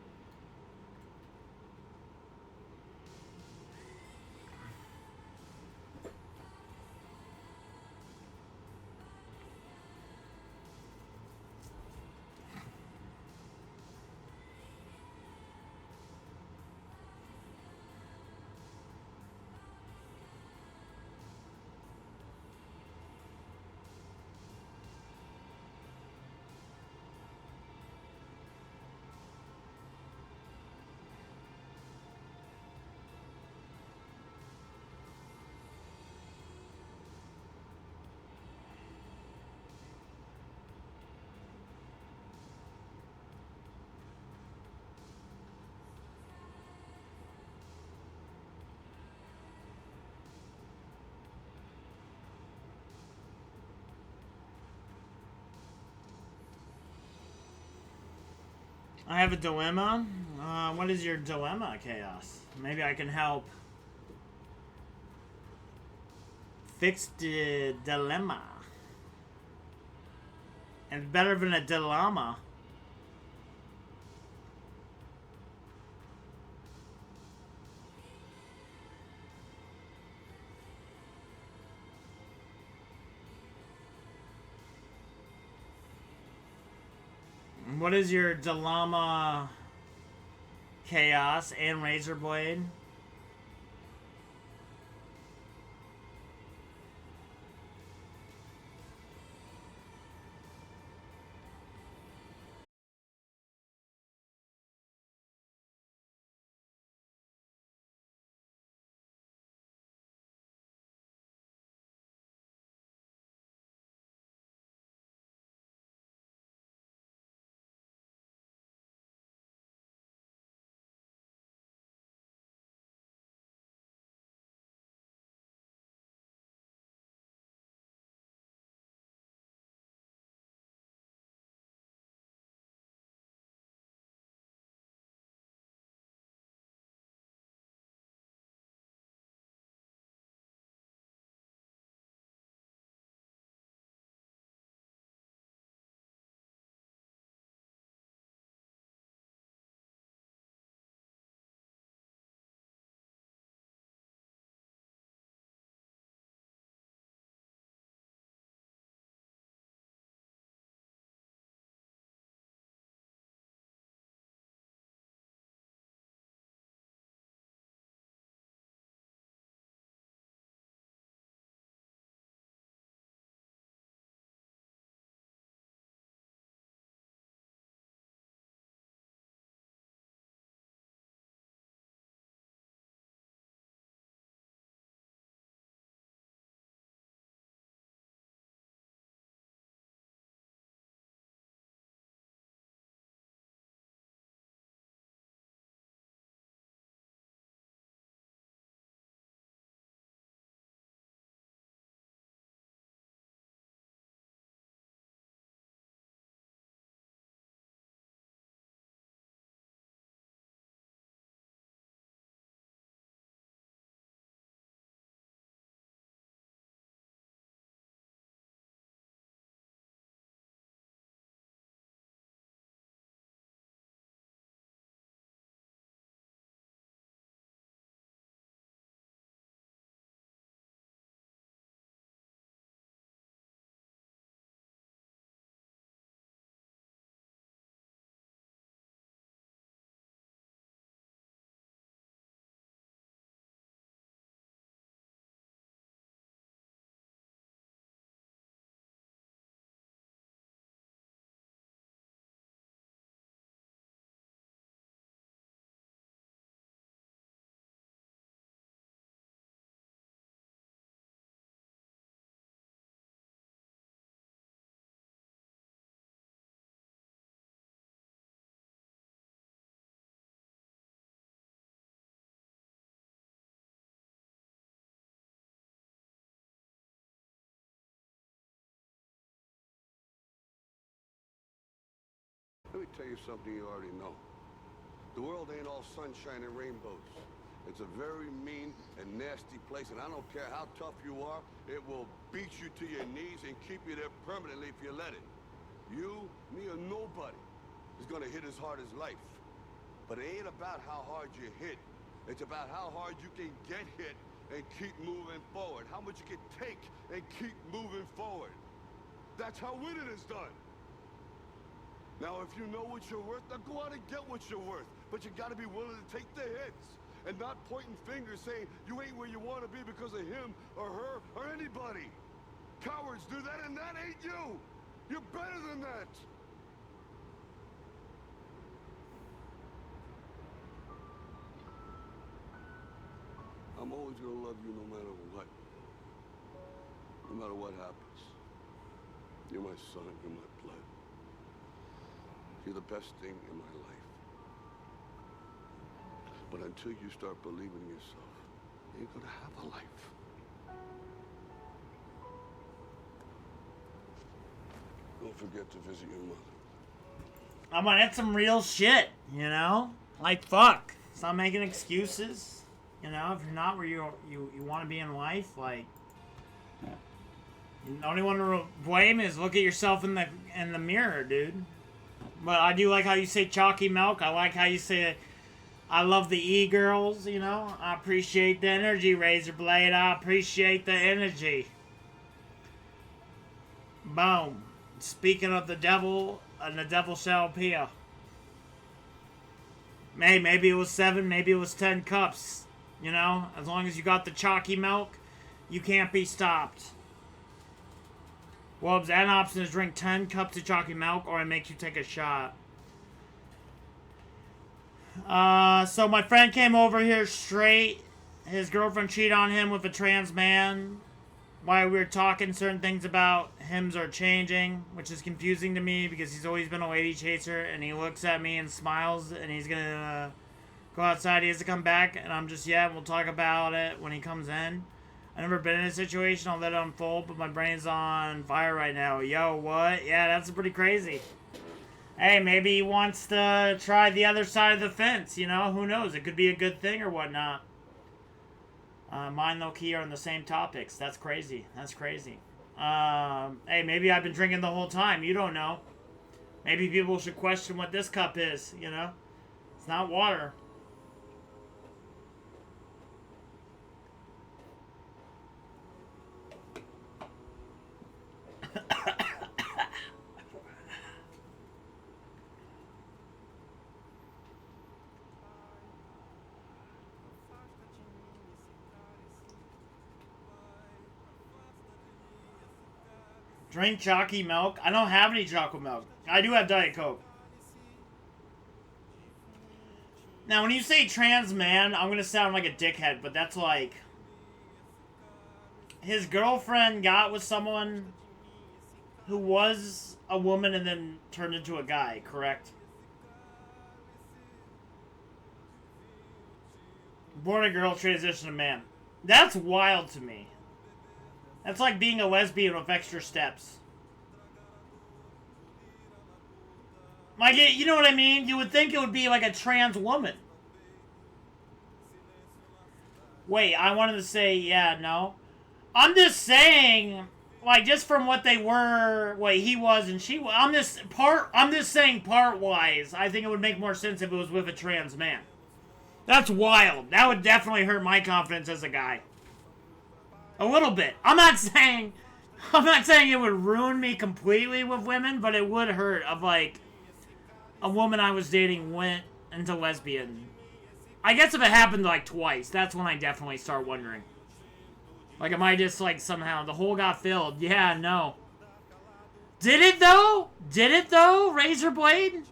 I have a dilemma. What is your dilemma, Chaos? Maybe I can help fix the dilemma. And better than a dilemma. What is your dilemma, Chaos and Razorblade? Let me tell you something you already know. The world ain't all sunshine and rainbows. It's a very mean and nasty place, and I don't care how tough you are, it will beat you to your knees and keep you there permanently if you let it. You, me, or nobody is gonna hit as hard as life. But it ain't about how hard you hit. It's about how hard you can get hit and keep moving forward. How much you can take and keep moving forward. That's how winning is done. Now, if you know what you're worth, now go out and get what you're worth. But you gotta be willing to take the hits and not pointing fingers saying you ain't where you want to be because of him or her or anybody. Cowards do that, and that ain't you. You're better than that. I'm always gonna love you no matter what. No matter what happens. You're my son, you're my blood. You're the best thing in my life. But until you start believing in yourself, you ain't gonna have a life. Don't forget to visit your mother. I'm on it some real shit, you know? Like, fuck. Stop making excuses. You know, if you're not where you want to be in life, like, the only one to blame is look at yourself in the mirror, dude. But I do like how you say chalky milk. I like how you say, I love the e-girls, you know? I appreciate the energy, Razorblade. I appreciate the energy. Boom. Speaking of the devil, and the devil shall appear. Maybe it was 7, maybe it was 10 cups. You know? As long as you got the chalky milk, you can't be stopped. Well, an option is drink 10 cups of chalky milk, or it makes you take a shot. So my friend came over here straight. His girlfriend cheated on him with a trans man. While we were talking, certain things about him are changing, which is confusing to me because he's always been a lady chaser, and he looks at me and smiles, and he's gonna go outside. He has to come back, and I'm just, yeah, we'll talk about it when he comes in. I've never been in a situation. I'll let it unfold, but my brain's on fire right now. Yo, what? Yeah, that's pretty crazy. Hey, maybe he wants to try the other side of the fence, you know? Who knows? It could be a good thing or whatnot. Mine, low key, are on the same topics. That's crazy. That's crazy. Hey, maybe I've been drinking the whole time. You don't know. Maybe people should question what this cup is, you know? It's not water. Drink chalky milk? I don't have any chocolate milk. I do have Diet Coke. Now, when you say trans man, I'm going to sound like a dickhead, but that's like... His girlfriend got with someone who was a woman and then turned into a guy, correct? Born a girl, transitioned to man. That's wild to me. That's like being a lesbian with extra steps. Like, you know what I mean? You would think it would be like a trans woman. Wait, I wanted to say, yeah, no. I'm just saying, like, just from what they were, what he was and she was, I'm just saying part-wise, I think it would make more sense if it was with a trans man. That's wild. That would definitely hurt my confidence as a guy. A little bit. I'm not saying it would ruin me completely with women, but it would hurt of like a woman I was dating went into lesbian. I guess if it happened like twice, that's when I definitely start wondering. Like, am I just like somehow the hole got filled? Yeah, no. Did it though? Did it though, Razorblade?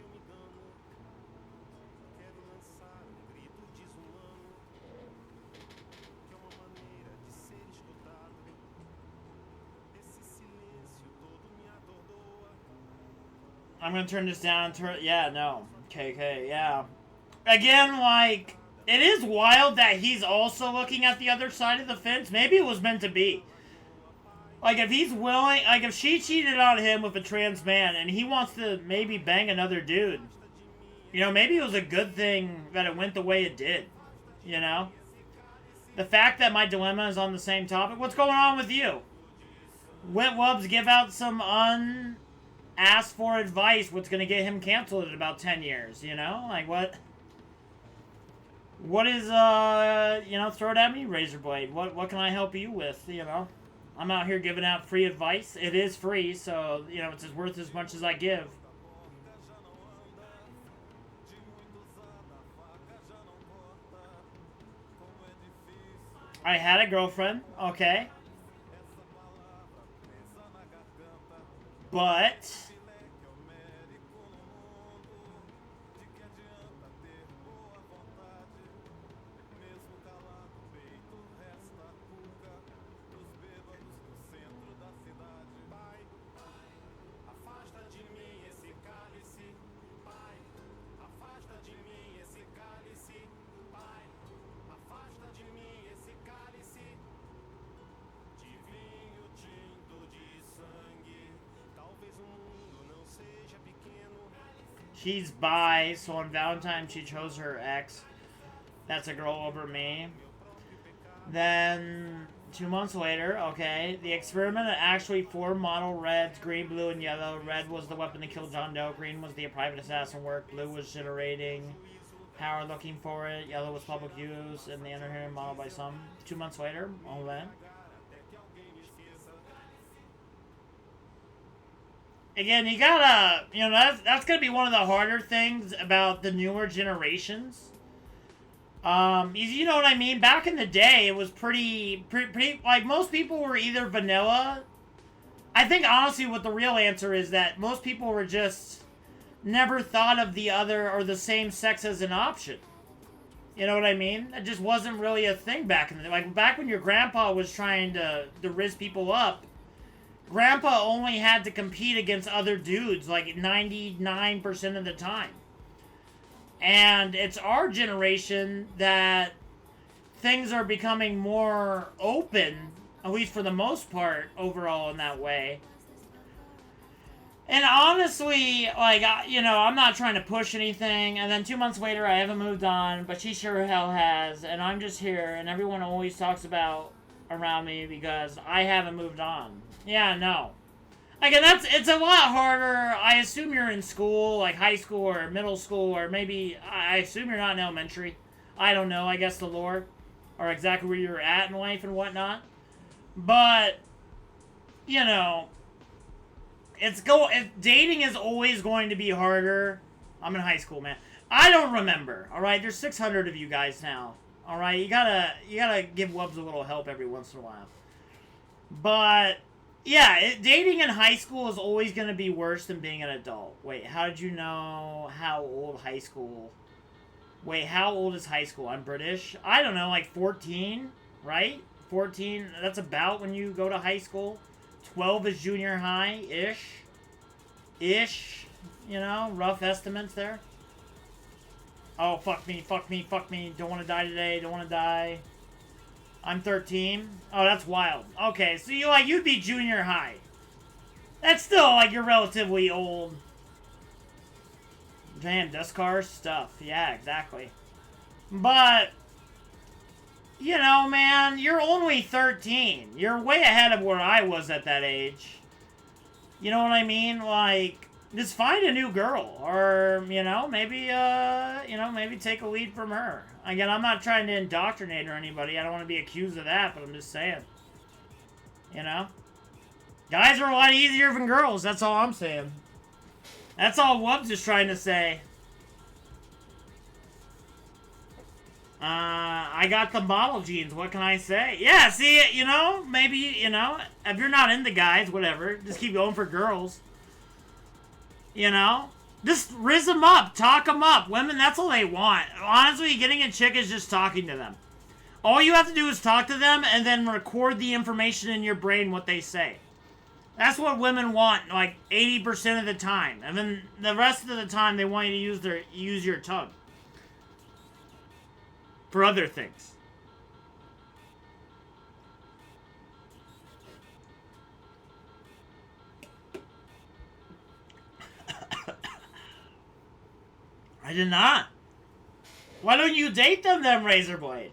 I'm gonna turn this down. Yeah, no. Okay, yeah. Again, like, it is wild that he's also looking at the other side of the fence. Maybe it was meant to be. Like, if he's willing, like, if she cheated on him with a trans man and he wants to maybe bang another dude, you know, maybe it was a good thing that it went the way it did, you know? The fact that my dilemma is on the same topic, what's going on with you? Wentwubs give out some ask for advice, what's going to get him canceled in about 10 years, you know? Like, what is, you know, throw it at me, Razorblade. What can I help you with, you know? I'm out here giving out free advice. It is free, so, you know, it's worth as much as I give. I had a girlfriend, okay. But... She's bi, so on Valentine's she chose her ex. That's a girl over me. Then 2 months later, okay, the experiment actually 4 model reds, green, blue, and yellow. Red was the weapon to kill John Doe. Green was the private assassin work. Blue was generating power looking for it. Yellow was public use, and the inner model by some. 2 months later, all that. Again, you gotta, you know, that's gonna be one of the harder things about the newer generations. You know what I mean? Back in the day, it was pretty, like, most people were either vanilla. I think, honestly, what the real answer is that most people were just never thought of the other or the same sex as an option. You know what I mean? It just wasn't really a thing back in the day. Like, back when your grandpa was trying to rizz people up, grandpa only had to compete against other dudes, like, 99% of the time. And it's our generation that things are becoming more open, at least for the most part, overall in that way. And honestly, like, you know, I'm not trying to push anything. And then 2 months later, I haven't moved on, but she sure hell has. And I'm just here, and everyone always talks about around me because I haven't moved on. Yeah, no. Again, it's a lot harder. I assume you're in school, like high school or middle school, or maybe, I assume you're not in elementary. I don't know, I guess the lore, or exactly where you're at in life and whatnot. But, you know, dating is always going to be harder. I'm in high school, man. I don't remember, alright? There's 600 of you guys now, alright? You gotta give Wubs a little help every once in a while. But yeah, dating in high school is always going to be worse than being an adult. Wait, how did you know how old high school... Wait, how old is high school? I'm British. I don't know, like 14, right? 14, that's about when you go to high school. 12 is junior high-ish. Ish. You know, rough estimates there. Oh, fuck me, fuck me, fuck me. Don't want to die today, don't want to die. I'm 13. Oh, that's wild. Okay, so you'd be junior high. That's still, like, you're relatively old. Damn, dust car stuff. Yeah, exactly. But, you know, man, you're only 13. You're way ahead of where I was at that age. You know what I mean? Like, just find a new girl. Or, you know, maybe take a lead from her. Again, I'm not trying to indoctrinate or anybody. I don't want to be accused of that, but I'm just saying. You know? Guys are a lot easier than girls. That's all I'm saying. That's all Wubs is trying to say. I got the model genes. What can I say? Yeah, see, you know, maybe, you know, if you're not into guys, whatever, just keep going for girls. You know? Just rizz them up. Talk them up. Women, that's all they want. Honestly, getting a chick is just talking to them. All you have to do is talk to them and then record the information in your brain what they say. That's what women want, like, 80% of the time. And then the rest of the time, they want you to use your tongue. For other things. I did not. Why don't you date them then, Razorblade?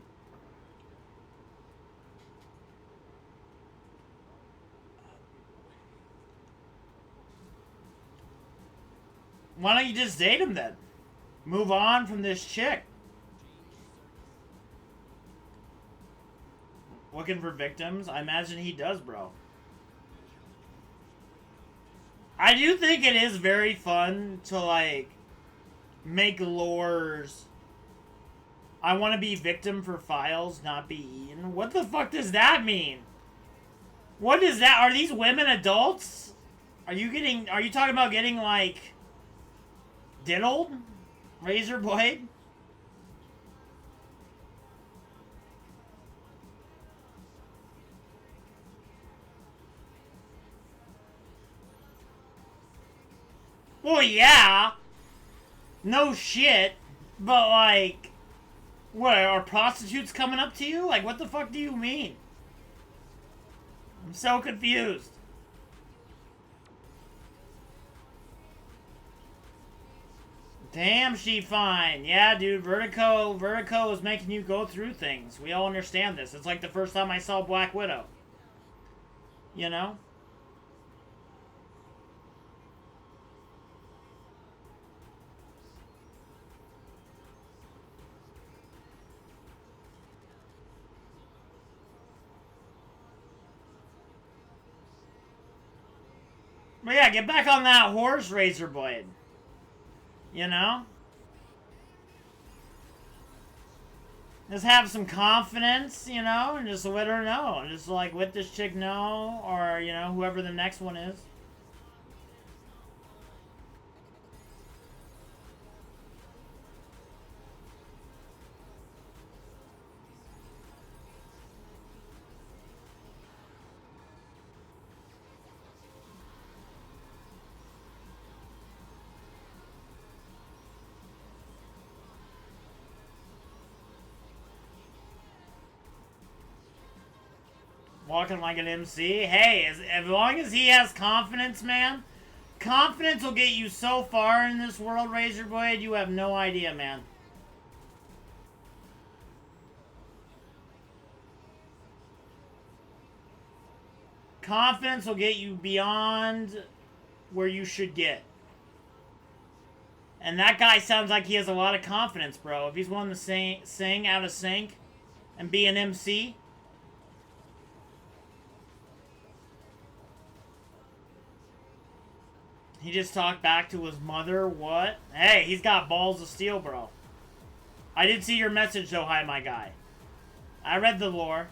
Why don't you just date him then? Move on from this chick. Looking for victims? I imagine he does, bro. I do think it is very fun to, like, make lures. I want to be victim for files, not be eaten. What the fuck does that mean? What is that? Are these women adults? Are you talking about getting, like, diddled? Razorblade? Well, yeah. No shit. But, like, what, are prostitutes coming up to you? Like, what the fuck do you mean? I'm so confused. Damn, she fine. Yeah, dude, Vertigo is making you go through things. We all understand this. It's like the first time I saw Black Widow. You know? But yeah, get back on that horse, Razor Blade. You know? Just have some confidence, you know, and just let her know. Just like let this chick know, or, you know, whoever the next one is. Walking like an MC. Hey, as long as he has confidence, man. Confidence will get you so far in this world, Razor Blade, you have no idea, man. Confidence will get you beyond where you should get. And that guy sounds like he has a lot of confidence, bro. If he's willing to sing out of sync and be an MC. He just talked back to his mother. What? Hey, he's got balls of steel, bro. I did see your message, though. Hi, my guy. I read the lore.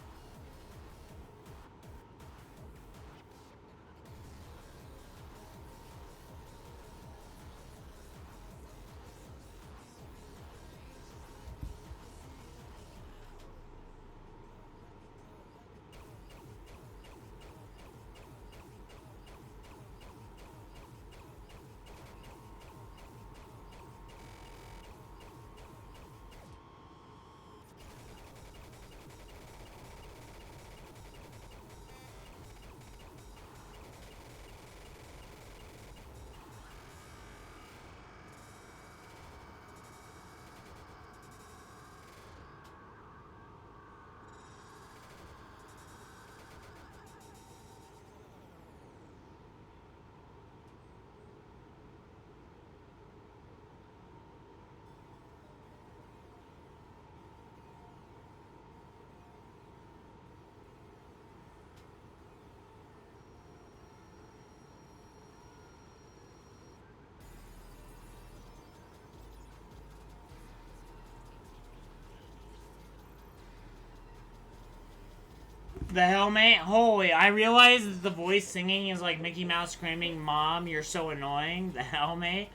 The hell, mate? Holy, I realize that the voice singing is like Mickey Mouse screaming, "Mom, you're so annoying." The hell, mate?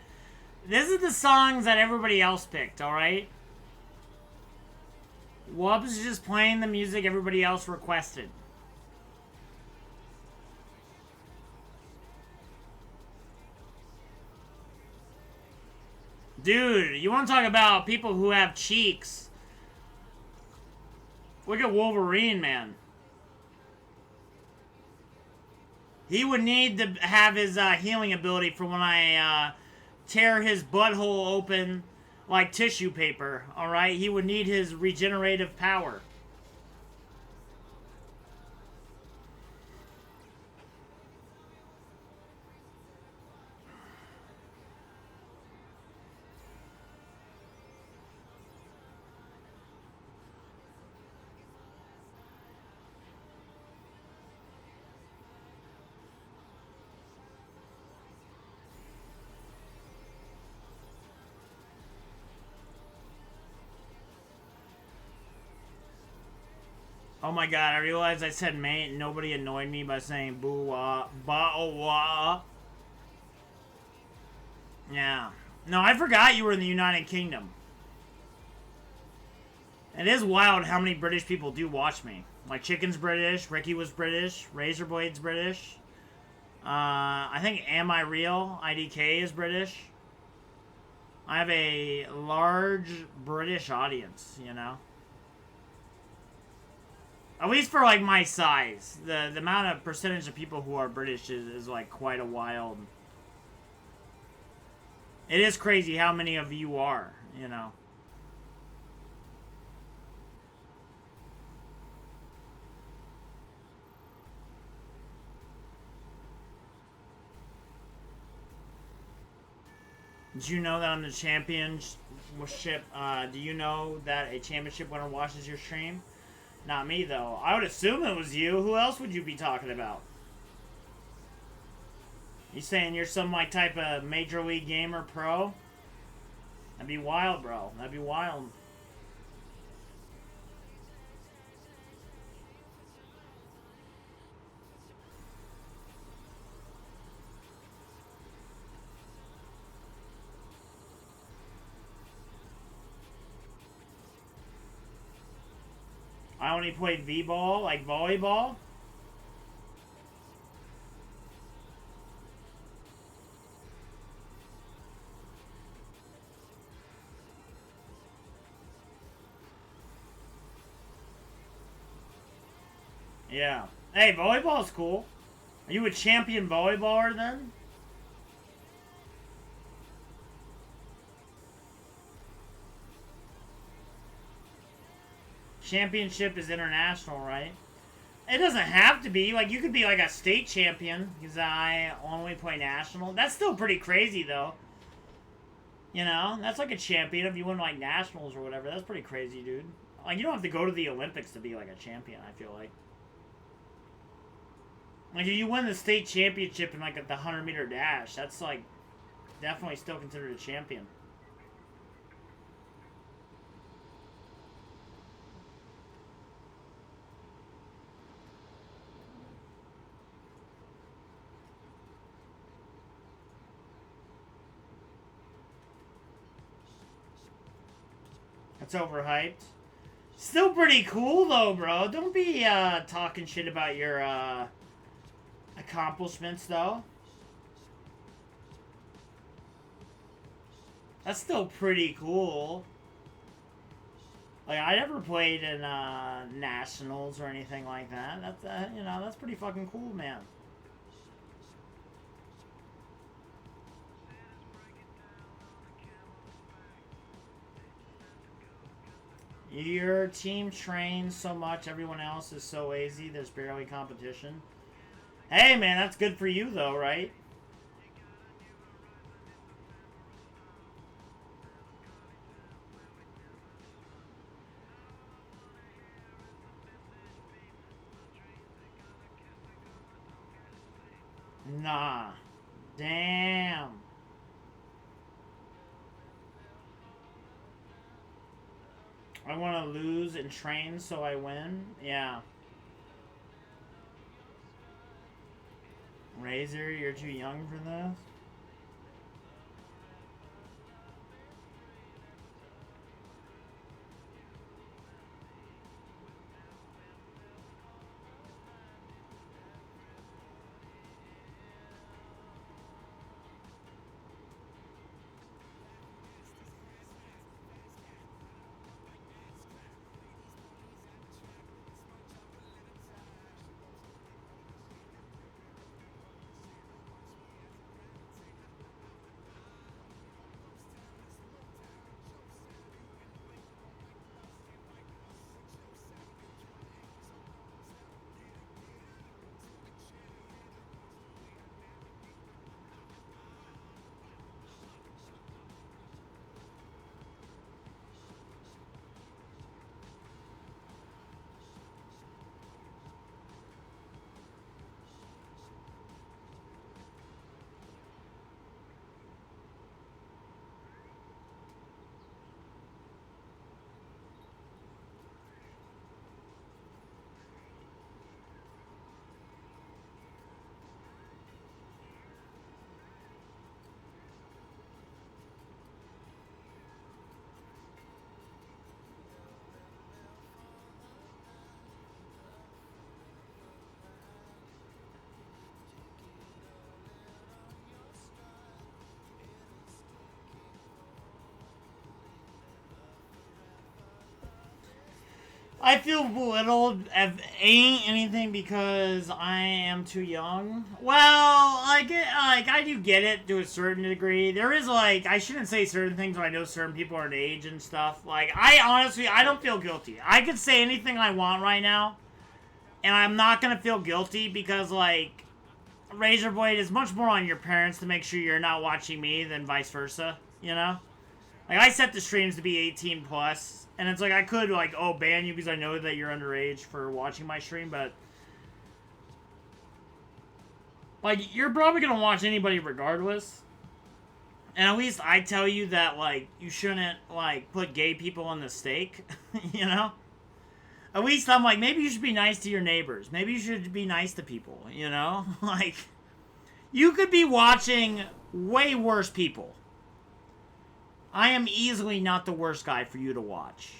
This is the songs that everybody else picked, alright? Wubs is just playing the music everybody else requested. Dude, you want to talk about people who have cheeks? Look at Wolverine, man. He would need to have his healing ability for when I tear his butthole open like tissue paper, alright? He would need his regenerative power. Oh my god, I realized I said mate and nobody annoyed me by saying boo wah ba oh wah. Yeah. No, I forgot you were in the United Kingdom. It is wild how many British people do watch me. Like Chicken's British, Ricky was British, Razorblade's British. I think Am I Real? IDK is British. I have a large British audience, you know? At least for, like, my size. The amount of percentage of people who are British is like, quite a wild... It is crazy how many of you are, you know. Did you know that on the championship, do you know that a championship winner watches your stream? Not me, though. I would assume it was you. Who else would you be talking about? You saying you're some like type of major league gamer pro? That'd be wild, bro. That'd be wild. I only played V-ball, like volleyball. Yeah. Hey, volleyball's cool. Are you a champion volleyballer then? Championship is international, right? It doesn't have to be. Like, you could be like a state champion because I only play national. That's still pretty crazy, though. You know? That's like a champion if you win, like, nationals or whatever. That's pretty crazy, dude. Like, you don't have to go to the Olympics to be, like, a champion, I feel like. Like, if you win the state championship in, like, the 100-meter dash, that's, like, definitely still considered a champion. That's overhyped. Still pretty cool, though, bro. Don't be talking shit about your accomplishments, though. That's still pretty cool. Like, I never played in nationals or anything like that. That's you know, that's pretty fucking cool, man. Your team trains so much, everyone else is so lazy, there's barely competition. Hey, man, that's good for you, though, right? Nah. Damn. I want to lose and train so I win? Yeah. Razor, you're too young for this? I feel belittled if ain't anything because I am too young. Well, I do get it to a certain degree. There is like, I shouldn't say certain things when I know certain people are an age and stuff. Like, I honestly, I don't feel guilty. I could say anything I want right now, and I'm not gonna feel guilty because like, Razor Blade is much more on your parents to make sure you're not watching me than vice versa, you know? Like, I set the streams to be 18 plus. And it's like, I could, like, ban you because I know that you're underage for watching my stream, but... Like, you're probably going to watch anybody regardless. And at least I tell you that, like, you shouldn't, like, put gay people on the stake, you know? At least I'm like, maybe you should be nice to your neighbors. Maybe you should be nice to people, you know? Like, you could be watching way worse people. I am easily not the worst guy for you to watch.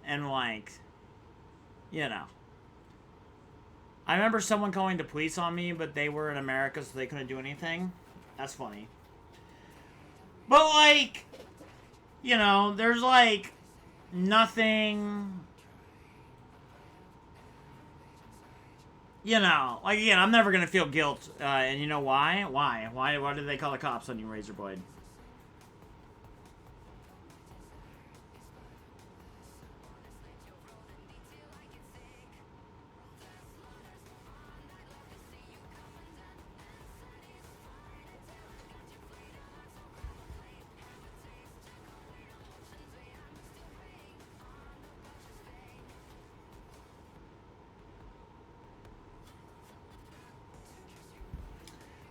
And, like, you know. I remember someone calling the police on me, but they were in America, so they couldn't do anything. That's funny. But, like, you know, there's, like, nothing... You know, like, again, I'm never going to feel guilt. And you know why? Why did they call the cops on you, Razor Blade?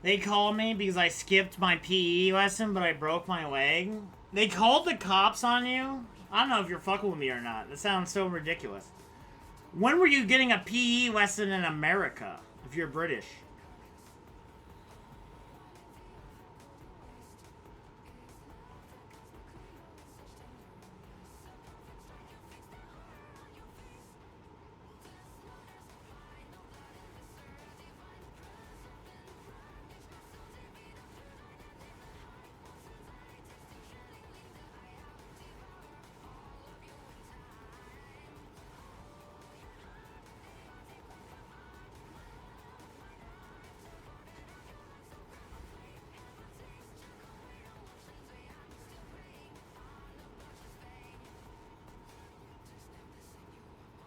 They called me because I skipped my PE lesson, but I broke my leg. They called the cops on you? I don't know if you're fucking with me or not. That sounds so ridiculous. When were you getting a PE lesson in America, if you're British?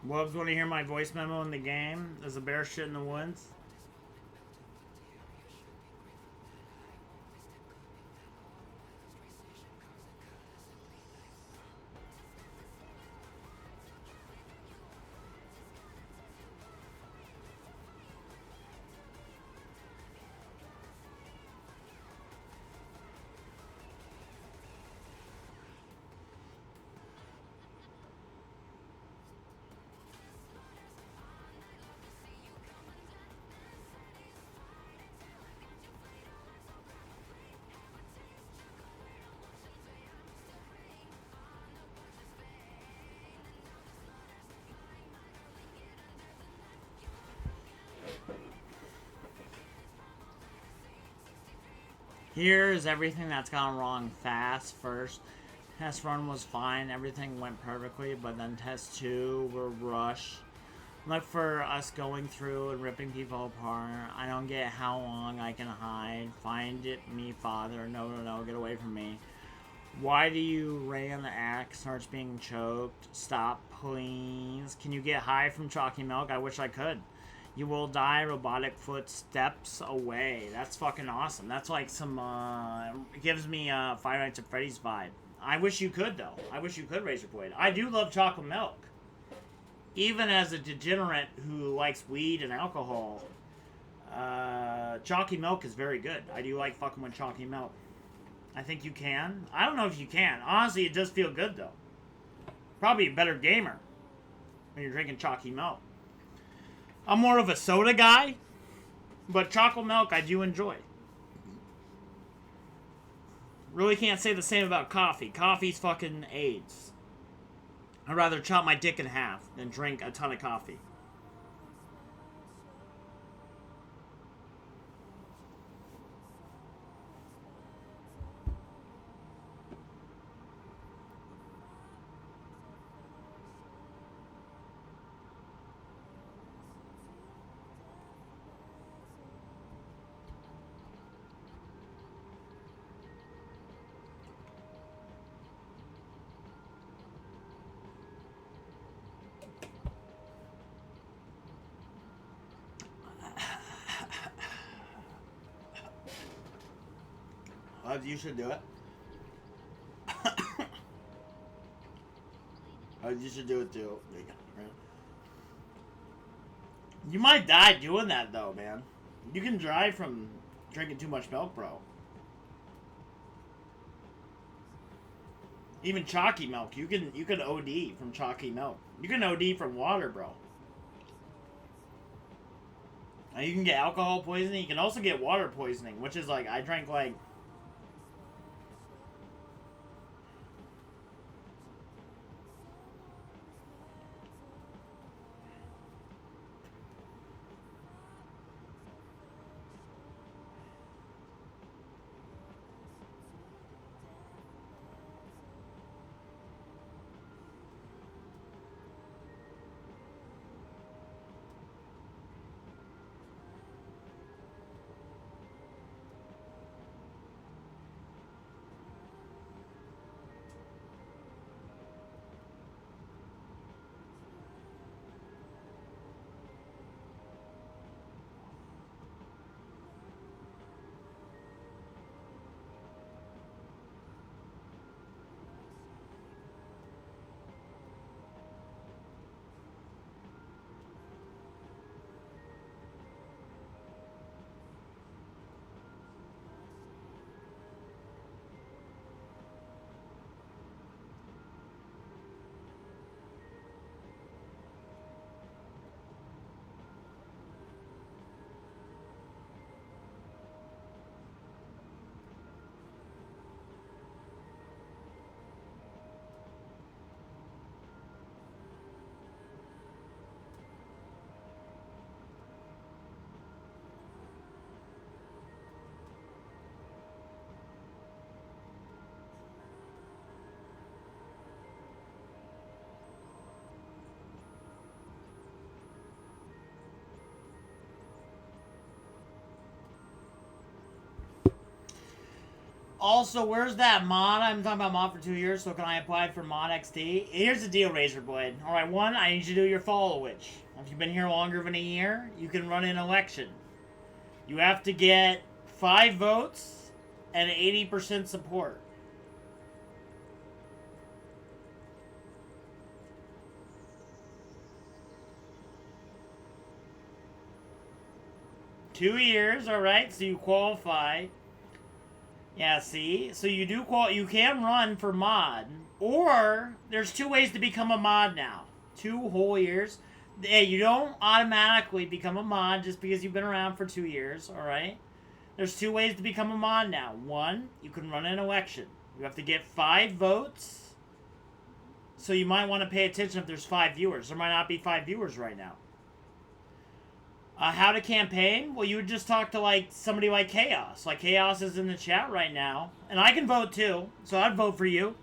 Wubs, want to hear my voice memo in the game? There's a bear shit in the woods. Here is everything that's gone wrong fast. First, test run was fine. Everything went perfectly, but then test 2 were rushed. Look for us going through and ripping people apart. I don't get how long I can hide. Find it, me, father. No, no, no, get away from me. Why do you ran the axe? Starts being choked. Stop, please. Can you get high from chalky milk? I wish I could. You will die, robotic footsteps away. That's fucking awesome. That's like some, it gives me Five Nights at Freddy's vibe. I wish you could, though. I wish you could, Razor Blade. I do love chocolate milk. Even as a degenerate who likes weed and alcohol, chalky milk is very good. I do like fucking with chalky milk. I think you can. I don't know if you can. Honestly, it does feel good, though. Probably a better gamer when you're drinking chalky milk. I'm more of a soda guy, but chocolate milk I do enjoy. Really can't say the same about coffee. Coffee's fucking AIDS. I'd rather chop my dick in half than drink a ton of coffee. You should do it. You should do it too. You might die doing that though, man. You can die from drinking too much milk, bro. Even chalky milk, you can OD from chalky milk. You can OD from water, bro. Now you can get alcohol poisoning. You can also get water poisoning, which is like I drank like. Also, where's that mod? I'm talking about mod for 2 years, so can I apply for mod XD? Here's the deal, Razorblade. Alright, one, I need you to do your followage. If you've been here longer than a year, you can run an election. You have to get 5 votes and 80% support. Two years, alright, so you qualify. Yeah, see? So you do you can run for mod. Or, there's 2 ways to become a mod now. 2 whole years. Hey, you don't automatically become a mod just because you've been around for 2 years, alright? There's 2 ways to become a mod now. 1, you can run an election. You have to get 5 votes. So you might want to pay attention if there's 5 viewers. There might not be 5 viewers right now. How to campaign? Well, you would just talk to, like, somebody like Chaos. Like, Chaos is in the chat right now. And I can vote, too. So I'd vote for you.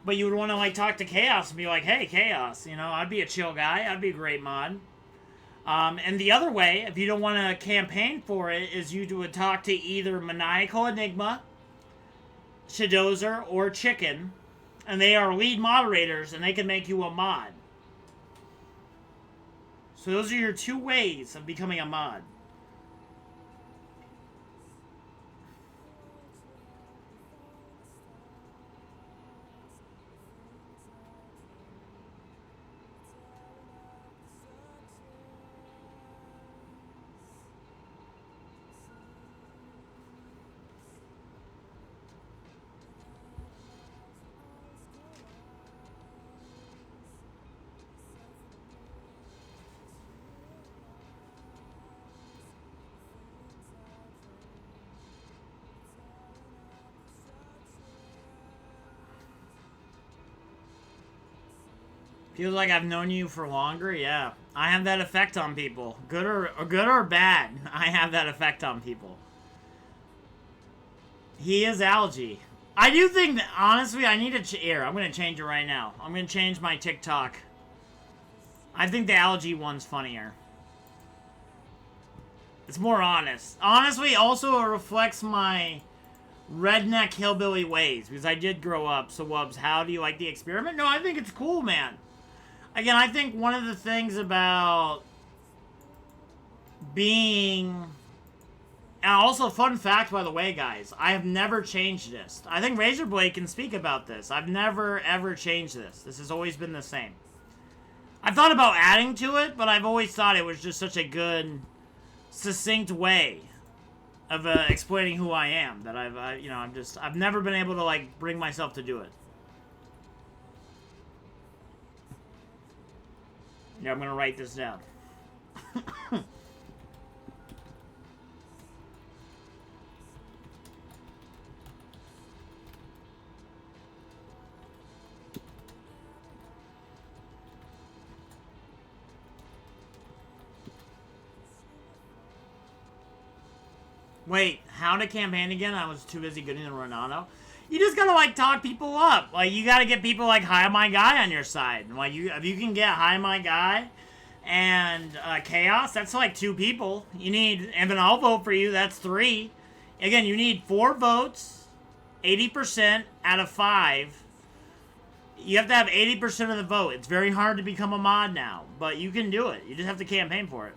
But you would want to, like, talk to Chaos and be like, hey, Chaos, you know, I'd be a chill guy. I'd be a great mod. And the other way, if you don't want to campaign for it, is you would talk to either Maniacal Enigma, Shadozer, or Chicken. And they are lead moderators, and they can make you a mod. So those are your 2 ways of becoming a mod. Feels like I've known you for longer, yeah. I have that effect on people. Good or bad, I have that effect on people. He is algae. I do think that, honestly, I need to... Here, I'm going to change it right now. I'm going to change my TikTok. I think the algae one's funnier. It's more honest. Honestly, also it reflects my redneck hillbilly ways. Because I did grow up. So, Wubs, how do you like the experiment? No, I think it's cool, man. Again, I think one of the things about being And also, fun fact, by the way, guys, I have never changed this. I think Razorblade can speak about this. I've never, ever changed this. This has always been the same. I've thought about adding to it, but I've always thought it was just such a good, succinct way of explaining who I am that I've never been able to, like, bring myself to do it. Yeah, I'm gonna write this down. Wait, how to campaign again? I was too busy getting to Ronaldo. You just gotta, like, talk people up. Like, you gotta get people like Hi My Guy on your side. Like, if you can get Hi My Guy and Chaos, that's like 2 people. You need, and then I'll vote for you, that's 3. Again, you need 4 votes, 80% out of 5. You have to have 80% of the vote. It's very hard to become a mod now, but you can do it. You just have to campaign for it.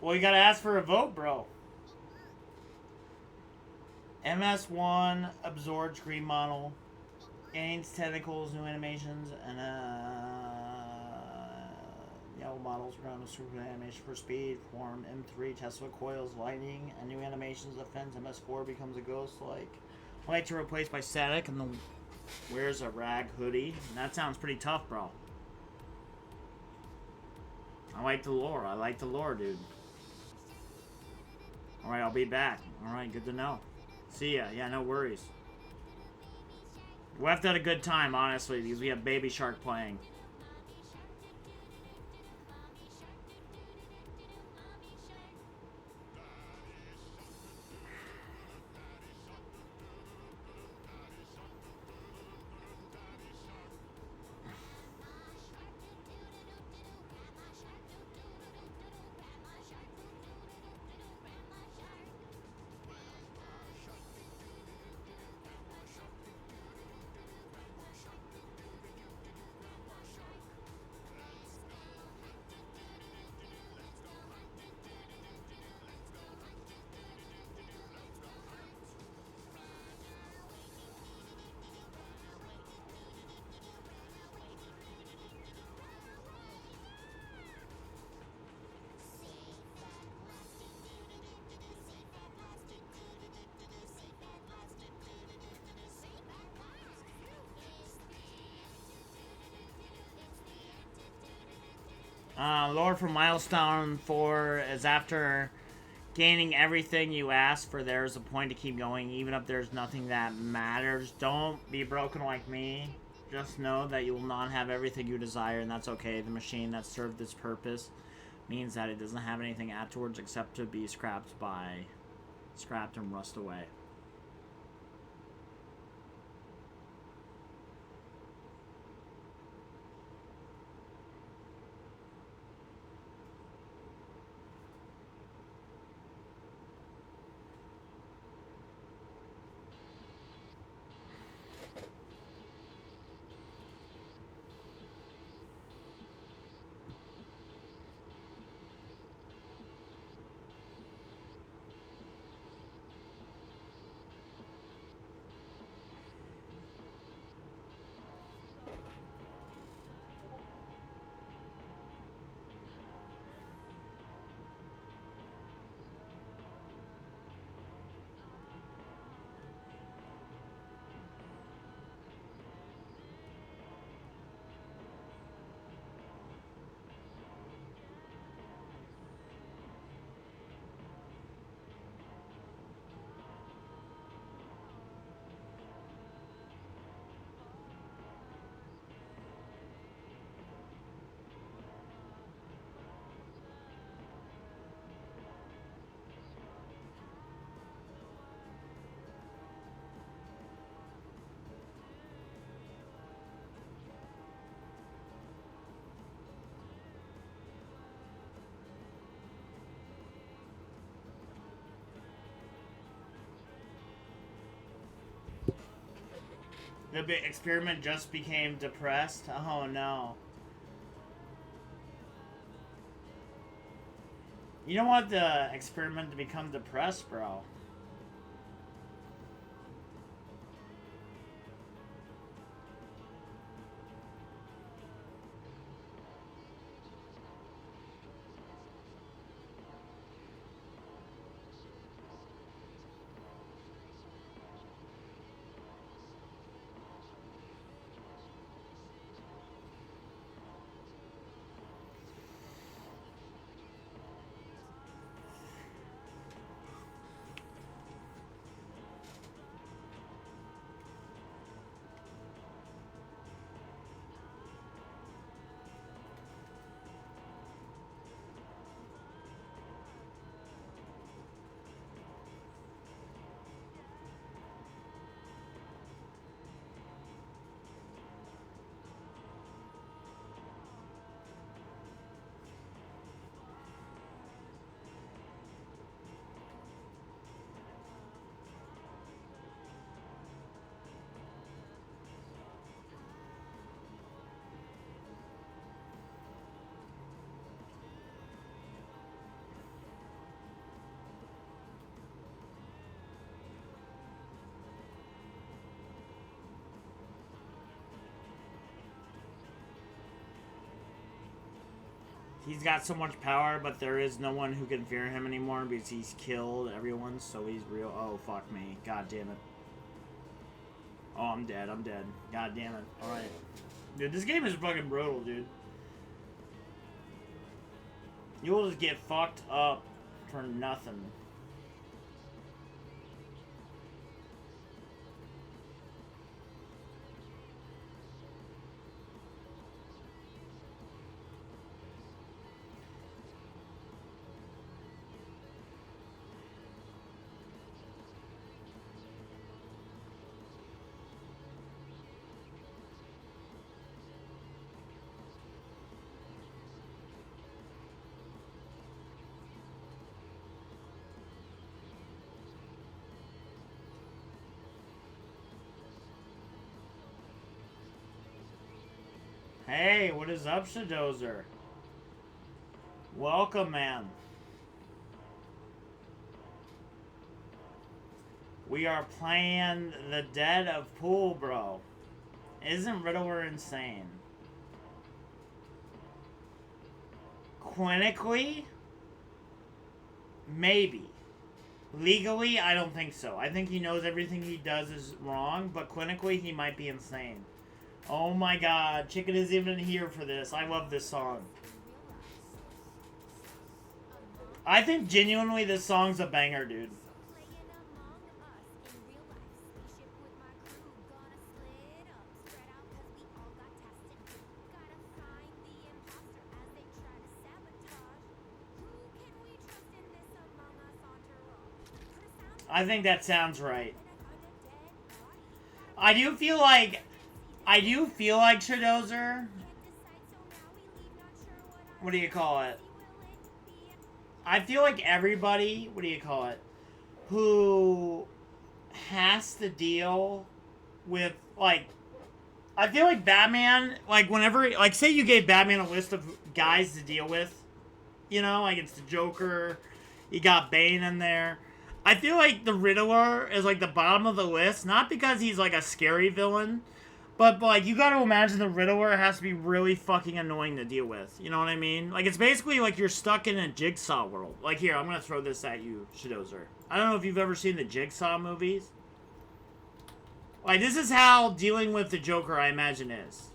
Well, you gotta ask for a vote, bro. MS1 absorbs green model. Gains tentacles, new animations, and yellow models ground with super animation for speed, form M3, Tesla coils, lightning, and new animations. Offense MS4 becomes a ghost like to replace by static, and the wears a rag hoodie. That sounds pretty tough, bro. I like the lore. I like the lore, dude. Alright, I'll be back. Alright, good to know. See ya. Yeah, no worries. We have to have a good time, honestly, because we have Baby Shark playing. Lord for Milestone 4 is after gaining everything you ask for, there's a point to keep going, even if there's nothing that matters. Don't be broken like me. Just know that you will not have everything you desire, and that's okay. The machine that served its purpose means that it doesn't have anything afterwards except to be scrapped and rust away. The experiment just became depressed? Oh no. You don't want the experiment to become depressed, bro. He's got so much power, but there is no one who can fear him anymore because he's killed everyone, so he's real. Oh, fuck me. God damn it. Oh, I'm dead. I'm dead. God damn it. Alright. Dude, this game is fucking brutal, dude. You'll just get fucked up for nothing. Hey, what is up, Shadozer? Welcome, man. We are playing the Deadpool, bro. Isn't Riddler insane? Clinically? Maybe. Legally, I don't think so. I think he knows everything he does is wrong, but clinically, he might be insane. Oh my god, Chicken is even here for this. I love this song. I think genuinely this song's a banger, dude. I think that sounds right. I do feel like Shadozer. What do you call it? I feel like everybody, what do you call it, who has to deal with, like, I feel like Batman, like, whenever, like, say you gave Batman a list of guys to deal with, you know, like, it's the Joker, you got Bane in there. I feel like the Riddler is, like, the bottom of the list, not because he's, like, a scary villain, but, like, you gotta imagine the Riddler has to be really fucking annoying to deal with. You know what I mean? Like, it's basically like you're stuck in a Jigsaw world. Like, here, I'm gonna throw this at you, Shadozer. I don't know if you've ever seen the Jigsaw movies. Like, this is how dealing with the Joker, I imagine, is.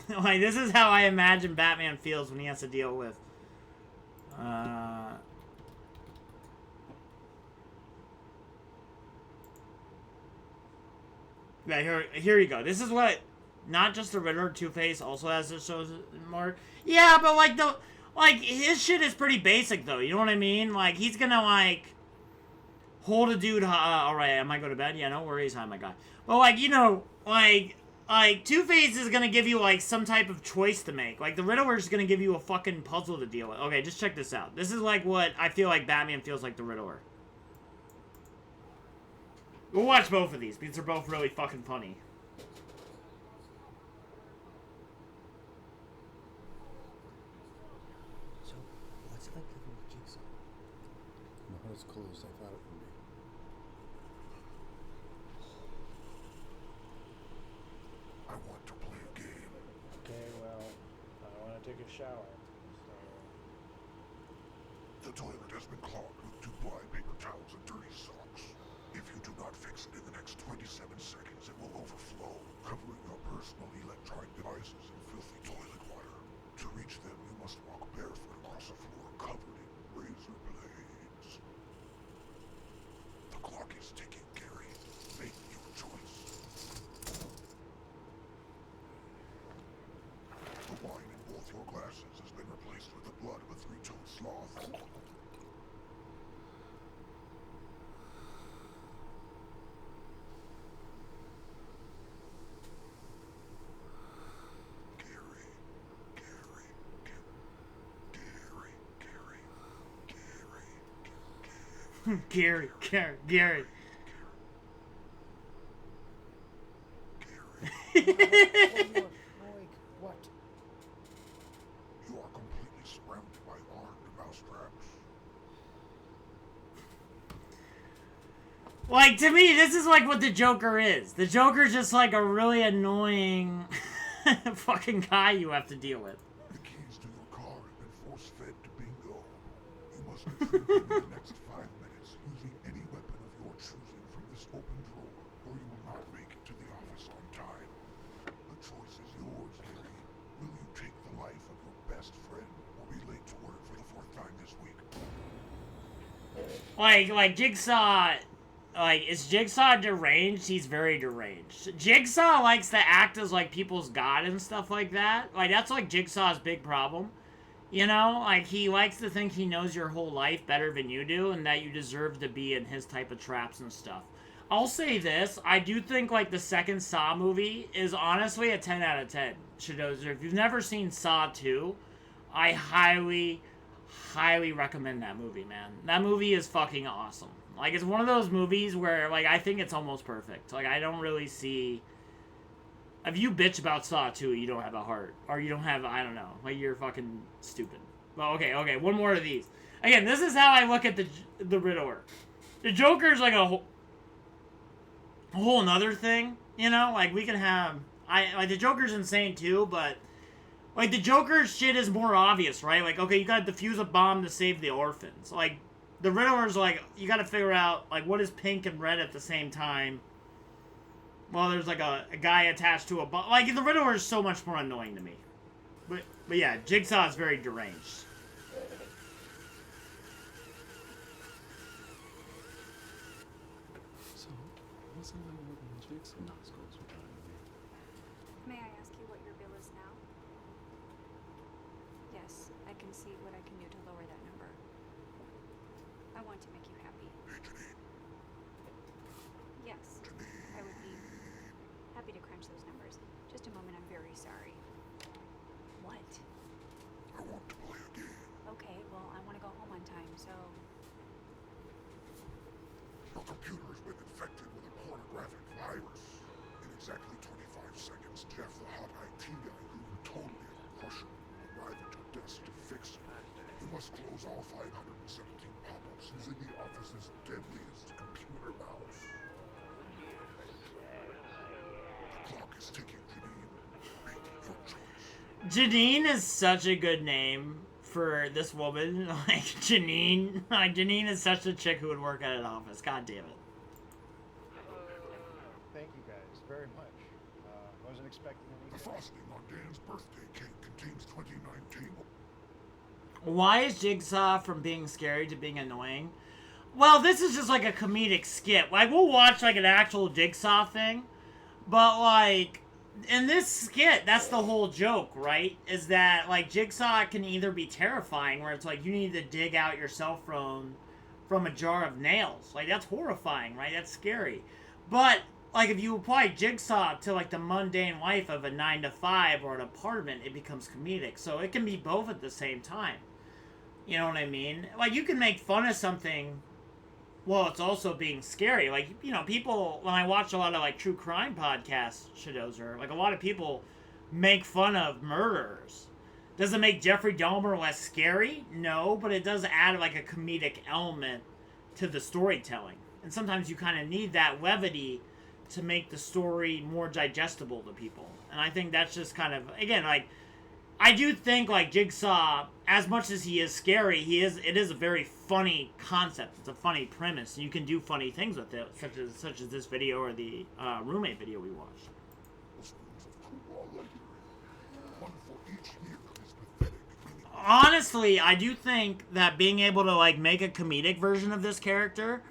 Like, this is how I imagine Batman feels when he has to deal with... Yeah, here you go. This is what, not just the Riddler, Two-Face also has this show more. Yeah, but like his shit is pretty basic though. You know what I mean? Like he's gonna like hold a dude. All right, I might go to bed. Yeah, no worries. Hi, my guy. But like you know, like Two-Face is gonna give you like some type of choice to make. Like the Riddler is gonna give you a fucking puzzle to deal with. Okay, just check this out. This is like what I feel like Batman feels like the Riddler. We'll watch both of these because they're both really fucking funny. So, what's it like living with Jigsaw? Not as cool as I thought it would be. I want to play a game. Okay, well, I want to take a shower. The toilet has been clogged with Dubai paper towels and dirty socks. If you do not fix it in the next 27 seconds, it will overflow, covering your personal electronic devices in filthy toilet water. To reach them, you must walk barefoot across a floor covered in razor blades. The clock is ticking, Gary. Make your choice. The wine in both your glasses has been replaced with the blood of a three-toed sloth. Gary. What? You are completely surrounded by armed mousetraps. Like, to me, this is like what the Joker is. The Joker's just like a really annoying fucking guy you have to deal with. The keys to your car have been force-fed to Bingo. You must retrieve them in the next 5 minutes using any weapon of your choosing from this open drawer, or you will not make it to the office on time. The choice is yours, Gary. Will you take the life of your best friend, or be late to work for the 4th time this week? Like Jigsaw, like, is Jigsaw deranged? He's very deranged. Jigsaw likes to act as, like, people's god and stuff like that. Like, that's, like, Jigsaw's big problem. You know? Like, he likes to think he knows your whole life better than you do, and that you deserve to be in his type of traps and stuff. I'll say this. I do think, like, the second Saw movie is honestly a 10 out of 10. Shadows, if you've never seen Saw 2, I highly recommend that movie, man. That movie is fucking awesome. Like, it's one of those movies where, like, I think it's almost perfect. Like, I don't really see... If you bitch about Saw 2, you don't have a heart. Or you don't have, I don't know. Like, you're fucking stupid. Well, okay, one more of these. Again, this is how I look at the Riddler. The Joker's like a whole nother thing, you know? Like, we can have... Like, the Joker's insane, too, but... Like, the Joker's shit is more obvious, right? Like, okay, you gotta defuse a bomb to save the orphans. Like, the Riddler's like, you gotta figure out, like, what is pink and red at the same time. Well, there's, like, a guy attached to a bomb. Like, the Riddler is so much more annoying to me. But yeah, Jigsaw is very deranged. So, what's the matter with Jigsaw? May I ask you what your bill is now? Yes, I can see what I can do to lower that number. I want to make you happy. Yes, I would be happy to crunch those numbers. Just a moment, I'm very sorry. What? I want to play a game. Okay, well, I want to go home on time, so... Your computer has been infected with a pornographic virus. In exactly 25 seconds, Jeff, the hot IT guy who you totally crush him, will arrive at your desk to fix it. You must close all 517 pop-ups using the office's deadliest computer mouse. The clock is ticking, Janine. Make your choice. Janine is such a good name for this woman. Like, Janine. Like, Janine is such a chick who would work at an office. God damn it. Thank you guys very much. Wasn't expecting anything. The frosting on Dan's birthday cake contains 2019. Why is Jigsaw from being scary to being annoying? Well, this is just like a comedic skit. Like, we'll watch like an actual Jigsaw thing, but like, in this skit, that's the whole joke, right? Is that, like, Jigsaw can either be terrifying, where it's like, you need to dig out your cell phone from a jar of nails. Like, that's horrifying, right? That's scary. But, like, if you apply Jigsaw to, like, the mundane life of a 9-to-5 or an apartment, it becomes comedic. So it can be both at the same time. You know what I mean? Like, you can make fun of something... Well, it's also being scary. Like, you know, people, when I watch a lot of, like, true crime podcasts, Shadozer, like, a lot of people make fun of murderers. Does it make Jeffrey Dahmer less scary? No, but it does add, like, a comedic element to the storytelling. And sometimes you kind of need that levity to make the story more digestible to people. And I think that's just kind of, again, like, I do think, like, Jigsaw, as much as he is scary, it is a very funny concept. It's a funny premise. You can do funny things with it, such as this video or the roommate video we watched. Honestly, I do think that being able to, like, make a comedic version of this character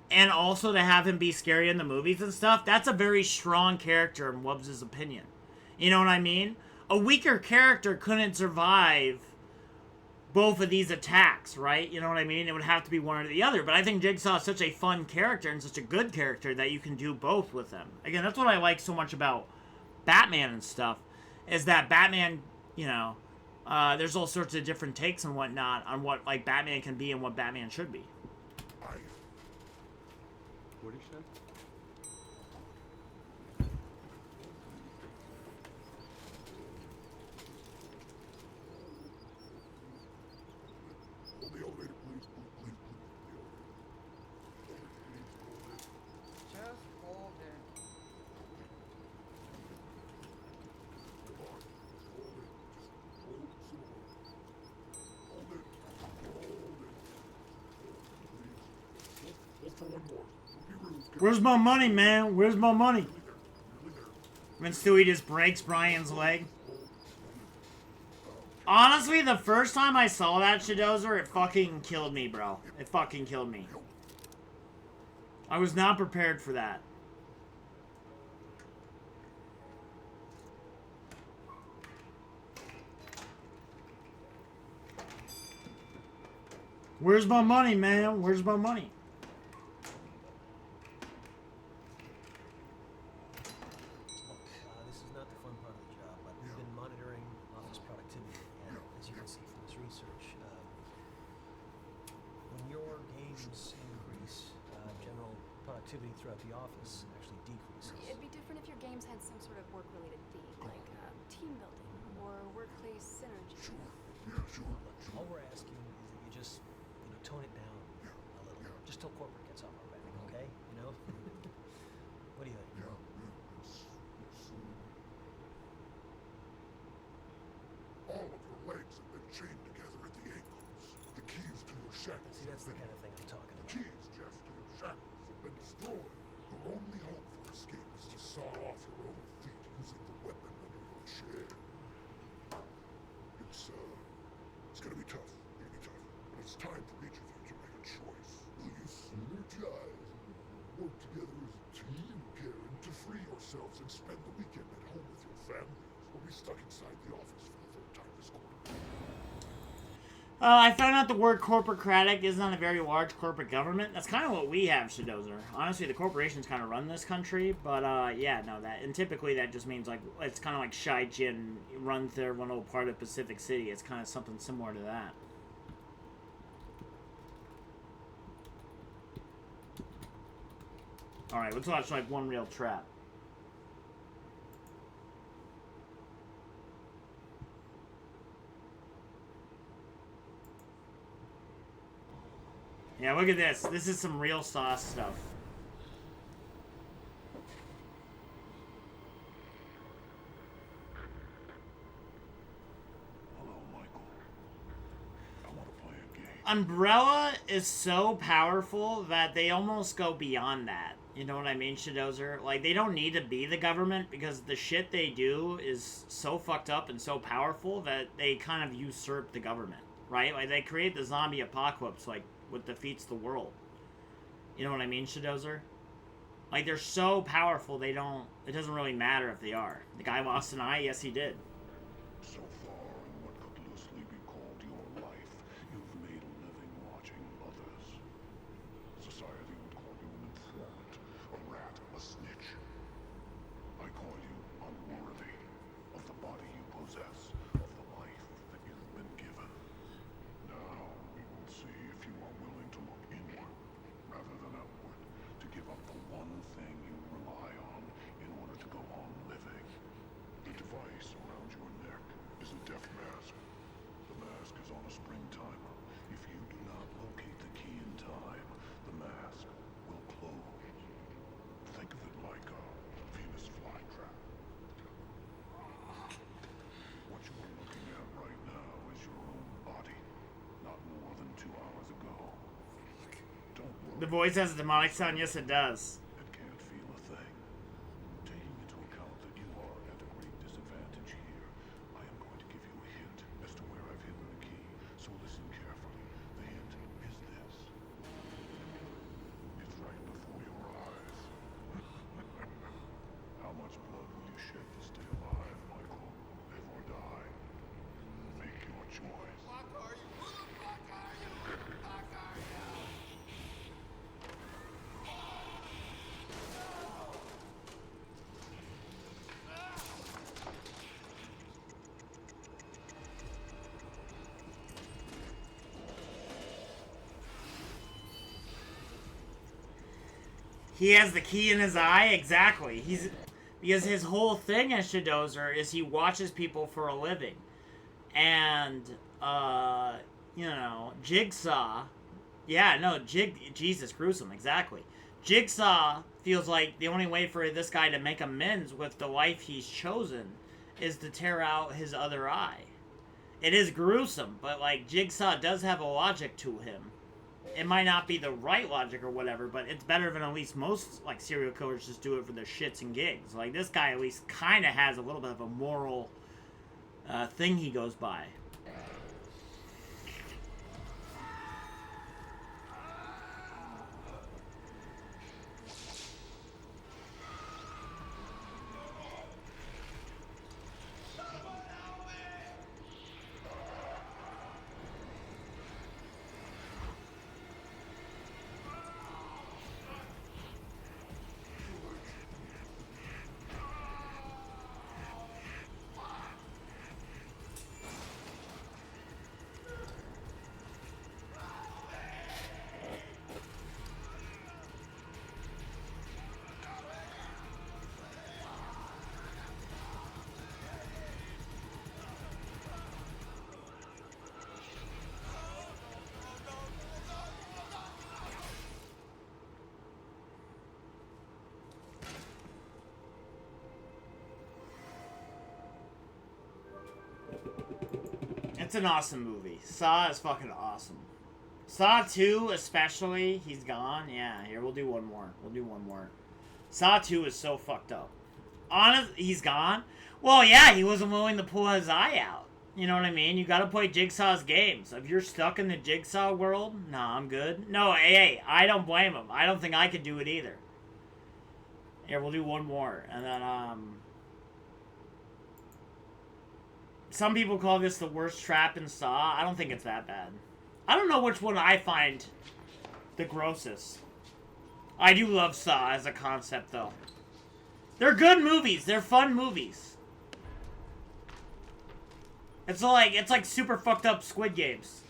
and also to have him be scary in the movies and stuff, that's a very strong character in Wubbs' opinion. You know what I mean? A weaker character couldn't survive both of these attacks, right? You know what I mean? It would have to be one or the other. But I think Jigsaw is such a fun character and such a good character that you can do both with them. Again, that's what I like so much about Batman and stuff, is that Batman, you know, there's all sorts of different takes and whatnot on what, like, Batman can be and what Batman should be. What did you say? Hold the elevator, please. Where's my money, man? Where's my money? When Stewie just breaks Brian's leg. Honestly, the first time I saw that Shadozer, it fucking killed me, bro. It fucking killed me. I was not prepared for that. Where's my money, man? Where's my money? This is not the fun part of the job, but we've been monitoring office productivity, and as you can see from this research, when your gains increase, general productivity throughout the office actually decreases. It'd be different if your games had some sort of work-related theme, like team building or workplace synergy. Sure. All we're asking is that you just, tone it down a little, just till corporate gets off our back, okay? What do you think? All of your legs have been chained together at the ankles. The keys to your shackles. See, that's the kind of thing I'm talking The about. keys, Jeff, to your shackles have been destroyed. Your only hope for escape is to saw off your own feet using the weapon under your chair. It's gonna be tough. But it's time for each of you to make a choice. Will you synergize and work together as a team, Karen, to free yourselves and spend the weekend at home with your families, or be stuck inside the office for the third time this quarter? I found out the word corporocratic is not a very large corporate government. That's kind of what we have, Shadozer. Honestly, the corporations kind of run this country, but yeah, no, and typically that just means like it's kind of like Shaijin runs their one little part of Pacific City. It's kind of something similar to that. All right, let's watch like one real trap. Yeah, look at this. This is some real sauce stuff. Hello, Michael. I want to play a game. Umbrella is so powerful that they almost go beyond that. You know what I mean, Shadozer? Like, they don't need to be the government because the shit they do is so fucked up and so powerful that they kind of usurp the government, right? Like, they create the zombie apocalypse, like, what defeats the world. You know what I mean, Shadozer? Like, they're so powerful, it doesn't really matter if they are. The guy lost an eye, yes he did. So far in what could loosely be called your life, you've made a living watching others. Society would call you an informant, a rat, a snitch. I call you unworthy of the body you possess, of the life that you've been given. Now we will see if you are willing to look inward rather than outward, to give up the one thing you rely on in order to go on living. The device around your neck is a death mask. The mask is on a spring timer. If you do not locate the key in time, the mask will close. Think of it like a Venus flytrap. What you are looking at right now is your own body, not more than 2 hours ago. Don't worry. The voice has a demonic sound, yes it does. It can't feel a thing. Taking into account that you are at a great disadvantage here, I am going to give you a hint as to where I've hidden the key, so listen carefully. The hint is this. It's right before your eyes. How much blood will you shed to stay alive, Michael? Live or die? Make your choice. He has the key in his eye? Exactly. Because his whole thing as Shadozer is he watches people for a living. And, Jigsaw... Yeah, no, Jesus, gruesome, exactly. Jigsaw feels like the only way for this guy to make amends with the life he's chosen is to tear out his other eye. It is gruesome, but, like, Jigsaw does have a logic to him. It might not be the right logic or whatever, but it's better than at least most like serial killers just do it for their shits and gigs. Like this guy at least kind of has a little bit of a moral thing he goes by. It's an awesome movie. Saw is fucking awesome. Saw 2 especially, he's gone. Yeah, here, we'll do one more. We'll do one more. Saw 2 is so fucked up. Honest, he's gone? Well, yeah, he wasn't willing to pull his eye out. You know what I mean? You gotta play Jigsaw's games. If you're stuck in the Jigsaw world, nah, I'm good. No, hey, I don't blame him. I don't think I could do it either. Here, we'll do one more. And then, some people call this the worst trap in Saw. I don't think it's that bad. I don't know which one I find the grossest. I do love Saw as a concept, though. They're good movies. They're fun movies. It's like super fucked up Squid Games.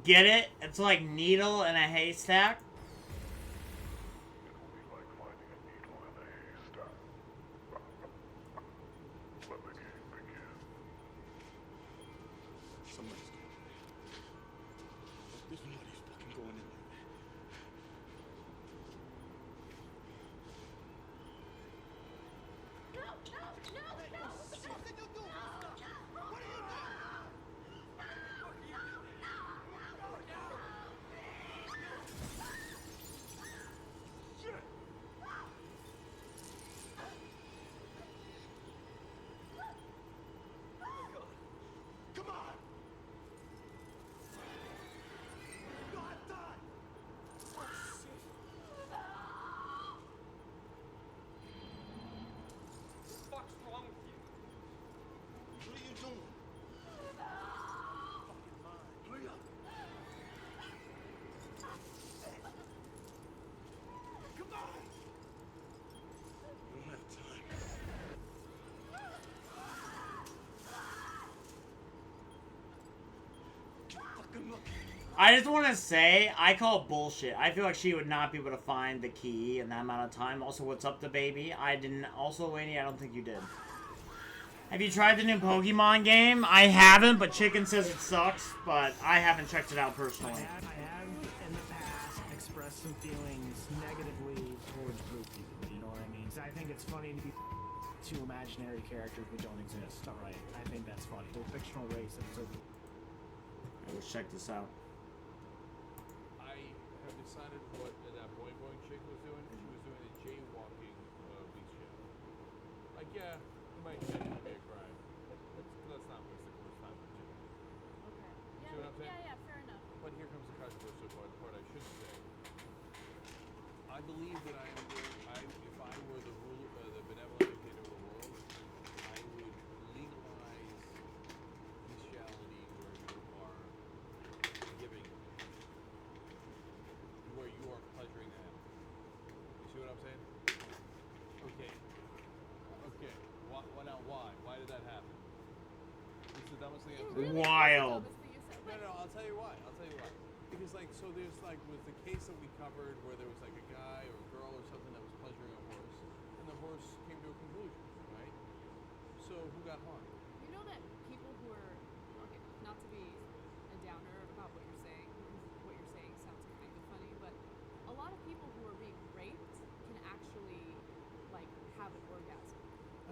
Get it? It's like needle in a haystack. I just want to say, I call bullshit. I feel like she would not be able to find the key in that amount of time. Also, what's up, the baby? I didn't. Also, Lainey, I don't think you did. Have you tried the new Pokemon game? I haven't, but Chicken says it sucks, but I haven't checked it out personally. I have in the past expressed some feelings negatively towards blue people, you know what I mean? So I think it's funny to be two imaginary characters who don't exist, alright? I think that's funny. They're fictional race and so... Let's check this out. I have decided what that Boing Boing chick was doing. She was doing a jaywalking beach show. Like, yeah, you might say it would be a crime. Let's not waste the course time with jaywalking. Okay. what I'm saying? Yeah, fair enough. But here comes the controversial part I should say. I believe that if I were the benevolent dictator of the world, I would legalize bestiality where you are pleasuring the animal. You see what I'm saying? Okay. Why? Why did that happen? It's the dumbest thing I've said. Wild. No, I'll tell you why. Because so there's with the case that we covered where there was a guy or a girl or something that was pleasuring a horse, and the horse came to a conclusion, right? So who got harmed? You know that people who are, okay, not to be a downer about what you're saying, because what you're saying sounds kind of funny, but a lot of people who are being raped can actually have an orgasm.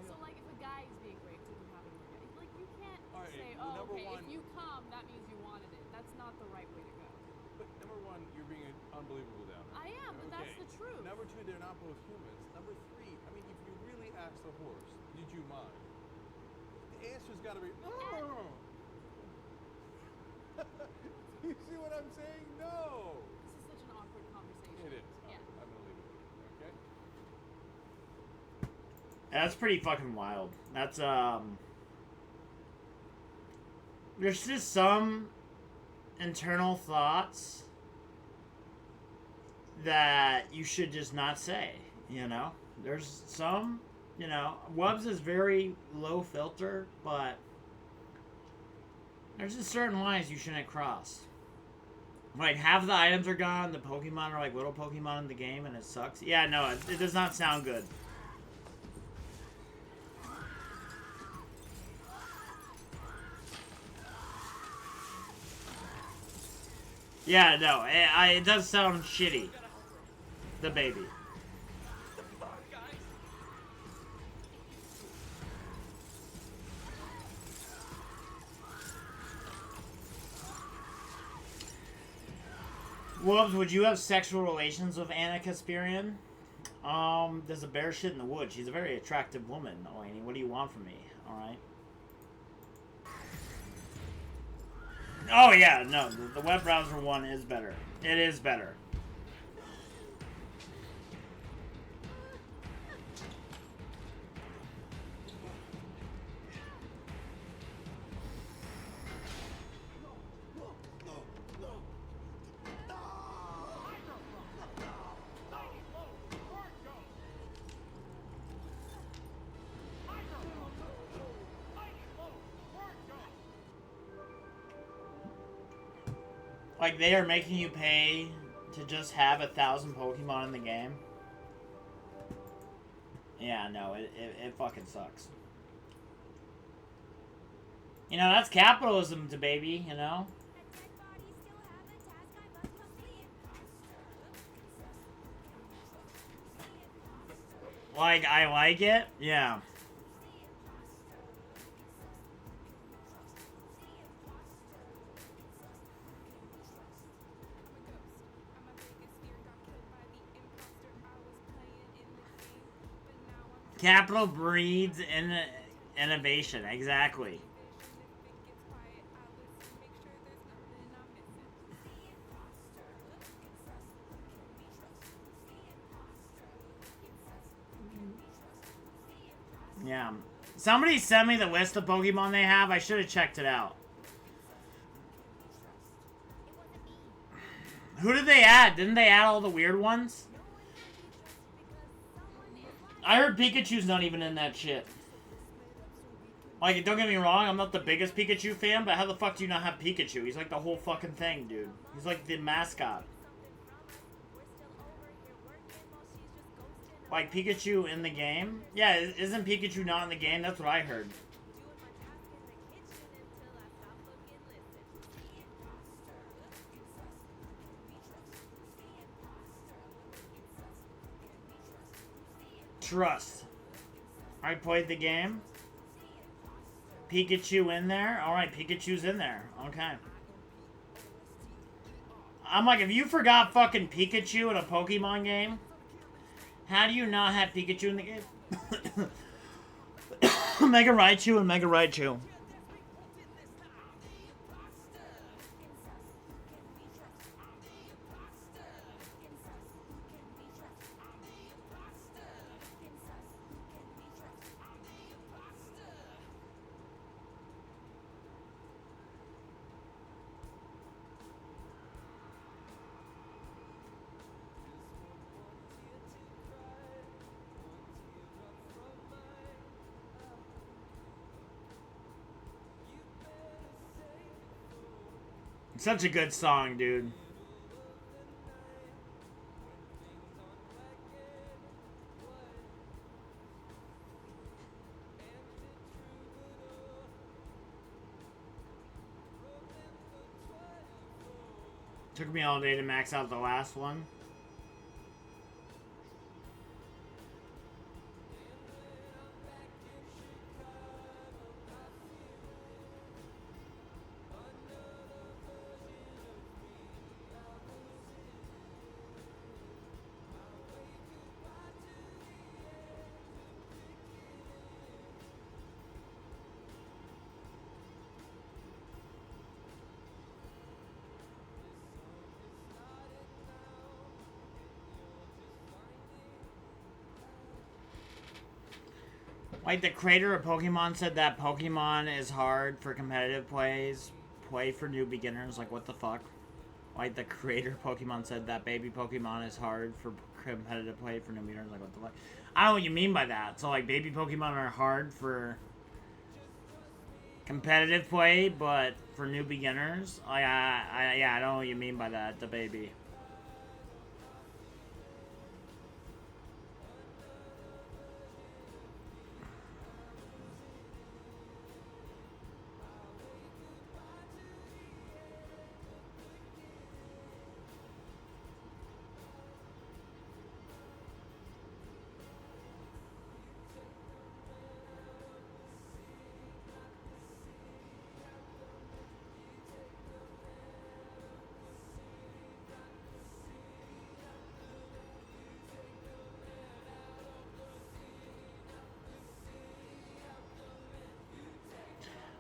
So if a guy is being raped, he can have an orgasm. You can't say, if you come, that means you wanted it. That's not the right way to go. But number one, you're being an unbelievable downer. I am, but that's the truth. Number two, they're not both humans. Number three, I mean, if you really asked the horse, did you mind? The answer's got to be, oh. You see what I'm saying? No. This is such an awkward conversation. It is. Yeah. I'm going to leave it there, okay? That's pretty fucking wild. That's, there's just some internal thoughts that you should just not say, There's some, Wubs is very low filter, but there's just certain lines you shouldn't cross. Half the items are gone, the Pokemon are little Pokemon in the game, and it sucks. Yeah, no, it does not sound good. Yeah, no, it does sound shitty. The baby. Wolves, would you have sexual relations with Anna Kasparian? There's a bear shit in the woods. She's a very attractive woman, Eleni. What do you want from me? Alright? Oh, yeah, no, the web browser one is better. It is better. They are making you pay to just have 1,000 Pokemon in the game. Yeah, no, it fucking sucks. That's capitalism to baby, I like it? Yeah. Capital breeds innovation, exactly. Yeah. Somebody sent me the list of Pokemon they have. I should have checked it out. Who did they add? Didn't they add all the weird ones? I heard Pikachu's not even in that shit. Don't get me wrong, I'm not the biggest Pikachu fan, but how the fuck do you not have Pikachu? He's the whole fucking thing, dude. He's the mascot. Pikachu in the game? Yeah, isn't Pikachu not in the game? That's what I heard. Trust. I played the game. Pikachu in there? Alright, Pikachu's in there. Okay. I'm if you forgot fucking Pikachu in a Pokemon game, how do you not have Pikachu in the game? Mega Raichu and Mega Raichu. Such a good song, dude. Took me all day to max out the last one. Like, the creator of Pokemon said that Pokemon is hard for competitive play for new beginners. Like, what the fuck? Like, the creator of Pokemon said that baby Pokemon is hard for competitive play for new beginners. Like, what the fuck? I don't know what you mean by that. So, like, baby Pokemon are hard for competitive play, but for new beginners? Yeah, I don't know what you mean by that, the baby.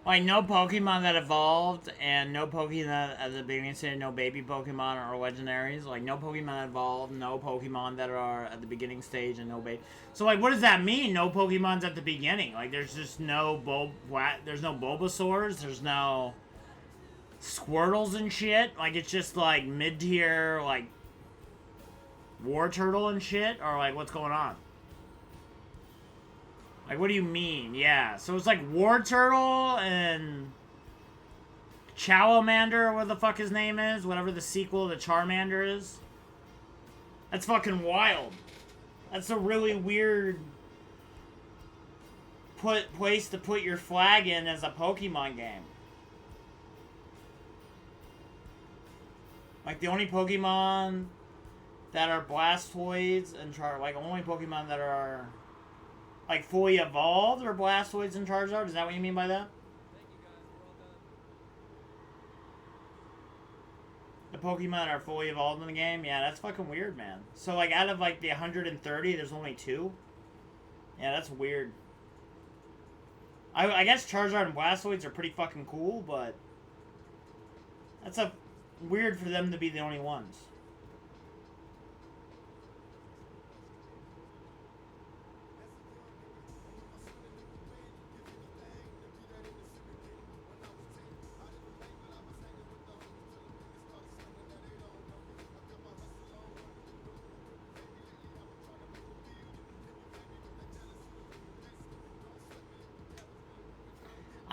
Like, no Pokemon that evolved, and no Pokemon that, at the beginning said no baby Pokemon or legendaries. Like, no Pokemon that evolved, no Pokemon that are at the beginning stage, and no baby. So, like, what does that mean? No Pokemon's at the beginning. Like, there's just no there's no Bulbasaurs, there's no Squirtles and shit. Like, it's just, like, mid-tier, like, War Turtle and shit? Or, like, what's going on? Like, what do you mean? Yeah, so it's like War Turtle and Chowamander, what the fuck his name is, whatever the sequel to Charmander is. That's fucking wild. That's a really weird place to put your flag in as a Pokemon game. Like, the only Pokemon that are Blastoids and like, only Pokemon that are like fully evolved or Blastoids and Charizard? Is that what you mean by that? The Pokemon that are fully evolved in the game? Yeah, that's fucking weird, man. So, like, out of, like, the 130, there's only 2? Yeah, that's weird. I guess Charizard and Blastoids are pretty fucking cool, but that's weird for them to be the only ones.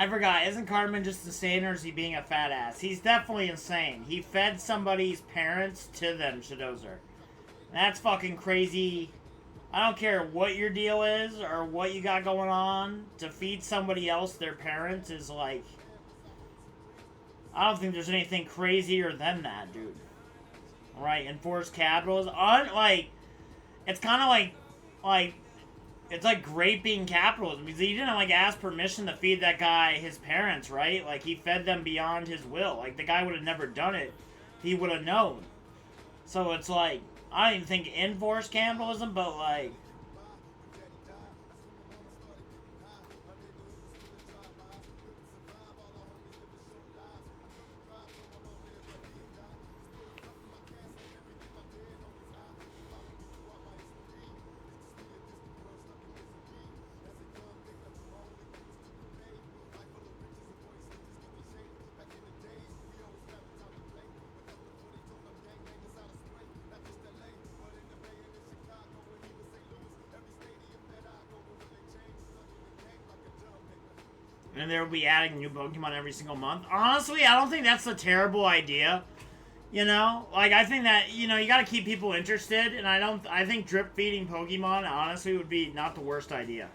I forgot. Isn't Cartman just insane, or is he being a fat ass? He's definitely insane. He fed somebody's parents to them, Shadozer. That's fucking crazy. I don't care what your deal is or what you got going on. To feed somebody else their parents is like... I don't think there's anything crazier than that, dude. Right? Enforced capitalism. It's kind of like... It's like raping capitalism, because he didn't, like, ask permission to feed that guy his parents, right? Like, he fed them beyond his will. Like, the guy would have never done it. He would have known. So it's like, I don't even think enforced capitalism, but, like... and they'll be adding new Pokemon every single month. Honestly, I don't think that's a terrible idea. You know, like, I think that, you know, you gotta keep people interested, and I think drip feeding Pokemon, honestly, would be not the worst idea.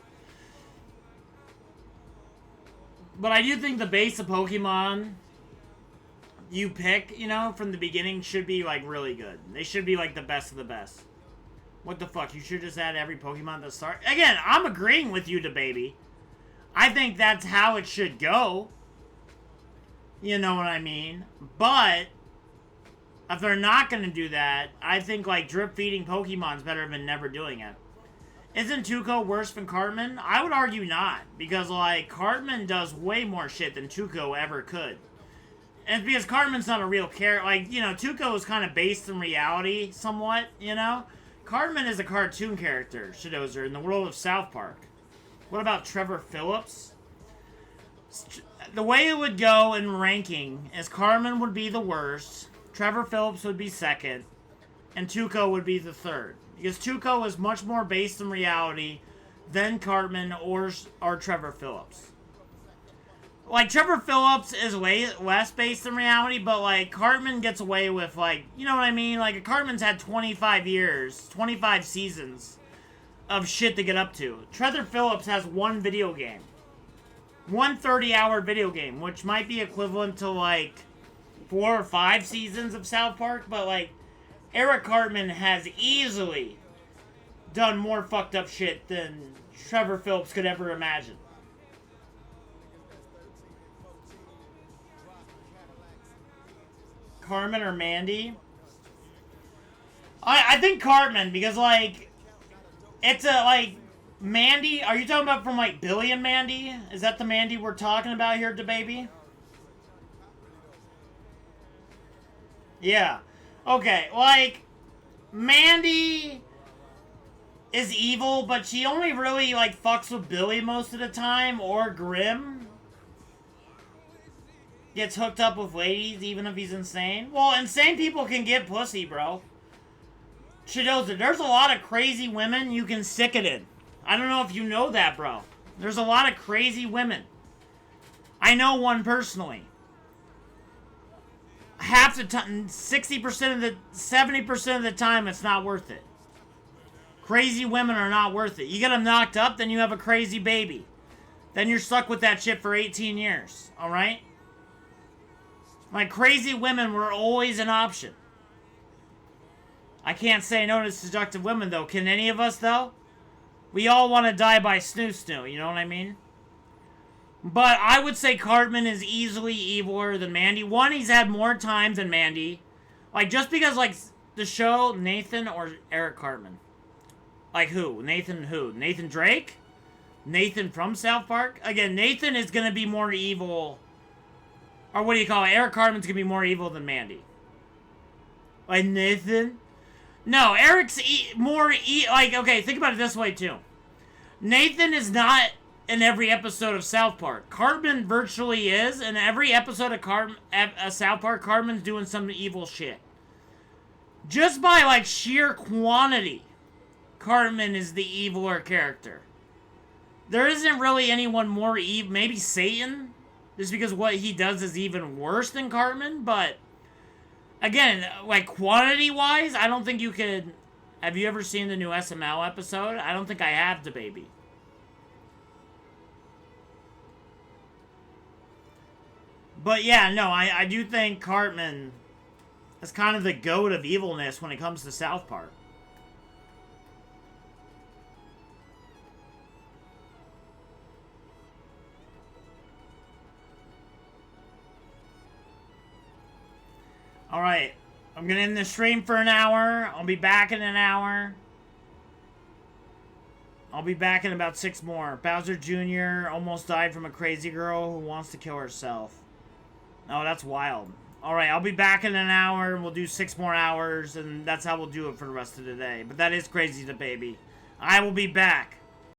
But I do think the base of Pokemon you pick, you know, from the beginning should be, like, really good. They should be, like, the best of the best. What the fuck? You should just add every Pokemon at the start? Again, I'm agreeing with you, DaBaby. I think that's how it should go. You know what I mean? But if they're not going to do that, I think, like, drip feeding Pokemon's better than never doing it. Isn't Tuco worse than Cartman? I would argue not. Because, like, Cartman does way more shit than Tuco ever could. And it's because Cartman's not a real character. Like, you know, Tuco is kind of based in reality, somewhat, you know? Cartman is a cartoon character, Shidozer, in the world of South Park. What about Trevor Phillips? The way it would go in ranking is Cartman would be the worst, Trevor Phillips would be second, and Tuco would be the third. Because Tuco is much more based in reality than Cartman or Trevor Phillips. Like, Trevor Phillips is way less based in reality, but, like, Cartman gets away with, like, you know what I mean? Like, Cartman's had 25 years, 25 seasons of shit to get up to. Trevor Phillips has one video game. One 30-hour video game, which might be equivalent to, like, 4 or 5 seasons of South Park, but, like, Eric Cartman has easily done more fucked up shit than Trevor Phillips could ever imagine. Cartman or Mandy? I think Cartman, because, like, it's a, like, Mandy, are you talking about from, like, Billy and Mandy? Is that the Mandy we're talking about here, DaBaby? Yeah. Okay, like, Mandy is evil, but she only really, like, fucks with Billy most of the time, or Grimm. Gets hooked up with ladies, even if he's insane. Well, insane people can get pussy, bro. Shidoza, there's a lot of crazy women you can stick it in. I don't know if you know that, bro. There's a lot of crazy women. I know one personally. Half the time, 60% of the, 70% of the time, it's not worth it. Crazy women are not worth it. You get them knocked up, then you have a crazy baby. Then you're stuck with that shit for 18 years, alright? Like, crazy women were always an option. I can't say no to seductive women, though. Can any of us, though? We all want to die by snoo-snoo, you know what I mean? But I would say Cartman is easily eviler than Mandy. One, he's had more time than Mandy. Like, just because, like, the show, Nathan or Eric Cartman? Like, who? Nathan who? Nathan Drake? Nathan from South Park? Again, Nathan is going to be more evil. Or what do you call it? Eric Cartman's going to be more evil than Mandy. Like, Nathan? No, Eric's like, okay, think about it this way, too. Nathan is not in every episode of South Park. Cartman virtually is. In every episode of South Park, Cartman's doing some evil shit. Just by, like, sheer quantity, Cartman is the eviler character. There isn't really anyone more evil. Maybe Satan, just because what he does is even worse than Cartman, but again, like, quantity-wise, I don't think you could... Have you ever seen the new SML episode? I don't think I have, DaBaby. But yeah, no, I do think Cartman is kind of the goat of evilness when it comes to South Park. Alright, I'm gonna end the stream for an hour. I'll be back in an hour. I'll be back in about 6 more. Bowser Jr. almost died from a crazy girl who wants to kill herself. Oh, that's wild. Alright, I'll be back in an hour. We'll do 6 more hours, and that's how we'll do it for the rest of the day. But that is crazy, DaBaby. I will be back.